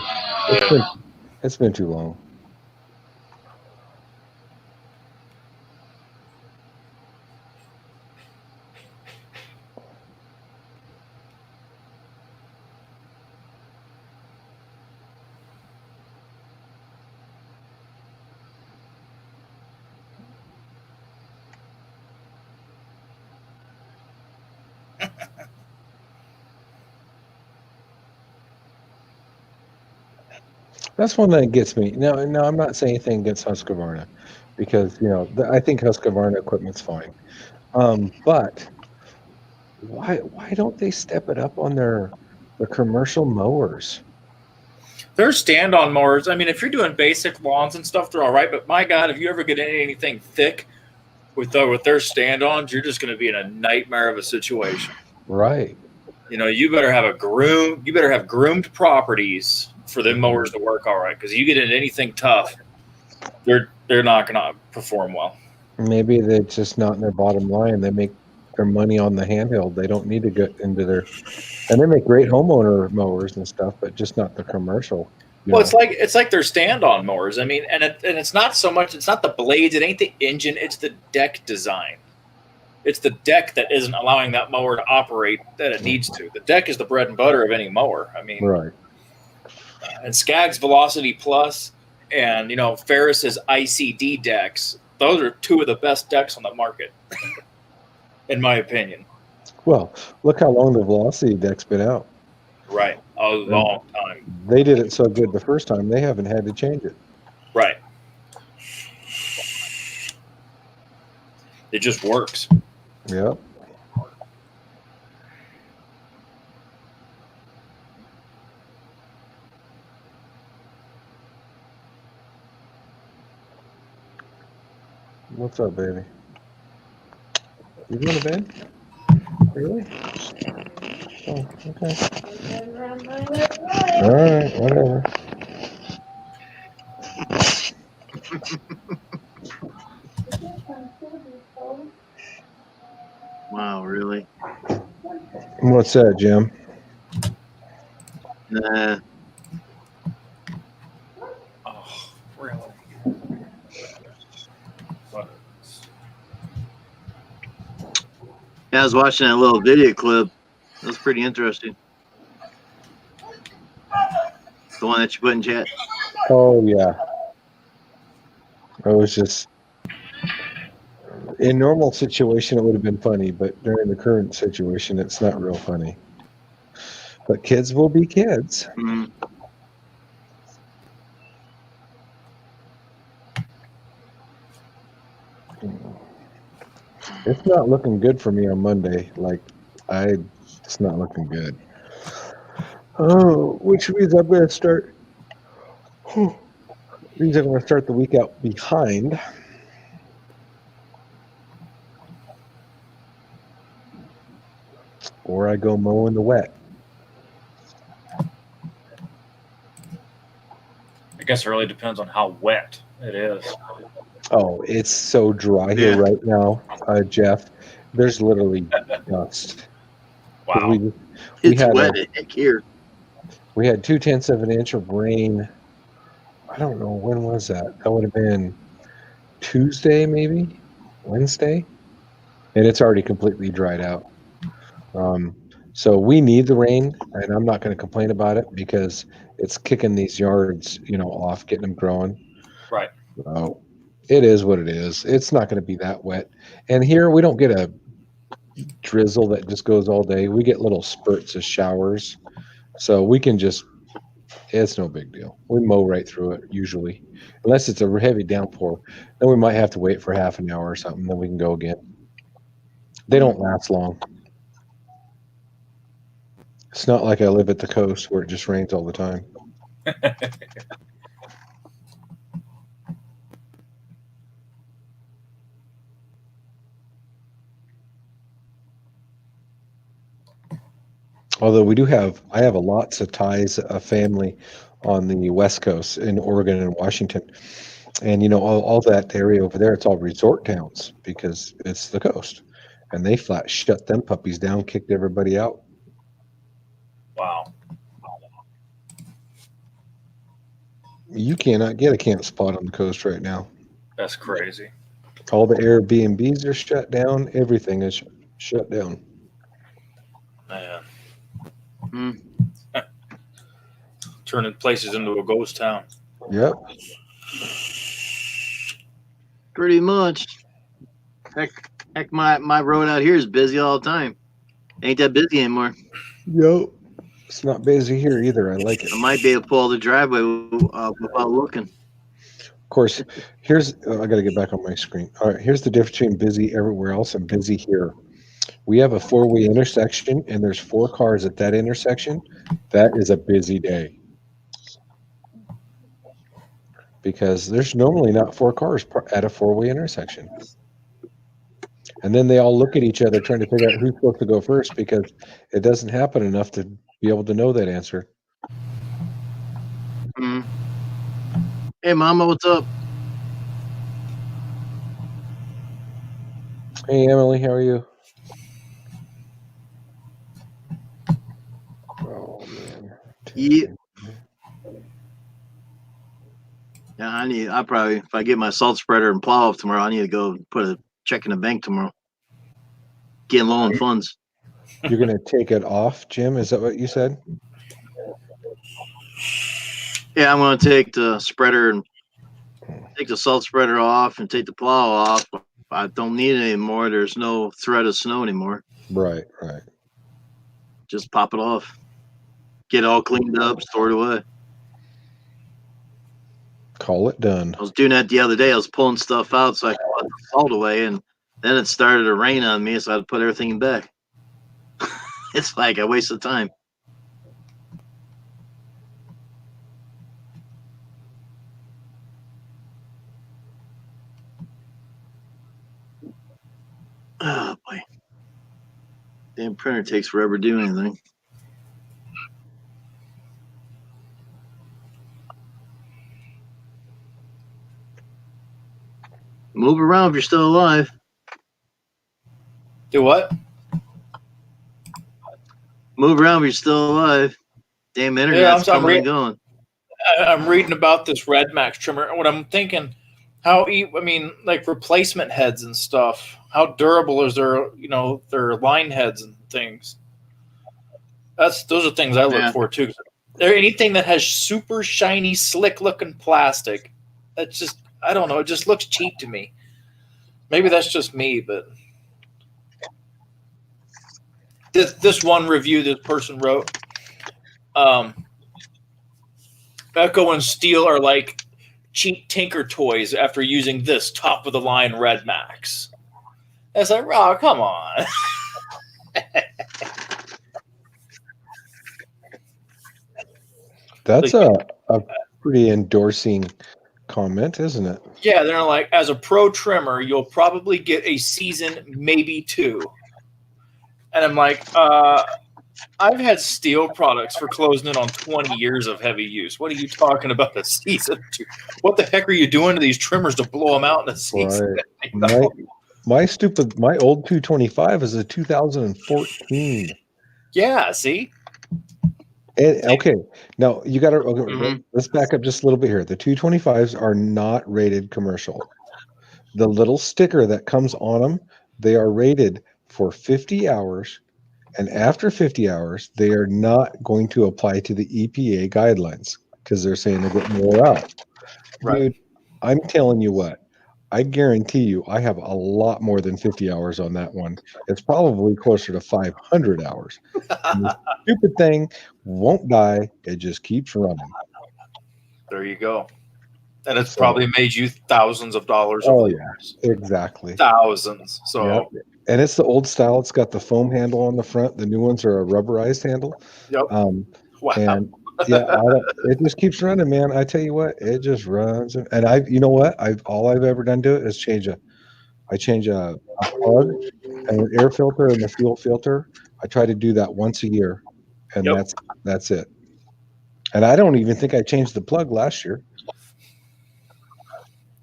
It's been too long. That's one that gets me. No, I'm not saying anything against Husqvarna, because I think Husqvarna equipment's fine. But why don't they step it up on their The commercial mowers. There's stand-on mowers. I mean, if you're doing basic lawns and stuff, they're all right. But my God, if you ever get anything thick with their stand-ons, you're just going to be in a nightmare of a situation. Right. You know, you better have groomed properties for them mowers to work all right. Because you get into anything tough, they're not going to perform well. Maybe they're just not in their bottom line. They make their money on the handheld. They don't need to get into their, and they make great homeowner mowers and stuff, but just not the commercial. Well, it's like their stand-on mowers. I mean, and it's not so much. It's not the blades. It ain't the engine. It's the deck design. It's the deck that isn't allowing that mower to operate that it needs to. The deck is the bread and butter of any mower. I mean, right. And Skaggs Velocity Plus and Ferris's ICD decks. Those are two of the best decks on the market, in my opinion. Well, look how long the Velocity deck's been out. Right. A long time. They did it so good the first time, they haven't had to change it. Right. It just works. Yep. What's up, baby? You going to bed? Really? Oh, okay. All right, whatever. Wow, really? What's that, Jim? Oh, really? Yeah, I was watching that little video clip. It was pretty interesting. The one that you put in chat. Oh, yeah. I was just... In normal situation, it would have been funny, but during the current situation, it's not real funny. But kids will be kids. Mm-hmm. It's not looking good for me on Monday. It's not looking good. Oh, which means I'm going to start. Means I'm going to start the week out behind. Or I go mow in the wet. I guess it really depends on how wet it is. Oh, it's so dry here right now, Jeff. There's literally dust. Wow. We It's had wet here. We had 2/10 of an inch of rain. I don't know, when was that? That would have been Tuesday, maybe? Wednesday? And it's already completely dried out. So we need the rain, and I'm not going to complain about it because it's kicking these yards, off, getting them growing. Right. So it is what it is. It's not going to be that wet. And here we don't get a drizzle that just goes all day. We get little spurts of showers. So we can just, it's no big deal. We mow right through it usually. Unless it's a heavy downpour. Then we might have to wait for half an hour or something. Then we can go again. They don't last long. It's not like I live at the coast where it just rains all the time. Although I have lots of ties, a family on the West Coast in Oregon and Washington. And, all that area over there, it's all resort towns because it's the coast. And they flat shut them puppies down, kicked everybody out. Wow. You cannot get a camp spot on the coast right now. That's crazy. All the Airbnbs are shut down. Everything is shut down. Man. Turning places into a ghost town. Yep. Pretty much. Heck, my road out here is busy all the time. Ain't that busy anymore. Yep. It's not busy here either. I like it. I might be able to pull the driveway without looking. Of course, I got to get back on my screen. All right, here's the difference between busy everywhere else and busy here. We have a 4-way intersection, and there's 4 cars at that intersection. That is a busy day. Because there's normally not 4 cars at a 4-way intersection. And then they all look at each other trying to figure out who's supposed to go first because it doesn't happen enough to be able to know that answer. Mm. Hey, Mama, what's up? Hey, Emily, how are you? Oh, man. Yeah. Yeah, I probably, if I get my salt spreader and plow off tomorrow, I need to go put a check in the bank tomorrow. Getting low on funds. You're going to take it off, Jim? Is that what you said? Yeah, I'm going to take the spreader and take the salt spreader off and take the plow off. I don't need it anymore. There's no threat of snow anymore. Right, right. Just pop it off. Get it all cleaned up, stored away. Call it done. I was doing that the other day. I was pulling stuff out so I could put the salt away, and then it started to rain on me, so I had to put everything back. It's like I wasted time. Oh, boy. Damn printer takes forever to do anything. Move around if you're still alive. Do what? Move around if you're still alive. Damn internet's coming and going. I'm reading about this Red Max trimmer. What I'm thinking, like replacement heads and stuff. How durable is their line heads and things? Those are things I look for too. Anything that has super shiny, slick looking plastic, that's just, I don't know. It just looks cheap to me. Maybe that's just me, but this one review this person wrote, Echo and Steel are like cheap Tinker toys after using this top of the line Red Max. It's like, oh, come on. That's a pretty endorsing comment, isn't it? Yeah, they're like, as a pro trimmer, you'll probably get a season, maybe 2. And I'm like, I've had Steel products for closing in on 20 years of heavy use. What are you talking about a season 2? What the heck are you doing to these trimmers to blow them out in a season? Right. My old 225 is a 2014. Yeah, see? Okay, now you got to let's back up just a little bit here. The 225s are not rated commercial. The little sticker that comes on them, they are rated for 50 hours, and after 50 hours, they are not going to apply to the EPA guidelines because they're saying they get more out. Right. Dude, I'm telling you what, I guarantee you, I have a lot more than 50 hours on that one. It's probably closer to 500 hours. And the stupid thing won't die. It just keeps running. There you go. And it's probably made you thousands of dollars. Oh, yeah, exactly. Thousands. So, yep. And it's the old style. It's got the foam handle on the front. The new ones are a rubberized handle. Yep. Wow. And yeah, it just keeps running, man. I tell you what, it just runs. And you know what? All I've ever done to it is change a plug and an air filter and the fuel filter. I try to do that once a year, and that's it. And I don't even think I changed the plug last year.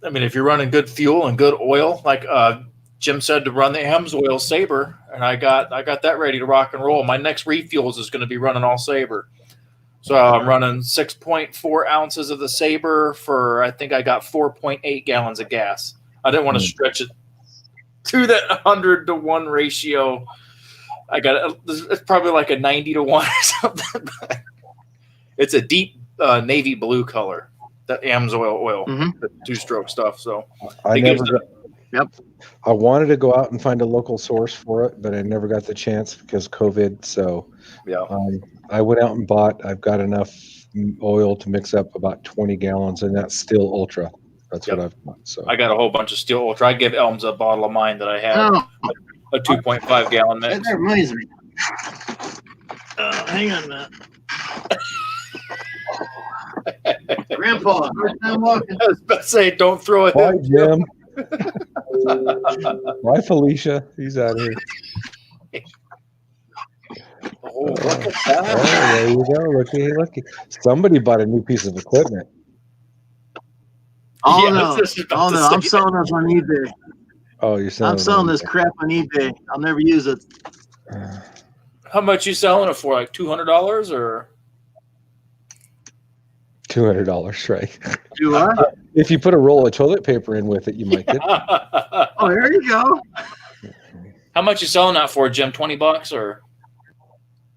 I mean, if you're running good fuel and good oil, like Jim said to run the AMSOIL Sabre, and I got that ready to rock and roll. My next refuels is going to be running all Sabre. So I'm running 6.4 ounces of the Sabre for, I think I got 4.8 gallons of gas. I didn't want to stretch it to that 100-to-1 ratio. It's probably like a 90-to-1 or something. It's a deep navy blue color, that AMSOIL oil, the 2-stroke stuff. So I wanted to go out and find a local source for it, but I never got the chance because of COVID. So I went out and I've got enough oil to mix up about 20 gallons, and that's Steel Ultra. That's what I've got. So I got a whole bunch of Steel Ultra. I give Elms a bottle of mine that I have. a 2.5 gallon mix. That reminds me. Hang on a minute. Grandpa, first time walking. I was about to say, don't throw it. Bye, Jim. Bye, Felicia. He's out of here. Oh, look at that. Oh, there you go. Looky. Somebody bought a new piece of equipment. Oh, Yeah, I no. was just about Oh, to no. I'm say selling this on eBay. Oh, you're selling I'm selling this crap on eBay. I'll never use it. How much you selling it for? Like $200 or? $200, right? Do I? If you put a roll of toilet paper in with it, you might get. Oh, there you go. How much you selling that for, Jim? $20 or?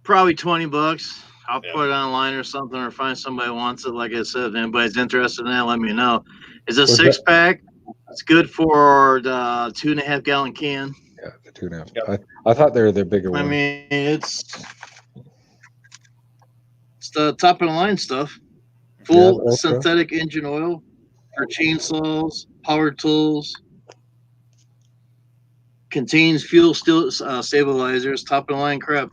Probably $20. I'll put it online or something, or find somebody who wants it. Like I said, if anybody's interested in that, let me know. It's a What's 6-pack. It's good for the 2.5 gallon can. Yeah, the 2.5. I thought they were the bigger I one. mean, it's the top of the line stuff. Full Yeah, synthetic engine oil for chainsaws, power tools. Contains fuel stabilizers. Top of the line crap.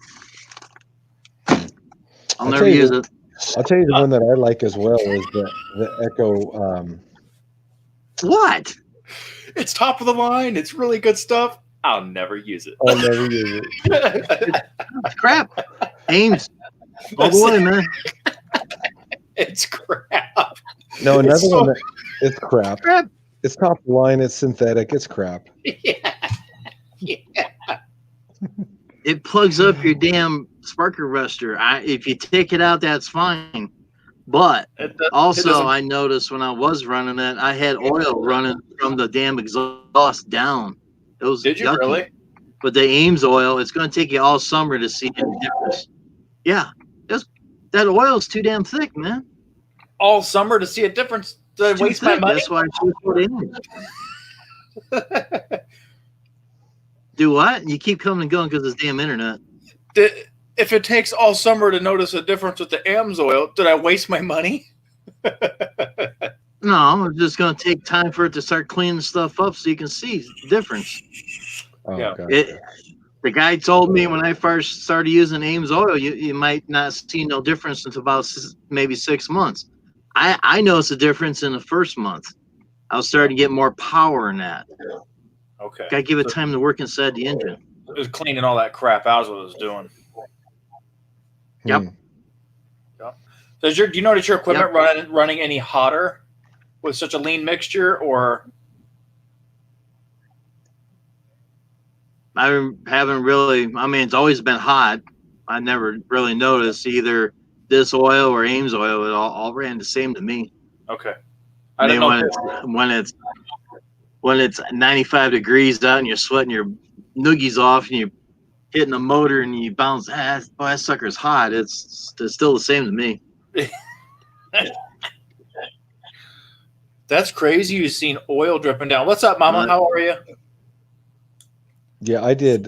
I'll never use it. I'll tell you the one that I like as well is the Echo. What? It's top of the line. It's really good stuff. I'll never use it. I'll never use it. It's crap. Ames. All the way, man. It's crap. No, another It's so- one that it's crap. It's top of the line. It's synthetic. It's crap. It plugs up your damn spark arrestor. If you take it out, that's fine. But also, I noticed when I was running it, I had oil running from the damn exhaust down. It was Did you yucky. really? But the Ames oil, it's going to take you all summer to see any difference. Yeah, that oil is too damn thick, man. All summer to see a difference. To Too waste my thick. money. That's why I choose what Ames. Do what? You keep coming and going because it's damn internet. If it takes all summer to notice a difference with the AMS oil, did I waste my money? No, it's just going to take time for it to start cleaning stuff up so you can see the difference. Oh, Yeah. God. The guy told me when I first started using Ames oil, you might not see no difference until about maybe 6 months. I noticed a difference in the first month. I was starting to get more power in that. Okay. Got to give it time to work inside the engine. It was cleaning all that crap out is what it was doing. Yep. Do you notice your equipment running any hotter with such a lean mixture, or? I haven't really. I mean, it's always been hot. I never really noticed either this oil or Ames oil. It all ran the same to me. Okay. I I didn't mean, know. when it's 95 degrees out and you're sweating your noogies off and you're hitting the motor and you bounce, boy, that sucker's hot. It's still the same to me. That's crazy. You've seen oil dripping down. What's up, Mama? How are you? Yeah, I did.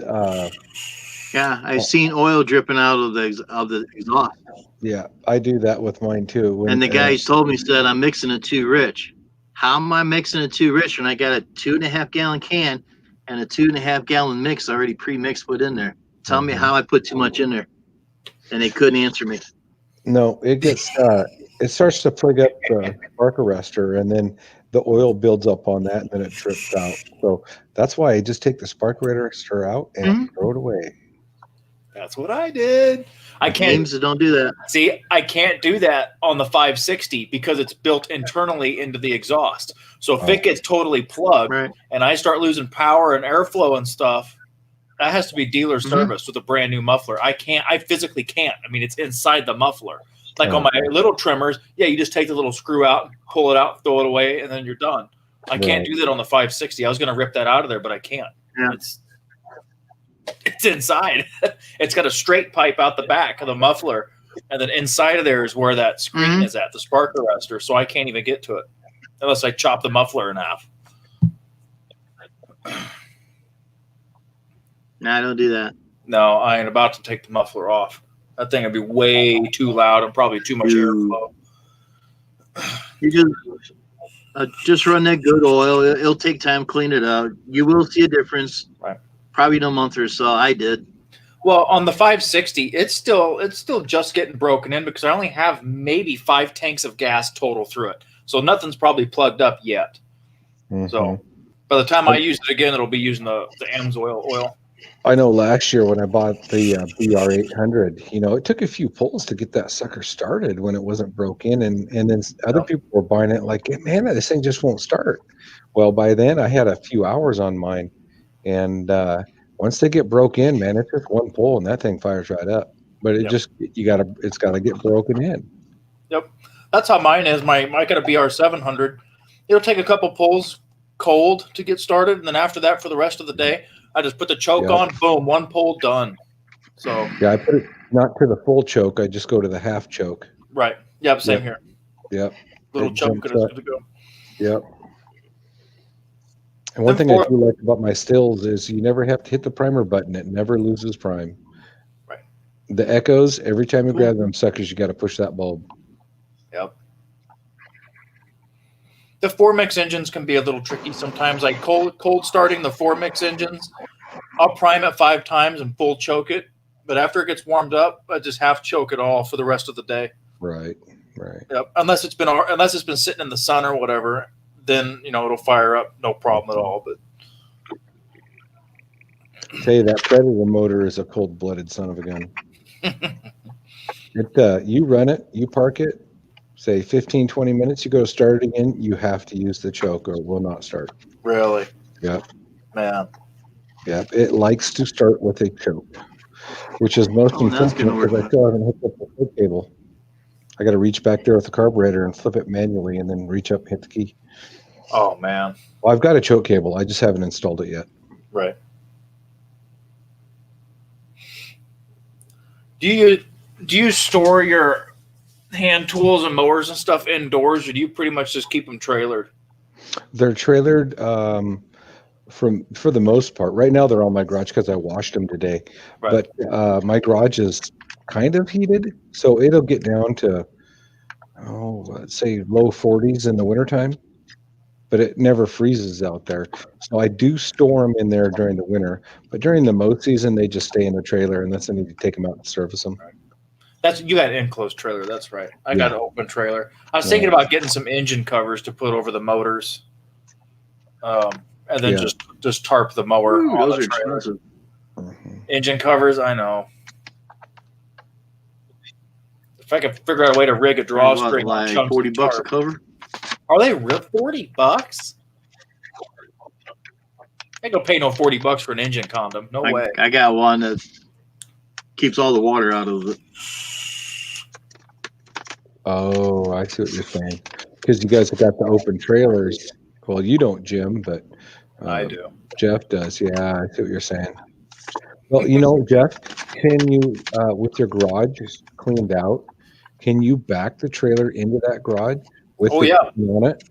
Yeah, I've seen oil dripping out of the exhaust. Yeah, I do that with mine too. And the guy told me, said, I'm mixing it too rich. How am I mixing it too rich when I got a 2.5 gallon can and a 2.5 gallon mix already pre-mixed put in there? Tell me how I put too much in there. And they couldn't answer me. No, it gets it starts to plug up the spark arrestor, and then the oil builds up on that, and then it drips out. So that's why I just take the spark arrestor out and throw it away. That's what I did. I can't. Games don't do that. See, I can't do that on the 560 because it's built internally into the exhaust. So if it gets totally plugged and I start losing power and airflow and stuff, that has to be dealer service with a brand new muffler. I physically can't. I mean, it's inside the muffler. Like on my little trimmers, you just take the little screw out, pull it out, throw it away, and then you're done. I can't do that on the 560. I was going to rip that out of there, but I can't. Yeah. It's inside. It's got a straight pipe out the back of the muffler, and then inside of there is where that screen is at, the spark arrestor, so I can't even get to it unless I chop the muffler in half. No, I don't do that. No, I ain't about to take the muffler off. That thing would be way too loud and probably too much airflow. You just run that good oil. It'll take time to clean it out. You will see a difference Probably in a month or so. I did. Well, on the 560, it's still just getting broken in because I only have maybe 5 tanks of gas total through it. So nothing's probably plugged up yet. Mm-hmm. So by the time I use it again, it'll be using the AMSOIL oil. I know last year when I bought the BR800, it took a few pulls to get that sucker started when it wasn't broke in, and then other people were buying it like, man, this thing just won't start. Well, by then I had a few hours on mine, and once they get broke in, man, it's just one pull and that thing fires right up. But it's got to get broken in. Yep, that's how mine is. I got a BR700. It'll take a couple pulls cold to get started, and then after that, for the rest of the day, I just put the choke on, boom, one pull, done. So yeah, I put it not to the full choke. I just go to the half choke. Right. Yep. Same here. Yep. Little choke is good to go. Yep. And one thing I do like about my stills is you never have to hit the primer button. It never loses prime. Right. The echoes, every time you grab them suckers, you got to push that bulb. Yep. The 4-mix engines can be a little tricky sometimes. Like cold starting the 4-mix engines, I'll prime it 5 times and full choke it. But after it gets warmed up, I just half choke it all for the rest of the day. Right. Right. Yep. Unless it's been sitting in the sun or whatever, then it'll fire up, no problem at all. But I tell you, that Predator motor is a cold-blooded son of a gun. You run it, you park it, say 15, 20 minutes, you go to start it again, you have to use the choke or it will not start. Really? Yep. Man. Yep. It likes to start with a choke, which is most unfortunate because I still haven't hooked up the foot cable. I got to reach back there with the carburetor and flip it manually and then reach up and hit the key. Oh, man. Well, I've got a choke cable. I just haven't installed it yet. Right. Do you store your hand tools and mowers and stuff indoors, or do you pretty much just keep them trailered? They're trailered for the most part. Right now they're on my garage because I washed them today. Right. But my garage is kind of heated, so it'll get down to let's say low 40s in the wintertime. But it never freezes out there. So I do store them in there during the winter. But during the mow season, they just stay in the trailer unless I need to take them out and service them. Right. You got an enclosed trailer. That's right. I got an open trailer. I was thinking about getting some engine covers to put over the motors, and then just tarp the mower on the trailer. Mm-hmm. Engine covers, I know. If I could figure out a way to rig a drawstring, like $40 a cover. Are they real $40? I ain't gonna pay no $40 for an engine condom. No way. I got one that keeps all the water out of it. Oh, I see what you're saying. Because you guys have got the open trailers. Well, you don't, Jim, but I do. Jeff does. Yeah, I see what you're saying. Well, Jeff, can you, with your garage cleaned out, can you back the trailer into that garage? On it?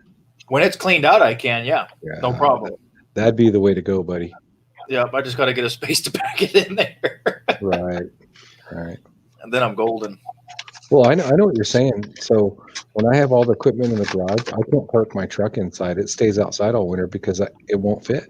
When it's cleaned out, I can, yeah. No problem. That'd be the way to go, buddy. Yep, I just got to get a space to pack it in there. Right. And then I'm golden. Well, I know what you're saying. So when I have all the equipment in the garage, I can't park my truck inside. It stays outside all winter because it won't fit.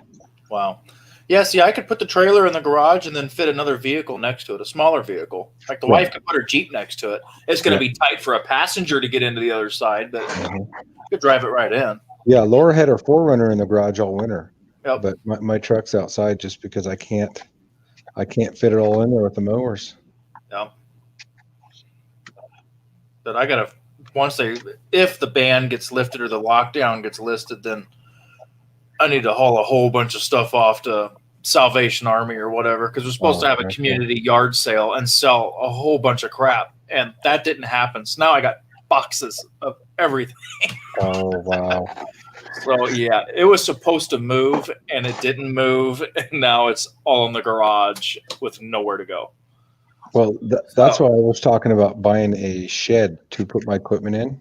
Wow. Yeah, see, I could put the trailer in the garage and then fit another vehicle next to it, a smaller vehicle. Like the wife could put her Jeep next to it. It's going to be tight for a passenger to get into the other side, but you could drive it right in. Yeah, Laura had her 4Runner in the garage all winter. Yep. But my truck's outside just because I can't fit it all in there with the mowers. Yep. But I got to, if the ban gets lifted or the lockdown gets listed, then I need to haul a whole bunch of stuff off to Salvation Army or whatever, because we're supposed to have a community yard sale and sell a whole bunch of crap, and that didn't happen. So now I got boxes of everything. Oh, wow. So, yeah, it was supposed to move, and it didn't move, and now it's all in the garage with nowhere to go. Well, that's why I was talking about buying a shed to put my equipment in.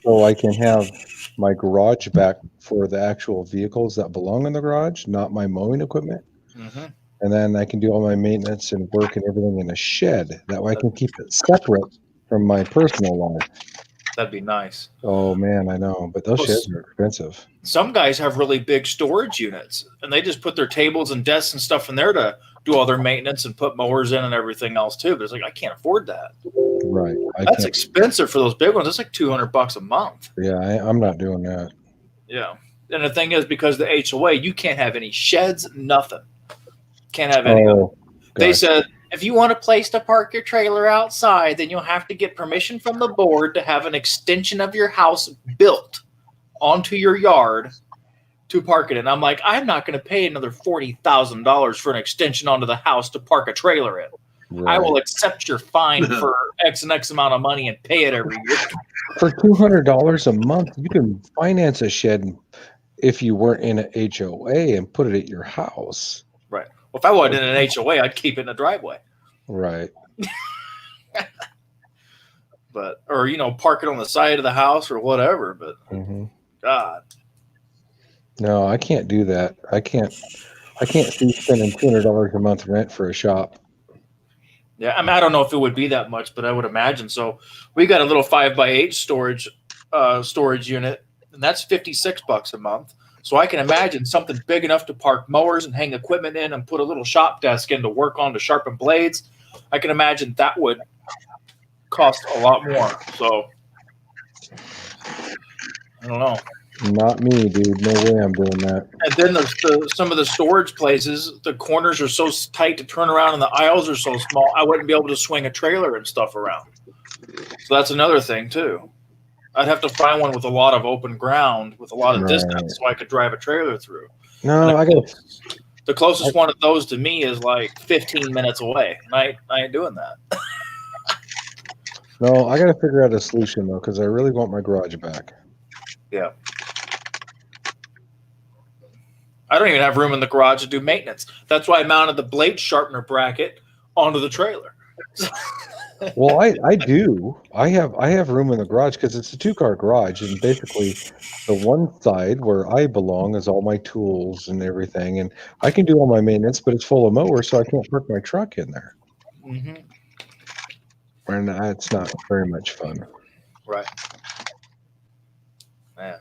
So I can have my garage back for the actual vehicles that belong in the garage, not my mowing equipment. And then I can do all my maintenance and work and everything in a shed. That way I can keep it separate from my personal life. That'd be nice. Oh man, I know, but those sheds are expensive. Some guys have really big storage units, and they just put their tables and desks and stuff in there to do all their maintenance and put mowers in and everything else too. But it's like I can't afford that. Right. That's expensive for those big ones. It's like $200 a month. Yeah, I'm not doing that. Yeah. And the thing is, because the HOA, you can't have any sheds, nothing. Can't have any of them. They said, if you want a place to park your trailer outside, then you'll have to get permission from the board to have an extension of your house built onto your yard to park it in. I'm like, I'm not going to pay another $40,000 for an extension onto the house to park a trailer in. Right. I will accept your fine for X and X amount of money and pay it every year. For $200 a month, you can finance a shed if you weren't in an HOA and put it at your house. Right. Well, if I wasn't in an HOA, I'd keep it in the driveway. Right. But, or, park it on the side of the house or whatever. But, God. No, I can't do that. I can't see spending $200 a month rent for a shop. Yeah, I mean, I don't know if it would be that much, but I would imagine so. We got a little 5x8 storage unit, and that's $56 a month. So I can imagine something big enough to park mowers and hang equipment in and put a little shop desk in to work on to sharpen blades. I can imagine that would cost a lot more. So I don't know. Not me, dude. No way I'm doing that. And then there's some of the storage places, the corners are so tight to turn around and the aisles are so small, I wouldn't be able to swing a trailer and stuff around. So that's another thing, too. I'd have to find one with a lot of open ground, with a lot of distance, so I could drive a trailer through. No, the closest one of those to me is like 15 minutes away. And I ain't doing that. No, I got to figure out a solution, though, because I really want my garage back. Yeah. I don't even have room in the garage to do maintenance. That's why I mounted the blade sharpener bracket onto the trailer. Well, I do. I have room in the garage because it's a 2-car garage, and basically the one side where I belong is all my tools and everything, and I can do all my maintenance, but it's full of mowers, so I can't park my truck in there. Mm-hmm. And it's not very much fun. Right. Man.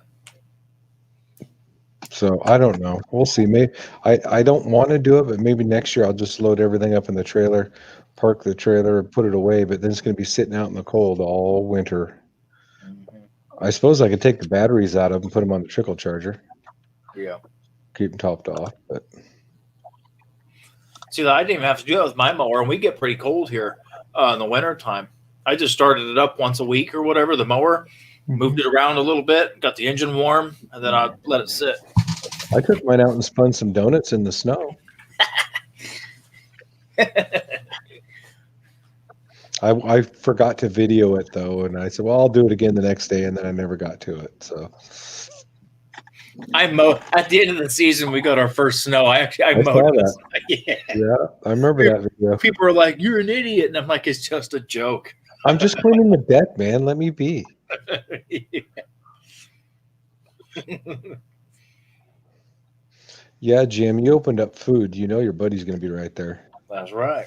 So I don't know. We'll see. Maybe I don't want to do it, but maybe next year I'll just load everything up in the trailer, park the trailer, and put it away. But then it's going to be sitting out in the cold all winter. I suppose I could take the batteries out of them and put them on the trickle charger. Yeah. Keep them topped off. But see, I didn't even have to do that with my mower, and we get pretty cold here in the winter time. I just started it up once a week or whatever, the mower, moved it around a little bit, got the engine warm, and then I let it sit. I took mine out and spun some donuts in the snow. I forgot to video it though, and I said, "Well, I'll do it again the next day," and then I never got to it. So I mow at the end of the season. We got our first snow. I mowed that. Yeah, I remember that video. People are like, "You're an idiot," and I'm like, "It's just a joke." I'm just cleaning the deck, man. Let me be. Yeah, Jim, you opened up food. You know your buddy's going to be right there. That's right.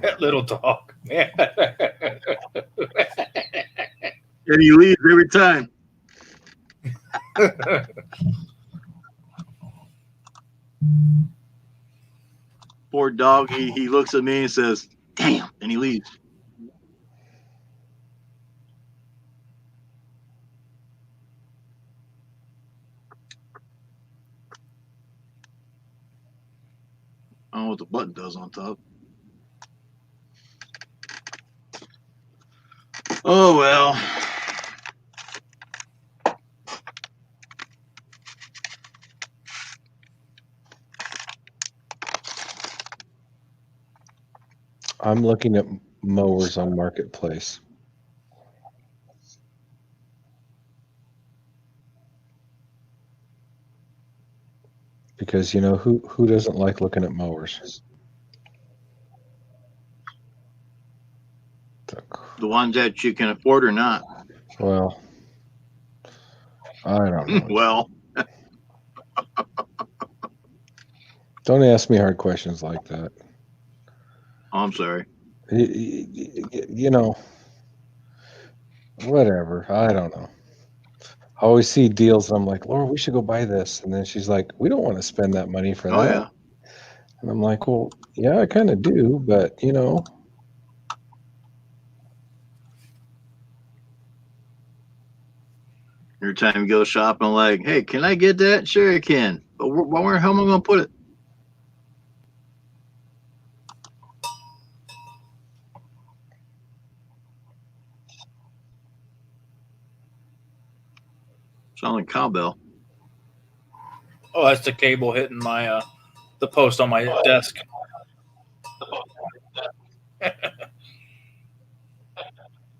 That little dog. Yeah. And he leaves every time. Poor dog. He looks at me and says, "Damn," and he leaves. I don't know what the button does on top. Oh, well. I'm looking at mowers on Marketplace. Because, you know, who doesn't like looking at mowers? The ones that you can afford or not. Well, I don't know. Well. Don't ask me hard questions like that. Oh, I'm sorry. You know, whatever. I don't know. I always see deals and I'm like, Laura, we should go buy this. And then she's like, we don't want to spend that money for Oh that. yeah. And I'm like, well, yeah, I kind of do, but you know. Every time you go shopping, like, hey, can I get that? Sure, you can. But where how am I going to put it? Sound like cowbell. Oh, that's the cable hitting my the post on my desk.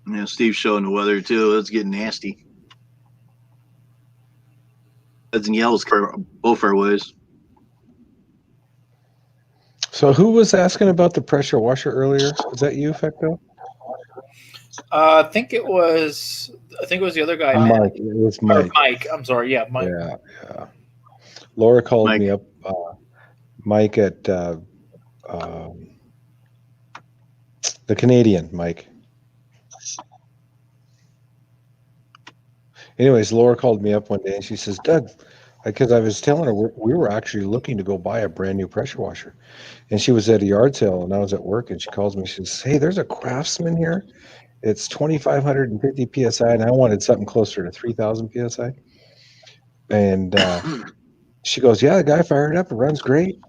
Yeah, Steve's showing the weather too. It's getting nasty. Reds and yellows both our ways. So who was asking about the pressure washer earlier? Was that you, Fecto? I think it was the other guy. Mike. It was Mike. Mike. I'm sorry. Yeah, Mike. Yeah. Laura called me up. Mike at the Canadian Mike. Anyways, Laura called me up one day and she says, Doug, because I was telling her we were actually looking to go buy a brand new pressure washer. And she was at a yard sale and I was at work and she calls me. She says, hey, there's a Craftsman here. It's 2,550 PSI and I wanted something closer to 3,000 PSI. And she goes, yeah, the guy fired it up. It runs great.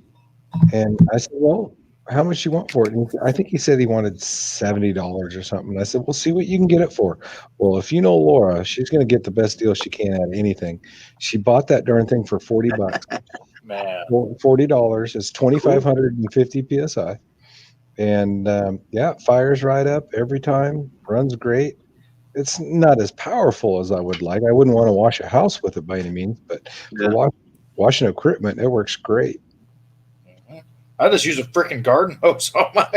And I said, well, how much you want for it? And I think he said he wanted $70 or something. And I said, well, see what you can get it for. Well, if you know Laura, she's going to get the best deal she can out of anything. She bought that darn thing for $40. Man. $40 is 2,550 PSI. And yeah, fires right up every time, runs great. It's not as powerful as I would like. I wouldn't want to wash a house with it by any means, but for washing equipment, it works great. I just use a freaking garden hose on my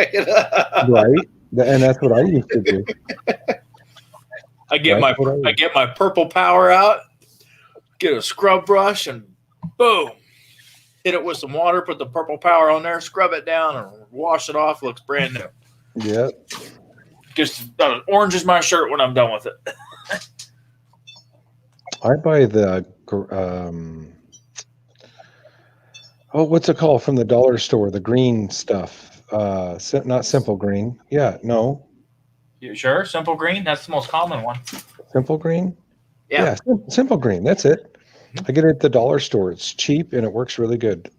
Right, and that's what I used to do. I get my Purple Power out, get a scrub brush, and boom, hit it with some water. Put the Purple Power on there, scrub it down, and wash it off. Looks brand new. Yep. Just orange is my shirt when I'm done with it. I buy the what's it called from the dollar store? The green stuff. Not Simple Green. Yeah, no. You sure? Simple Green? That's the most common one. Simple Green? Yeah. Simple Green. That's it. I get it at the dollar store. It's cheap and it works really good.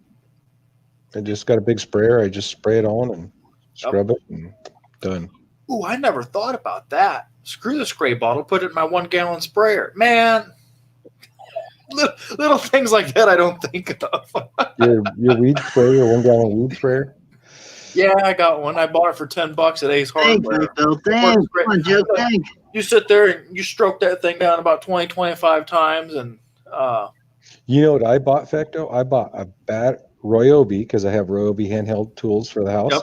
I just got a big sprayer. I just spray it on and scrub it and done. Ooh, I never thought about that. Screw the spray bottle. Put it in my 1 gallon sprayer. Man. Little things like that I don't think of. your weed sprayer, 1 gallon weed sprayer? Yeah, I got one. I bought it for $10 at Ace Hardware. Thanks. Come on, Joe. Thanks. You sit there and you stroke that thing down about 20, 25 times. And you know what I bought, Fecto? I bought a Ryobi because I have Ryobi handheld tools for the house. Yep.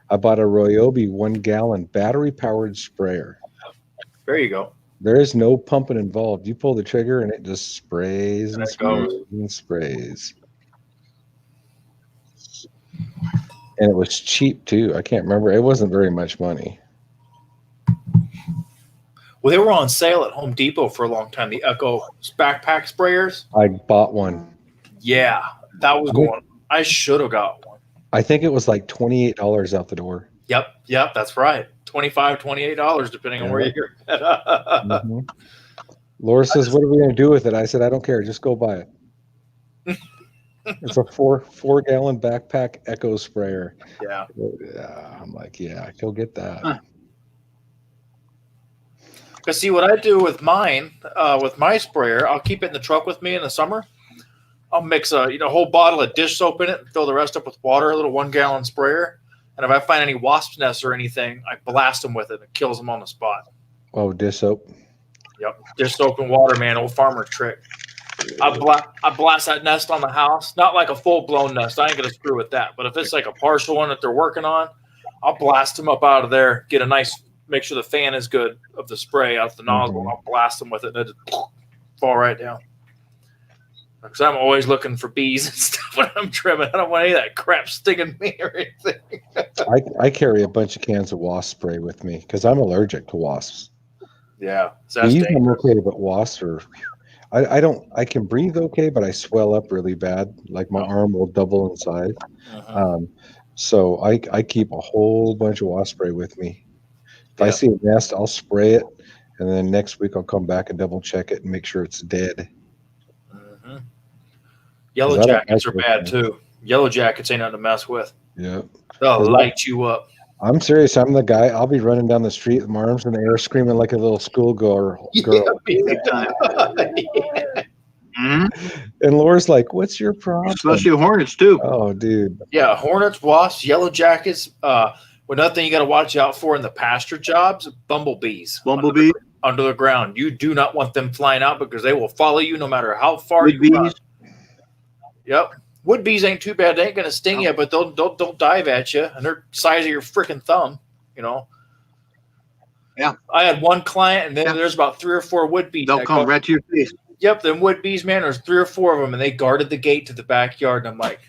I bought a Ryobi 1 gallon battery powered sprayer. There you go. There is no pumping involved. You pull the trigger and it just sprays and sprays and sprays. And it was cheap too. I can't remember. It wasn't very much money. Well, they were on sale at Home Depot for a long time. The Echo backpack sprayers. I bought one. Yeah, that was going. I should have got one. I think it was like $28 out the door. Yep, that's right. $25, $28, depending on where you're at. Mm-hmm. Laura says, what are we going to do with it? I said, I don't care. Just go buy it. It's a four gallon backpack Echo sprayer. Yeah. I'm like, yeah, go get that. Because see, what I do with mine, with my sprayer, I'll keep it in the truck with me in the summer. I'll mix a whole bottle of dish soap in it and fill the rest up with water, a little 1 gallon sprayer. And if I find any wasp nests or anything, I blast them with it. It kills them on the spot. Oh, dish soap. Yep, dish soap and water, man. Old farmer trick. I blast that nest on the house. Not like a full-blown nest. I ain't going to screw with that. But if it's like a partial one that they're working on, I'll blast them up out of there, get a nice, make sure the fan is good of the spray out the nozzle. I'll blast them with it and it'll fall right down. Because I'm always looking for bees and stuff when I'm trimming. I don't want any of that crap stinging me or anything. I carry a bunch of cans of wasp spray with me because I'm allergic to wasps. Yeah, so that's Bees I'm dangerous. okay, but wasps are. I don't. I can breathe okay, but I swell up really bad. Like my arm will double in size. So I keep a whole bunch of wasp spray with me. If I see a nest, I'll spray it, and then next week I'll come back and double check it and make sure it's dead. Yellow 'Cause I don't jackets like are those bad things. too. Yellow jackets ain't nothing to mess with. Yeah. They'll 'Cause light you up. I'm serious. I'm the guy. I'll be running down the street with my arms in the air, screaming like a little schoolgirl. Girl. And Laura's like, "What's your problem?" Especially hornets too. Oh, dude. Yeah, hornets, wasps, yellow jackets. Another thing you got to watch out for in the pasture jobs: bumblebees. Bumblebees under the ground. You do not want them flying out because they will follow you no matter how far you run. Yep. Wood bees ain't too bad. They ain't gonna sting you, but they'll dive at you, and they're the size of your freaking thumb. You know. Yeah. I had one client, and then there's about 3 or 4 wood bees. They'll come right to your face. Yep, them wood bees, man. There's 3 or 4 of them, and they guarded the gate to the backyard. And I'm like,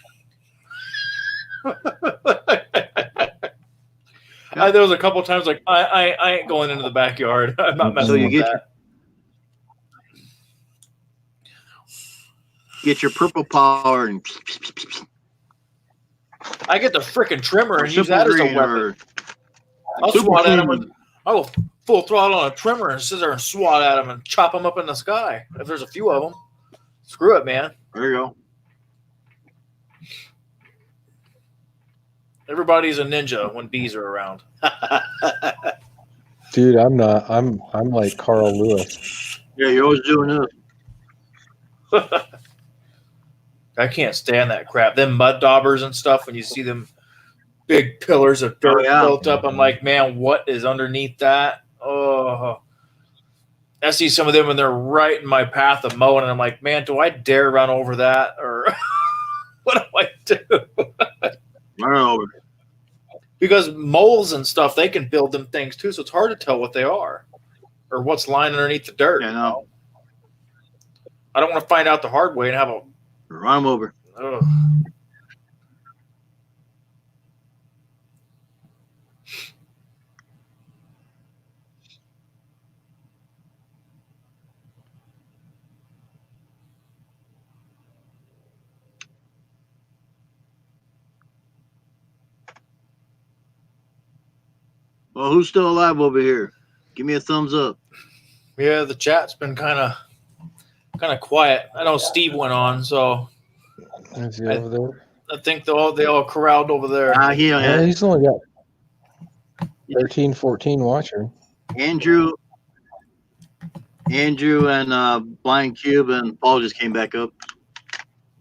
there was a couple of times like I ain't going into the backyard. I'm not messing with that. Get your purple power and I get the freaking trimmer and use that as a green weapon. or I'll super swat at them. green. I will full throttle on a trimmer and sit there and swat at them and chop them up in the sky. If there's a few of them, screw it, man. There you go. Everybody's a ninja when bees are around. Dude, I'm not. I'm like Carl Lewis. Yeah, you're always doing this. I can't stand that crap. Them mud daubers and stuff, when you see them big pillars of dirt built up, I'm like, man, what is underneath that? Oh, I see some of them when they're right in my path of mowing, and I'm like, man, do I dare run over that? Or what do I do? Run over. Because moles and stuff, they can build them things too, so it's hard to tell what they are or what's lying underneath the dirt. Yeah, no. I don't want to find out the hard way and have a run them over. Ugh. Well, who's still alive over here? Give me a thumbs up. Yeah, the chat's been kind of quiet. I know Steve went on, so Is he over there? I think they all corralled over there. Yeah, he's only got 13, 14 watching. Andrew and Blind Cube and Paul just came back up.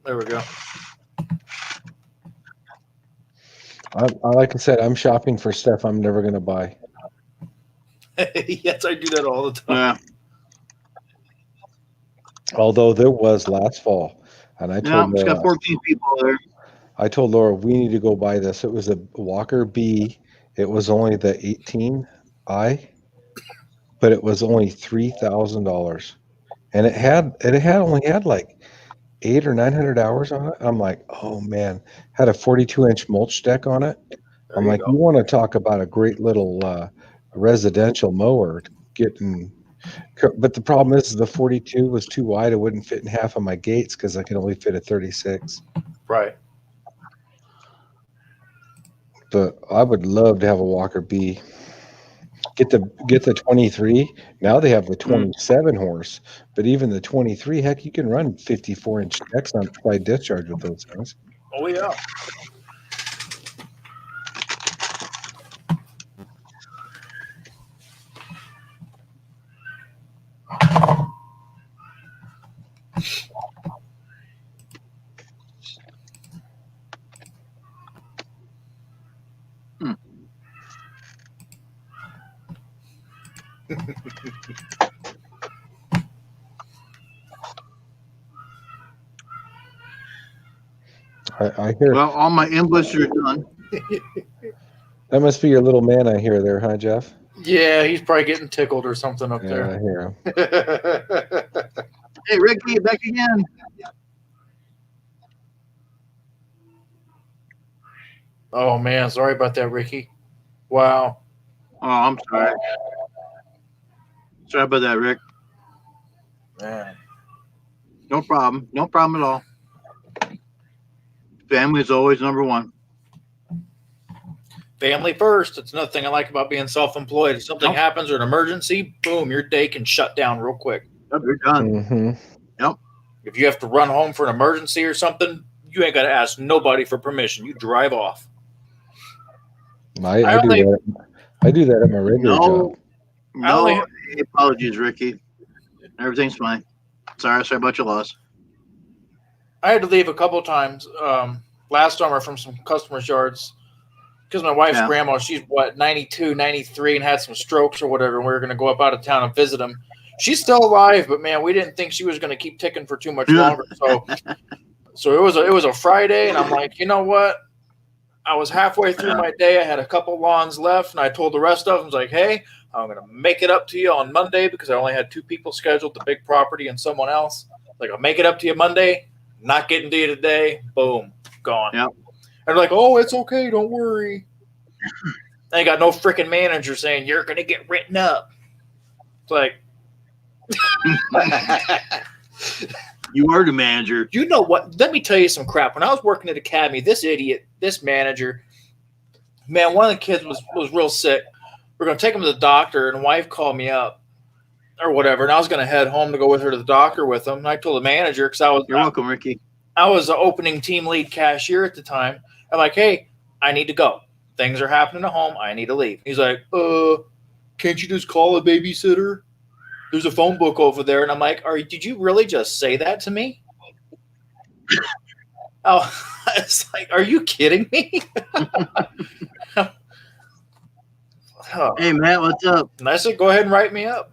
There we go. Like I said, I'm shopping for stuff I'm never going to buy. Yes, I do that all the time. Although there was last fall, and I told it's got Laura, 14 people there. I told Laura we need to go buy this. It was a Walker B. It was only the 18i, but it was only $3,000, and it only had like 800 or 900 hours on it. I'm like, oh man, had a 42-inch mulch deck on it. I'm like, you want to talk about a great little residential mower getting. But the problem is the 42 was too wide. It wouldn't fit in half of my gates because I can only fit a 36. Right. But I would love to have a Walker B. Get the 23. Now they have the 27 horse, but even the 23, heck, you can run 54-inch decks on side discharge with those things. Oh yeah. I hear. Well, all my English are done. That must be your little man I hear there, huh, Jeff? Yeah, he's probably getting tickled or something up Yeah, there. I hear him. Hey, Ricky, back again. Oh man, sorry about that, Ricky. Wow. Oh, I'm sorry. Sorry about that, Rick. Man. No problem. No problem at all. Family is always number one. Family first. It's another thing I like about being self-employed. If something happens or an emergency, boom, your day can shut down real quick. Yep, you're done. Mm-hmm. Yep. If you have to run home for an emergency or something, you ain't got to ask nobody for permission. You drive off. I do that. I do that at my regular job. No apologies, Ricky. Everything's fine. Sorry about your loss. I had to leave a couple of times last summer from some customers' yards because my wife's grandma, she's 92, 93 and had some strokes or whatever. And we were going to go up out of town and visit them. She's still alive, but man, we didn't think she was going to keep ticking for too much longer. So it was a Friday, and I'm like, you know what? I was halfway through my day. I had a couple lawns left, and I told the rest of them, I was like, hey, I'm going to make it up to you on Monday because I only had 2 people scheduled, the big property and someone else. Like, I'll make it up to you Monday, not getting to you today. Boom, gone. Yep. And they're like, oh, it's okay. Don't worry. I got no freaking manager saying you're going to get written up. It's like, you are the manager. You know what? Let me tell you some crap. When I was working at Academy, this idiot, this manager, man, one of the kids was real sick. We're going to take him to the doctor, and the wife called me up or whatever, and I was going to head home to go with her to the doctor with him. And I told the manager because You're welcome, Ricky. I was the opening team lead cashier at the time. I'm like, hey, I need to go. Things are happening at home. I need to leave. He's like, can't you just call a babysitter? There's a phone book over there. And I'm like, did you really just say that to me? Oh, it's like, are you kidding me? Hey, Matt, what's up? And I said, go ahead and write me up.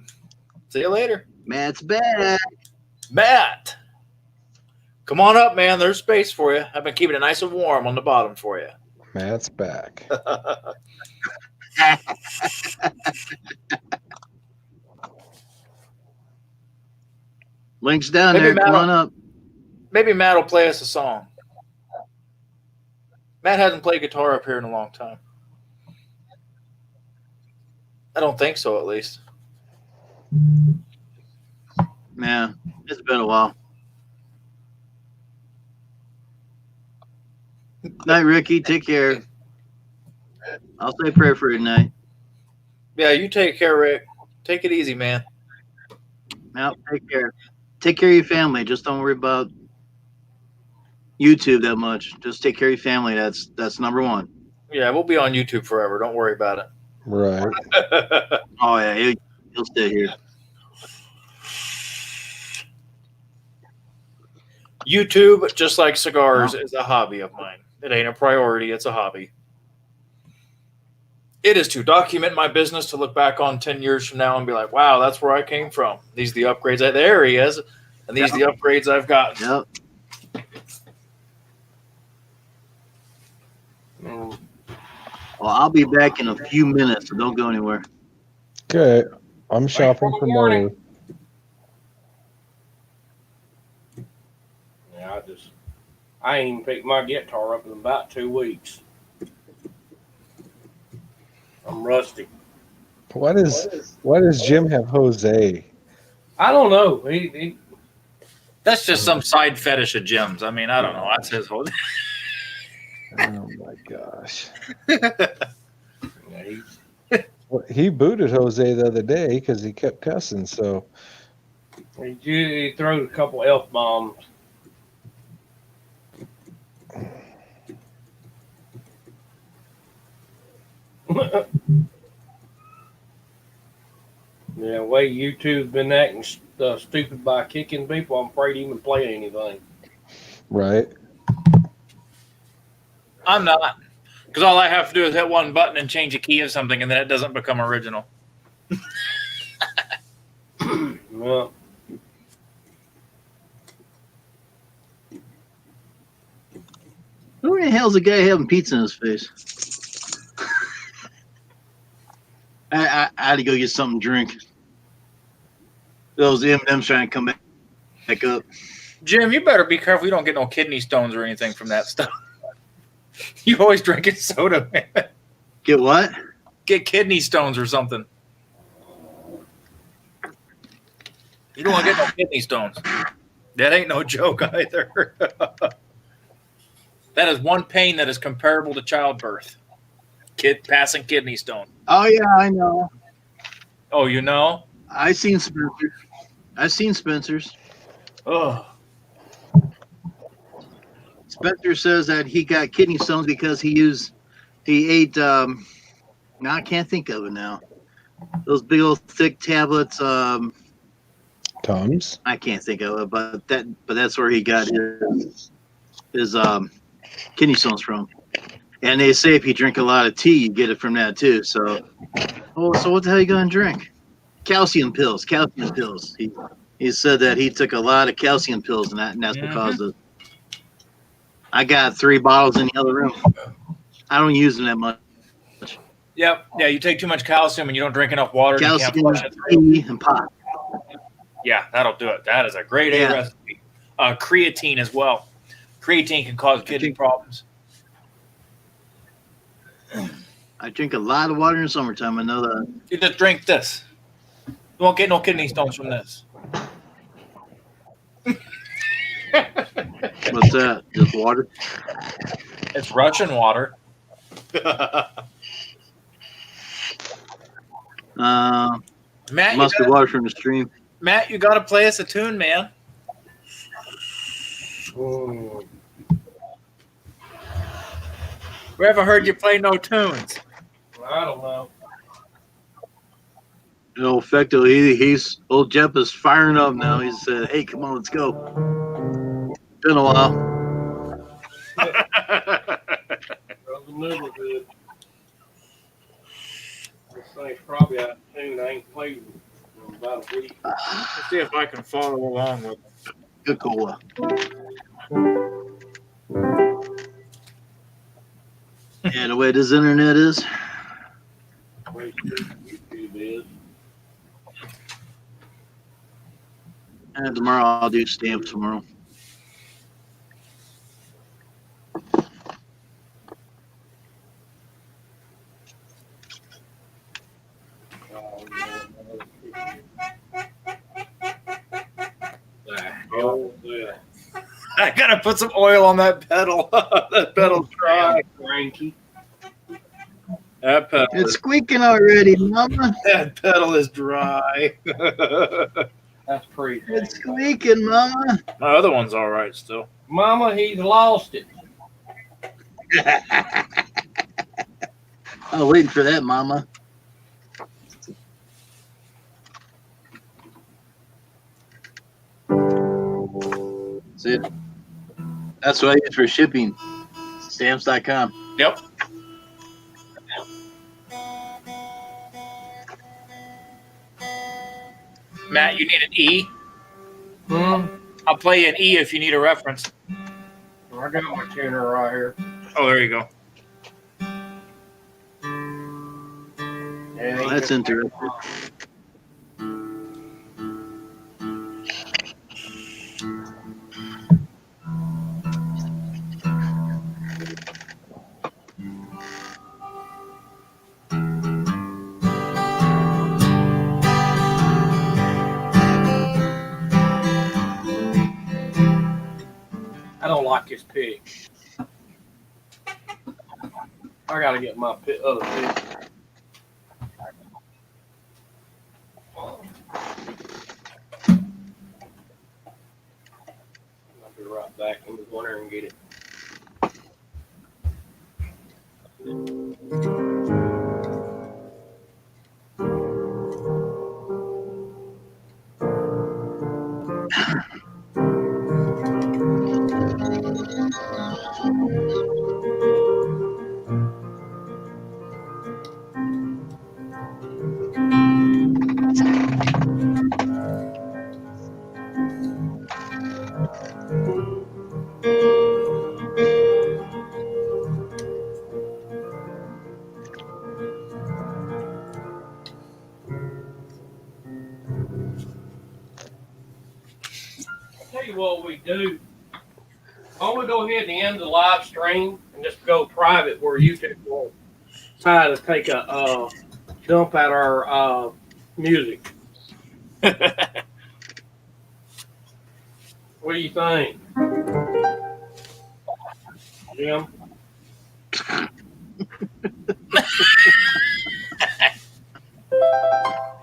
See you later. Matt's back. Matt, come on up, man. There's space for you. I've been keeping it nice and warm on the bottom for you. Matt's back. Link's down there. Come on up. Maybe Matt will play us a song. Matt hasn't played guitar up here in a long time. I don't think so, at least. Yeah, it's been a while. Night, Ricky. Take care. I'll say a prayer for you tonight. Yeah, you take care, Rick. Take it easy, man. Now, take care. Take care of your family. Just don't worry about YouTube that much. Just take care of your family. That's number one. Yeah, we'll be on YouTube forever. Don't worry about it. Right. Oh yeah, he'll stay here. YouTube, just like cigars, is a hobby of mine. It ain't a priority. It's a hobby. It is to document my business to look back on 10 years from now and be like, wow, that's where I came from. These are the upgrades. There he is. And these are the upgrades I've gotten. Yep. Well, I'll be back in a few minutes, so don't go anywhere. Good. I'm shopping for more. Yeah, I ain't even picked my guitar up in about 2 weeks. I'm rusty. Why does Jim have Jose? I don't know. He That's just some side fetish of Jim's. I mean, I don't know. That's his whole. Oh my gosh. Yeah, Well, he booted Jose the other day because he kept cussing. So he throws a couple elf bombs. Yeah, the way YouTube's been acting stupid by kicking people, I'm afraid to even play anything. right. I'm not. Because all I have to do is hit one button and change a key of something, and then it doesn't become original. Well, Who the hell's the guy having pizza in his face? I had to go get something to drink. Those M&M's trying to come back up. Jim, you better be careful you don't get no kidney stones or anything from that stuff. You always drinking soda, man. Get what? Get kidney stones or something. You don't want to get no kidney stones. That ain't no joke either. That is one pain that is comparable to childbirth. Passing kidney stone. Oh yeah, I know. Oh, you know? I've seen Spencer's. Oh. Spencer says that he got kidney stones because he ate now I can't think of it now. Those big old thick tablets, Tums? I can't think of it, but that's where he got his kidney stones from. And they say if you drink a lot of tea, you get it from that too. So what the hell are you gonna drink? Calcium pills. He said that he took a lot of calcium pills, and that's because of. I got 3 bottles in the other room. I don't use them that much. Yep. Yeah, you take too much calcium and you don't drink enough water. Calcium, you can't flush it through. tea, and pot. Yeah, that'll do it. That is a great A recipe. Creatine as well. Creatine can cause kidney problems. I drink a lot of water in the summertime. I know that. You just drink this. You won't get no kidney stones from this. What's that? Just water? It's Russian water. Matt, must be water from the stream. Matt, you got to play us a tune, man. We haven't heard you play no tunes. I don't know. You know, Fecto, he's old Jeff is firing up now. He said, "Hey, come on, let's go." Been a while. Never good. This thing's probably out of tune. I ain't played in about a week. Let's see if I can follow along with it. Good cola. Yeah, the way this internet is. And tomorrow I'll do stamps tomorrow. I gotta put some oil on that pedal. That pedal's dry. Cranky. That pedal. It's squeaking already, Mama. That pedal is dry. That's pretty. It's squeaking, Mama. My other one's all right still. Mama, he's lost it. I'm waiting for that, Mama. That's it. That's what I use for shipping. Stamps.com. Yep. Matt, you need an E? I'll play you an E if you need a reference. I got my tuner right here. Oh, there you go. Oh, that's interesting. I don't like his pick. I gotta get my other pick. I'll be right back. I'm just going there and get it. Tell you what we do. Why don't we go ahead and end the live stream and just go private where YouTube will try to take a dump at our music? What do you think, Jim?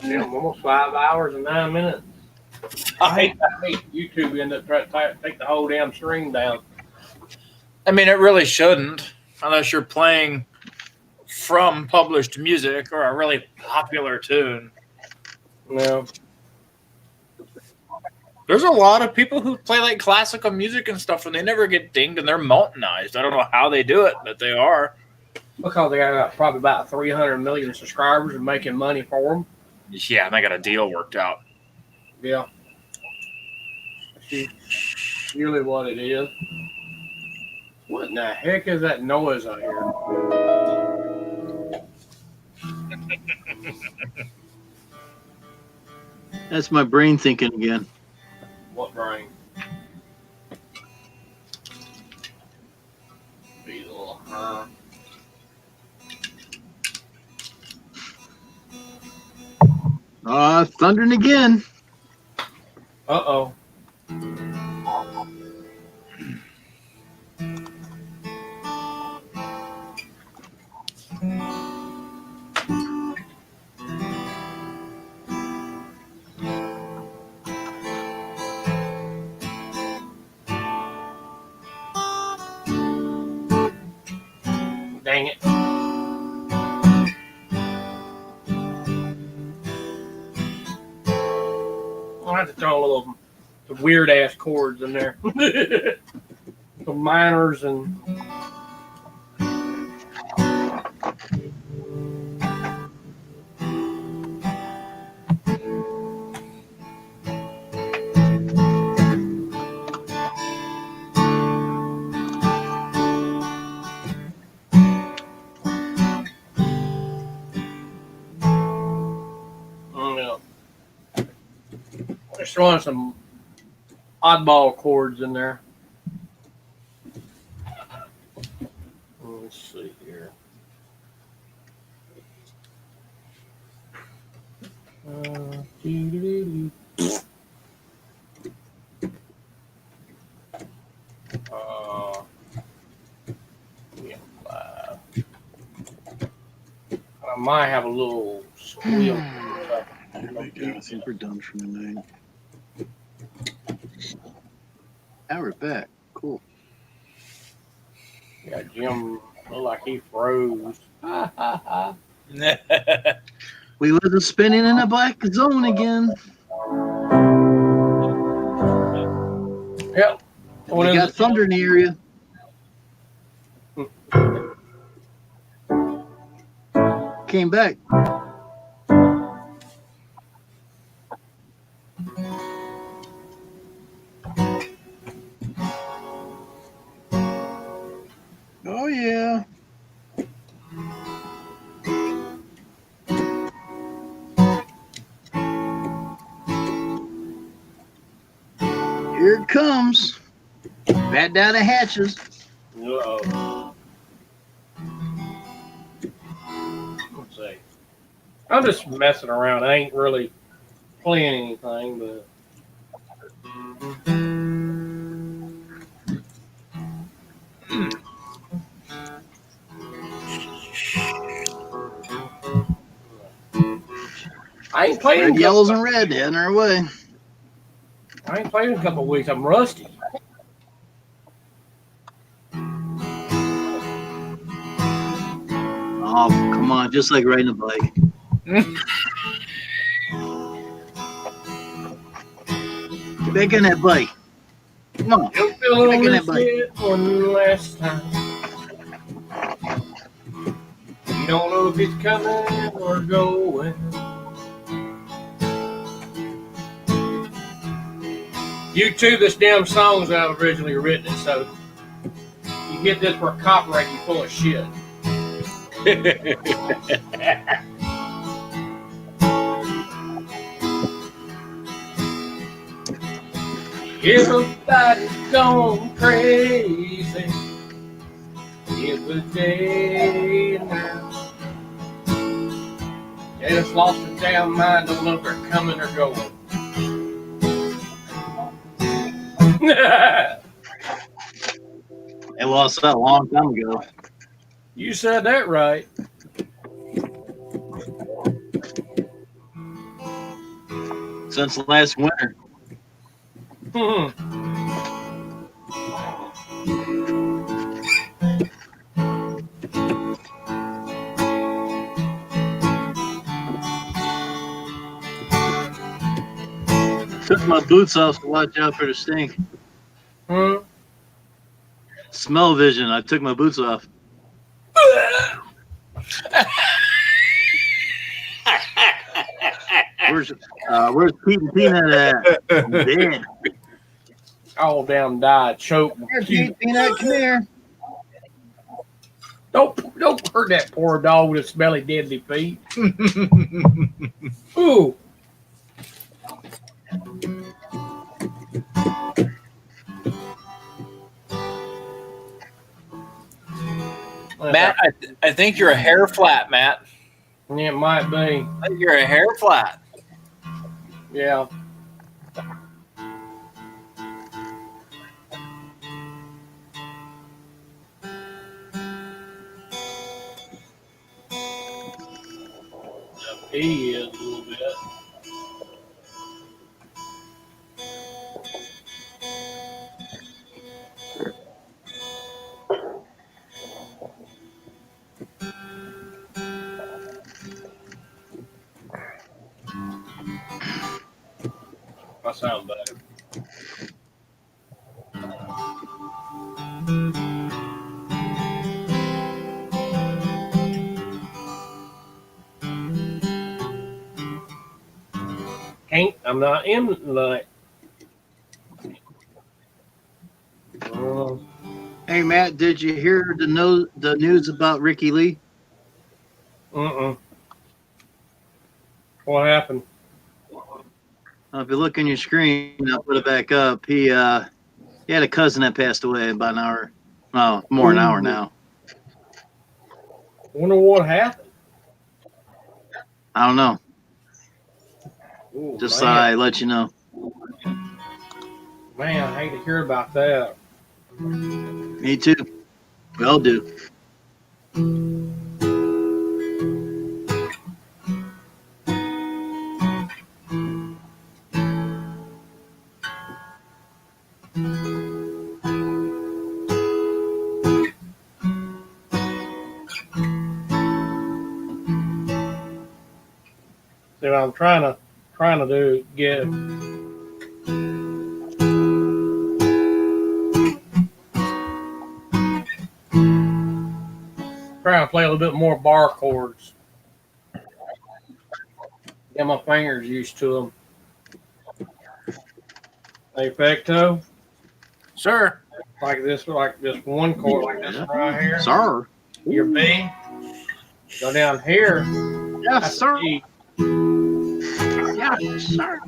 Jim, almost 5 hours and 9 minutes. I hate YouTube end up trying to take the whole damn stream down. I mean, it really shouldn't, unless you're playing from published music or a really popular tune. No. There's a lot of people who play like classical music and stuff, and they never get dinged, and they're mountainized. I don't know how they do it, but they are. Because they got probably about 300 million subscribers and making money for them. Yeah, and they got a deal worked out. Yeah. That's really what it is. What in the heck is that noise out here? That's my brain thinking again. What brain? Beetle, huh? Thundering again. Uh-oh. Dang it. I'll have to throw a little weird ass chords in there. Some minors and just throwing some oddball chords in there. Let's see here. Yeah, I might have a little squeal. I think we're done for the night. Now we're back. Cool. Yeah, Jim looked like he froze. We wasn't spinning in a black zone again. Yep. We got thunder in the area. Came back. Oh yeah. Here it comes. Bat down the hatches. Uh-oh. Let's see. I'm just messing around. I ain't really playing anything, but I ain't played Red, yellows, and red heading our way. I ain't played in a couple of weeks. I'm rusty. Oh, come on, just like riding a bike. Get back on that bike. Come on. Get back on that bike. One last time. You don't know if it's coming or going. YouTube, this damn song's that I've originally written it, so you get this for copyright, you full of shit. Everybody's gone crazy every day now. They just lost their damn mind, don't know if they're coming or going. They lost that a long time ago. You said that right. Since last winter. Took my boots off to watch out for the stink. Smell vision. I took my boots off. Where's Pete and Peanut at? I'm dead. All damn died, choked. Pete, Peanut, come here. Don't hurt that poor dog with his smelly deadly feet. Ooh. Matt, I think you're a hair flat, Matt. Yeah, it might be. I think you're a hair flat. Yeah. He is a little bit. I sound bad. I'm not in tonight. Hey Matt, did you hear the news about Ricky Lee? What happened? If you look on your screen, I'll put it back up. He had a cousin that passed away about an hour. Oh, more an hour now. Wonder what happened. I don't know. Ooh, Just man. thought I'd let you know. Man, I hate to hear about that. Me too. We all do. See what I'm trying to do, trying to play a little bit more bar chords. Get my fingers used to them. Hey, Pecto? Sir. Like this one chord, like this right here. Sir. Your B. Go down here. Yes, sir. G. Yes, sir.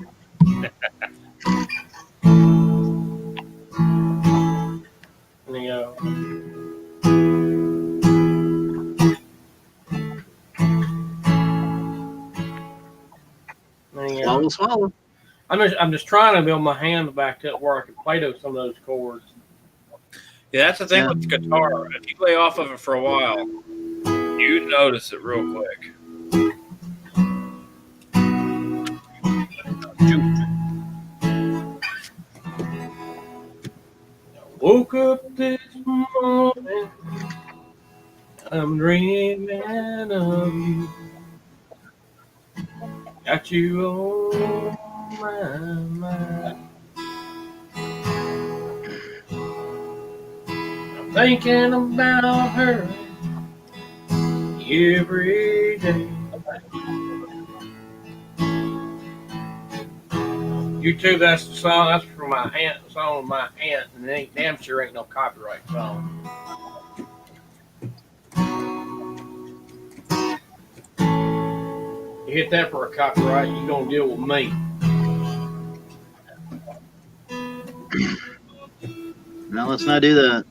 And you go. Swallow. I'm just trying to build my hand back up where I can play some of those chords. Yeah, that's the thing with the guitar. If you play off of it for a while, you notice it real quick. Woke up this morning, I'm dreaming of you. Got you on my mind. I'm thinking about her every day. YouTube, that's the song. That's for my aunt. The song with my aunt, and it ain't damn sure ain't no copyright song. You hit that for a copyright, you gonna deal with me. No, let's not do that.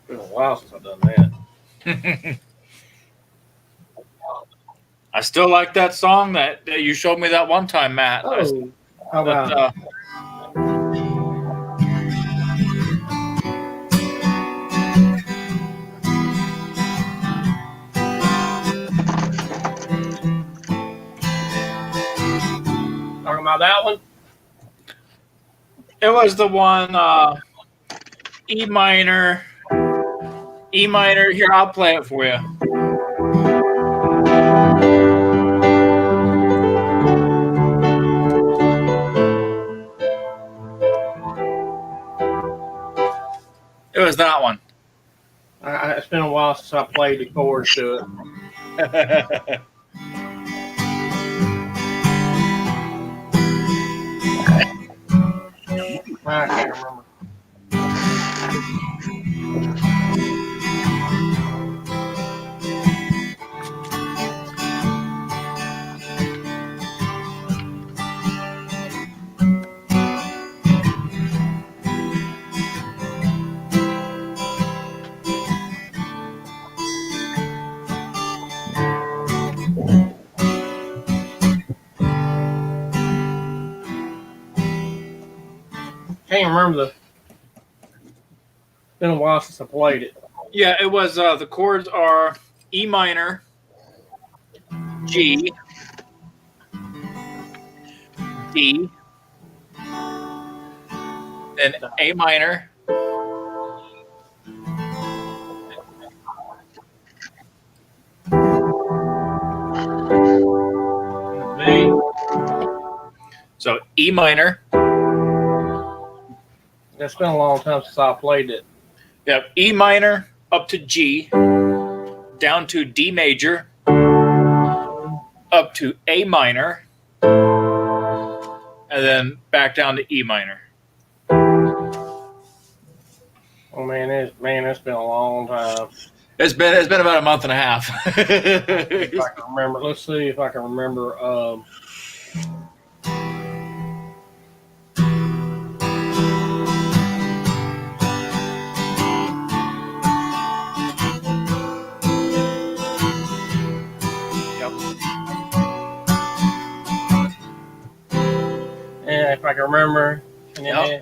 Been a while since I've done that. I still like that song that you showed me that one time, Matt. Oh, how about talking about that one? It was the one E minor. E minor. Here, I'll play it for you. It was that one. It's been a while since I played the chords to it. I can't remember. Can't remember It's been a while since I played it. Yeah, it was. The chords are E minor, G, D, then A minor, B. So E minor. It's been a long time since I played it. Yep, E minor up to G, down to D major, up to A minor, and then back down to E minor. Oh man, it's been a long time. It's been about a month and a half. If I can remember, let's see if I can remember. Yeah, if I can remember. Yeah.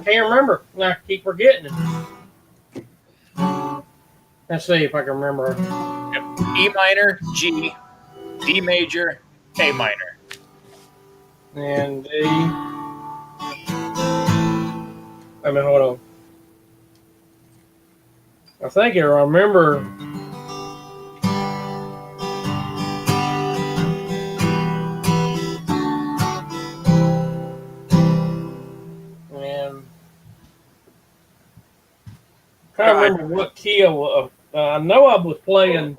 Can't remember. I keep forgetting it. Let's see if I can remember. Yep. E minor, G, D major, A minor. And D. I mean, hold on. I think I remember. And I can't remember what key I know I was playing.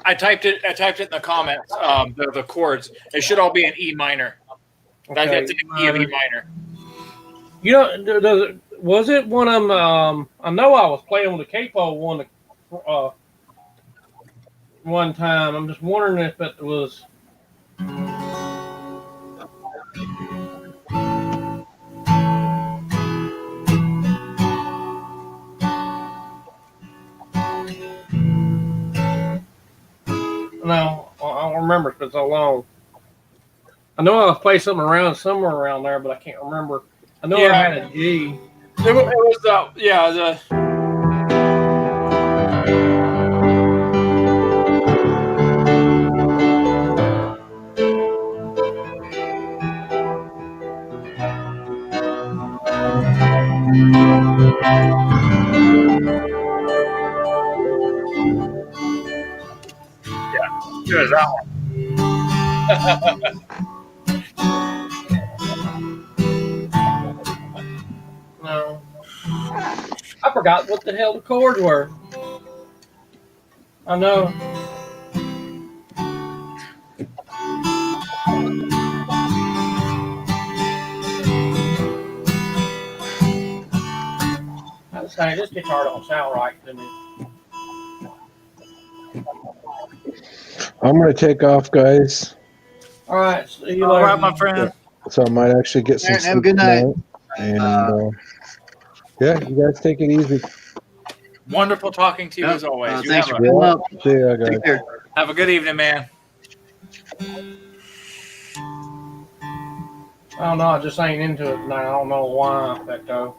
I typed it in the comments. The chords. It should all be in E minor. Okay. That's in the key of E minor. You know, was it one of them? I know I was playing with the capo one time. I'm just wondering if it was. No, I don't remember. It's been so long. I know I was playing something somewhere around there, but I can't remember. I know I had a G. It was the. good as that one. No. I forgot what the hell the chords were. I know. I was saying this guitar don't sound right to me. I'm gonna take off, guys. All right, see you All later. right, my friend. So I might actually get some Alright, have a sleep good night. tonight. And yeah, you guys take it easy. Wonderful talking to you Yep. as always. You Thanks have, for a, coming up. See ya, guys. Take care. have a good evening, man. I don't know. I just ain't into it tonight. I don't know why, Beto.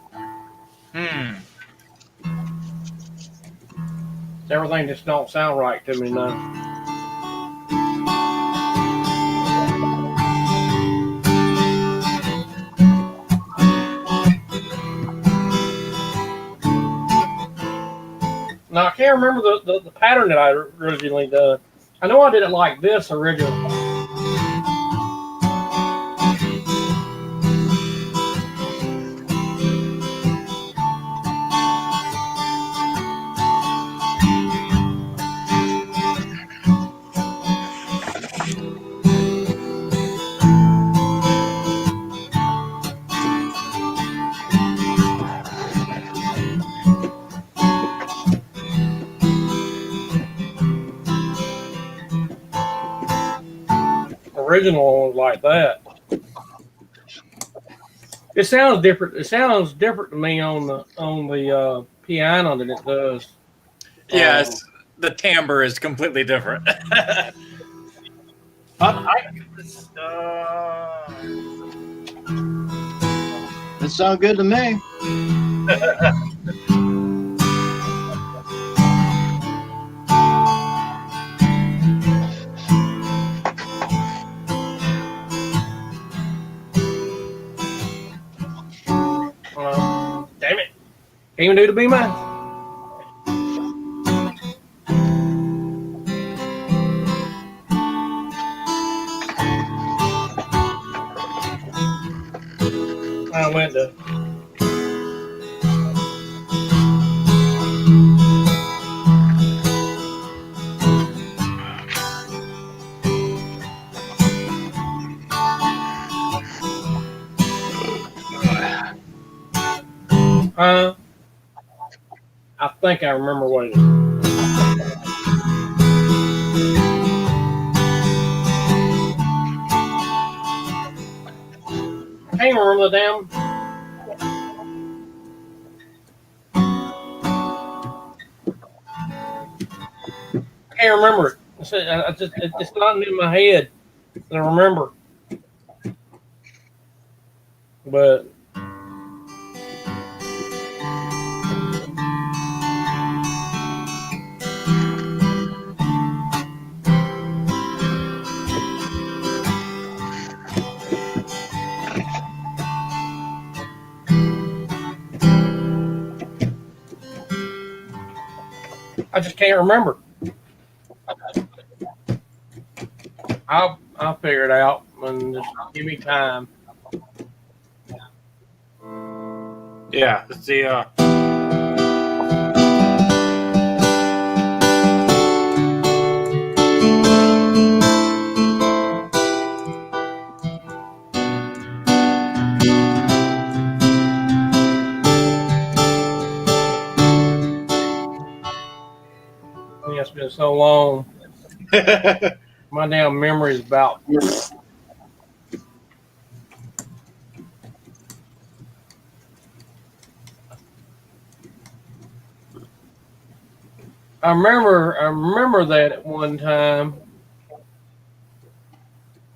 Everything just don't sound right to me now. Now I can't remember the pattern that I originally did. I know I did it like this originally. Original one was like that. It sounds different. It sounds different to me on the piano than it does. Yes, the timbre is completely different. That sounds good to me. Damn it! Can't even do the B minor. I went to. I think I remember what it is. I can't remember the damn. I can't remember it. It's not in my head. I remember. But I just can't remember. I'll figure it out and just give me time. Yeah, it's the Yeah, it's been so long. My damn memory is about. I remember that at one time.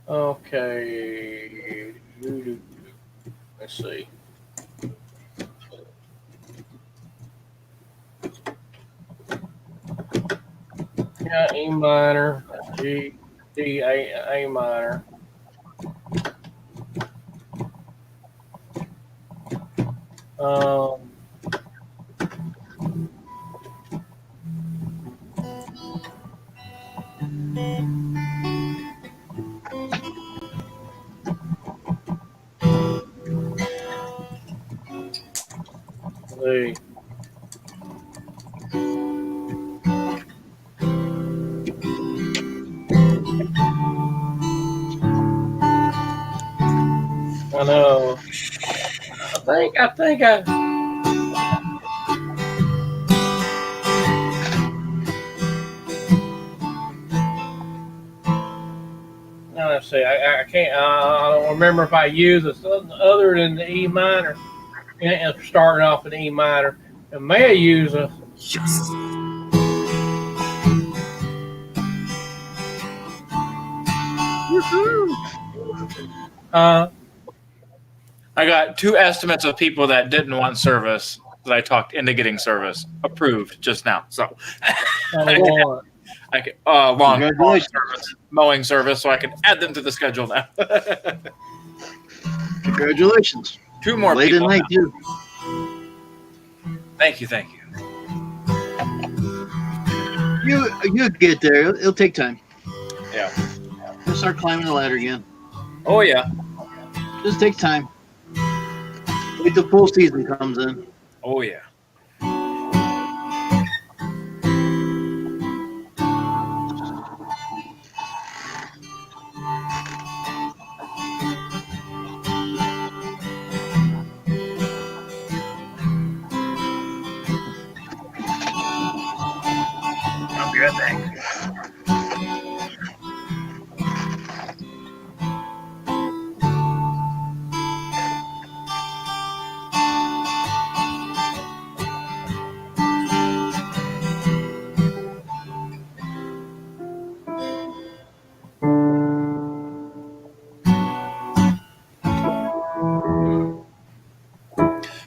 Okay. Let's see. Yeah, E minor, G, D, A minor. Hey. I know. I think I. Now let's see. I can't. I don't remember if I used something other than the E minor. And starting off in E minor. I may have used a. I got 2 estimates of people that didn't want service that I talked into getting service approved just now. So I can lawn service, mowing service, so I can add them to the schedule now. Congratulations. 2 more late people. at night too. Thank you. You get there. It'll take time. Yeah. You'll start climbing the ladder again. Oh yeah. Just takes time. Wait till full season comes in. Oh yeah. I'll be right back.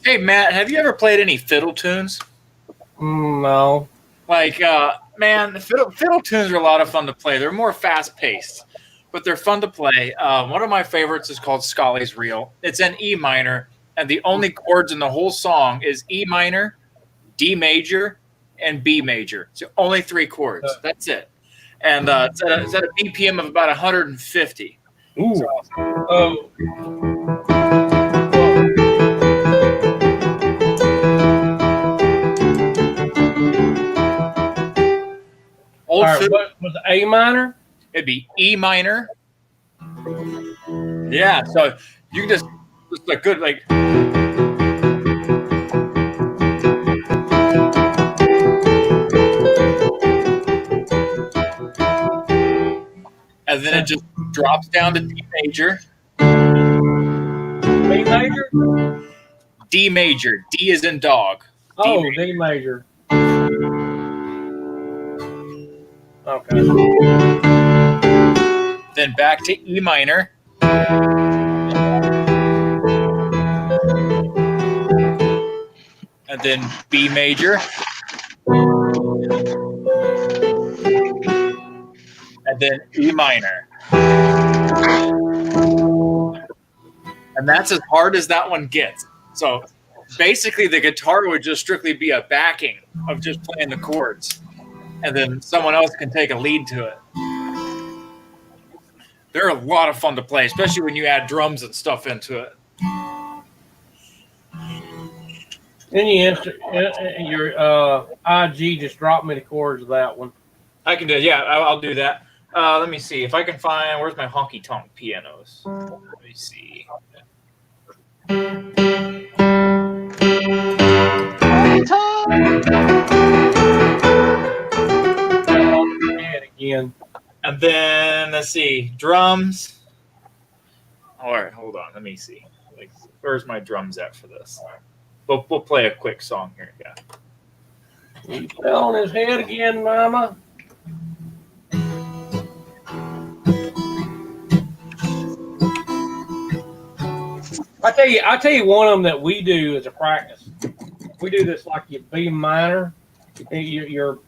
Hey Matt, have you ever played any fiddle tunes? No. Like, man, fiddle tunes are a lot of fun to play. They're more fast paced, but they're fun to play. One of my favorites is called Scully's Reel. It's in E minor, and the only chords in the whole song is E minor, D major, and B major. So only 3 chords. That's it. And it's at a BPM of about 150. Ooh. So, All right, what was A minor? It'd be E minor. Yeah, so you can just a good like. And then it just drops down to D major. B major? D major. D is in dog. Oh, D major. Okay. Then back to E minor. And then B major. And then E minor. And that's as hard as that one gets. So basically the guitar would just strictly be a backing of just playing the chords. And then someone else can take a lead to it. They're a lot of fun to play, especially when you add drums and stuff into it. Then your IG just dropped me the chords of that one. I can do it. Yeah, I'll do that. Let me see if I can find. Where's my honky tonk pianos? Let me see. Honky tonk. Again. And then let's see, drums. All right, hold on. Let me see. Like, where's my drums at for this? We'll play a quick song here. Yeah. He fell on his head again, Mama. I tell you one of them that we do as a practice. We do this like your B minor, your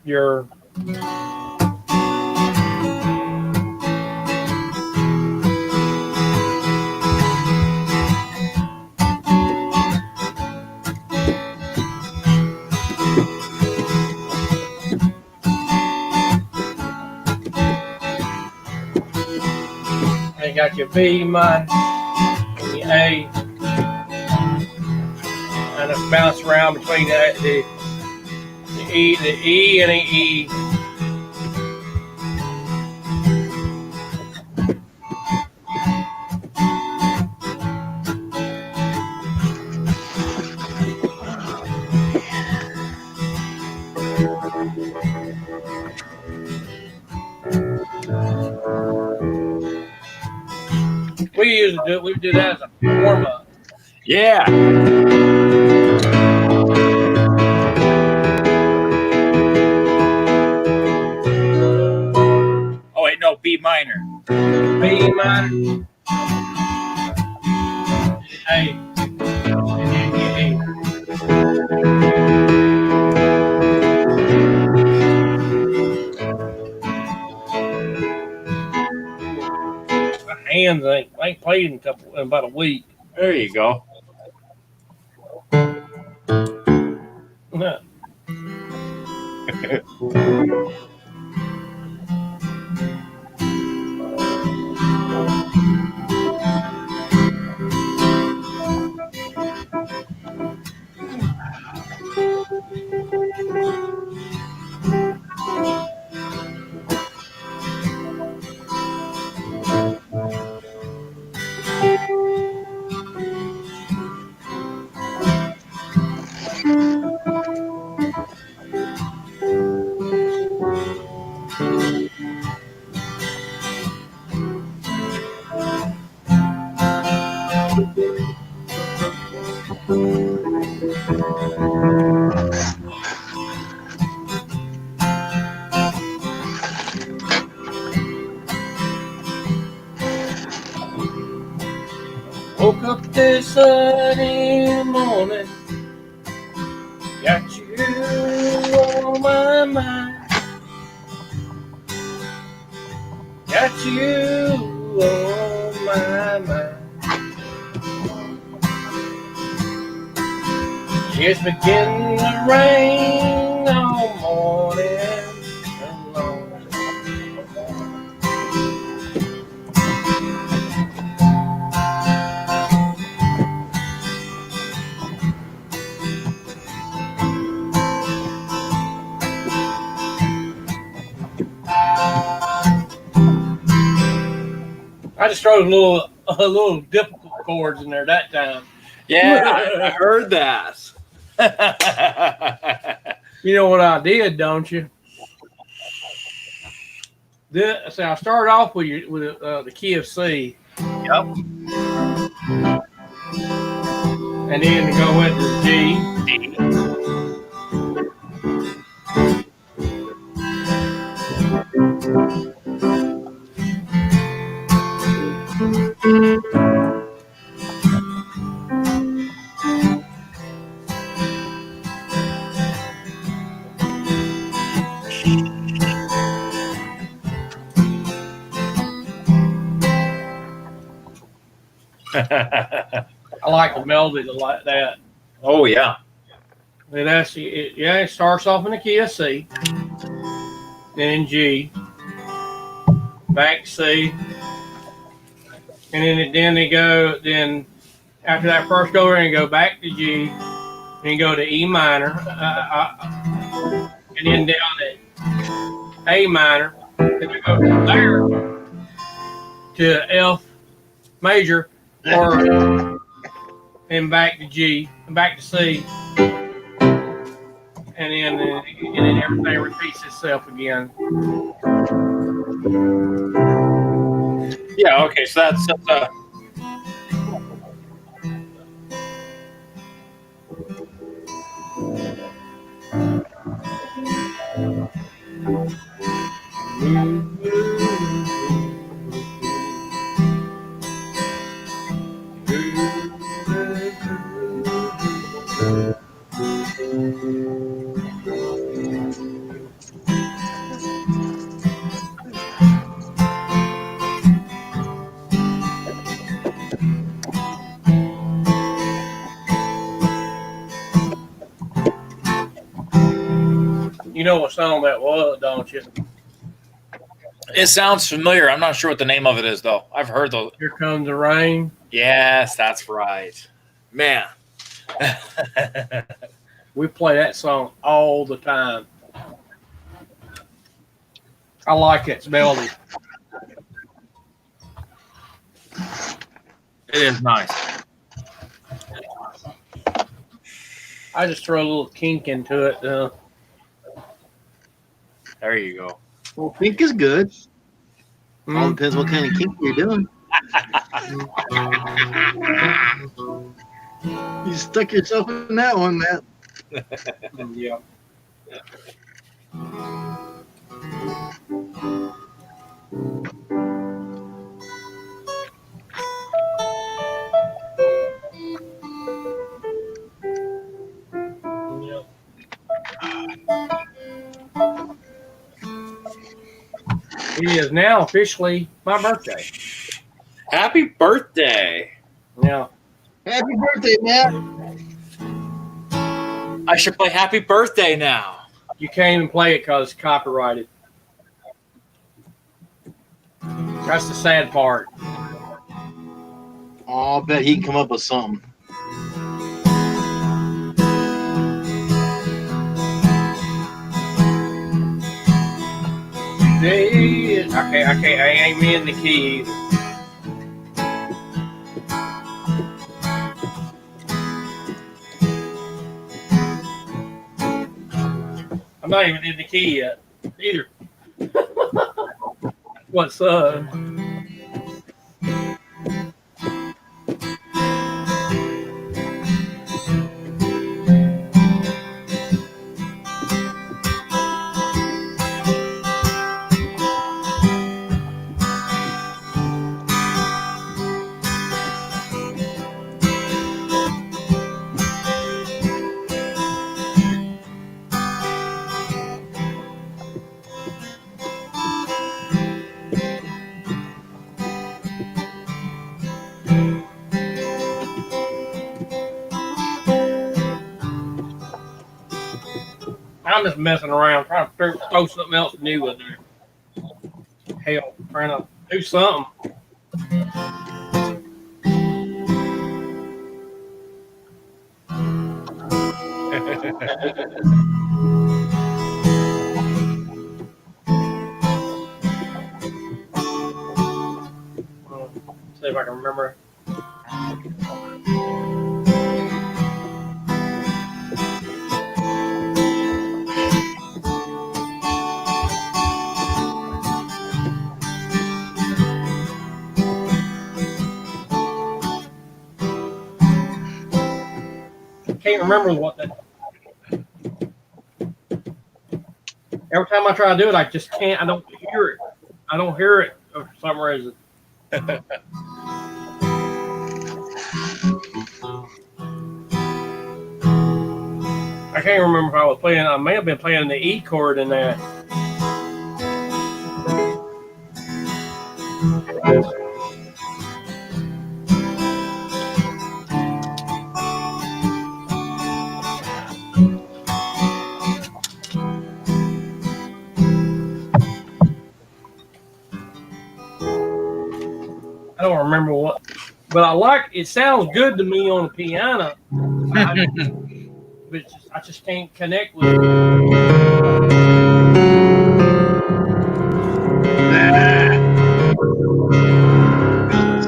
got your B minor and your A, and it bounce around between the E and the E. We do that as a warm up. Yeah. Oh wait, no, B minor. B minor, A, and then your E. My hands ain't played in about a week. There you go. Woke up this sunny morning, got you on my mind, got you on my mind. It's beginning to rain all morning long. I just throw a little difficult chords in there that time. Yeah, I heard that. You know what I did, don't you? So I started off with the key of C. Yep. And then go into G. I like the melody like that. Oh yeah. It starts off in the key of C, then in G, back C, and then after that first go over and go back to G, then go to E minor, and then down to A minor, then we go from there to F major, and back to G, and back to C, and then everything repeats itself again. Yeah. Okay. So that's You know what song that was, don't you? It sounds familiar. I'm not sure what the name of it is, though. I've heard those. Here Comes the Rain. Yes, that's right. Man. We play that song all the time. I like its melody. It is nice. I just throw a little kink into it. There you go. Well, kink is good. All depends what kind of kink you're doing. You stuck yourself in that one, Matt. Yeah. It is now officially my birthday. Happy birthday. Yeah. Happy birthday, Matt. I should play Happy Birthday now. You can't even play it because it's copyrighted. That's the sad part. Oh, I bet he can come up with something. I ain't me in the key either. I'm not even in the key yet either. What's I'm just messing around, trying to throw something else new in there. Hell, trying to do something. See if I can remember. Can't remember what that. Every time I try to do it, I just can't. I don't hear it. I don't hear it for some reason. I can't remember if I was playing. I may have been playing the E chord in that. I don't remember what, but I like it. Sounds good to me on the piano. But I just can't connect with it.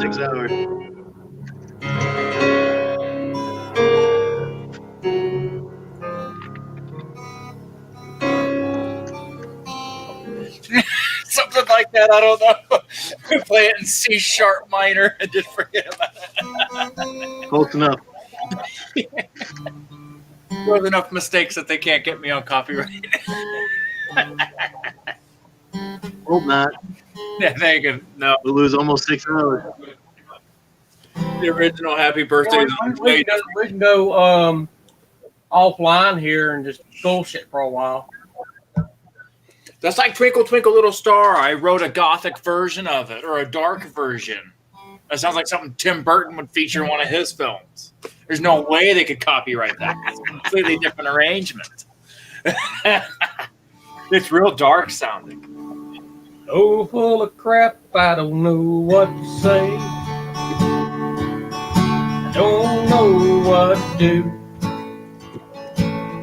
6 hours. Something like that. I don't know. We play it in C sharp minor and just forget about it. Close enough. There's enough mistakes that they can't get me on copyright. Hope not. Yeah, they can. No, we'll lose almost 6 hours. The original Happy Birthday. We can go offline here and just bullshit for a while. That's like Twinkle Twinkle Little Star. I wrote a gothic version of it, or a dark version. That sounds like something Tim Burton would feature in one of his films. There's no way they could copyright that. It's a completely different arrangement. It's real dark sounding. Oh, full of crap, I don't know what to say. I don't know what to do.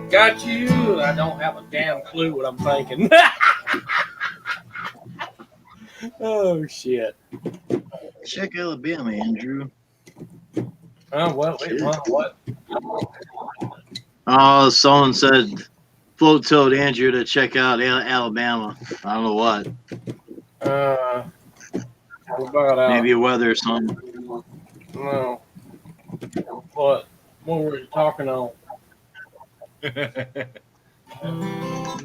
Got you, I don't have a damn clue what I'm thinking. Oh, shit. Check Alabama, Andrew. Oh, well, wait, what? Oh, someone said Float told Andrew to check out Alabama. I don't know what. What about Maybe weather or something. No. What were you talking on? Well,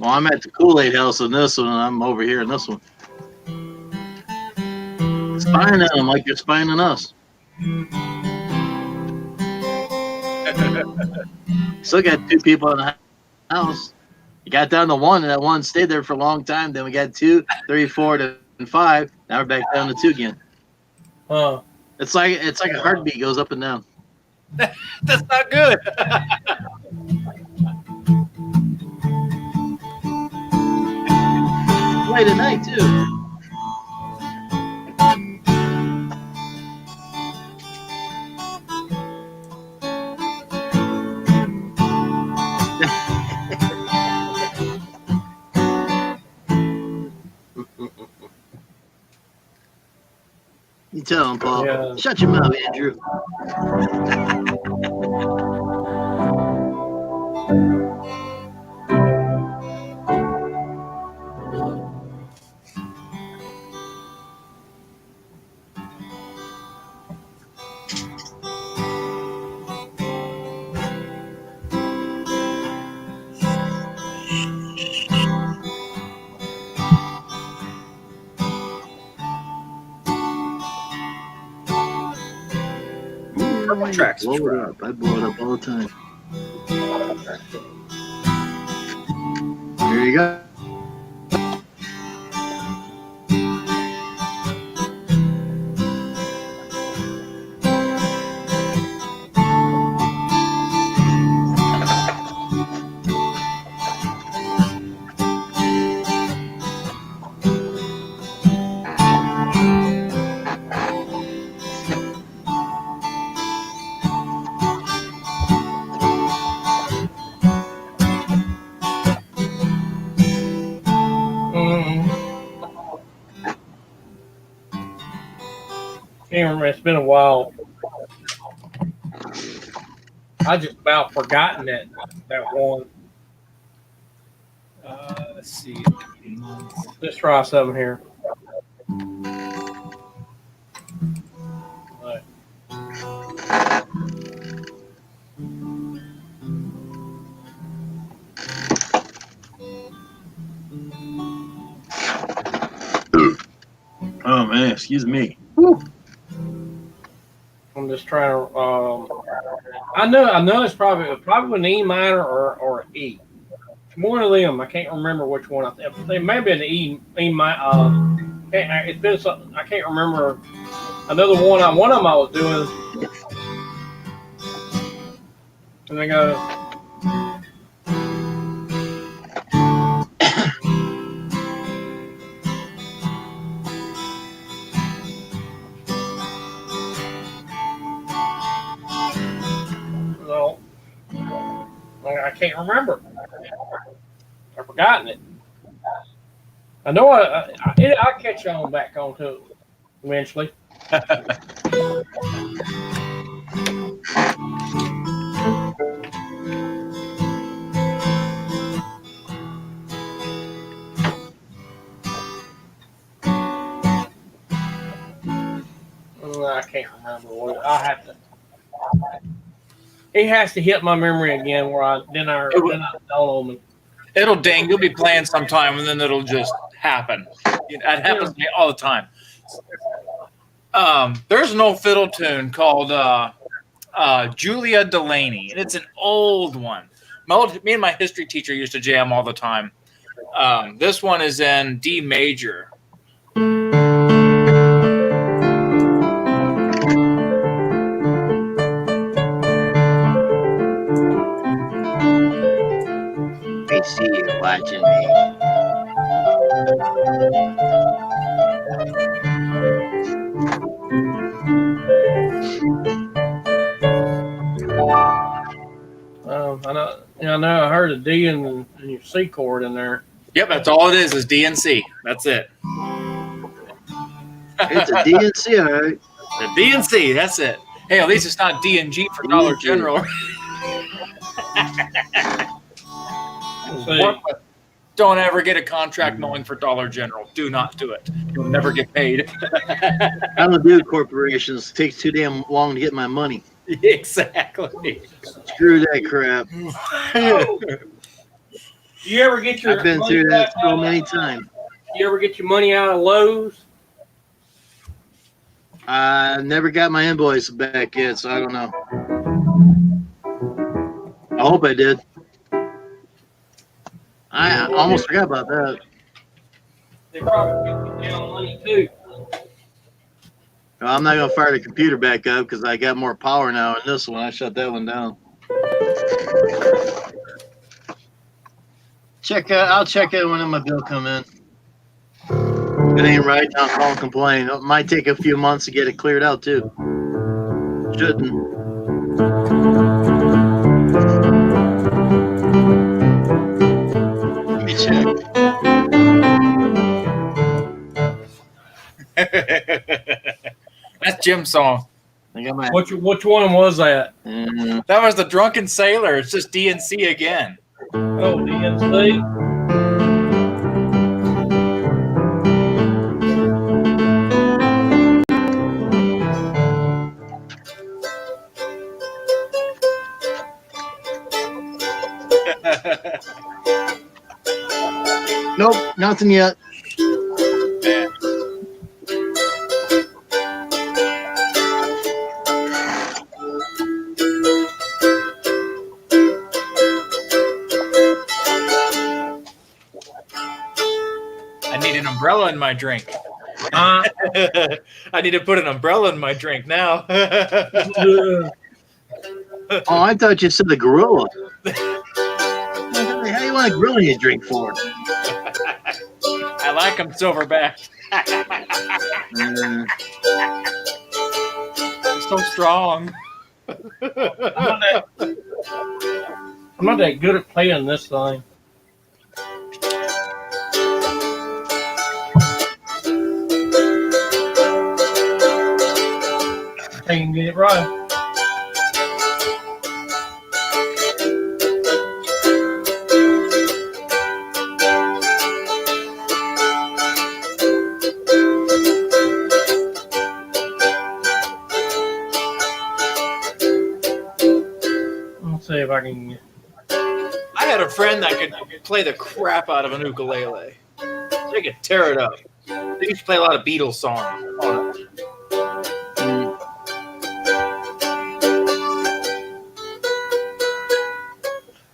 I'm at the Kool-Aid house in this one, and I'm over here in this one. Spying at them like you're spying on us. Still got 2 people in the house. You got down to 1, and that 1 stayed there for a long time. Then we got 2, 3, 4, and 5. Now we're back down to 2 again. Huh. It's like a heartbeat goes up and down. That's not good. Late at night too. You tell him, Paul. Yeah. Shut your mouth, Andrew. Purple tracks. Blow it up. I blow it up all the time. There you go. Can't remember. It's been a while. I just about forgotten that one. Let's see. Let's try something here. Right. Oh man, excuse me. I'm just trying to. I know it's probably an E minor or an E. One of them. I can't remember which one. It may be an E minor. It's been something. I can't remember. Another one. One of them I was doing. And they go. I can't remember. I've forgotten it. I know I'll catch on back on to it eventually. I can't remember what I have to. It has to hit my memory again where I don't on me. It'll ding. You'll be playing sometime, and then it'll just happen. It happens to me all the time. There's an old fiddle tune called Julia Delaney, and it's an old one. Me and my history teacher used to jam all the time. This one is in D major. I see you watching me. I know. I heard a D in your C chord in there. Yep, that's all it is DNC. That's it. It's a DNC, all right. The DNC, that's it. Hey, at least it's not DNG for Dollar General. Don't ever get a contract mowing for Dollar General. Do not do it. You'll never get paid. I don't do corporations. It takes too damn long to get my money. Exactly. Screw that crap. Do you ever get your? I've been through that so many times. You ever get your money out of Lowe's? I never got my invoice back yet, so I don't know. I hope I did. I almost forgot about that. They probably took you down money too. I'm not gonna fire the computer back up because I got more power now in this one. I shut that one down. I'll check it when my bill come in. If it ain't right, I'll call and complain. It might take a few months to get it cleared out too. Shouldn't. Let me check. That's Jim's song. Which one was that? That was the Drunken Sailor. It's just DNC again. Oh, DNC. Nope, nothing yet. I need an umbrella in my drink. I need to put an umbrella in my drink now. Oh, I thought you said the gorilla. How do you want a gorilla in your drink for? I like them silverback. It's so strong. I'm not that good at playing this thing. I can get it right. Let's see if I can. I had a friend that could play the crap out of an ukulele. They could tear it up. They used to play a lot of Beatles songs on it.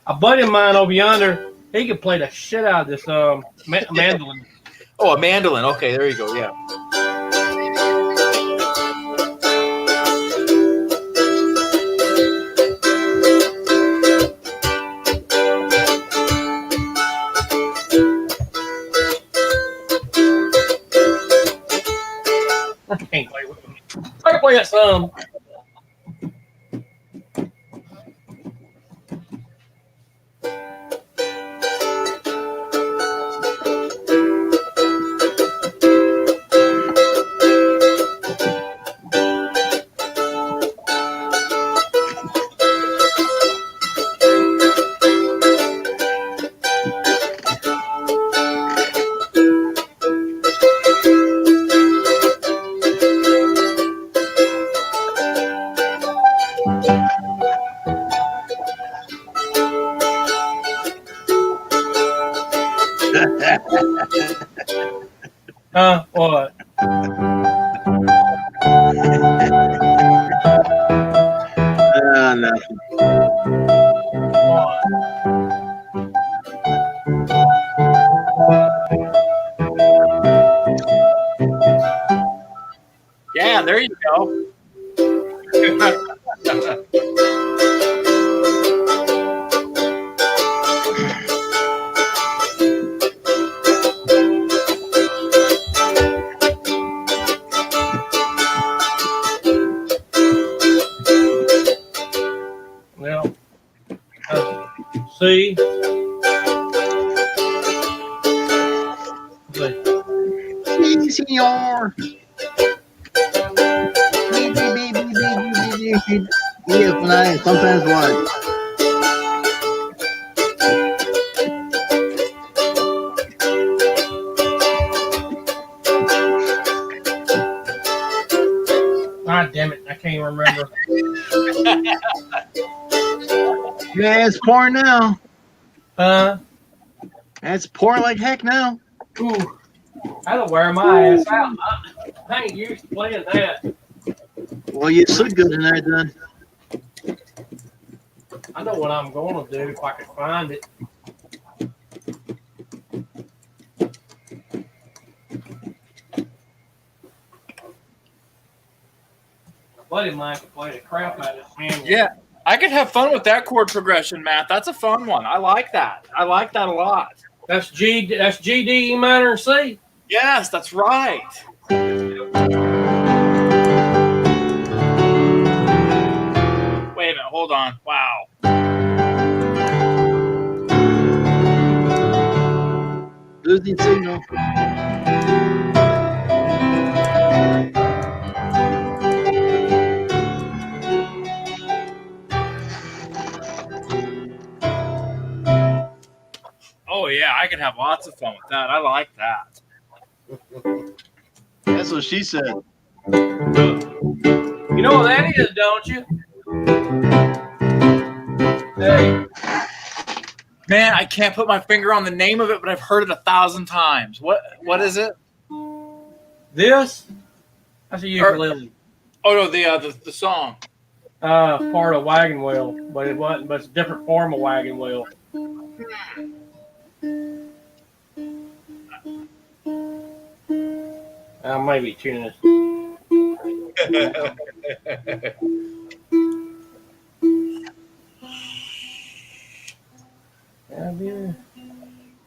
A buddy of mine over yonder, he could play the shit out of this mandolin. Oh, a mandolin. Okay, there you go. Yeah. I can't play with him. I can play that some. What? Nothing. Yeah, there you go. C. Si, senor. Yes, nice. Sometimes what? God damn it, I can't remember. Yeah, it's pouring now. Huh? It's pouring like heck now. Ooh, I don't wear my ass out. I ain't used to playing that. Well, you sleep good tonight, then. I know what I'm going to do if I can find it. Buddy of mine can play the crap out of this manual. Yeah, I could have fun with that chord progression, Matt. That's a fun one. I like that. I like that a lot. That's G, D, E minor, and C. Yes, that's right. Wait a minute. Hold on. Wow. Losing signal. Oh yeah, I could have lots of fun with that. I like that. That's what she said. You know what that is, don't you? Hey. Man, I can't put my finger on the name of it, but I've heard it 1,000 times. What is it? This? That's a ukulele. Oh no, the song. Part of wagon wheel, but it wasn't. But it's a different form of wagon wheel. I might be tuning it.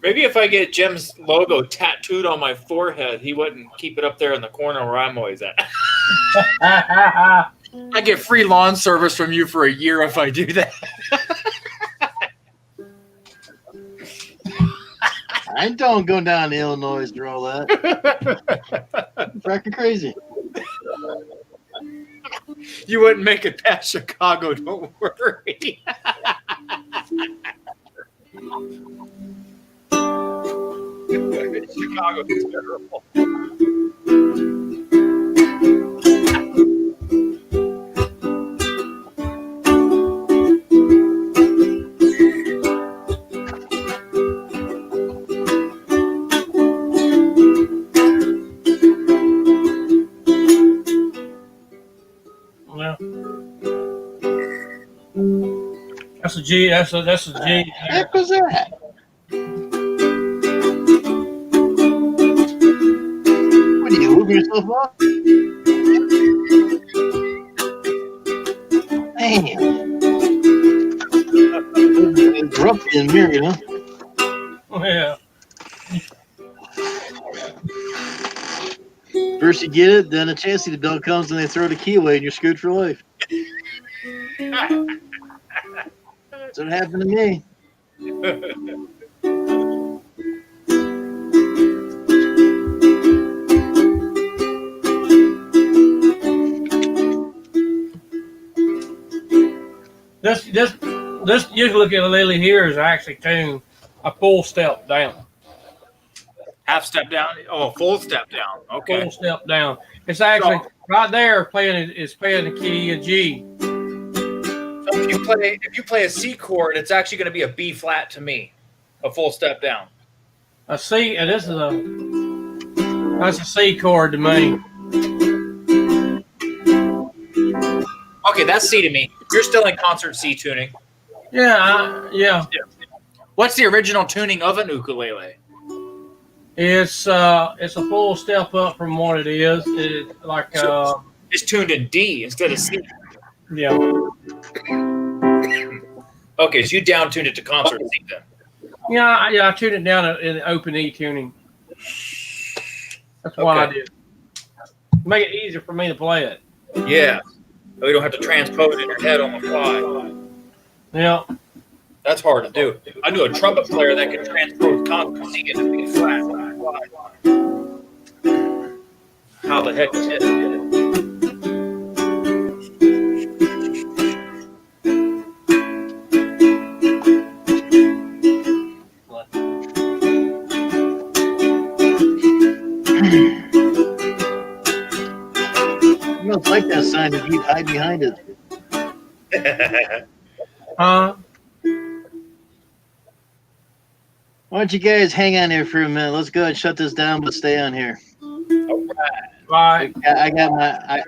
Maybe if I get Jim's logo tattooed on my forehead, he wouldn't keep it up there in the corner where I'm always at. I get free lawn service from you for a year if I do that. I don't go down to Illinois to all that. Freaking crazy. You wouldn't make it past Chicago, don't worry. Chicago's terrible. Yeah. That's a G. That's a G. Heck was that? What are you moving yourself up? Damn. It's rough in here, you know? Yeah. First you get it, then a chassis belt comes and they throw the key away and you're screwed for life. That's what happened to me. This ukulele here is actually tuned a full step down. Half step down? Oh, full step down. Okay. Full step down. It's actually right there playing the key of G. So if you play a C chord, it's actually going to be a B flat to me, a full step down. A C, and that's a C chord to me. Okay, that's C to me. You're still in concert C tuning. Yeah. What's the original tuning of an ukulele? It's a full step up from what it is. It's like it's tuned in D instead of C. Yeah. Okay, so you down tuned it to concert C then. Yeah, I tuned it down in open E tuning. That's why I did. Make it easier for me to play it. Yeah. So you don't have to transpose it in your head on the fly. Yeah. That's hard to do. I knew a trumpet player that could transpose concrete C into B flat. How the heck did it? You don't like that sign if you hide behind it. Why don't you guys hang on here for a minute? Let's go ahead and shut this down, but stay on here. All Bye. right.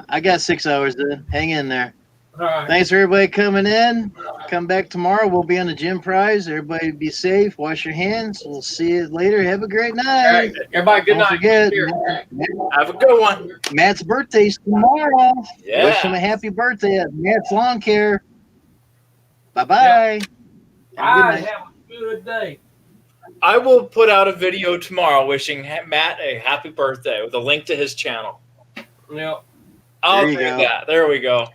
I got 6 hours then. Hang in there. All right. Thanks for everybody coming in. Come back tomorrow. We'll be on the gym prize. Everybody be safe. Wash your hands. We'll see you later. Have a great All night. right. Everybody, good Don't night. forget, Cheers. Have a good one. Matt's birthday's tomorrow. Yeah. Wish him a happy birthday at Matt's Lawn Care. Bye-bye. Have a good Bye. night. Have a good day. I will put out a video tomorrow wishing Matt a happy birthday with a link to his channel. Yep. I'll There you do go. that. There we go.